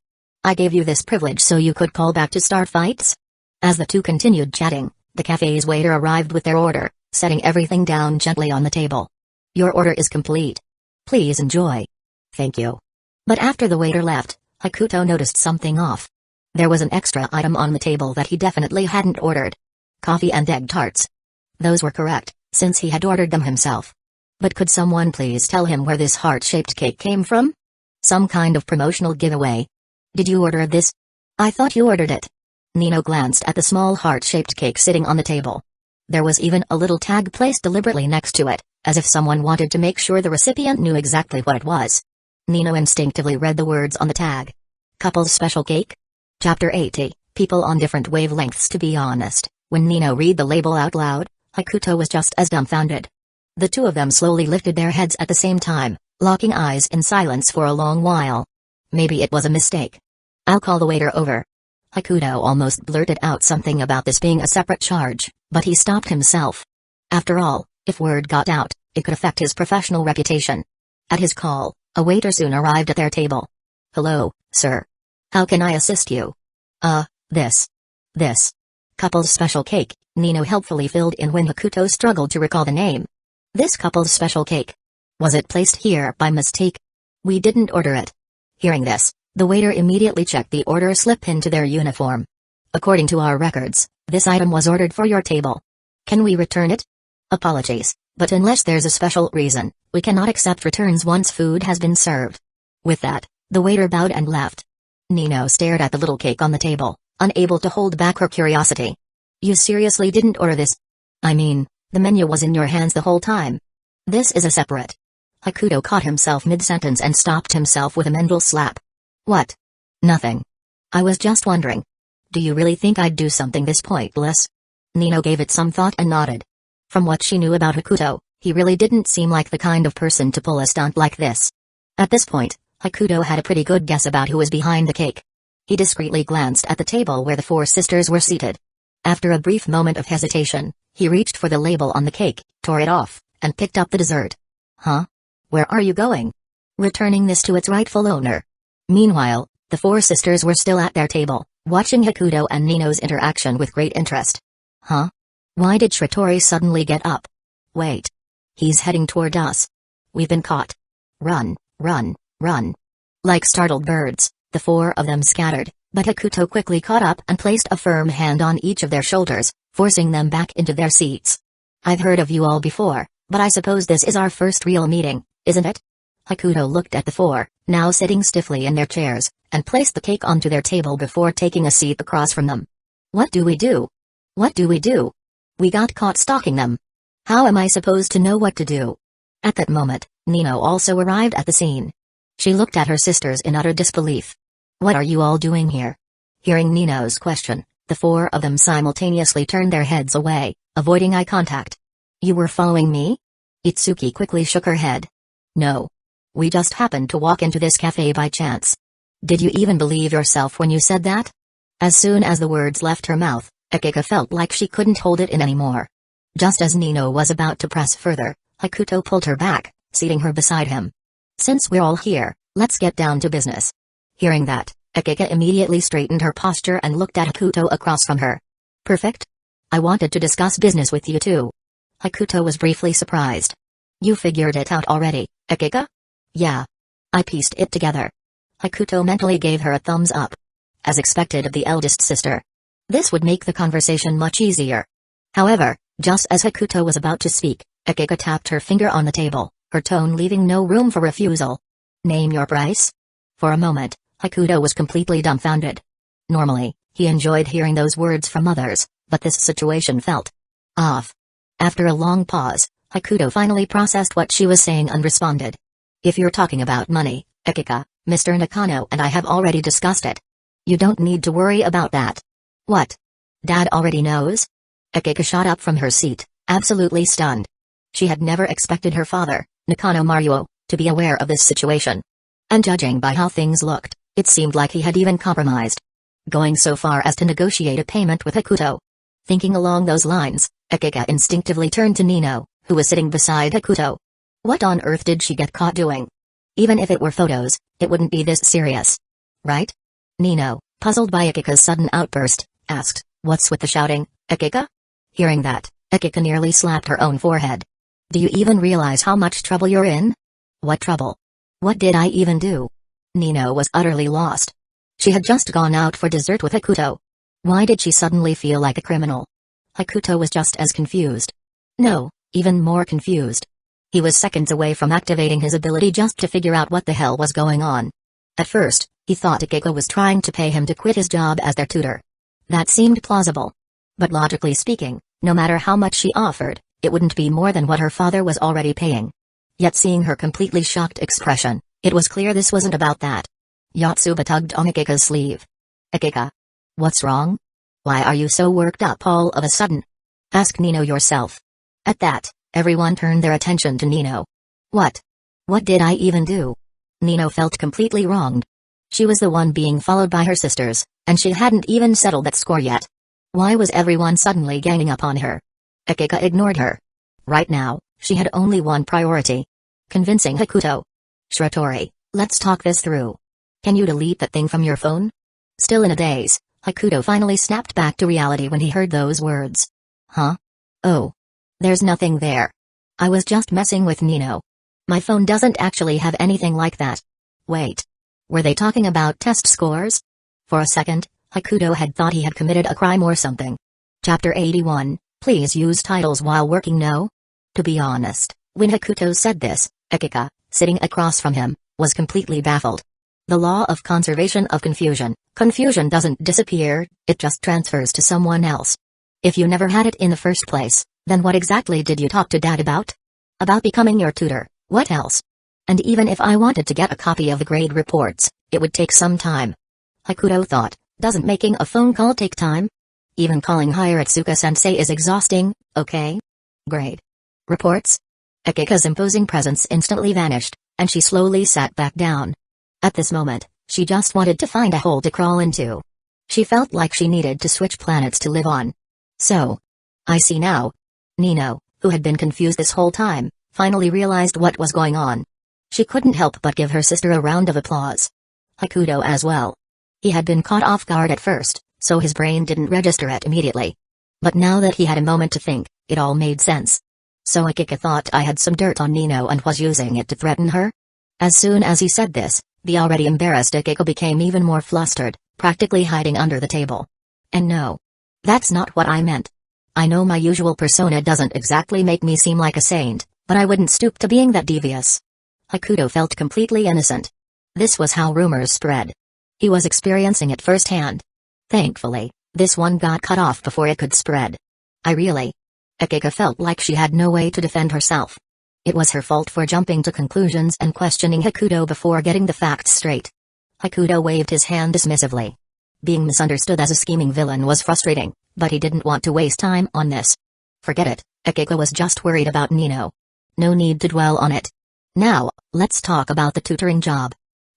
I gave you this privilege so you could call back to start fights? As the two continued chatting, the cafe's waiter arrived with their order, setting everything down gently on the table. Your order is complete. Please enjoy. Thank you. But after the waiter left, Hakuto noticed something off. There was an extra item on the table that he definitely hadn't ordered. Coffee and egg tarts. Those were correct, since he had ordered them himself. But could someone please tell him where this heart-shaped cake came from? Some kind of promotional giveaway. Did you order this? I thought you ordered it. Nino glanced at the small heart-shaped cake sitting on the table. There was even a little tag placed deliberately next to it, as if someone wanted to make sure the recipient knew exactly what it was. Nino instinctively read the words on the tag. Couple's special cake? Chapter 80, People on Different Wavelengths. To be honest, when Nino read the label out loud, Hakuto was just as dumbfounded. The two of them slowly lifted their heads at the same time, locking eyes in silence for a long while. Maybe it was a mistake. I'll call the waiter over. Hakuto almost blurted out something about this being a separate charge, but he stopped himself. After all, if word got out, it could affect his professional reputation. At his call, a waiter soon arrived at their table. Hello, sir. How can I assist you? This. Couple's special cake, Nino helpfully filled in when Hakuto struggled to recall the name. This couple's special cake. Was it placed here by mistake? We didn't order it. Hearing this, the waiter immediately checked the order slip into their uniform. According to our records, this item was ordered for your table. Can we return it? Apologies, but unless there's a special reason, we cannot accept returns once food has been served. With that, the waiter bowed and left. Nino stared at the little cake on the table, unable to hold back her curiosity. You seriously didn't order this? I mean, the menu was in your hands the whole time. This is a separate. Hakuto caught himself mid-sentence and stopped himself with a mental slap. What? Nothing. I was just wondering. Do you really think I'd do something this pointless? Nino gave it some thought and nodded. From what she knew about Hakuto, he really didn't seem like the kind of person to pull a stunt like this. At this point, Hakuto had a pretty good guess about who was behind the cake. He discreetly glanced at the table where the four sisters were seated. After a brief moment of hesitation, he reached for the label on the cake, tore it off, and picked up the dessert. Huh? Where are you going? Returning this to its rightful owner. Meanwhile, the four sisters were still at their table, watching Hakuto and Nino's interaction with great interest. Huh? Why did Shiratori suddenly get up? Wait. He's heading toward us. We've been caught. Run, run, run. Like startled birds, the four of them scattered, but Hakuto quickly caught up and placed a firm hand on each of their shoulders, forcing them back into their seats. I've heard of you all before, but I suppose this is our first real meeting, isn't it? Hakuto looked at the four, now sitting stiffly in their chairs, and placed the cake onto their table before taking a seat across from them. What do we do? What do we do? We got caught stalking them. How am I supposed to know what to do? At that moment, Nino also arrived at the scene. She looked at her sisters in utter disbelief. What are you all doing here? Hearing Nino's question, the four of them simultaneously turned their heads away, avoiding eye contact. You were following me? Itsuki quickly shook her head. No. We just happened to walk into this cafe by chance. Did you even believe yourself when you said that? As soon as the words left her mouth, Akika felt like she couldn't hold it in anymore. Just as Nino was about to press further, Hakuto pulled her back, seating her beside him. Since we're all here, let's get down to business. Hearing that, Akika immediately straightened her posture and looked at Hakuto across from her. Perfect. I wanted to discuss business with you too. Hakuto was briefly surprised. You figured it out already, Akika? Yeah. I pieced it together. Hakuto mentally gave her a thumbs up. As expected of the eldest sister. This would make the conversation much easier. However, just as Hakuto was about to speak, Akika tapped her finger on the table, her tone leaving no room for refusal. Name your price? For a moment, Hakuto was completely dumbfounded. Normally, he enjoyed hearing those words from others, but this situation felt off. After a long pause, Hakuto finally processed what she was saying and responded. If you're talking about money, Akika, Mr. Nakano and I have already discussed it. You don't need to worry about that. What? Dad already knows? Akika shot up from her seat, absolutely stunned. She had never expected her father, Nakano Maruo, to be aware of this situation. And judging by how things looked, it seemed like he had even compromised, going so far as to negotiate a payment with Hakuto. Thinking along those lines, Akika instinctively turned to Nino, who was sitting beside Hakuto. What on earth did she get caught doing? Even if it were photos, it wouldn't be this serious. Right? Nino, puzzled by Akika's sudden outburst, asked, "What's with the shouting, Akika?" Hearing that, Akika nearly slapped her own forehead. Do you even realize how much trouble you're in? What trouble? What did I even do? Nino was utterly lost. She had just gone out for dessert with Hakuto. Why did she suddenly feel like a criminal? Hakuto was just as confused. No, even more confused. He was seconds away from activating his ability just to figure out what the hell was going on. At first, he thought Akiko was trying to pay him to quit his job as their tutor. That seemed plausible. But logically speaking, no matter how much she offered, it wouldn't be more than what her father was already paying. Yet seeing her completely shocked expression, it was clear this wasn't about that. Yotsuba tugged on Akika's sleeve. Akika. What's wrong? Why are you so worked up all of a sudden? Ask Nino yourself. At that, everyone turned their attention to Nino. What? What did I even do? Nino felt completely wronged. She was the one being followed by her sisters, and she hadn't even settled that score yet. Why was everyone suddenly ganging up on her? Akika ignored her. Right now, she had only one priority. Convincing Hakuto. Shiratori, let's talk this through. Can you delete that thing from your phone? Still in a daze, Hakuto finally snapped back to reality when he heard those words. Huh? Oh. There's nothing there. I was just messing with Nino. My phone doesn't actually have anything like that. Wait. Were they talking about test scores? For a second, Hakuto had thought he had committed a crime or something. Chapter 81, Please use titles while working. No? To be honest, when Hakuto said this, Akika, sitting across from him, was completely baffled. The law of conservation of confusion. Confusion doesn't disappear, it just transfers to someone else. If you never had it in the first place, then what exactly did you talk to Dad about? About becoming your tutor, what else? And even if I wanted to get a copy of the grade reports, it would take some time. Hakuto thought, doesn't making a phone call take time? Even calling Hiratsuka-sensei is exhausting, okay? Grade reports? Akika's imposing presence instantly vanished, and she slowly sat back down. At this moment, she just wanted to find a hole to crawl into. She felt like she needed to switch planets to live on. So. I see now. Nino, who had been confused this whole time, finally realized what was going on. She couldn't help but give her sister a round of applause. Hakuto as well. He had been caught off guard at first, so his brain didn't register it immediately. But now that he had a moment to think, it all made sense. So Akika thought I had some dirt on Nino and was using it to threaten her? As soon as he said this, the already embarrassed Akiko became even more flustered, practically hiding under the table. And no. That's not what I meant. I know my usual persona doesn't exactly make me seem like a saint, but I wouldn't stoop to being that devious. Hakuto felt completely innocent. This was how rumors spread. He was experiencing it firsthand. Thankfully, this one got cut off before it could spread. Akika felt like she had no way to defend herself. It was her fault for jumping to conclusions and questioning Hakuto before getting the facts straight. Hakuto waved his hand dismissively. Being misunderstood as a scheming villain was frustrating, but he didn't want to waste time on this. Forget it, Akiko was just worried about Nino. No need to dwell on it. Now, let's talk about the tutoring job.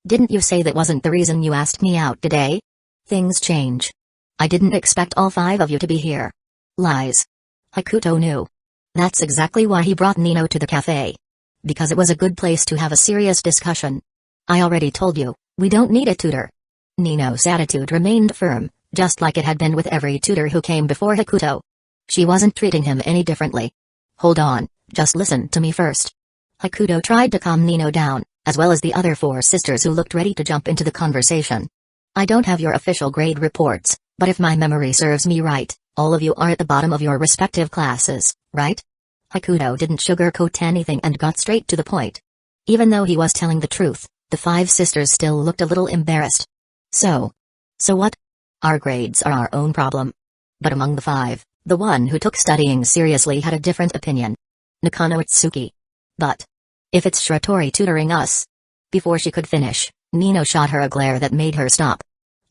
Didn't you say that wasn't the reason you asked me out today? Things change. I didn't expect all 5 of you to be here. Lies. Hakuto knew. That's exactly why he brought Nino to the cafe. Because it was a good place to have a serious discussion. I already told you, we don't need a tutor. Nino's attitude remained firm, just like it had been with every tutor who came before Hakuto. She wasn't treating him any differently. Hold on, just listen to me first. Hakuto tried to calm Nino down, as well as the other 4 sisters who looked ready to jump into the conversation. I don't have your official grade reports, but if my memory serves me right, all of you are at the bottom of your respective classes, right? Hakuto didn't sugarcoat anything and got straight to the point. Even though he was telling the truth, The five sisters still looked a little embarrassed. So what? Our grades are our own problem. But among the five, the one who took studying seriously had a different opinion. Nakano Itsuki. But if it's Shiratori tutoring us. Before she could finish, Nino shot her a glare that made her stop.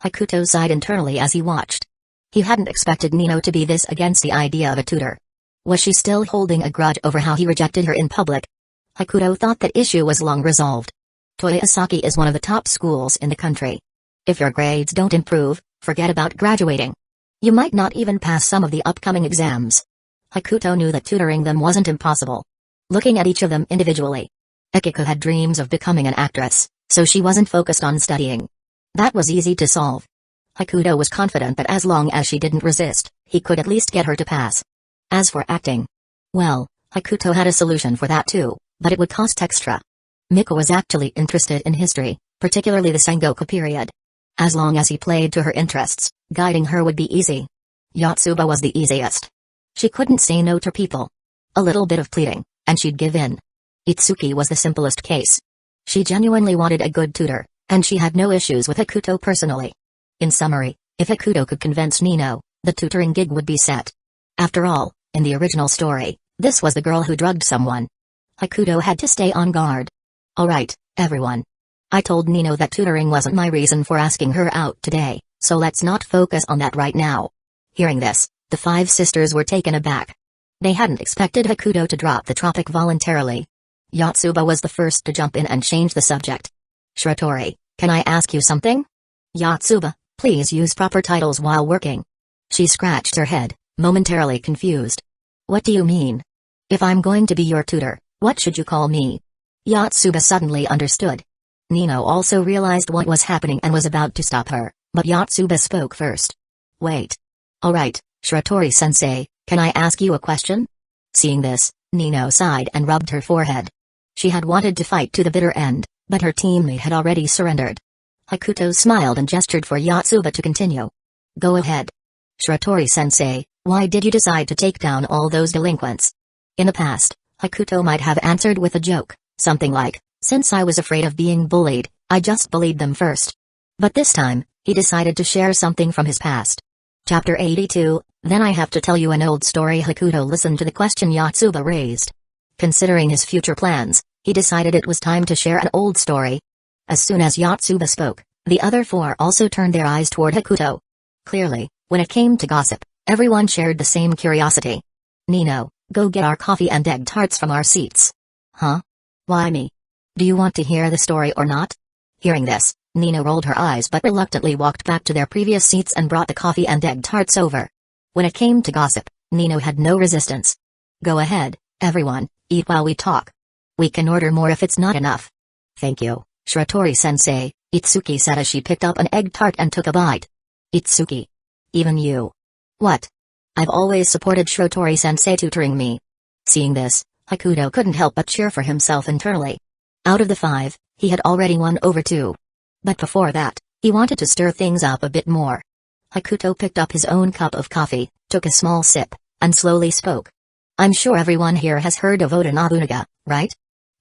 Hakuto sighed internally as he watched. He hadn't expected Nino to be this against the idea of a tutor. Was she still holding a grudge over how he rejected her in public? Hakuto thought that issue was long resolved. Toyoasaki is one of the top schools in the country. If your grades don't improve, forget about graduating. You might not even pass some of the upcoming exams. Hakuto knew that tutoring them wasn't impossible. Looking at each of them individually. Akiko had dreams of becoming an actress, so she wasn't focused on studying. That was easy to solve. Hakuto was confident that as long as she didn't resist, he could at least get her to pass. As for acting, well, Hakuto had a solution for that too, but it would cost extra. Miko was actually interested in history, particularly the Sengoku period. As long as he played to her interests, guiding her would be easy. Yotsuba was the easiest. She couldn't say no to people. A little bit of pleading, and she'd give in. Itsuki was the simplest case. She genuinely wanted a good tutor, and she had no issues with Hakuto personally. In summary, if Hakuto could convince Nino, the tutoring gig would be set. After all, in the original story, this was the girl who drugged someone. Hakuto had to stay on guard. Alright, everyone. I told Nino that tutoring wasn't my reason for asking her out today, so let's not focus on that right now. Hearing this, the five sisters were taken aback. They hadn't expected Hakuto to drop the topic voluntarily. Yotsuba was the first to jump in and change the subject. Shiratori, can I ask you something? Yotsuba, please use proper titles while working. She scratched her head, momentarily confused. What do you mean? If I'm going to be your tutor, what should you call me? Yotsuba suddenly understood. Nino also realized what was happening and was about to stop her, but Yotsuba spoke first. Wait. Alright, Shiratori-sensei, can I ask you a question? Seeing this, Nino sighed and rubbed her forehead. She had wanted to fight to the bitter end, but her teammate had already surrendered. Hakuto smiled and gestured for Yotsuba to continue. Go ahead. Shiratori-sensei, why did you decide to take down all those delinquents? In the past, Hakuto might have answered with a joke, something like, since I was afraid of being bullied, I just bullied them first. But this time, he decided to share something from his past. Chapter 82, Then I have to tell you an old story. Hakuto listened to the question Yotsuba raised. Considering his future plans, he decided it was time to share an old story. As soon as Yotsuba spoke, the other four also turned their eyes toward Hakuto. Clearly, when it came to gossip, everyone shared the same curiosity. Nino, go get our coffee and egg tarts from our seats. Huh? Why me? Do you want to hear the story or not? Hearing this, Nino rolled her eyes but reluctantly walked back to their previous seats and brought the coffee and egg tarts over. When it came to gossip, Nino had no resistance. Go ahead, everyone, eat while we talk. We can order more if it's not enough. Thank you, Shiratori-sensei, Itsuki said as she picked up an egg tart and took a bite. Itsuki. Even you. What? I've always supported Shiratori-sensei tutoring me. Seeing this, Hakuto couldn't help but cheer for himself internally. Out of the five, he had already won over two. But before that, he wanted to stir things up a bit more. Hakuto picked up his own cup of coffee, took a small sip, and slowly spoke. I'm sure everyone here has heard of Oda Nobunaga, right?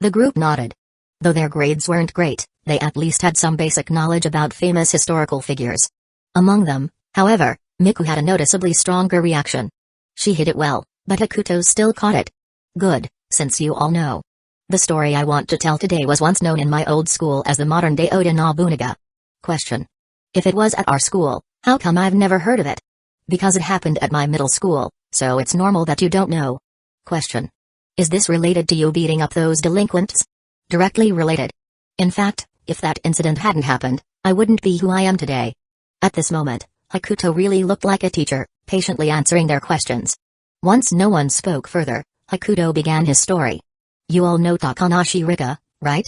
The group nodded. Though their grades weren't great, they at least had some basic knowledge about famous historical figures. Among them, however, Miku had a noticeably stronger reaction. She hid it well, but Hakuto still caught it. Good, since you all know. The story I want to tell today was once known in my old school as the modern-day Oda Nobunaga. Question. If it was at our school, how come I've never heard of it? Because it happened at my middle school, so it's normal that you don't know. Question. Is this related to you beating up those delinquents? Directly related. In fact, if that incident hadn't happened, I wouldn't be who I am today. At this moment, Hakuto really looked like a teacher, patiently answering their questions. Once no one spoke further, Hakuto began his story. You all know Takanashi Rika, right?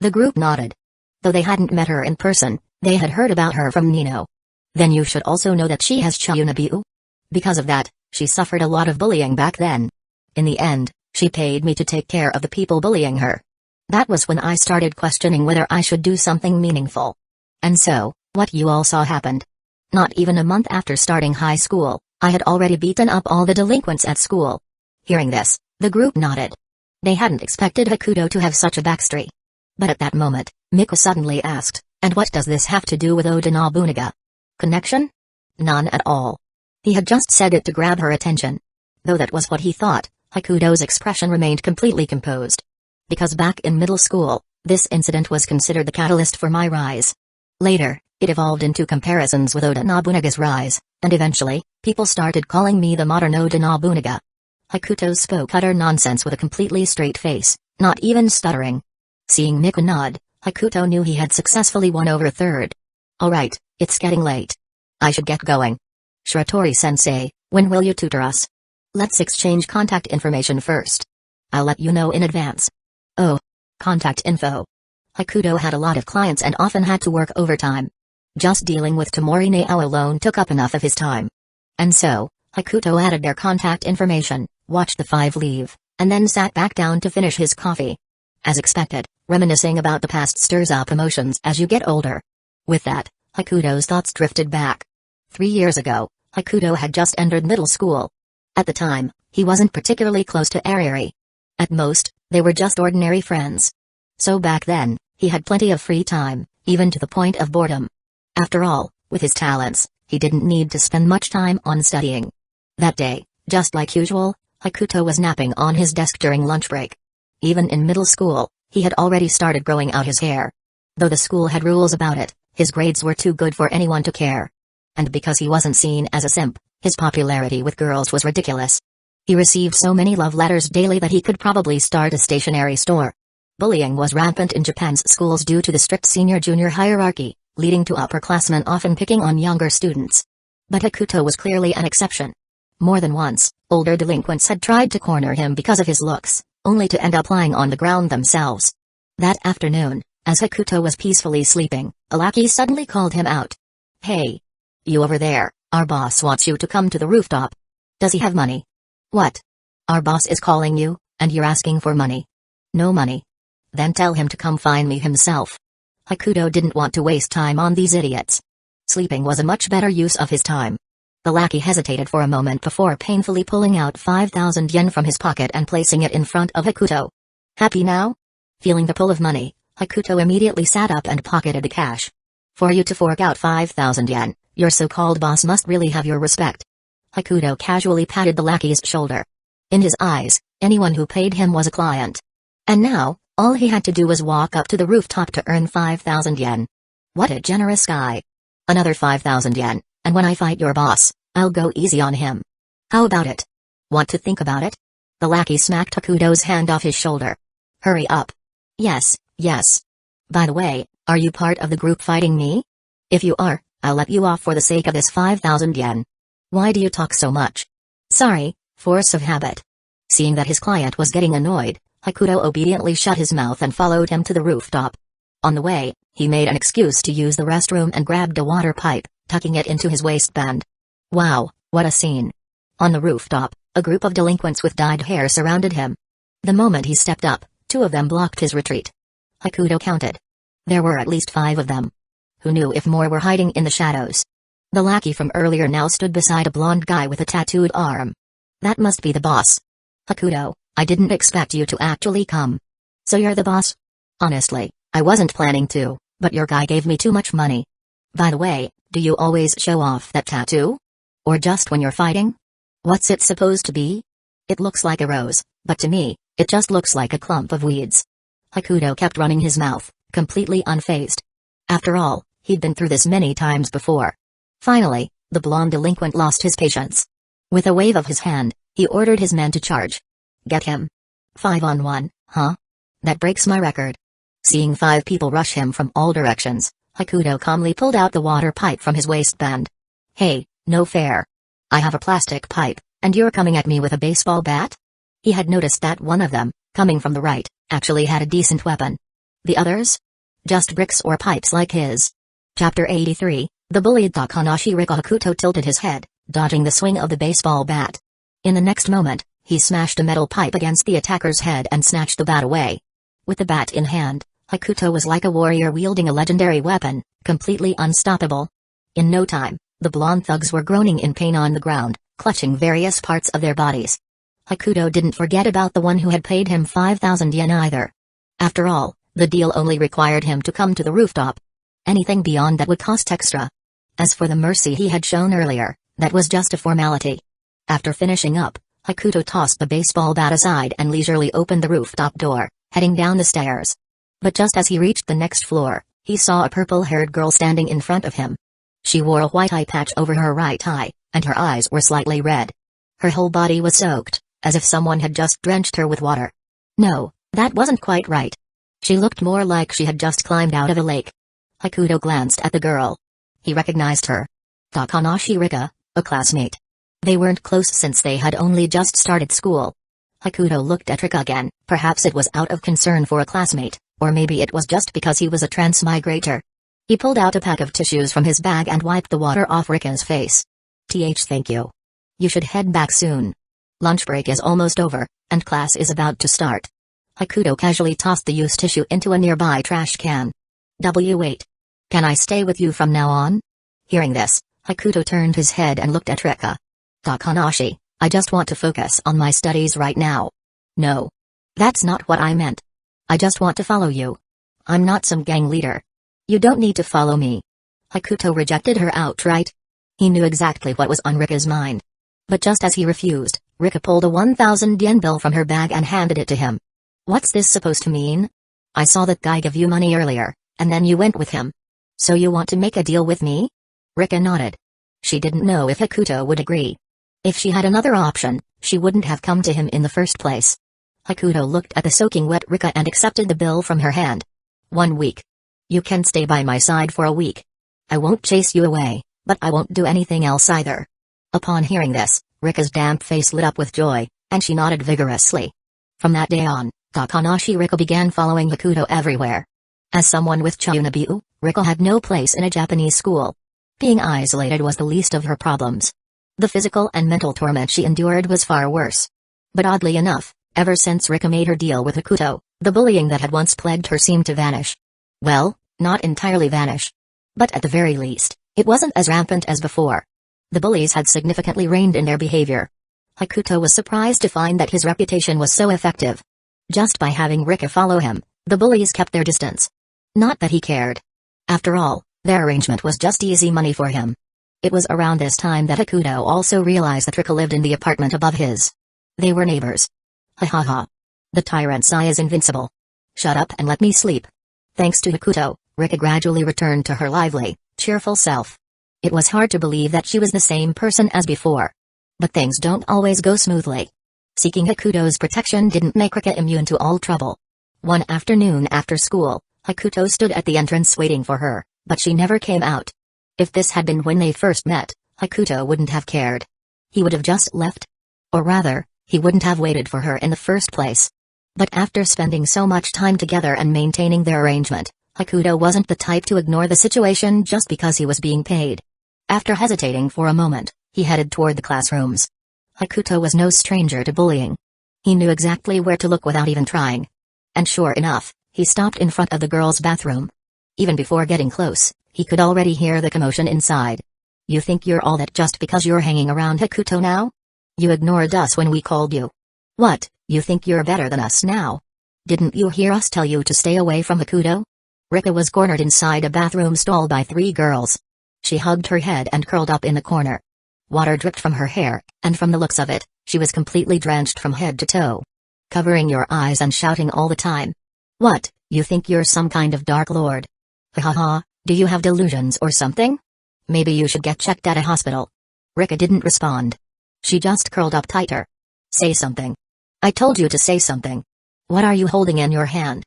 The group nodded. Though they hadn't met her in person, they had heard about her from Nino. Then you should also know that she has Chiyunabiu. Because of that, she suffered a lot of bullying back then. In the end, she paid me to take care of the people bullying her. That was when I started questioning whether I should do something meaningful. And so, what you all saw happened. Not even a month after starting high school, I had already beaten up all the delinquents at school. Hearing this, the group nodded. They hadn't expected Hakuto to have such a backstory. But at that moment, Miko suddenly asked, "And what does this have to do with Oda Nobunaga? Connection?" None at all. He had just said it to grab her attention. Though that was what he thought, Hakuto's expression remained completely composed. Because back in middle school, this incident was considered the catalyst for my rise. Later, it evolved into comparisons with Oda Nobunaga's rise, and eventually, people started calling me the modern Oda Nobunaga. Hakuto spoke utter nonsense with a completely straight face, not even stuttering. Seeing Miko nod, Hakuto knew he had successfully won over a third. "Alright, it's getting late. I should get going. Shiratori-sensei, when will you tutor us? Let's exchange contact information first. I'll let you know in advance." "Oh. Contact info." Hakuto had a lot of clients and often had to work overtime. Just dealing with Tomori Nao alone took up enough of his time. And so, Hakuto added their contact information, watched the five leave, and then sat back down to finish his coffee. As expected, reminiscing about the past stirs up emotions as you get older. With that, Hakuto's thoughts drifted back. 3 years ago, Hakuto had just entered middle school. At the time, he wasn't particularly close to Ariri. At most, they were just ordinary friends. So back then, he had plenty of free time, even to the point of boredom. After all, with his talents, he didn't need to spend much time on studying. That day, just like usual, Hakuto was napping on his desk during lunch break. Even in middle school, he had already started growing out his hair. Though the school had rules about it, his grades were too good for anyone to care. And because he wasn't seen as a simp, his popularity with girls was ridiculous. He received so many love letters daily that he could probably start a stationery store. Bullying was rampant in Japan's schools due to the strict senior-junior hierarchy, leading to upperclassmen often picking on younger students. But Hakuto was clearly an exception. More than once, older delinquents had tried to corner him because of his looks, only to end up lying on the ground themselves. That afternoon, as Hakuto was peacefully sleeping, a lackey suddenly called him out. "Hey! You over there, our boss wants you to come to the rooftop." "Does he have money?" "What? Our boss is calling you, and you're asking for money?" "No money." "Then tell him to come find me himself." Hakuto didn't want to waste time on these idiots. Sleeping was a much better use of his time. The lackey hesitated for a moment before painfully pulling out 5,000 yen from his pocket and placing it in front of Hakuto. "Happy now?" Feeling the pull of money, Hakuto immediately sat up and pocketed the cash. "For you to fork out 5,000 yen, your so-called boss must really have your respect." Hakuto casually patted the lackey's shoulder. In his eyes, anyone who paid him was a client. And now, all he had to do was walk up to the rooftop to earn 5,000 yen. What a generous guy. "Another 5,000 yen, and when I fight your boss, I'll go easy on him. How about it? Want to think about it?" The lackey smacked Hakuto's hand off his shoulder. "Hurry up." Yes. "By the way, are you part of the group fighting me? If you are, I'll let you off for the sake of this 5,000 yen. Why do you talk so much?" "Sorry, force of habit." Seeing that his client was getting annoyed, Hakuto obediently shut his mouth and followed him to the rooftop. On the way, he made an excuse to use the restroom and grabbed a water pipe, tucking it into his waistband. Wow, what a scene. On the rooftop, a group of delinquents with dyed hair surrounded him. The moment he stepped up, 2 of them blocked his retreat. Hakuto counted. There were at least 5 of them. Who knew if more were hiding in the shadows? The lackey from earlier now stood beside a blonde guy with a tattooed arm. That must be the boss. "Hakuto, I didn't expect you to actually come." "So you're the boss?" "Honestly, I wasn't planning to, but your guy gave me too much money." "By the way, do you always show off that tattoo? Or just when you're fighting? What's it supposed to be?" "It looks like a rose, but to me, it just looks like a clump of weeds." Hakuto kept running his mouth, completely unfazed. After all, he'd been through this many times before. Finally, the blonde delinquent lost his patience. With a wave of his hand, he ordered his men to charge. "Get him." 5-on-1, huh? That breaks my record. Seeing 5 people rush him from all directions, Hakuto calmly pulled out the water pipe from his waistband. "Hey, no fair. I have a plastic pipe, and you're coming at me with a baseball bat?" He had noticed that one of them, coming from the right, actually had a decent weapon. The others? Just bricks or pipes like his. Chapter 83, The Bullied Takanashi Rika. Hakuto tilted his head, dodging the swing of the baseball bat. In the next moment, he smashed a metal pipe against the attacker's head and snatched the bat away. With the bat in hand, Hakuto was like a warrior wielding a legendary weapon, completely unstoppable. In no time, the blonde thugs were groaning in pain on the ground, clutching various parts of their bodies. Hakuto didn't forget about the one who had paid him 5,000 yen either. After all, The deal only required him to come to the rooftop. Anything beyond that would cost extra. As for the mercy he had shown earlier, that was just a formality. After finishing up, Hakuto tossed the baseball bat aside and leisurely opened the rooftop door, heading down the stairs. But just as he reached the next floor, he saw a purple-haired girl standing in front of him. She wore a white eye patch over her right eye, and her eyes were slightly red. Her whole body was soaked, as if someone had just drenched her with water. No, that wasn't quite right. She looked more like she had just climbed out of a lake. Hakuto glanced at the girl. He recognized her. Takanashi Rika, a classmate. They weren't close since they had only just started school. Hakuto looked at Rika again. Perhaps it was out of concern for a classmate, or maybe it was just because he was a transmigrator. He pulled out a pack of tissues from his bag and wiped the water off Rika's face. Thank you. You should head back soon. Lunch break is almost over, and class is about to start. Hakuto casually tossed the used tissue into a nearby trash can. Wait. Can I stay with you from now on? Hearing this, Hakuto turned his head and looked at Rika. Takanashi, I just want to focus on my studies right now. No. That's not what I meant. I just want to follow you. I'm not some gang leader. You don't need to follow me. Hakuto rejected her outright. He knew exactly what was on Rika's mind. But just as he refused, Rika pulled a 1,000 yen bill from her bag and handed it to him. What's this supposed to mean? I saw that guy give you money earlier, and then you went with him. So you want to make a deal with me? Rika nodded. She didn't know if Hakuto would agree. If she had another option, she wouldn't have come to him in the first place. Hakuto looked at the soaking wet Rika and accepted the bill from her hand. 1 week. You can stay by my side for a week. I won't chase you away, but I won't do anything else either. Upon hearing this, Rika's damp face lit up with joy, and she nodded vigorously. From that day on, Takanashi Rika began following Hakuto everywhere. As someone with Chunabiu, Rika had no place in a Japanese school. Being isolated was the least of her problems. The physical and mental torment she endured was far worse. But oddly enough, ever since Rika made her deal with Hakuto, the bullying that had once plagued her seemed to vanish. Well, not entirely vanish. But at the very least, it wasn't as rampant as before. The bullies had significantly reined in their behavior. Hakuto was surprised to find that his reputation was so effective. Just by having Rika follow him, the bullies kept their distance. Not that he cared. After all, their arrangement was just easy money for him. It was around this time that Hakuto also realized that Rika lived in the apartment above his. They were neighbors. Ha ha ha. The tyrant's eye is invincible. Shut up and let me sleep. Thanks to Hakuto, Rika gradually returned to her lively, cheerful self. It was hard to believe that she was the same person as before. But things don't always go smoothly. Seeking Hakuto's protection didn't make Rika immune to all trouble. One afternoon after school, Hakuto stood at the entrance waiting for her, but she never came out. If this had been when they first met, Hakuto wouldn't have cared. He would have just left. Or rather, he wouldn't have waited for her in the first place. But after spending so much time together and maintaining their arrangement, Hakuto wasn't the type to ignore the situation just because he was being paid. After hesitating for a moment, he headed toward the classrooms. Hakuto was no stranger to bullying. He knew exactly where to look without even trying. And sure enough, he stopped in front of the girls' bathroom. Even before getting close, he could already hear the commotion inside. You think you're all that just because you're hanging around Hakuto now? You ignored us when we called you. What, you think you're better than us now? Didn't you hear us tell you to stay away from Hakuto? Rika was cornered inside a bathroom stall by 3 girls. She hugged her head and curled up in the corner. Water dripped from her hair, and from the looks of it, she was completely drenched from head to toe. Covering your eyes and shouting all the time. What, you think you're some kind of dark lord? Ha ha ha, do you have delusions or something? Maybe you should get checked at a hospital. Rika didn't respond. She just curled up tighter. Say something. I told you to say something. What are you holding in your hand?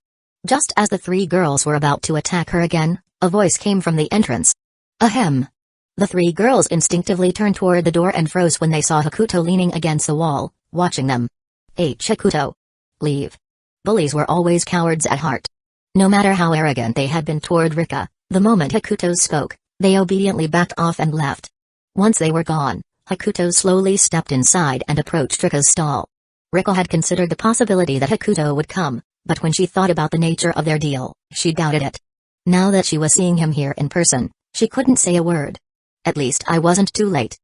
Just as the 3 girls were about to attack her again, a voice came from the entrance. Ahem. The 3 girls instinctively turned toward the door and froze when they saw Hakuto leaning against the wall, watching them. Hakuto. Leave. Bullies were always cowards at heart. No matter how arrogant they had been toward Rika, the moment Hakuto spoke, they obediently backed off and left. Once they were gone, Hakuto slowly stepped inside and approached Rika's stall. Rika had considered the possibility that Hakuto would come, but when she thought about the nature of their deal, she doubted it. Now that she was seeing him here in person, she couldn't say a word. At least I wasn't too late.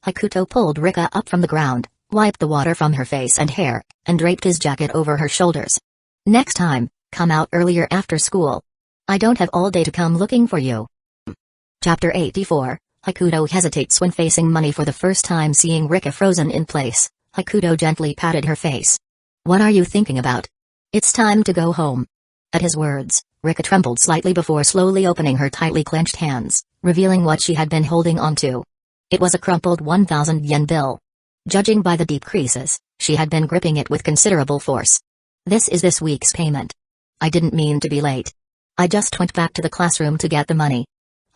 Hakuto pulled Rika up from the ground, wiped the water from her face and hair, and draped his jacket over her shoulders. Next time, Come out earlier after school. I don't have all day to come looking for you. Chapter 84, Hakuto hesitates when facing money for the first time. Seeing Rika frozen in place, Hakuto gently patted her face. What are you thinking about? It's time to go home. At his words, Rika trembled slightly before slowly opening her tightly clenched hands, revealing what she had been holding onto. It was a crumpled 1,000 yen bill. Judging by the deep creases, she had been gripping it with considerable force. This is this week's payment. I didn't mean to be late. I just went back to the classroom to get the money.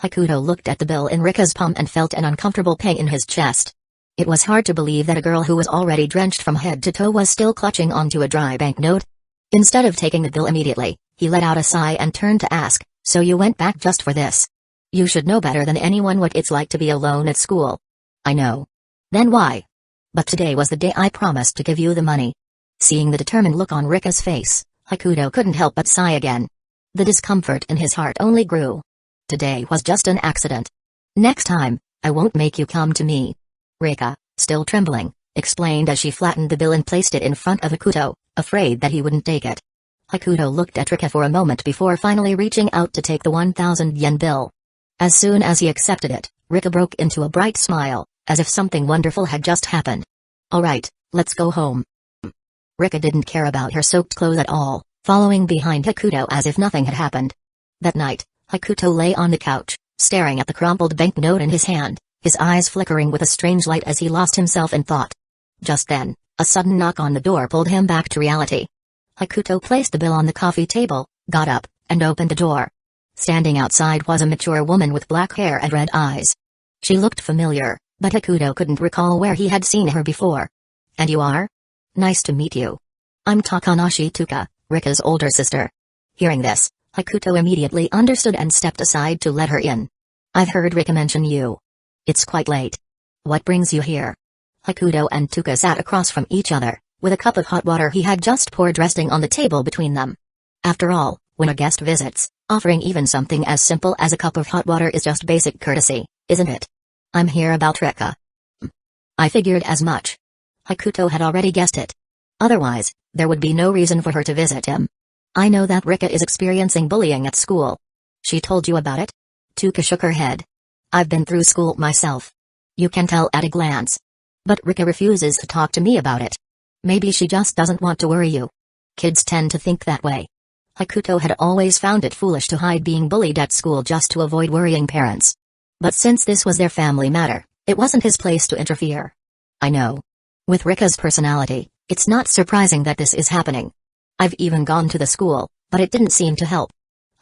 Hakuto looked at the bill in Rika's palm and felt an uncomfortable pain in his chest. It was hard to believe that a girl who was already drenched from head to toe was still clutching onto a dry banknote. Instead of taking the bill immediately, he let out a sigh and turned to ask, so you went back just for this? You should know better than anyone what it's like to be alone at school. I know. Then why? But today was the day I promised to give you the money. Seeing the determined look on Rika's face, Hakuto couldn't help but sigh again. The discomfort in his heart only grew. Today was just an accident. Next time, I won't make you come to me. Rika, still trembling, explained as she flattened the bill and placed it in front of Hakuto, afraid that he wouldn't take it. Hakuto looked at Rika for a moment before finally reaching out to take the 1,000 yen bill. As soon as he accepted it, Rika broke into a bright smile, as if something wonderful had just happened. All right, let's go home. Rika didn't care about her soaked clothes at all, following behind Hakuto as if nothing had happened. That night, Hakuto lay on the couch, staring at the crumpled banknote in his hand, his eyes flickering with a strange light as he lost himself in thought. Just then, a sudden knock on the door pulled him back to reality. Hakuto placed the bill on the coffee table, got up, and opened the door. Standing outside was a mature woman with black hair and red eyes. She looked familiar, but Hakuto couldn't recall where he had seen her before. And you are? Nice to meet you. I'm Takanashi Tuka, Rika's older sister. Hearing this, Hakuto immediately understood and stepped aside to let her in. I've heard Rika mention you. It's quite late. What brings you here? Hakuto and Tuka sat across from each other, with a cup of hot water he had just poured resting on the table between them. After all, when a guest visits, offering even something as simple as a cup of hot water is just basic courtesy, isn't it? I'm here about Rika. I figured as much. Hakuto had already guessed it. Otherwise, there would be no reason for her to visit him. I know that Rika is experiencing bullying at school. She told you about it? Tuka shook her head. I've been through school myself. You can tell at a glance. But Rika refuses to talk to me about it. Maybe she just doesn't want to worry you. Kids tend to think that way. Hakuto had always found it foolish to hide being bullied at school just to avoid worrying parents. But since this was their family matter, it wasn't his place to interfere. I know. With Rika's personality, it's not surprising that this is happening. I've even gone to the school, but it didn't seem to help.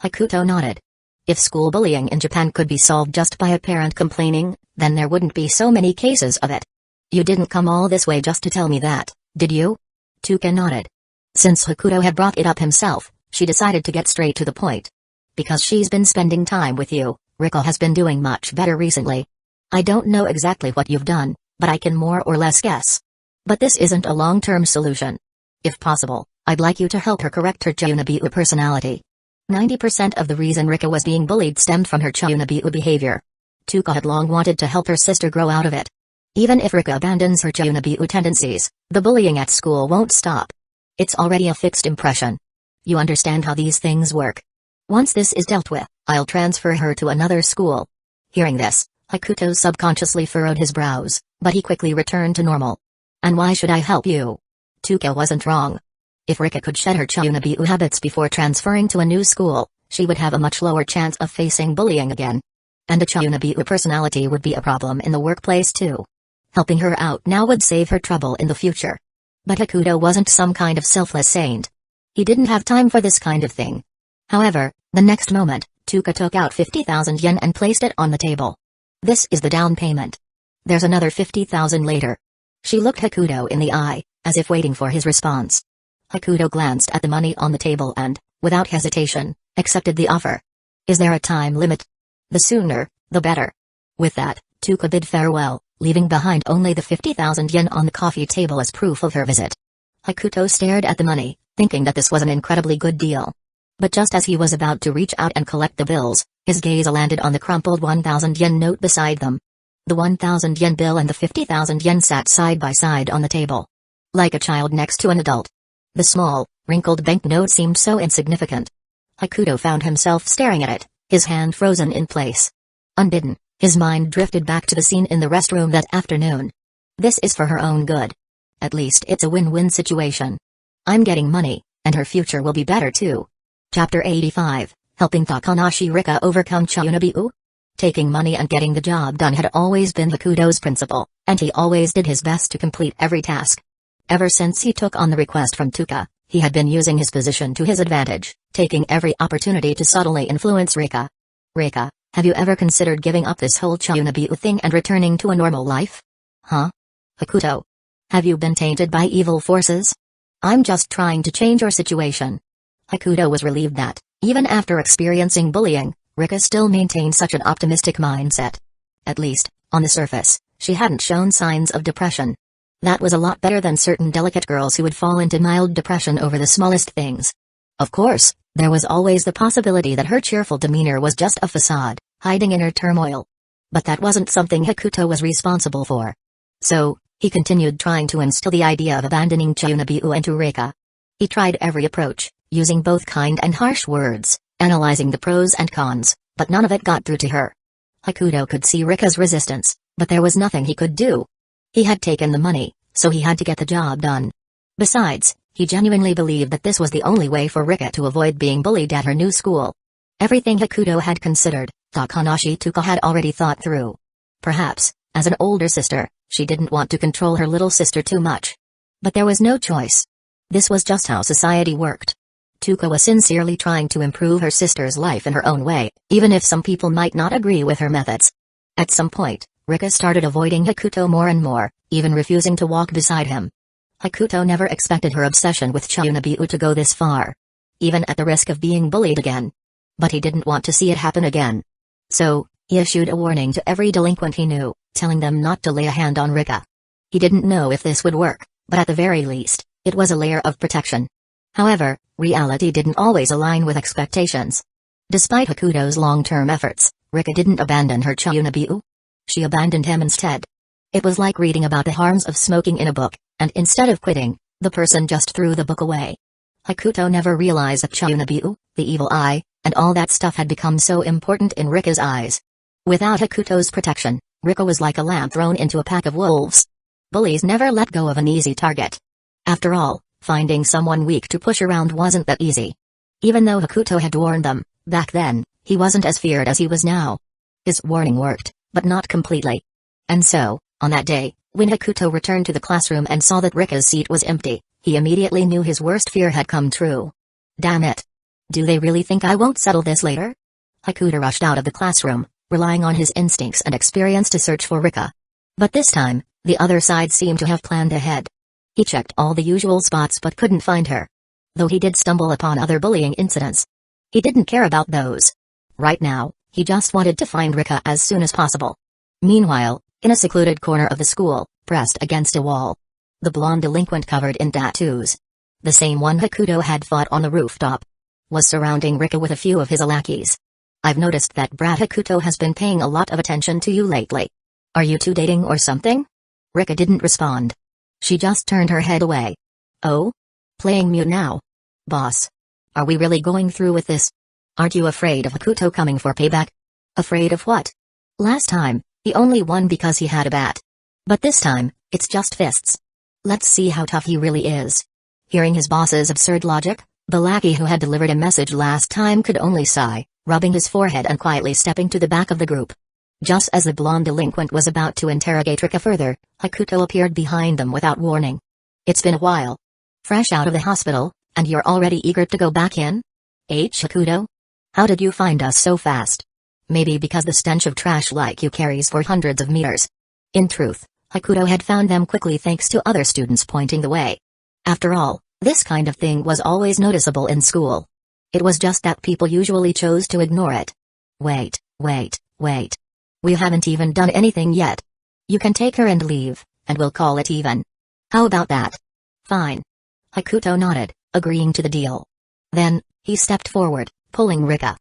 Hakuto nodded. If school bullying in Japan could be solved just by a parent complaining, then there wouldn't be so many cases of it. You didn't come all this way just to tell me that, did you? Tuka nodded. Since Hakuto had brought it up himself, she decided to get straight to the point. Because she's been spending time with you, Rika has been doing much better recently. I don't know exactly what you've done, but I can more or less guess. But this isn't a long-term solution. If possible, I'd like you to help her correct her Chaunabiu personality. 90% of the reason Rika was being bullied stemmed from her Chaunabiu behavior. Tuka had long wanted to help her sister grow out of it. Even if Rika abandons her Chaunabiu tendencies, the bullying at school won't stop. It's already a fixed impression. You understand how these things work. Once this is dealt with, I'll transfer her to another school. Hearing this, Hakuto subconsciously furrowed his brows, but he quickly returned to normal. And why should I help you? Tuka wasn't wrong. If Rika could shed her Chaunabiu habits before transferring to a new school, she would have a much lower chance of facing bullying again. And a Chaunabiu personality would be a problem in the workplace too. Helping her out now would save her trouble in the future. But Hakuto wasn't some kind of selfless saint. He didn't have time for this kind of thing. However, the next moment, Tuka took out 50,000 yen and placed it on the table. This is the down payment. There's another 50,000 later. She looked Hakuto in the eye, as if waiting for his response. Hakuto glanced at the money on the table and, without hesitation, accepted the offer. Is there a time limit? The sooner, the better. With that, Tuka bid farewell, leaving behind only the 50,000 yen on the coffee table as proof of her visit. Hakuto stared at the money, thinking that this was an incredibly good deal. But just as he was about to reach out and collect the bills, his gaze landed on the crumpled 1,000 yen note beside them. The 1,000 yen bill and the 50,000 yen sat side by side on the table. Like a child next to an adult. The small, wrinkled banknote seemed so insignificant. Hakuto found himself staring at it, his hand frozen in place. Unbidden, his mind drifted back to the scene in the restroom that afternoon. This is for her own good. At least it's a win-win situation. I'm getting money, and her future will be better too. Chapter 85, Helping Takanashi Rika Overcome Chayunabiu? Taking money and getting the job done had always been Hakuto's principle, and he always did his best to complete every task. Ever since he took on the request from Tuka, he had been using his position to his advantage, taking every opportunity to subtly influence Rika. Rika, have you ever considered giving up this whole Chayunabiu thing and returning to a normal life? Huh? Hakuto. Have you been tainted by evil forces? I'm just trying to change your situation. Hakuto was relieved that, even after experiencing bullying, Rika still maintained such an optimistic mindset. At least, on the surface, she hadn't shown signs of depression. That was a lot better than certain delicate girls who would fall into mild depression over the smallest things. Of course, there was always the possibility that her cheerful demeanor was just a facade, hiding inner turmoil. But that wasn't something Hakuto was responsible for. So, he continued trying to instill the idea of abandoning Chayunabiu into Rika. He tried every approach, using both kind and harsh words, analyzing the pros and cons, but none of it got through to her. Hakuto could see Rika's resistance, but there was nothing he could do. He had taken the money, so he had to get the job done. Besides, he genuinely believed that this was the only way for Rika to avoid being bullied at her new school. Everything Hakuto had considered, Takanashi Tuka had already thought through. Perhaps, as an older sister, she didn't want to control her little sister too much. But there was no choice. This was just how society worked. Tuka was sincerely trying to improve her sister's life in her own way, even if some people might not agree with her methods. At some point, Rika started avoiding Hakuto more and more, even refusing to walk beside him. Hakuto never expected her obsession with Chayunabiu to go this far. Even at the risk of being bullied again. But he didn't want to see it happen again. So, he issued a warning to every delinquent he knew, telling them not to lay a hand on Rika. He didn't know if this would work, but at the very least, it was a layer of protection. However, reality didn't always align with expectations. Despite Hakuto's long-term efforts, Rika didn't abandon her Chayunabiu. She abandoned him instead. It was like reading about the harms of smoking in a book, and instead of quitting, the person just threw the book away. Hakuto never realized that Chayunabiu, the evil eye, and all that stuff had become so important in Rika's eyes. Without Hakuto's protection, Rika was like a lamb thrown into a pack of wolves. Bullies never let go of an easy target. After all, finding someone weak to push around wasn't that easy. Even though Hakuto had warned them, back then, he wasn't as feared as he was now. His warning worked, but not completely. And so, on that day, when Hakuto returned to the classroom and saw that Rika's seat was empty, he immediately knew his worst fear had come true. Damn it. Do they really think I won't settle this later? Hakuto rushed out of the classroom, relying on his instincts and experience to search for Rika. But this time, the other side seemed to have planned ahead. He checked all the usual spots but couldn't find her. Though he did stumble upon other bullying incidents. He didn't care about those. Right now, he just wanted to find Rika as soon as possible. Meanwhile, in a secluded corner of the school, pressed against a wall, the blonde delinquent covered in tattoos, the same one Hakuto had fought on the rooftop, was surrounding Rika with a few of his lackeys. I've noticed that brat Hakuto has been paying a lot of attention to you lately. Are you two dating or something? Rika didn't respond. She just turned her head away. Oh? Playing mute now? Boss. Are we really going through with this? Aren't you afraid of Hakuto coming for payback? Afraid of what? Last time, he only won because he had a bat. But this time, it's just fists. Let's see how tough he really is. Hearing his boss's absurd logic, the lackey who had delivered a message last time could only sigh, rubbing his forehead and quietly stepping to the back of the group. Just as the blonde delinquent was about to interrogate Rika further, Hakuto appeared behind them without warning. It's been a while. Fresh out of the hospital, and you're already eager to go back in? Hakuto? How did you find us so fast? Maybe because the stench of trash like you carries for hundreds of meters. In truth, Hakuto had found them quickly thanks to other students pointing the way. After all, this kind of thing was always noticeable in school. It was just that people usually chose to ignore it. Wait. We haven't even done anything yet. You can take her and leave, and we'll call it even. How about that? Fine. Hakuto nodded, agreeing to the deal. Then, he stepped forward, pulling Rika,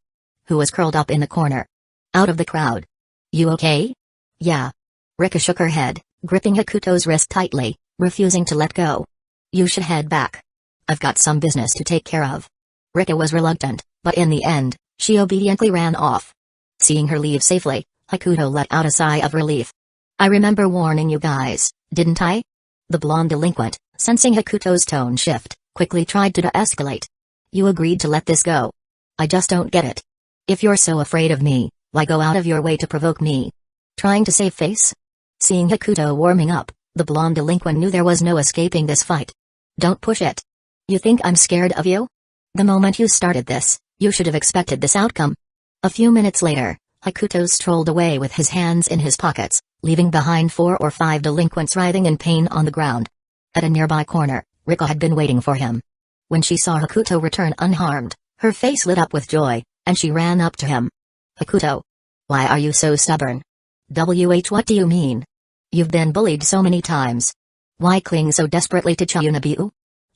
who was curled up in the corner, out of the crowd. You okay? Yeah. Rika shook her head, gripping Hakuto's wrist tightly, refusing to let go. You should head back. I've got some business to take care of." Rika was reluctant, but in the end, she obediently ran off. Seeing her leave safely, Hakuto let out a sigh of relief. "I remember warning you guys, didn't I?" The blonde delinquent, sensing Hakuto's tone shift, quickly tried to de-escalate. "You agreed to let this go. I just don't get it. If you're so afraid of me, why go out of your way to provoke me? Trying to save face?" Seeing Hakuto warming up, the blonde delinquent knew there was no escaping this fight. "Don't push it. You think I'm scared of you? The moment you started this, you should have expected this outcome." A few minutes later, Hakuto strolled away with his hands in his pockets, leaving behind 4 or 5 delinquents writhing in pain on the ground. At a nearby corner, Rika had been waiting for him. When she saw Hakuto return unharmed, her face lit up with joy, and she ran up to him. "Hakuto. Why are you so stubborn? What do you mean? You've been bullied so many times. Why cling so desperately to Chiyunobu?"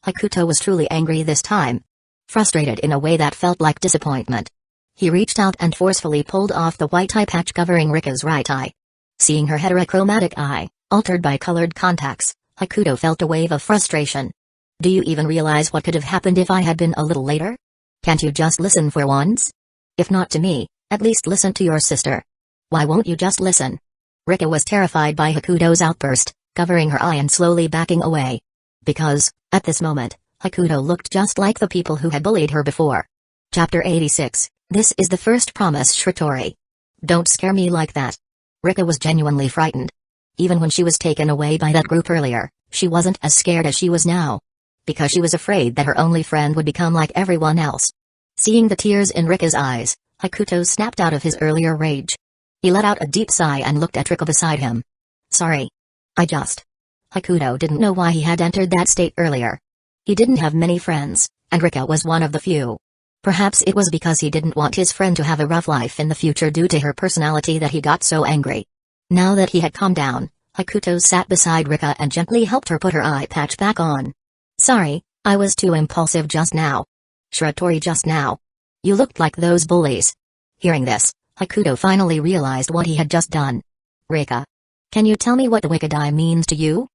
Hakuto was truly angry this time. Frustrated in a way that felt like disappointment. He reached out and forcefully pulled off the white eye patch covering Rika's right eye. Seeing her heterochromatic eye, altered by colored contacts, Hakuto felt a wave of frustration. "Do you even realize what could have happened if I had been a little later? Can't you just listen for once? If not to me, at least listen to your sister. Why won't you just listen?" Rika was terrified by Hakuto's outburst, covering her eye and slowly backing away. Because, at this moment, Hakuto looked just like the people who had bullied her before. Chapter 86, This is the First Promise Shiratori. "Don't scare me like that." Rika was genuinely frightened. Even when she was taken away by that group earlier, she wasn't as scared as she was now. Because she was afraid that her only friend would become like everyone else. Seeing the tears in Rika's eyes, Hakuto snapped out of his earlier rage. He let out a deep sigh and looked at Rika beside him. "Sorry. Hakuto didn't know why he had entered that state earlier. He didn't have many friends, and Rika was one of the few. Perhaps it was because he didn't want his friend to have a rough life in the future due to her personality that he got so angry. Now that he had calmed down, Hakuto sat beside Rika and gently helped her put her eye patch back on. "Sorry, I was too impulsive just now. Shiratori, just now. You looked like those bullies." Hearing this, Hakuto finally realized what he had just done. "Rika, can you tell me what the wicked eye means to you?"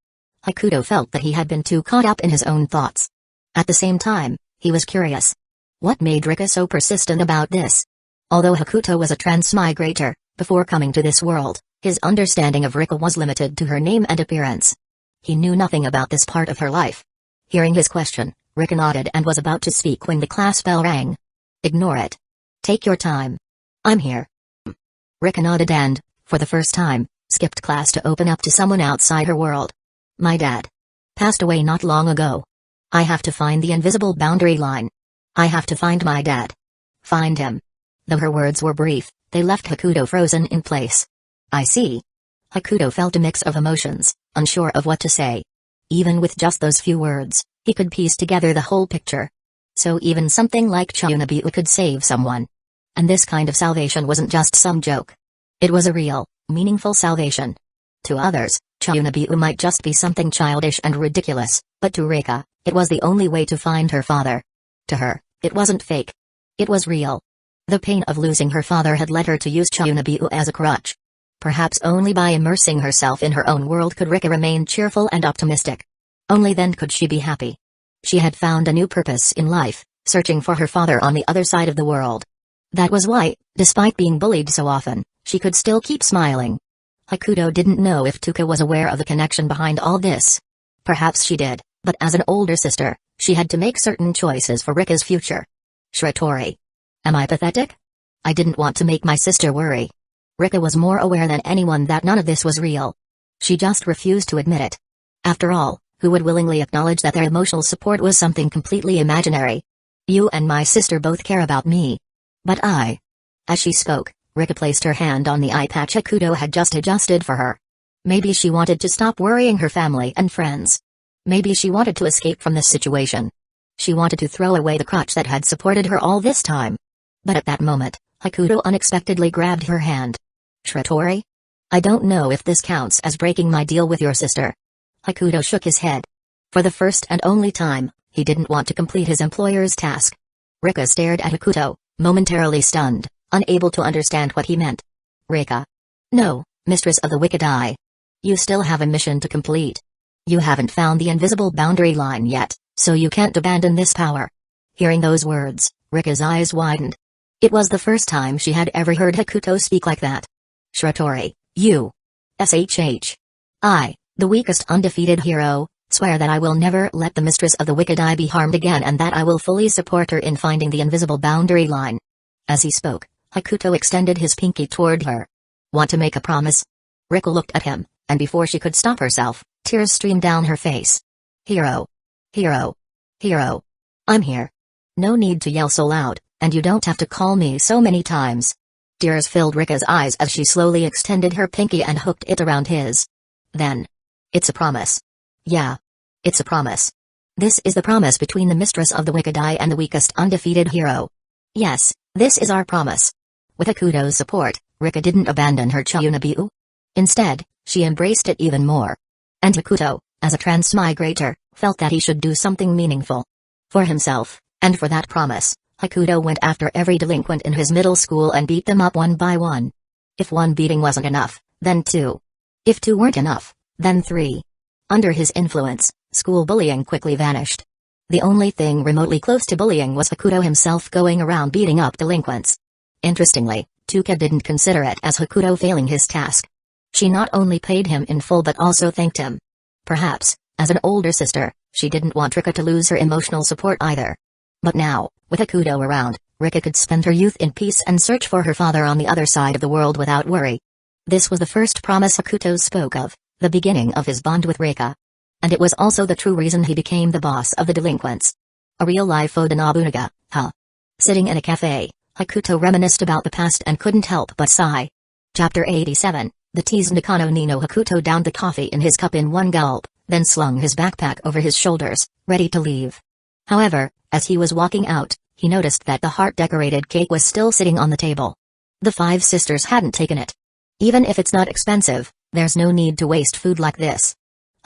Hakuto felt that he had been too caught up in his own thoughts. At the same time, he was curious. What made Rika so persistent about this? Although Hakuto was a transmigrator, before coming to this world, his understanding of Rika was limited to her name and appearance. He knew nothing about this part of her life. Hearing his question, Rika nodded and was about to speak when the class bell rang. "Ignore it. Take your time. I'm here." Rika nodded and, for the first time, skipped class to open up to someone outside her world. "My dad passed away not long ago. I have to find the invisible boundary line. I have to find my dad. Find him." Though her words were brief, they left Hakuto frozen in place. "I see." Hakuto felt a mix of emotions, unsure of what to say. Even with just those few words, he could piece together the whole picture. So even something like Chiyunobu could save someone. And this kind of salvation wasn't just some joke. It was a real, meaningful salvation. To others, Chiyunobu might just be something childish and ridiculous, but to Rika, it was the only way to find her father. To her, it wasn't fake. It was real. The pain of losing her father had led her to use Chiyunobu as a crutch. Perhaps only by immersing herself in her own world could Rika remain cheerful and optimistic. Only then could she be happy. She had found a new purpose in life, searching for her father on the other side of the world. That was why, despite being bullied so often, she could still keep smiling. Hakuto didn't know if Tuka was aware of the connection behind all this. Perhaps she did, but as an older sister, she had to make certain choices for Rika's future. "Shiratori. Am I pathetic? I didn't want to make my sister worry." Rika was more aware than anyone that none of this was real. She just refused to admit it. After all, who would willingly acknowledge that their emotional support was something completely imaginary? "You and my sister both care about me. But I..." As she spoke, Rika placed her hand on the eye patch Hakuto had just adjusted for her. Maybe she wanted to stop worrying her family and friends. Maybe she wanted to escape from this situation. She wanted to throw away the crutch that had supported her all this time. But at that moment, Hakuto unexpectedly grabbed her hand. "Shiratori? I don't know if this counts as breaking my deal with your sister." Hakuto shook his head. For the first and only time, he didn't want to complete his employer's task. Rika stared at Hakuto, momentarily stunned, unable to understand what he meant. "Rika. No, Mistress of the Wicked Eye. You still have a mission to complete. You haven't found the invisible boundary line yet, So you can't abandon this power. Hearing those words, Rika's eyes widened. It was the first time she had ever heard Hakuto speak like that. Shiratori, you. I, the weakest undefeated hero, swear that I will never let the mistress of the wicked eye be harmed again and that I will fully support her in finding the invisible boundary line. As he spoke, Hakuto extended his pinky toward her. Want to make a promise? Rika looked at him, and before she could stop herself, tears streamed down her face. Hero. Hero. Hero. I'm here. No need to yell so loud, and you don't have to call me so many times. Tears filled Rika's eyes as she slowly extended her pinky and hooked it around his. Then. It's a promise. Yeah. It's a promise. This is the promise between the mistress of the wicked eye and the weakest undefeated hero. Yes, this is our promise. With Hakuto's support, Rika didn't abandon her Chiyunabiu. Instead, she embraced it even more. And Hakuto, as a transmigrator, felt that he should do something meaningful. For himself, and for that promise, Hakuto went after every delinquent in his middle school and beat them up one by one. If one beating wasn't enough, then two. If two weren't enough, then three. Under his influence, school bullying quickly vanished. The only thing remotely close to bullying was Hakuto himself going around beating up delinquents. Interestingly, Tuka didn't consider it as Hakuto failing his task. She not only paid him in full but also thanked him. Perhaps, as an older sister, she didn't want Rika to lose her emotional support either. But now, with Hakuto around, Rika could spend her youth in peace and search for her father on the other side of the world without worry. This was the first promise Hakuto spoke of, the beginning of his bond with Rika. And it was also the true reason he became the boss of the delinquents. A real-life Oda Nobunaga, huh? Sitting in a cafe, Hakuto reminisced about the past and couldn't help but sigh. Chapter 87, The Teased Nakano Nino. Hakuto downed the coffee in his cup in one gulp, then slung his backpack over his shoulders, ready to leave. However, as he was walking out, he noticed that the heart-decorated cake was still sitting on the table. The five sisters hadn't taken it. Even if it's not expensive, there's no need to waste food like this.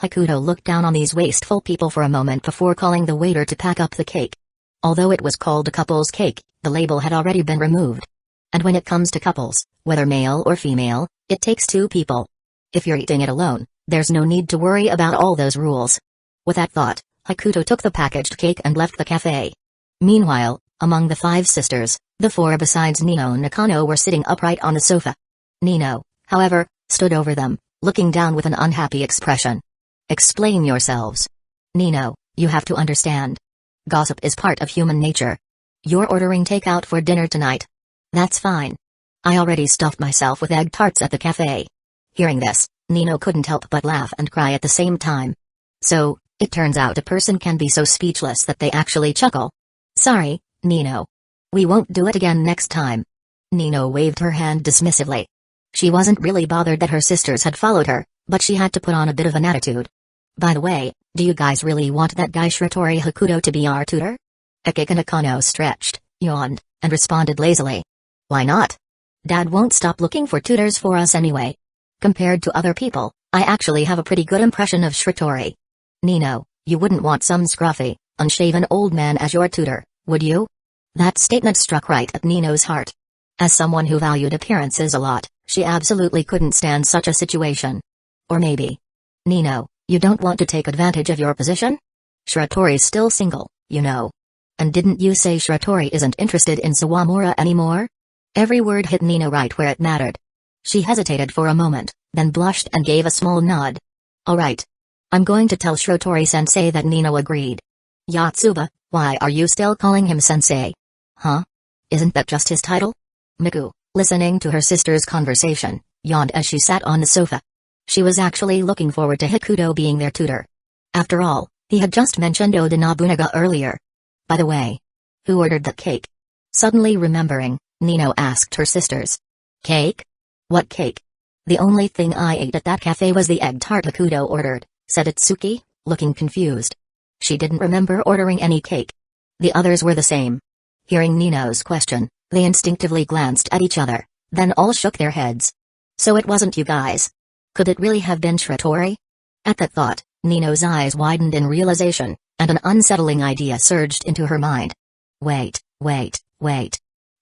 Hakuto looked down on these wasteful people for a moment before calling the waiter to pack up the cake. Although it was called a couple's cake, the label had already been removed. And when it comes to couples, whether male or female, it takes two people. If you're eating it alone, there's no need to worry about all those rules. With that thought, Hakuto took the packaged cake and left the cafe. Meanwhile, among the five sisters, the four besides Nino Nakano were sitting upright on the sofa. Nino, however, stood over them, looking down with an unhappy expression. Explain yourselves. Nino, you have to understand. Gossip is part of human nature. You're ordering takeout for dinner tonight. That's fine. I already stuffed myself with egg tarts at the cafe. Hearing this, Nino couldn't help but laugh and cry at the same time. So, it turns out a person can be so speechless that they actually chuckle. Sorry, Nino. We won't do it again next time. Nino waved her hand dismissively. She wasn't really bothered that her sisters had followed her, but she had to put on a bit of an attitude. By the way, do you guys really want that guy Shiratori Hakuto to be our tutor? Akiko Nakano stretched, yawned, and responded lazily. Why not? Dad won't stop looking for tutors for us anyway. Compared to other people, I actually have a pretty good impression of Shiratori. Nino, you wouldn't want some scruffy, unshaven old man as your tutor, would you? That statement struck right at Nino's heart. As someone who valued appearances a lot, she absolutely couldn't stand such a situation. Or maybe. Nino, you don't want to take advantage of your position? Shiratori's still single, you know. And didn't you say Shiratori isn't interested in Sawamura anymore? Every word hit Nino right where it mattered. She hesitated for a moment, then blushed and gave a small nod. All right. I'm going to tell Shiratori-sensei that. Nino agreed. Yatsuba, why are you still calling him sensei? Huh? Isn't that just his title? Miku, listening to her sister's conversation, yawned as she sat on the sofa. She was actually looking forward to Hakuto being their tutor. After all, he had just mentioned Oda Nobunaga earlier. By the way, who ordered that cake? Suddenly remembering, Nino asked her sisters. Cake? What cake? The only thing I ate at that cafe was the egg tart Hakuto ordered, said Itsuki, looking confused. She didn't remember ordering any cake. The others were the same. Hearing Nino's question, they instinctively glanced at each other, then all shook their heads. So it wasn't you guys. Could it really have been Shiratori? At that thought, Nino's eyes widened in realization, and an unsettling idea surged into her mind. Wait.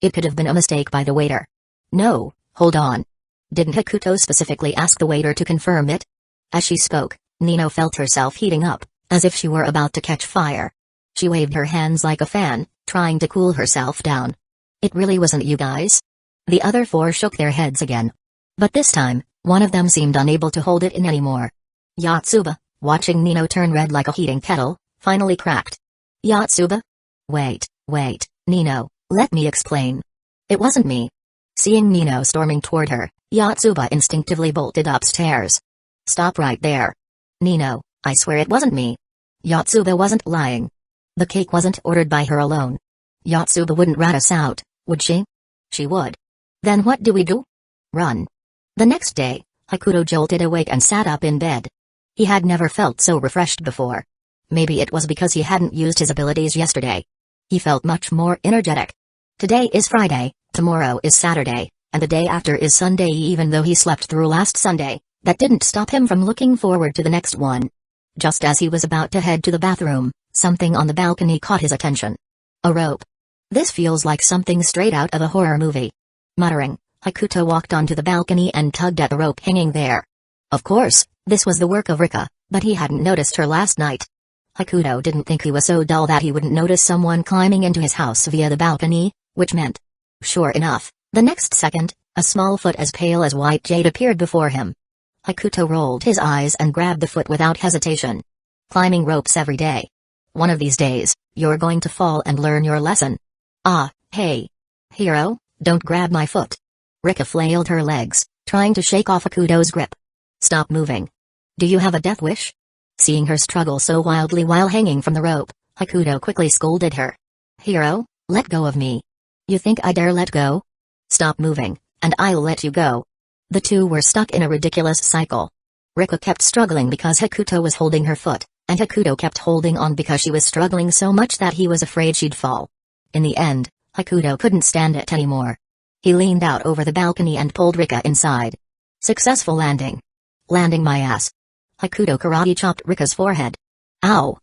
It could have been a mistake by the waiter. No, hold on. Didn't Hakuto specifically ask the waiter to confirm it? As she spoke, Nino felt herself heating up, as if she were about to catch fire. She waved her hands like a fan, trying to cool herself down. It really wasn't you guys? The other four shook their heads again. But this time, one of them seemed unable to hold it in anymore. Yotsuba, watching Nino turn red like a heating kettle, finally cracked. Yotsuba? Wait, Nino, let me explain. It wasn't me. Seeing Nino storming toward her, Yotsuba instinctively bolted upstairs. Stop right there. Nino, I swear it wasn't me. Yotsuba wasn't lying. The cake wasn't ordered by her alone. Yotsuba wouldn't rat us out, would she? She would. Then what do we do? Run. The next day, Hakuto jolted awake and sat up in bed. He had never felt so refreshed before. Maybe it was because he hadn't used his abilities yesterday. He felt much more energetic. Today is Friday, tomorrow is Saturday, and the day after is Sunday. Even though he slept through last Sunday, that didn't stop him from looking forward to the next one. Just as he was about to head to the bathroom, something on the balcony caught his attention. A rope. This feels like something straight out of a horror movie. Muttering, Hakuto walked onto the balcony and tugged at the rope hanging there. Of course, this was the work of Rika, but he hadn't noticed her last night. Hakuto didn't think he was so dull that he wouldn't notice someone climbing into his house via the balcony, which meant... Sure enough, the next second, a small foot as pale as white jade appeared before him. Hakuto rolled his eyes and grabbed the foot without hesitation. Climbing ropes every day. One of these days, you're going to fall and learn your lesson. Ah, hey. Hero, don't grab my foot. Rika flailed her legs, trying to shake off Hakuto's grip. Stop moving. Do you have a death wish? Seeing her struggle so wildly while hanging from the rope, Hakuto quickly scolded her. Hero, let go of me. You think I dare let go? Stop moving, and I'll let you go. The two were stuck in a ridiculous cycle. Rika kept struggling because Hakuto was holding her foot, and Hakuto kept holding on because she was struggling so much that he was afraid she'd fall. In the end, Hakuto couldn't stand it anymore. He leaned out over the balcony and pulled Rika inside. Successful landing. Landing my ass. Hakuto karate chopped Rika's forehead. Ow!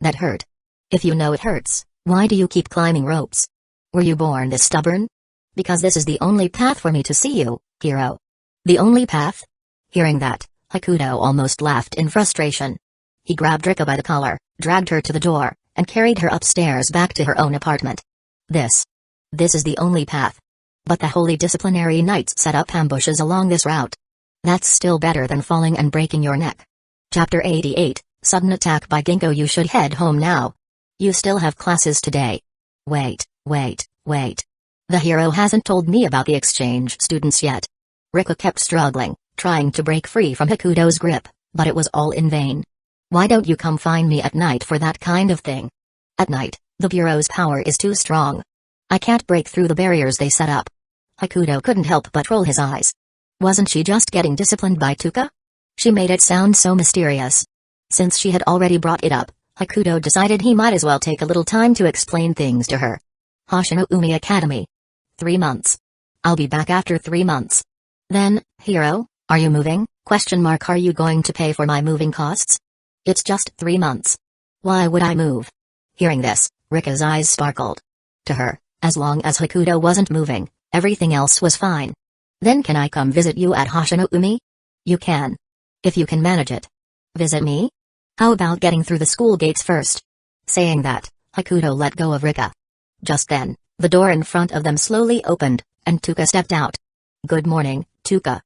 That hurt. If you know it hurts, why do you keep climbing ropes? Were you born this stubborn? Because this is the only path for me to see you, hero. The only path? Hearing that, Hakuto almost laughed in frustration. He grabbed Rika by the collar, dragged her to the door, and carried her upstairs back to her own apartment. This is the only path. But the holy disciplinary knights set up ambushes along this route. That's still better than falling and breaking your neck. Chapter 88, Sudden Attack by Ginkgo. You should head home now. You still have classes today. Wait. The hero hasn't told me about the exchange students yet. Rika kept struggling, trying to break free from Hakuto's grip, but it was all in vain. Why don't you come find me at night for that kind of thing? At night, the Bureau's power is too strong. I can't break through the barriers they set up. Hakuto couldn't help but roll his eyes. Wasn't she just getting disciplined by Tuka? She made it sound so mysterious. Since she had already brought it up, Hakuto decided he might as well take a little time to explain things to her. Hoshino-umi Academy. 3 months. I'll be back after 3 months. Then, hero, are you moving? Are you going to pay for my moving costs? It's just 3 months. Why would I move? Hearing this, Rika's eyes sparkled. To her, as long as Hakuto wasn't moving, everything else was fine. Then can I come visit you at Hoshino-umi? You can. If you can manage it. Visit me? How about getting through the school gates first? Saying that, Hakuto let go of Rika. Just then, the door in front of them slowly opened, and Tuka stepped out. Good morning, Tuka.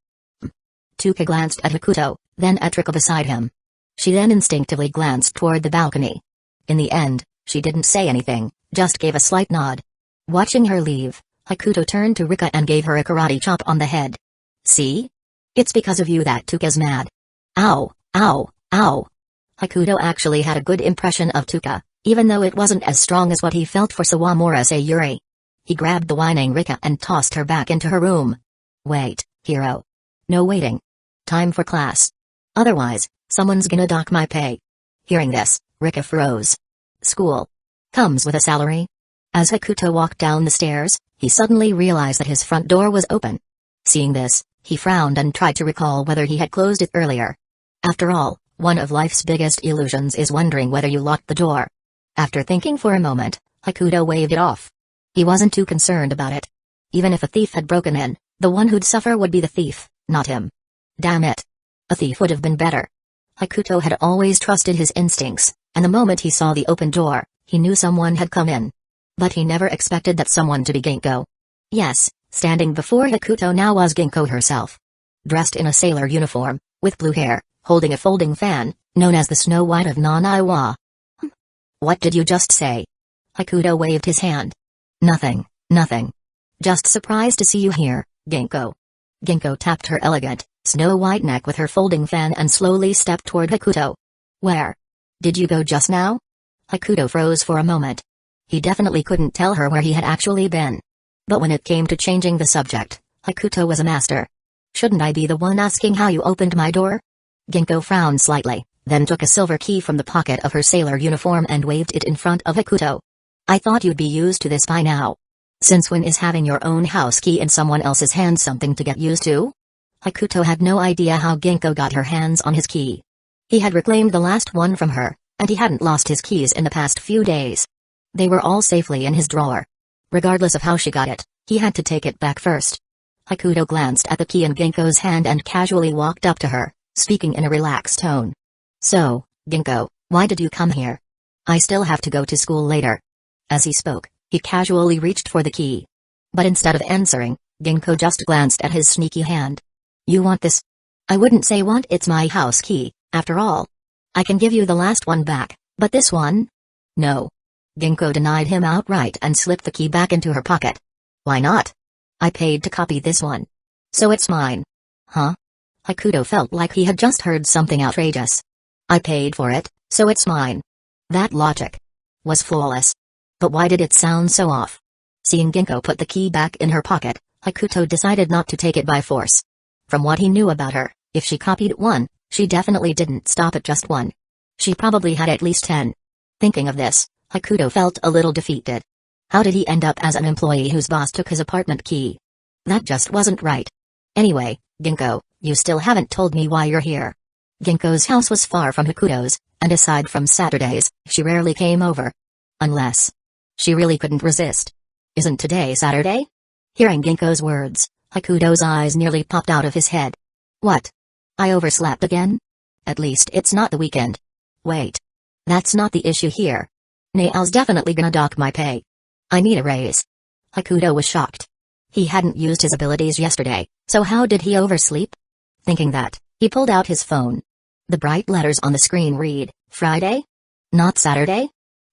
Tuka glanced at Hakuto, then at Rika beside him. She then instinctively glanced toward the balcony. In the end, she didn't say anything, just gave a slight nod. Watching her leave, Hakuto turned to Rika and gave her a karate chop on the head. See? It's because of you that Tuka's mad. Ow, ow, ow. Hakuto actually had a good impression of Tuka, even though it wasn't as strong as what he felt for Sawamura Sayuri. He grabbed the whining Rika and tossed her back into her room. Wait, hero. No waiting. Time for class. Otherwise, someone's gonna dock my pay. Hearing this, Rika froze. School comes with a salary? As Hakuto walked down the stairs, he suddenly realized that his front door was open. Seeing this, he frowned and tried to recall whether he had closed it earlier. After all, one of life's biggest illusions is wondering whether you locked the door. After thinking for a moment, Hakuto waved it off. He wasn't too concerned about it. Even if a thief had broken in, the one who'd suffer would be the thief, not him. Damn it. A thief would have been better. Hakuto had always trusted his instincts, and the moment he saw the open door, He knew someone had come in. But he never expected that someone to be Ginkgo. Yes, standing before Hakuto now was Ginkgo herself. Dressed in a sailor uniform, with blue hair, holding a folding fan, known as the Snow White of Nanaiwa. What did you just say? Hakuto waved his hand. Nothing, nothing. Just surprised to see you here, Ginkgo. Ginkgo tapped her elegant, snow-white neck with her folding fan and slowly stepped toward Hakuto. Where? Did you go just now? Hakuto froze for a moment. He definitely couldn't tell her where he had actually been. But when it came to changing the subject, Hakuto was a master. Shouldn't I be the one asking how you opened my door? Ginkgo frowned slightly, then took a silver key from the pocket of her sailor uniform and waved it in front of Hakuto. I thought you'd be used to this by now. Since when is having your own house key in someone else's hands something to get used to? Hakuto had no idea how Ginkgo got her hands on his key. He had reclaimed the last one from her, and he hadn't lost his keys in the past few days. They were all safely in his drawer. Regardless of how she got it, he had to take it back first. Hakuto glanced at the key in Ginkgo's hand and casually walked up to her, speaking in a relaxed tone. So, Ginkgo, why did you come here? I still have to go to school later. As he spoke, he casually reached for the key. But instead of answering, Ginkgo just glanced at his sneaky hand. You want this? I wouldn't say want, it's my house key, after all. I can give you the last one back, but this one? No. Ginkgo denied him outright and slipped the key back into her pocket. Why not? I paid to copy this one. So it's mine. Huh? Hakuto felt like he had just heard something outrageous. I paid for it, so it's mine. That logic was flawless. But why did it sound so off? Seeing Ginkgo put the key back in her pocket, Hakuto decided not to take it by force. From what he knew about her, if she copied one, she definitely didn't stop at just one. She probably had at least 10. Thinking of this, Hakuto felt a little defeated. How did he end up as an employee whose boss took his apartment key? That just wasn't right. Anyway, Ginkgo, you still haven't told me why you're here. Ginkgo's house was far from Hakuto's, and aside from Saturdays, she rarely came over. Unless she really couldn't resist. Isn't today Saturday? Hearing Ginkgo's words, Hakuto's eyes nearly popped out of his head. What? I overslept again? At least it's not the weekend. Wait. That's not the issue here. Nao's definitely gonna dock my pay. I need a raise. Hakuto was shocked. He hadn't used his abilities yesterday, so how did he oversleep? Thinking that, he pulled out his phone. The bright letters on the screen read, Friday? Not Saturday?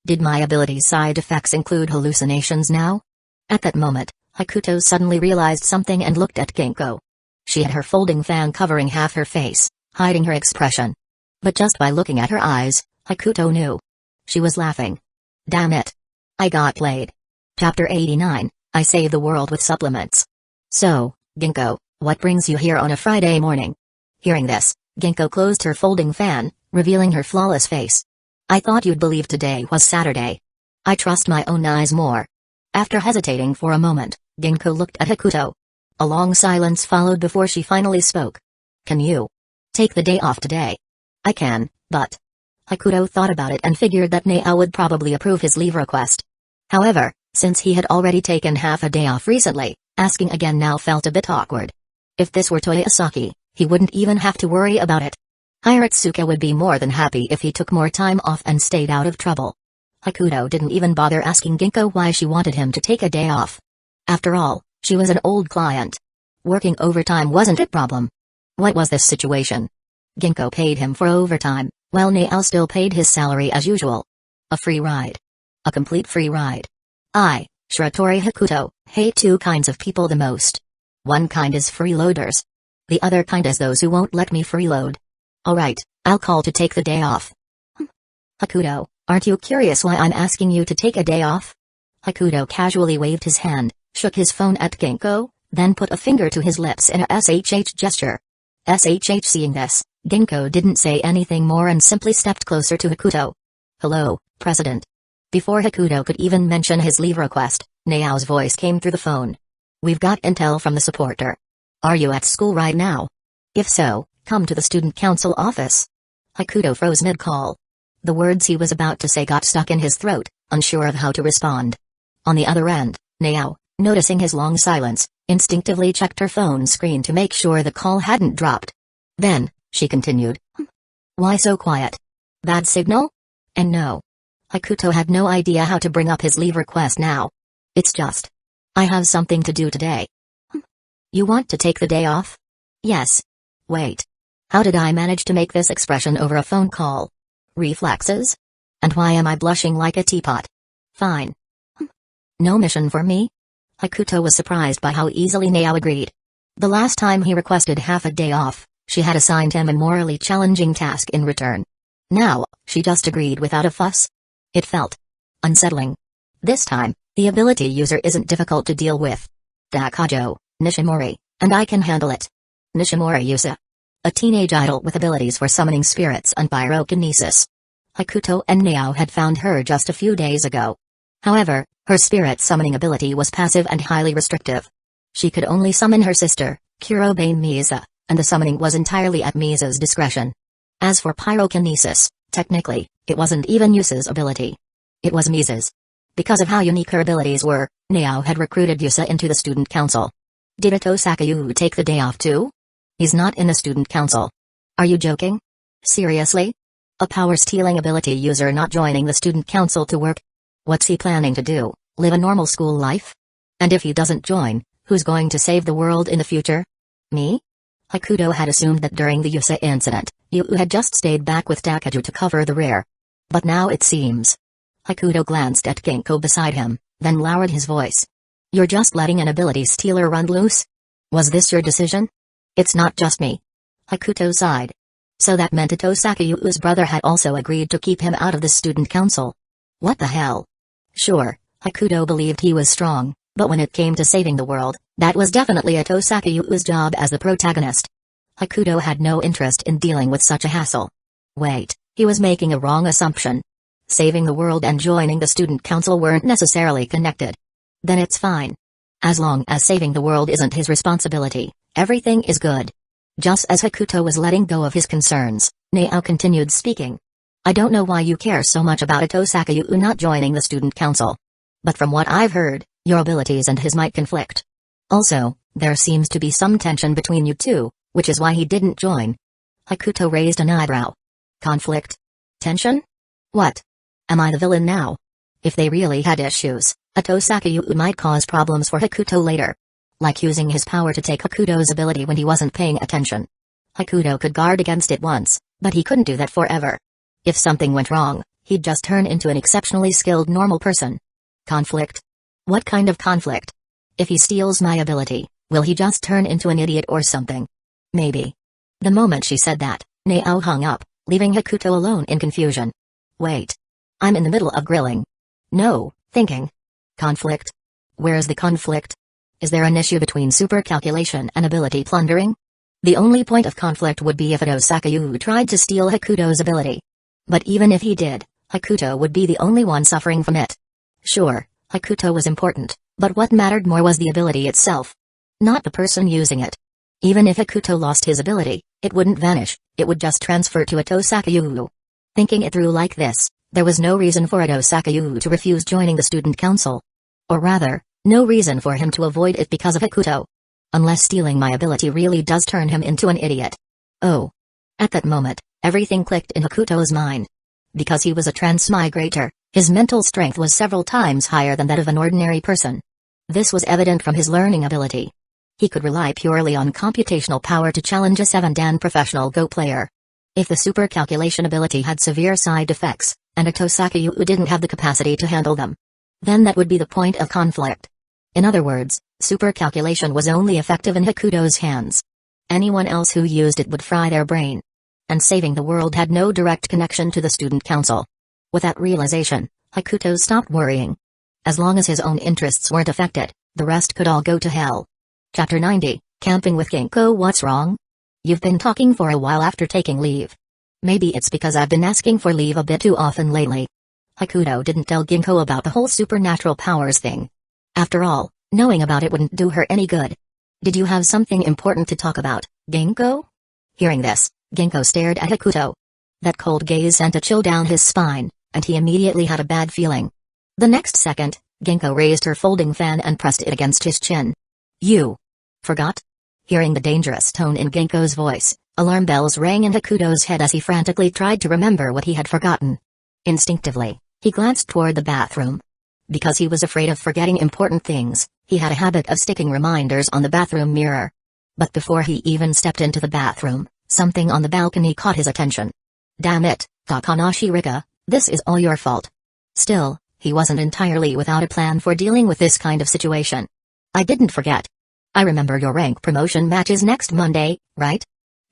Did my abilities' side effects include hallucinations now? At that moment, Hakuto suddenly realized something and looked at Ginkgo. She had her folding fan covering half her face, hiding her expression. But just by looking at her eyes, Hakuto knew. She was laughing. Damn it. I got played. Chapter 89, I Save the World with Supplements. So, Ginkgo, what brings you here on a Friday morning? Hearing this, Ginkgo closed her folding fan, revealing her flawless face. I thought you'd believe today was Saturday. I trust my own eyes more. After hesitating for a moment, Ginkgo looked at Hakuto. A long silence followed before she finally spoke. Can you take the day off today? I can, but Hakuto thought about it and figured that Nao would probably approve his leave request. However, since he had already taken half a day off recently, asking again now felt a bit awkward. If this were Toyosaki, he wouldn't even have to worry about it. Hiratsuka would be more than happy if he took more time off and stayed out of trouble. Hakuto didn't even bother asking Ginkgo why she wanted him to take a day off. After all, she was an old client. Working overtime wasn't a problem. What was this situation? Ginkgo paid him for overtime, while Nao still paid his salary as usual. A free ride. A complete free ride. I, Shiratori Hakuto, hate two kinds of people the most. One kind is freeloaders. The other kind is those who won't let me freeload. Alright, I'll call to take the day off. Hakuto, aren't you curious why I'm asking you to take a day off? Hakuto casually waved his hand, shook his phone at Ginkgo, then put a finger to his lips in a SHH gesture. SHH. Seeing this, Ginkgo didn't say anything more and simply stepped closer to Hakuto. Hello, President. Before Hakuto could even mention his leave request, Nao's voice came through the phone. We've got intel from the supporter. Are you at school right now? If so, come to the student council office. Hakuto froze mid-call. The words he was about to say got stuck in his throat, unsure of how to respond. On the other end, Nao, noticing his long silence, instinctively checked her phone screen to make sure the call hadn't dropped. Then, she continued. Why so quiet? Bad signal? And no. Hakuto had no idea how to bring up his leave request now. It's just, I have something to do today. You want to take the day off? Yes. Wait. How did I manage to make this expression over a phone call? Reflexes? And why am I blushing like a teapot? Fine. No mission for me? Hakuto was surprised by how easily Nao agreed. The last time he requested half a day off, she had assigned him a morally challenging task in return. Now, she just agreed without a fuss. It felt unsettling. This time, the ability user isn't difficult to deal with. Takajo, Nishimori, and I can handle it. Nishimori Yusa. A teenage idol with abilities for summoning spirits and pyrokinesis. Hakuto and Nao had found her just a few days ago. However, her spirit summoning ability was passive and highly restrictive. She could only summon her sister, Kurobane Misa, and the summoning was entirely at Misa's discretion. As for pyrokinesis, technically, it wasn't even Yusa's ability. It was Misa's. Because of how unique her abilities were, Nao had recruited Yusa into the student council. Did Ito Sakayu take the day off too? He's not in the student council. Are you joking? Seriously? A power-stealing ability user not joining the student council to work? What's he planning to do, live a normal school life? And if he doesn't join, who's going to save the world in the future? Me? Hakuto had assumed that during the Yusa incident, Yu had just stayed back with Takaju to cover the rear. But now it seems. Hakuto glanced at Ginkgo beside him, then lowered his voice. You're just letting an ability stealer run loose? Was this your decision? It's not just me. Hakuto sighed. So that meant Ito Sakayu's brother had also agreed to keep him out of the student council. What the hell? Sure, Hakuto believed he was strong, but when it came to saving the world, that was definitely Ito Sakayu's job as the protagonist. Hakuto had no interest in dealing with such a hassle. Wait, he was making a wrong assumption. Saving the world and joining the student council weren't necessarily connected. Then it's fine. As long as saving the world isn't his responsibility, everything is good. Just as Hakuto was letting go of his concerns, Nao continued speaking. I don't know why you care so much about Ito Sakayu not joining the student council. But from what I've heard, your abilities and his might conflict. Also, there seems to be some tension between you two, which is why he didn't join. Hakuto raised an eyebrow. Conflict? Tension? What? Am I the villain now? If they really had issues, Ito Sakayu might cause problems for Hakuto later. Like using his power to take Hakuto's ability when he wasn't paying attention. Hakuto could guard against it once, but he couldn't do that forever. If something went wrong, he'd just turn into an exceptionally skilled normal person. Conflict? What kind of conflict? If he steals my ability, will he just turn into an idiot or something? Maybe. The moment she said that, Nao hung up, leaving Hakuto alone in confusion. Wait. I'm in the middle of grilling. No, thinking. Conflict? Where's the conflict? Is there an issue between super calculation and ability plundering? The only point of conflict would be if Ito Sakayu tried to steal Hakuto's ability. But even if he did, Hakuto would be the only one suffering from it. Sure, Hakuto was important, but what mattered more was the ability itself. Not the person using it. Even if Hakuto lost his ability, it wouldn't vanish, it would just transfer to Ito Sakayu. Thinking it through like this, there was no reason for Ito Sakayu to refuse joining the student council. Or rather, no reason for him to avoid it because of Hakuto. Unless stealing my ability really does turn him into an idiot. Oh. At that moment, everything clicked in Hakuto's mind. Because he was a transmigrator, his mental strength was several times higher than that of an ordinary person. This was evident from his learning ability. He could rely purely on computational power to challenge a 7-dan professional Go player. If the super calculation ability had severe side effects, and Ito Sakayu didn't have the capacity to handle them, then that would be the point of conflict. In other words, super calculation was only effective in Hakuto's hands. Anyone else who used it would fry their brain. And saving the world had no direct connection to the student council. With that realization, Hakuto stopped worrying. As long as his own interests weren't affected, the rest could all go to hell. Chapter 90, Camping with Ginkgo. What's wrong? You've been talking for a while after taking leave. Maybe it's because I've been asking for leave a bit too often lately. Hakuto didn't tell Ginkgo about the whole supernatural powers thing. After all, knowing about it wouldn't do her any good. Did you have something important to talk about, Ginkgo? Hearing this, Ginkgo stared at Hakuto. That cold gaze sent a chill down his spine, and he immediately had a bad feeling. The next second, Ginkgo raised her folding fan and pressed it against his chin. You forgot? Hearing the dangerous tone in Ginkgo's voice, alarm bells rang in Hakuto's head as he frantically tried to remember what he had forgotten. Instinctively, He glanced toward the bathroom. Because he was afraid of forgetting important things, he had a habit of sticking reminders on the bathroom mirror. But before he even stepped into the bathroom, something on the balcony caught his attention. Damn it, Takanashi Rika, this is all your fault. Still, he wasn't entirely without a plan for dealing with this kind of situation. I didn't forget. I remember your rank promotion match is next Monday, right?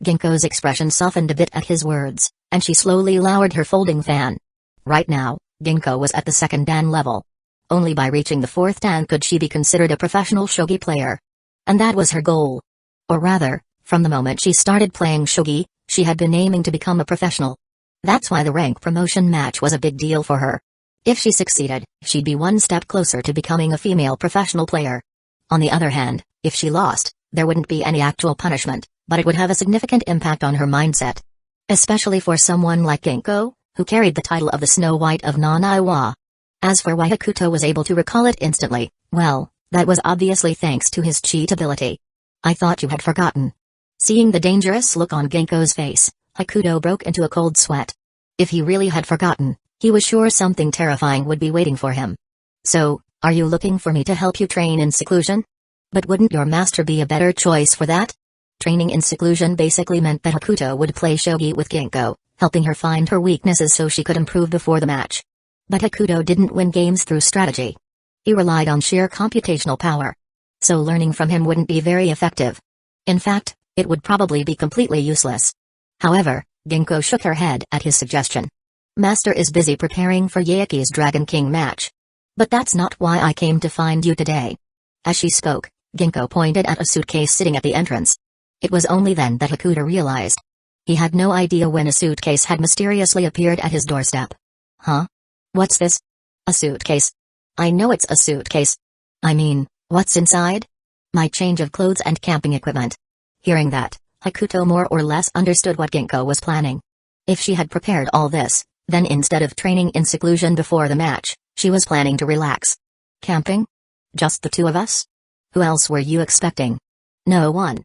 Ginko's expression softened a bit at his words, and she slowly lowered her folding fan. Right now, Ginko was at the second dan level. Only by reaching the fourth dan could she be considered a professional shogi player. And that was her goal. Or rather, from the moment she started playing shogi, she had been aiming to become a professional. That's why the rank promotion match was a big deal for her. If she succeeded, she'd be one step closer to becoming a female professional player. On the other hand, if she lost, there wouldn't be any actual punishment, but it would have a significant impact on her mindset. Especially for someone like Ginko, who carried the title of the Snow White of Nanaiwa. As for why Hakuto was able to recall it instantly, well, that was obviously thanks to his cheat ability. I thought you had forgotten. Seeing the dangerous look on Ginko's face, Hakuto broke into a cold sweat. If he really had forgotten, he was sure something terrifying would be waiting for him. So, are you looking for me to help you train in seclusion? But wouldn't your master be a better choice for that? Training in seclusion basically meant that Hakuto would play shogi with Ginko, helping her find her weaknesses so she could improve before the match. But Hakuto didn't win games through strategy. He relied on sheer computational power. So learning from him wouldn't be very effective. In fact, it would probably be completely useless. However, Ginko shook her head at his suggestion. Master is busy preparing for Yaeki's Dragon King match. But that's not why I came to find you today. As she spoke, Ginko pointed at a suitcase sitting at the entrance. It was only then that Hakuto realized. He had no idea when a suitcase had mysteriously appeared at his doorstep. Huh? What's this? A suitcase? I know it's a suitcase. I mean, what's inside? My change of clothes and camping equipment. Hearing that, Hakuto more or less understood what Ginko was planning. If she had prepared all this, then instead of training in seclusion before the match, she was planning to relax. Camping? Just the two of us? Who else were you expecting? No one.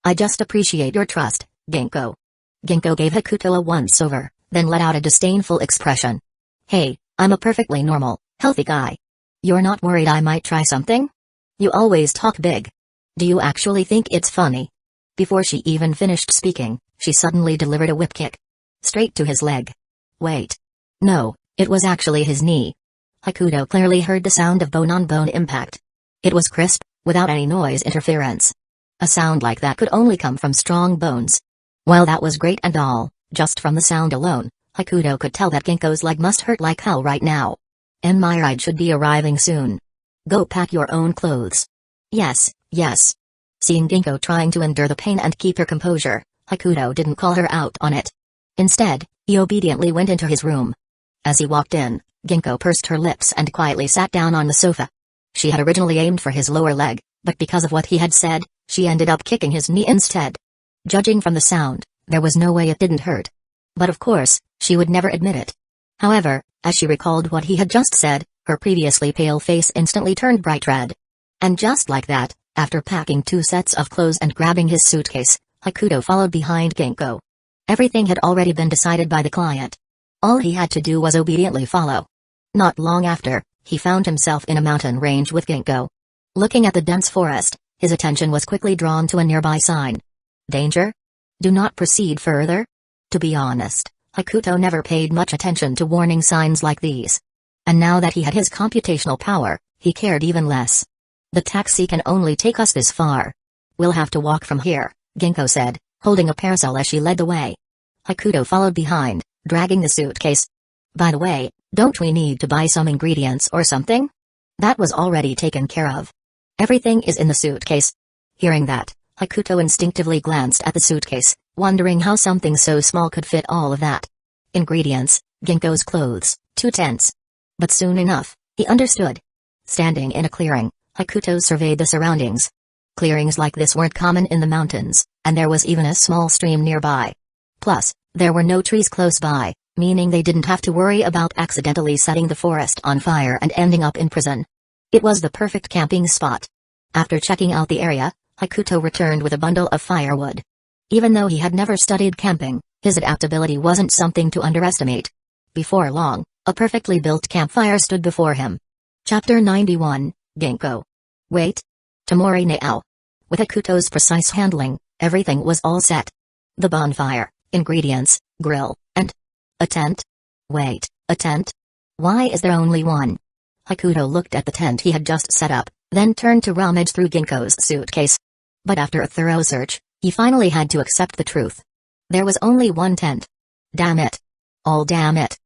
I just appreciate your trust, Ginko. Ginko gave Hakuto a once-over, then let out a disdainful expression. Hey, I'm a perfectly normal, healthy guy. You're not worried I might try something? You always talk big. Do you actually think it's funny? Before she even finished speaking, she suddenly delivered a whip kick. Straight to his leg. Wait. No, it was actually his knee. Hakuto clearly heard the sound of bone-on-bone impact. It was crisp, without any noise interference. A sound like that could only come from strong bones. While that was great and all, just from the sound alone, Hakuto could tell that Ginko's leg must hurt like hell right now. And my ride should be arriving soon. Go pack your own clothes. Yes, yes. Seeing Ginko trying to endure the pain and keep her composure, Hakuto didn't call her out on it. Instead, he obediently went into his room. As he walked in, Ginko pursed her lips and quietly sat down on the sofa. She had originally aimed for his lower leg, but because of what he had said, she ended up kicking his knee instead. Judging from the sound, there was no way it didn't hurt. But of course, she would never admit it. However, as she recalled what he had just said, her previously pale face instantly turned bright red. And just like that, after packing 2 sets of clothes and grabbing his suitcase, Hakuto followed behind Ginko. Everything had already been decided by the client. All he had to do was obediently follow. Not long after, he found himself in a mountain range with Ginko. Looking at the dense forest, his attention was quickly drawn to a nearby sign. Danger? Do not proceed further? To be honest, Hakuto never paid much attention to warning signs like these. And now that he had his computational power, he cared even less. The taxi can only take us this far. We'll have to walk from here, Ginko said, holding a parasol as she led the way. Hakuto followed behind, dragging the suitcase. By the way, don't we need to buy some ingredients or something? That was already taken care of. Everything is in the suitcase. Hearing that, Hakuto instinctively glanced at the suitcase, wondering how something so small could fit all of that. Ingredients, Ginko's clothes, 2 tents. But soon enough, he understood. Standing in a clearing, Hakuto surveyed the surroundings. Clearings like this weren't common in the mountains, and there was even a small stream nearby. Plus, there were no trees close by, meaning they didn't have to worry about accidentally setting the forest on fire and ending up in prison. It was the perfect camping spot. After checking out the area, Hakuto returned with a bundle of firewood. Even though he had never studied camping, his adaptability wasn't something to underestimate. Before long, A perfectly built campfire stood before him. Chapter 91, Ginkgo. Wait. Tamori Nao. With Hakuto's precise handling, everything was all set. The bonfire, ingredients, grill, and a tent? Wait, a tent? Why is there only one? Hakuto looked at the tent he had just set up, then turned to rummage through Ginkgo's suitcase. But after a thorough search, he finally had to accept the truth. There was only one tent. Damn it. Oh damn it.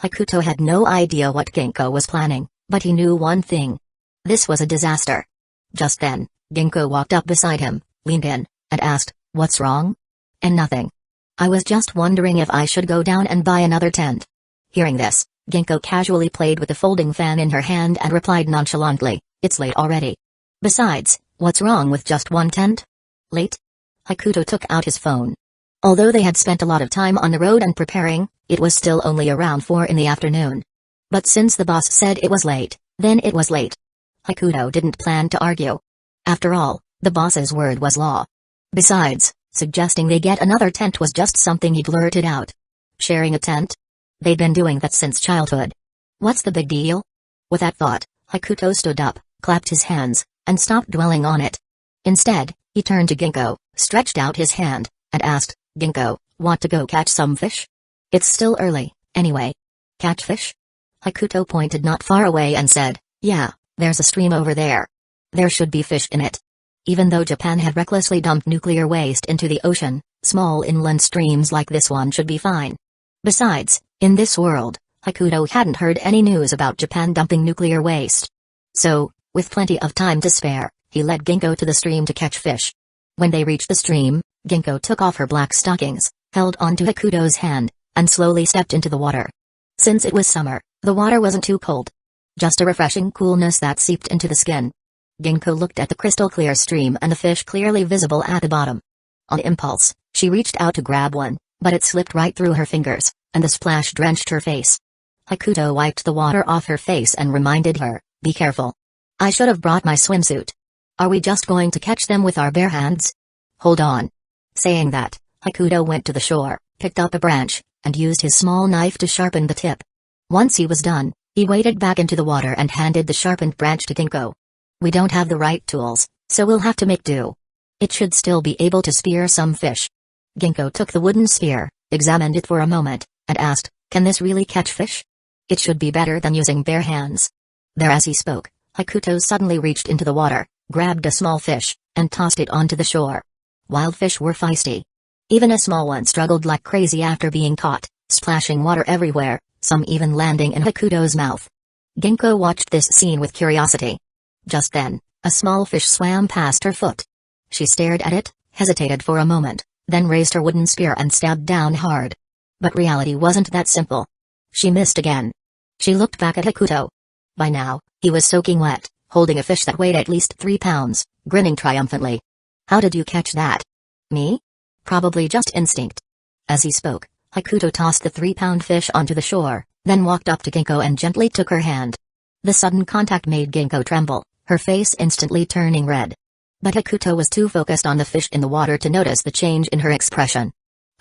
Hakuto had no idea what Ginkgo was planning, but he knew one thing. This was a disaster. Just then, Ginkgo walked up beside him, leaned in, and asked, "What's wrong?" "And nothing. I was just wondering if I should go down and buy another tent." Hearing this, Ginkgo casually played with the folding fan in her hand and replied nonchalantly, "It's late already. Besides, what's wrong with just one tent?" "Late?" Hakuto took out his phone. Although they had spent a lot of time on the road and preparing, it was still only around 4 in the afternoon. But since the boss said it was late, then it was late. Hakuto didn't plan to argue. After all, the boss's word was law. Besides, suggesting they get another tent was just something he blurted out. Sharing a tent? They'd been doing that since childhood. What's the big deal? With that thought, Hakuto stood up, clapped his hands, and stopped dwelling on it. Instead, he turned to Ginkgo, stretched out his hand, and asked, "Ginkgo, want to go catch some fish? It's still early, anyway." "Catch fish?" Hakuto pointed not far away and said, "Yeah, there's a stream over there. There should be fish in it." Even though Japan had recklessly dumped nuclear waste into the ocean, small inland streams like this one should be fine. Besides, in this world, Hakuto hadn't heard any news about Japan dumping nuclear waste. So, with plenty of time to spare, he led Ginkgo to the stream to catch fish. When they reached the stream, Ginkgo took off her black stockings, held onto Hakuto's hand, and slowly stepped into the water. Since it was summer, the water wasn't too cold. Just a refreshing coolness that seeped into the skin. Ginkgo looked at the crystal-clear stream and the fish clearly visible at the bottom. On impulse, she reached out to grab one, but it slipped right through her fingers, and the splash drenched her face. Hakuto wiped the water off her face and reminded her, "Be careful. I should have brought my swimsuit. Are we just going to catch them with our bare hands?" "Hold on." Saying that, Hakuto went to the shore, picked up a branch, and used his small knife to sharpen the tip. Once he was done, he waded back into the water and handed the sharpened branch to Ginkgo. "We don't have the right tools, so we'll have to make do. It should still be able to spear some fish." Ginkgo took the wooden spear, examined it for a moment, and asked, "Can this really catch fish? It should be better than using bare hands." There as he spoke, Hakuto suddenly reached into the water, grabbed a small fish, and tossed it onto the shore. Wild fish were feisty. Even a small one struggled like crazy after being caught, splashing water everywhere, some even landing in Hakuto's mouth. Ginkgo watched this scene with curiosity. Just then, a small fish swam past her foot. She stared at it, hesitated for a moment, then raised her wooden spear and stabbed down hard. But reality wasn't that simple. She missed again. She looked back at Hakuto. By now, he was soaking wet, holding a fish that weighed at least 3 pounds, grinning triumphantly. "How did you catch that?" "Me? Probably just instinct." As he spoke, Hakuto tossed the 3-pound fish onto the shore, then walked up to Ginkgo and gently took her hand. The sudden contact made Ginkgo tremble, her face instantly turning red. But Hakuto was too focused on the fish in the water to notice the change in her expression.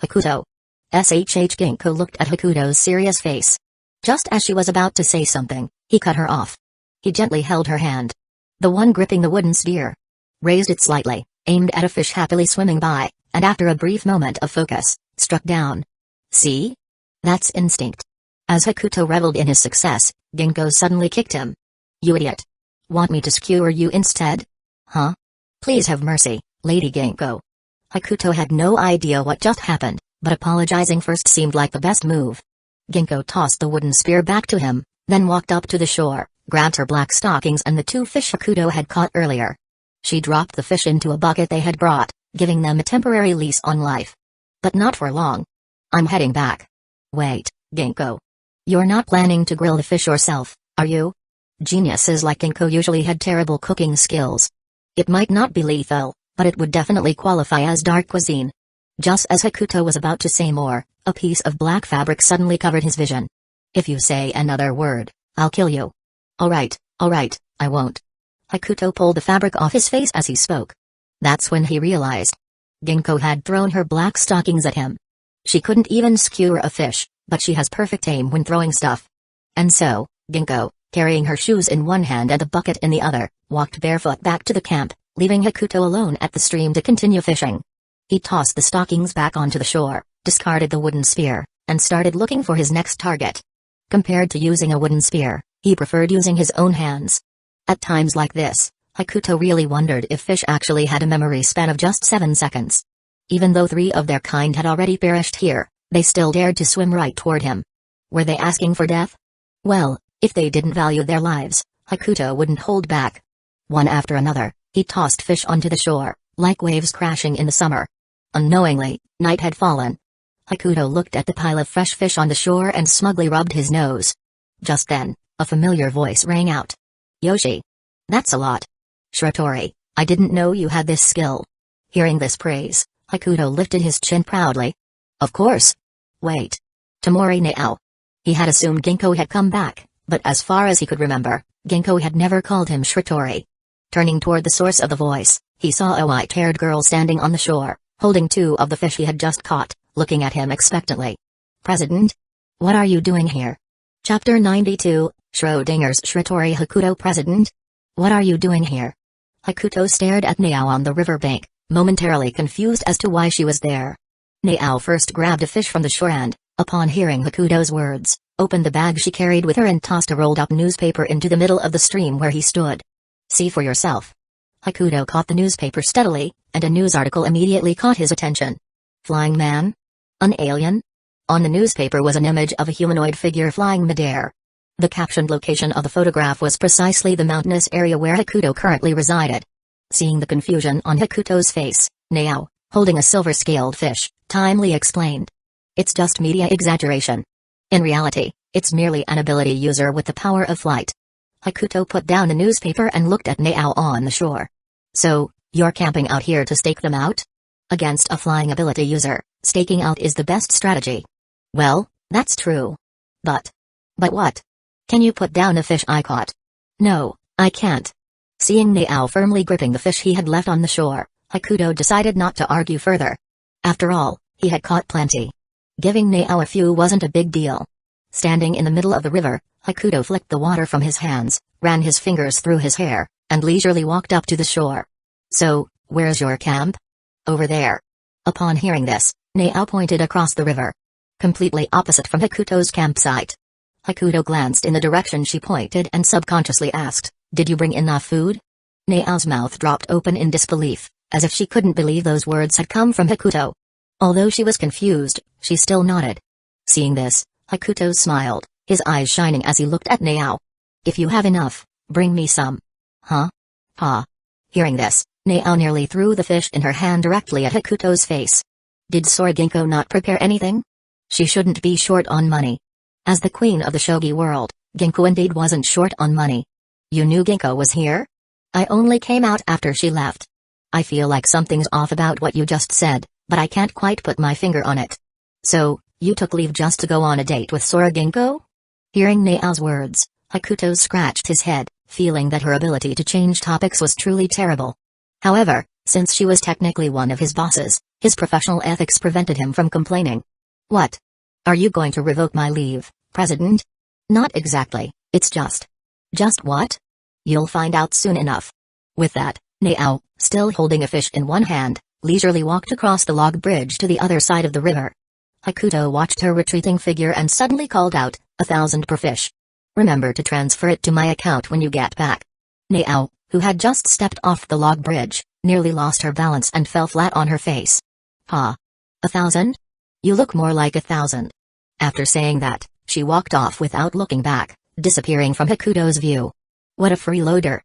"Hakuto." Ginkgo looked at Hakuto's serious face. Just as she was about to say something, he cut her off. He gently held her hand. The one gripping the wooden spear. Raised it slightly, aimed at a fish happily swimming by, and after a brief moment of focus, struck down. "See? That's instinct." As Hakuto reveled in his success, Ginkgo suddenly kicked him. "You idiot. Want me to skewer you instead? Huh? Please have mercy, Lady Ginkgo." Hakuto had no idea what just happened, but apologizing first seemed like the best move. Ginkgo tossed the wooden spear back to him, then walked up to the shore, grabbed her black stockings and the 2 fish Hakuto had caught earlier. She dropped the fish into a bucket they had brought, giving them a temporary lease on life. But not for long. "I'm heading back." "Wait, Ginkgo. You're not planning to grill the fish yourself, are you?" Geniuses like Ginkgo usually had terrible cooking skills. It might not be lethal, but it would definitely qualify as dark cuisine. Just as Hakuto was about to say more, a piece of black fabric suddenly covered his vision. "If you say another word, I'll kill you." All right, I won't." Hakuto pulled the fabric off his face as he spoke. That's when he realized. Ginkgo had thrown her black stockings at him. She couldn't even skewer a fish, but she has perfect aim when throwing stuff. And so, Ginkgo, carrying her shoes in one hand and the bucket in the other, walked barefoot back to the camp, leaving Hakuto alone at the stream to continue fishing. He tossed the stockings back onto the shore, discarded the wooden spear, and started looking for his next target. Compared to using a wooden spear, he preferred using his own hands. At times like this, Hakuto really wondered if fish actually had a memory span of just 7 seconds. Even though 3 of their kind had already perished here, they still dared to swim right toward him. Were they asking for death? Well, if they didn't value their lives, Hakuto wouldn't hold back. One after another, he tossed fish onto the shore, like waves crashing in the summer. Unknowingly, night had fallen. Hakuto looked at the pile of fresh fish on the shore and smugly rubbed his nose. Just then, a familiar voice rang out. Yoshi. That's a lot. Shiratori, I didn't know you had this skill. Hearing this praise, Hakuto lifted his chin proudly. Of course. Wait. Tamori Nao. He had assumed Ginkgo had come back, but as far as he could remember, Ginkgo had never called him Shiratori. Turning toward the source of the voice, he saw a white-haired girl standing on the shore, holding 2 of the fish he had just caught, looking at him expectantly. President? What are you doing here? Chapter 92, Schrodinger's Shiratori. Hakuto. President? What are you doing here? Hakuto stared at Nao on the riverbank, momentarily confused as to why she was there. Nao first grabbed a fish from the shore and, upon hearing Hakuto's words, opened the bag she carried with her and tossed a rolled-up newspaper into the middle of the stream where he stood. See for yourself. Hakuto caught the newspaper steadily, and a news article immediately caught his attention. Flying man? An alien? On the newspaper was an image of a humanoid figure flying midair. The captioned location of the photograph was precisely the mountainous area where Hakuto currently resided. Seeing the confusion on Hakuto's face, Nao, holding a silver-scaled fish, timely explained. It's just media exaggeration. In reality, it's merely an ability user with the power of flight. Hakuto put down the newspaper and looked at Nao on the shore. So, you're camping out here to stake them out? Against a flying ability user, staking out is the best strategy. Well, that's true. But what? Can you put down the fish I caught? No, I can't. Seeing Nao firmly gripping the fish he had left on the shore, Hakuto decided not to argue further. After all, he had caught plenty. Giving Nao a few wasn't a big deal. Standing in the middle of the river, Hakuto flicked the water from his hands, ran his fingers through his hair, and leisurely walked up to the shore. So, where's your camp? Over there. Upon hearing this, Nao pointed across the river. Completely opposite from Hakuto's campsite. Hakuto glanced in the direction she pointed and subconsciously asked, Did you bring enough food? Nao's mouth dropped open in disbelief, as if she couldn't believe those words had come from Hakuto. Although she was confused, she still nodded. Seeing this, Hakuto smiled, his eyes shining as he looked at Nao. If you have enough, bring me some. Huh? Ha. Hearing this, Nao nearly threw the fish in her hand directly at Hakuto's face. Did Sora Ginkgo not prepare anything? She shouldn't be short on money. As the queen of the shogi world, Ginkgo indeed wasn't short on money. You knew Ginkgo was here? I only came out after she left. I feel like something's off about what you just said, but I can't quite put my finger on it. So, you took leave just to go on a date with Sora Ginkgo? Hearing Nao's words, Hakuto scratched his head, feeling that her ability to change topics was truly terrible. However, since she was technically one of his bosses, his professional ethics prevented him from complaining. What? Are you going to revoke my leave, President? Not exactly, it's just. Just what? You'll find out soon enough. With that, Nao, still holding a fish in one hand, leisurely walked across the log bridge to the other side of the river. Hakuto watched her retreating figure and suddenly called out, 1,000 per fish. Remember to transfer it to my account when you get back. Nao, who had just stepped off the log bridge, nearly lost her balance and fell flat on her face. Ha! 1,000? You look more like 1,000. After saying that, she walked off without looking back, disappearing from Hakuto's view. What a freeloader.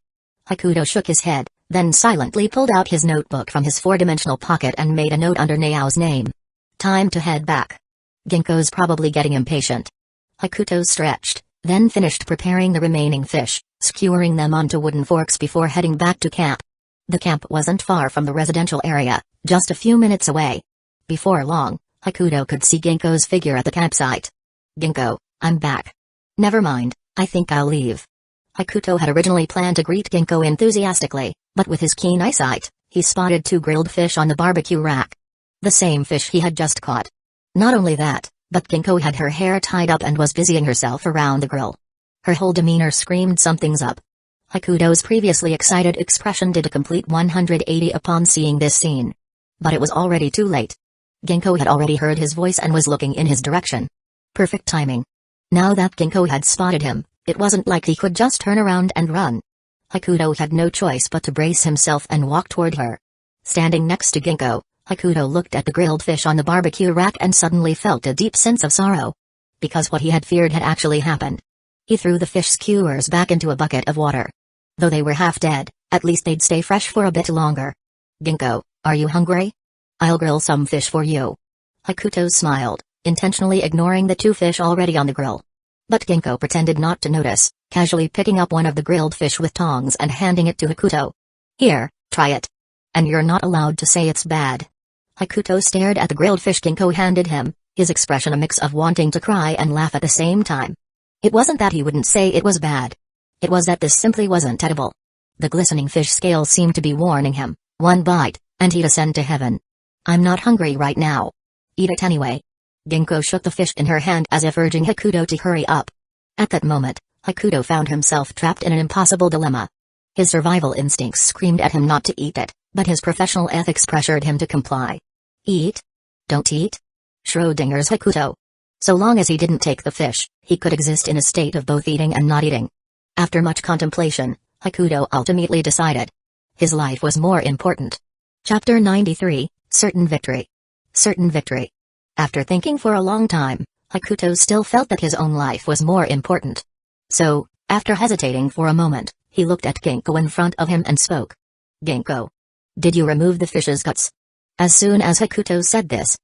Hakuto shook his head, then silently pulled out his notebook from his four-dimensional pocket and made a note under Nao's name. Time to head back. Ginkgo's probably getting impatient. Hakuto stretched, then finished preparing the remaining fish, skewering them onto wooden forks before heading back to camp. The camp wasn't far from the residential area, just a few minutes away. Before long, Hakuto could see Ginkgo's figure at the campsite. Ginkgo, I'm back. Never mind, I think I'll leave. Hakuto had originally planned to greet Ginkgo enthusiastically, but with his keen eyesight, he spotted 2 grilled fish on the barbecue rack. The same fish he had just caught. Not only that, But Ginkgo had her hair tied up and was busying herself around the grill. Her whole demeanor screamed something's up. Hakuto's previously excited expression did a complete 180 upon seeing this scene. But it was already too late. Ginkgo had already heard his voice and was looking in his direction. Perfect timing. Now that Ginkgo had spotted him, it wasn't like he could just turn around and run. Hakuto had no choice but to brace himself and walk toward her. Standing next to Ginkgo, Hakuto looked at the grilled fish on the barbecue rack and suddenly felt a deep sense of sorrow. Because what he had feared had actually happened. He threw the fish skewers back into a bucket of water. Though they were half dead, at least they'd stay fresh for a bit longer. Ginkgo, are you hungry? I'll grill some fish for you. Hakuto smiled, intentionally ignoring the 2 fish already on the grill. But Ginkgo pretended not to notice, casually picking up one of the grilled fish with tongs and handing it to Hakuto. Here, try it. And you're not allowed to say it's bad. Hakuto stared at the grilled fish Ginkgo handed him, his expression a mix of wanting to cry and laugh at the same time. It wasn't that he wouldn't say it was bad. It was that this simply wasn't edible. The glistening fish scales seemed to be warning him, one bite, and he'd ascend to heaven. I'm not hungry right now. Eat it anyway. Ginkgo shook the fish in her hand as if urging Hakuto to hurry up. At that moment, Hakuto found himself trapped in an impossible dilemma. His survival instincts screamed at him not to eat it, but his professional ethics pressured him to comply. Eat? Don't eat? Schrodinger's Hakuto. So long as he didn't take the fish, he could exist in a state of both eating and not eating. After much contemplation, Hakuto ultimately decided. His life was more important. Chapter 93, Certain Victory. Certain Victory. After thinking for a long time, Hakuto still felt that his own life was more important. So, after hesitating for a moment, he looked at Ginkgo in front of him and spoke. Ginkgo. Did you remove the fish's guts? As soon as Hakuto said this,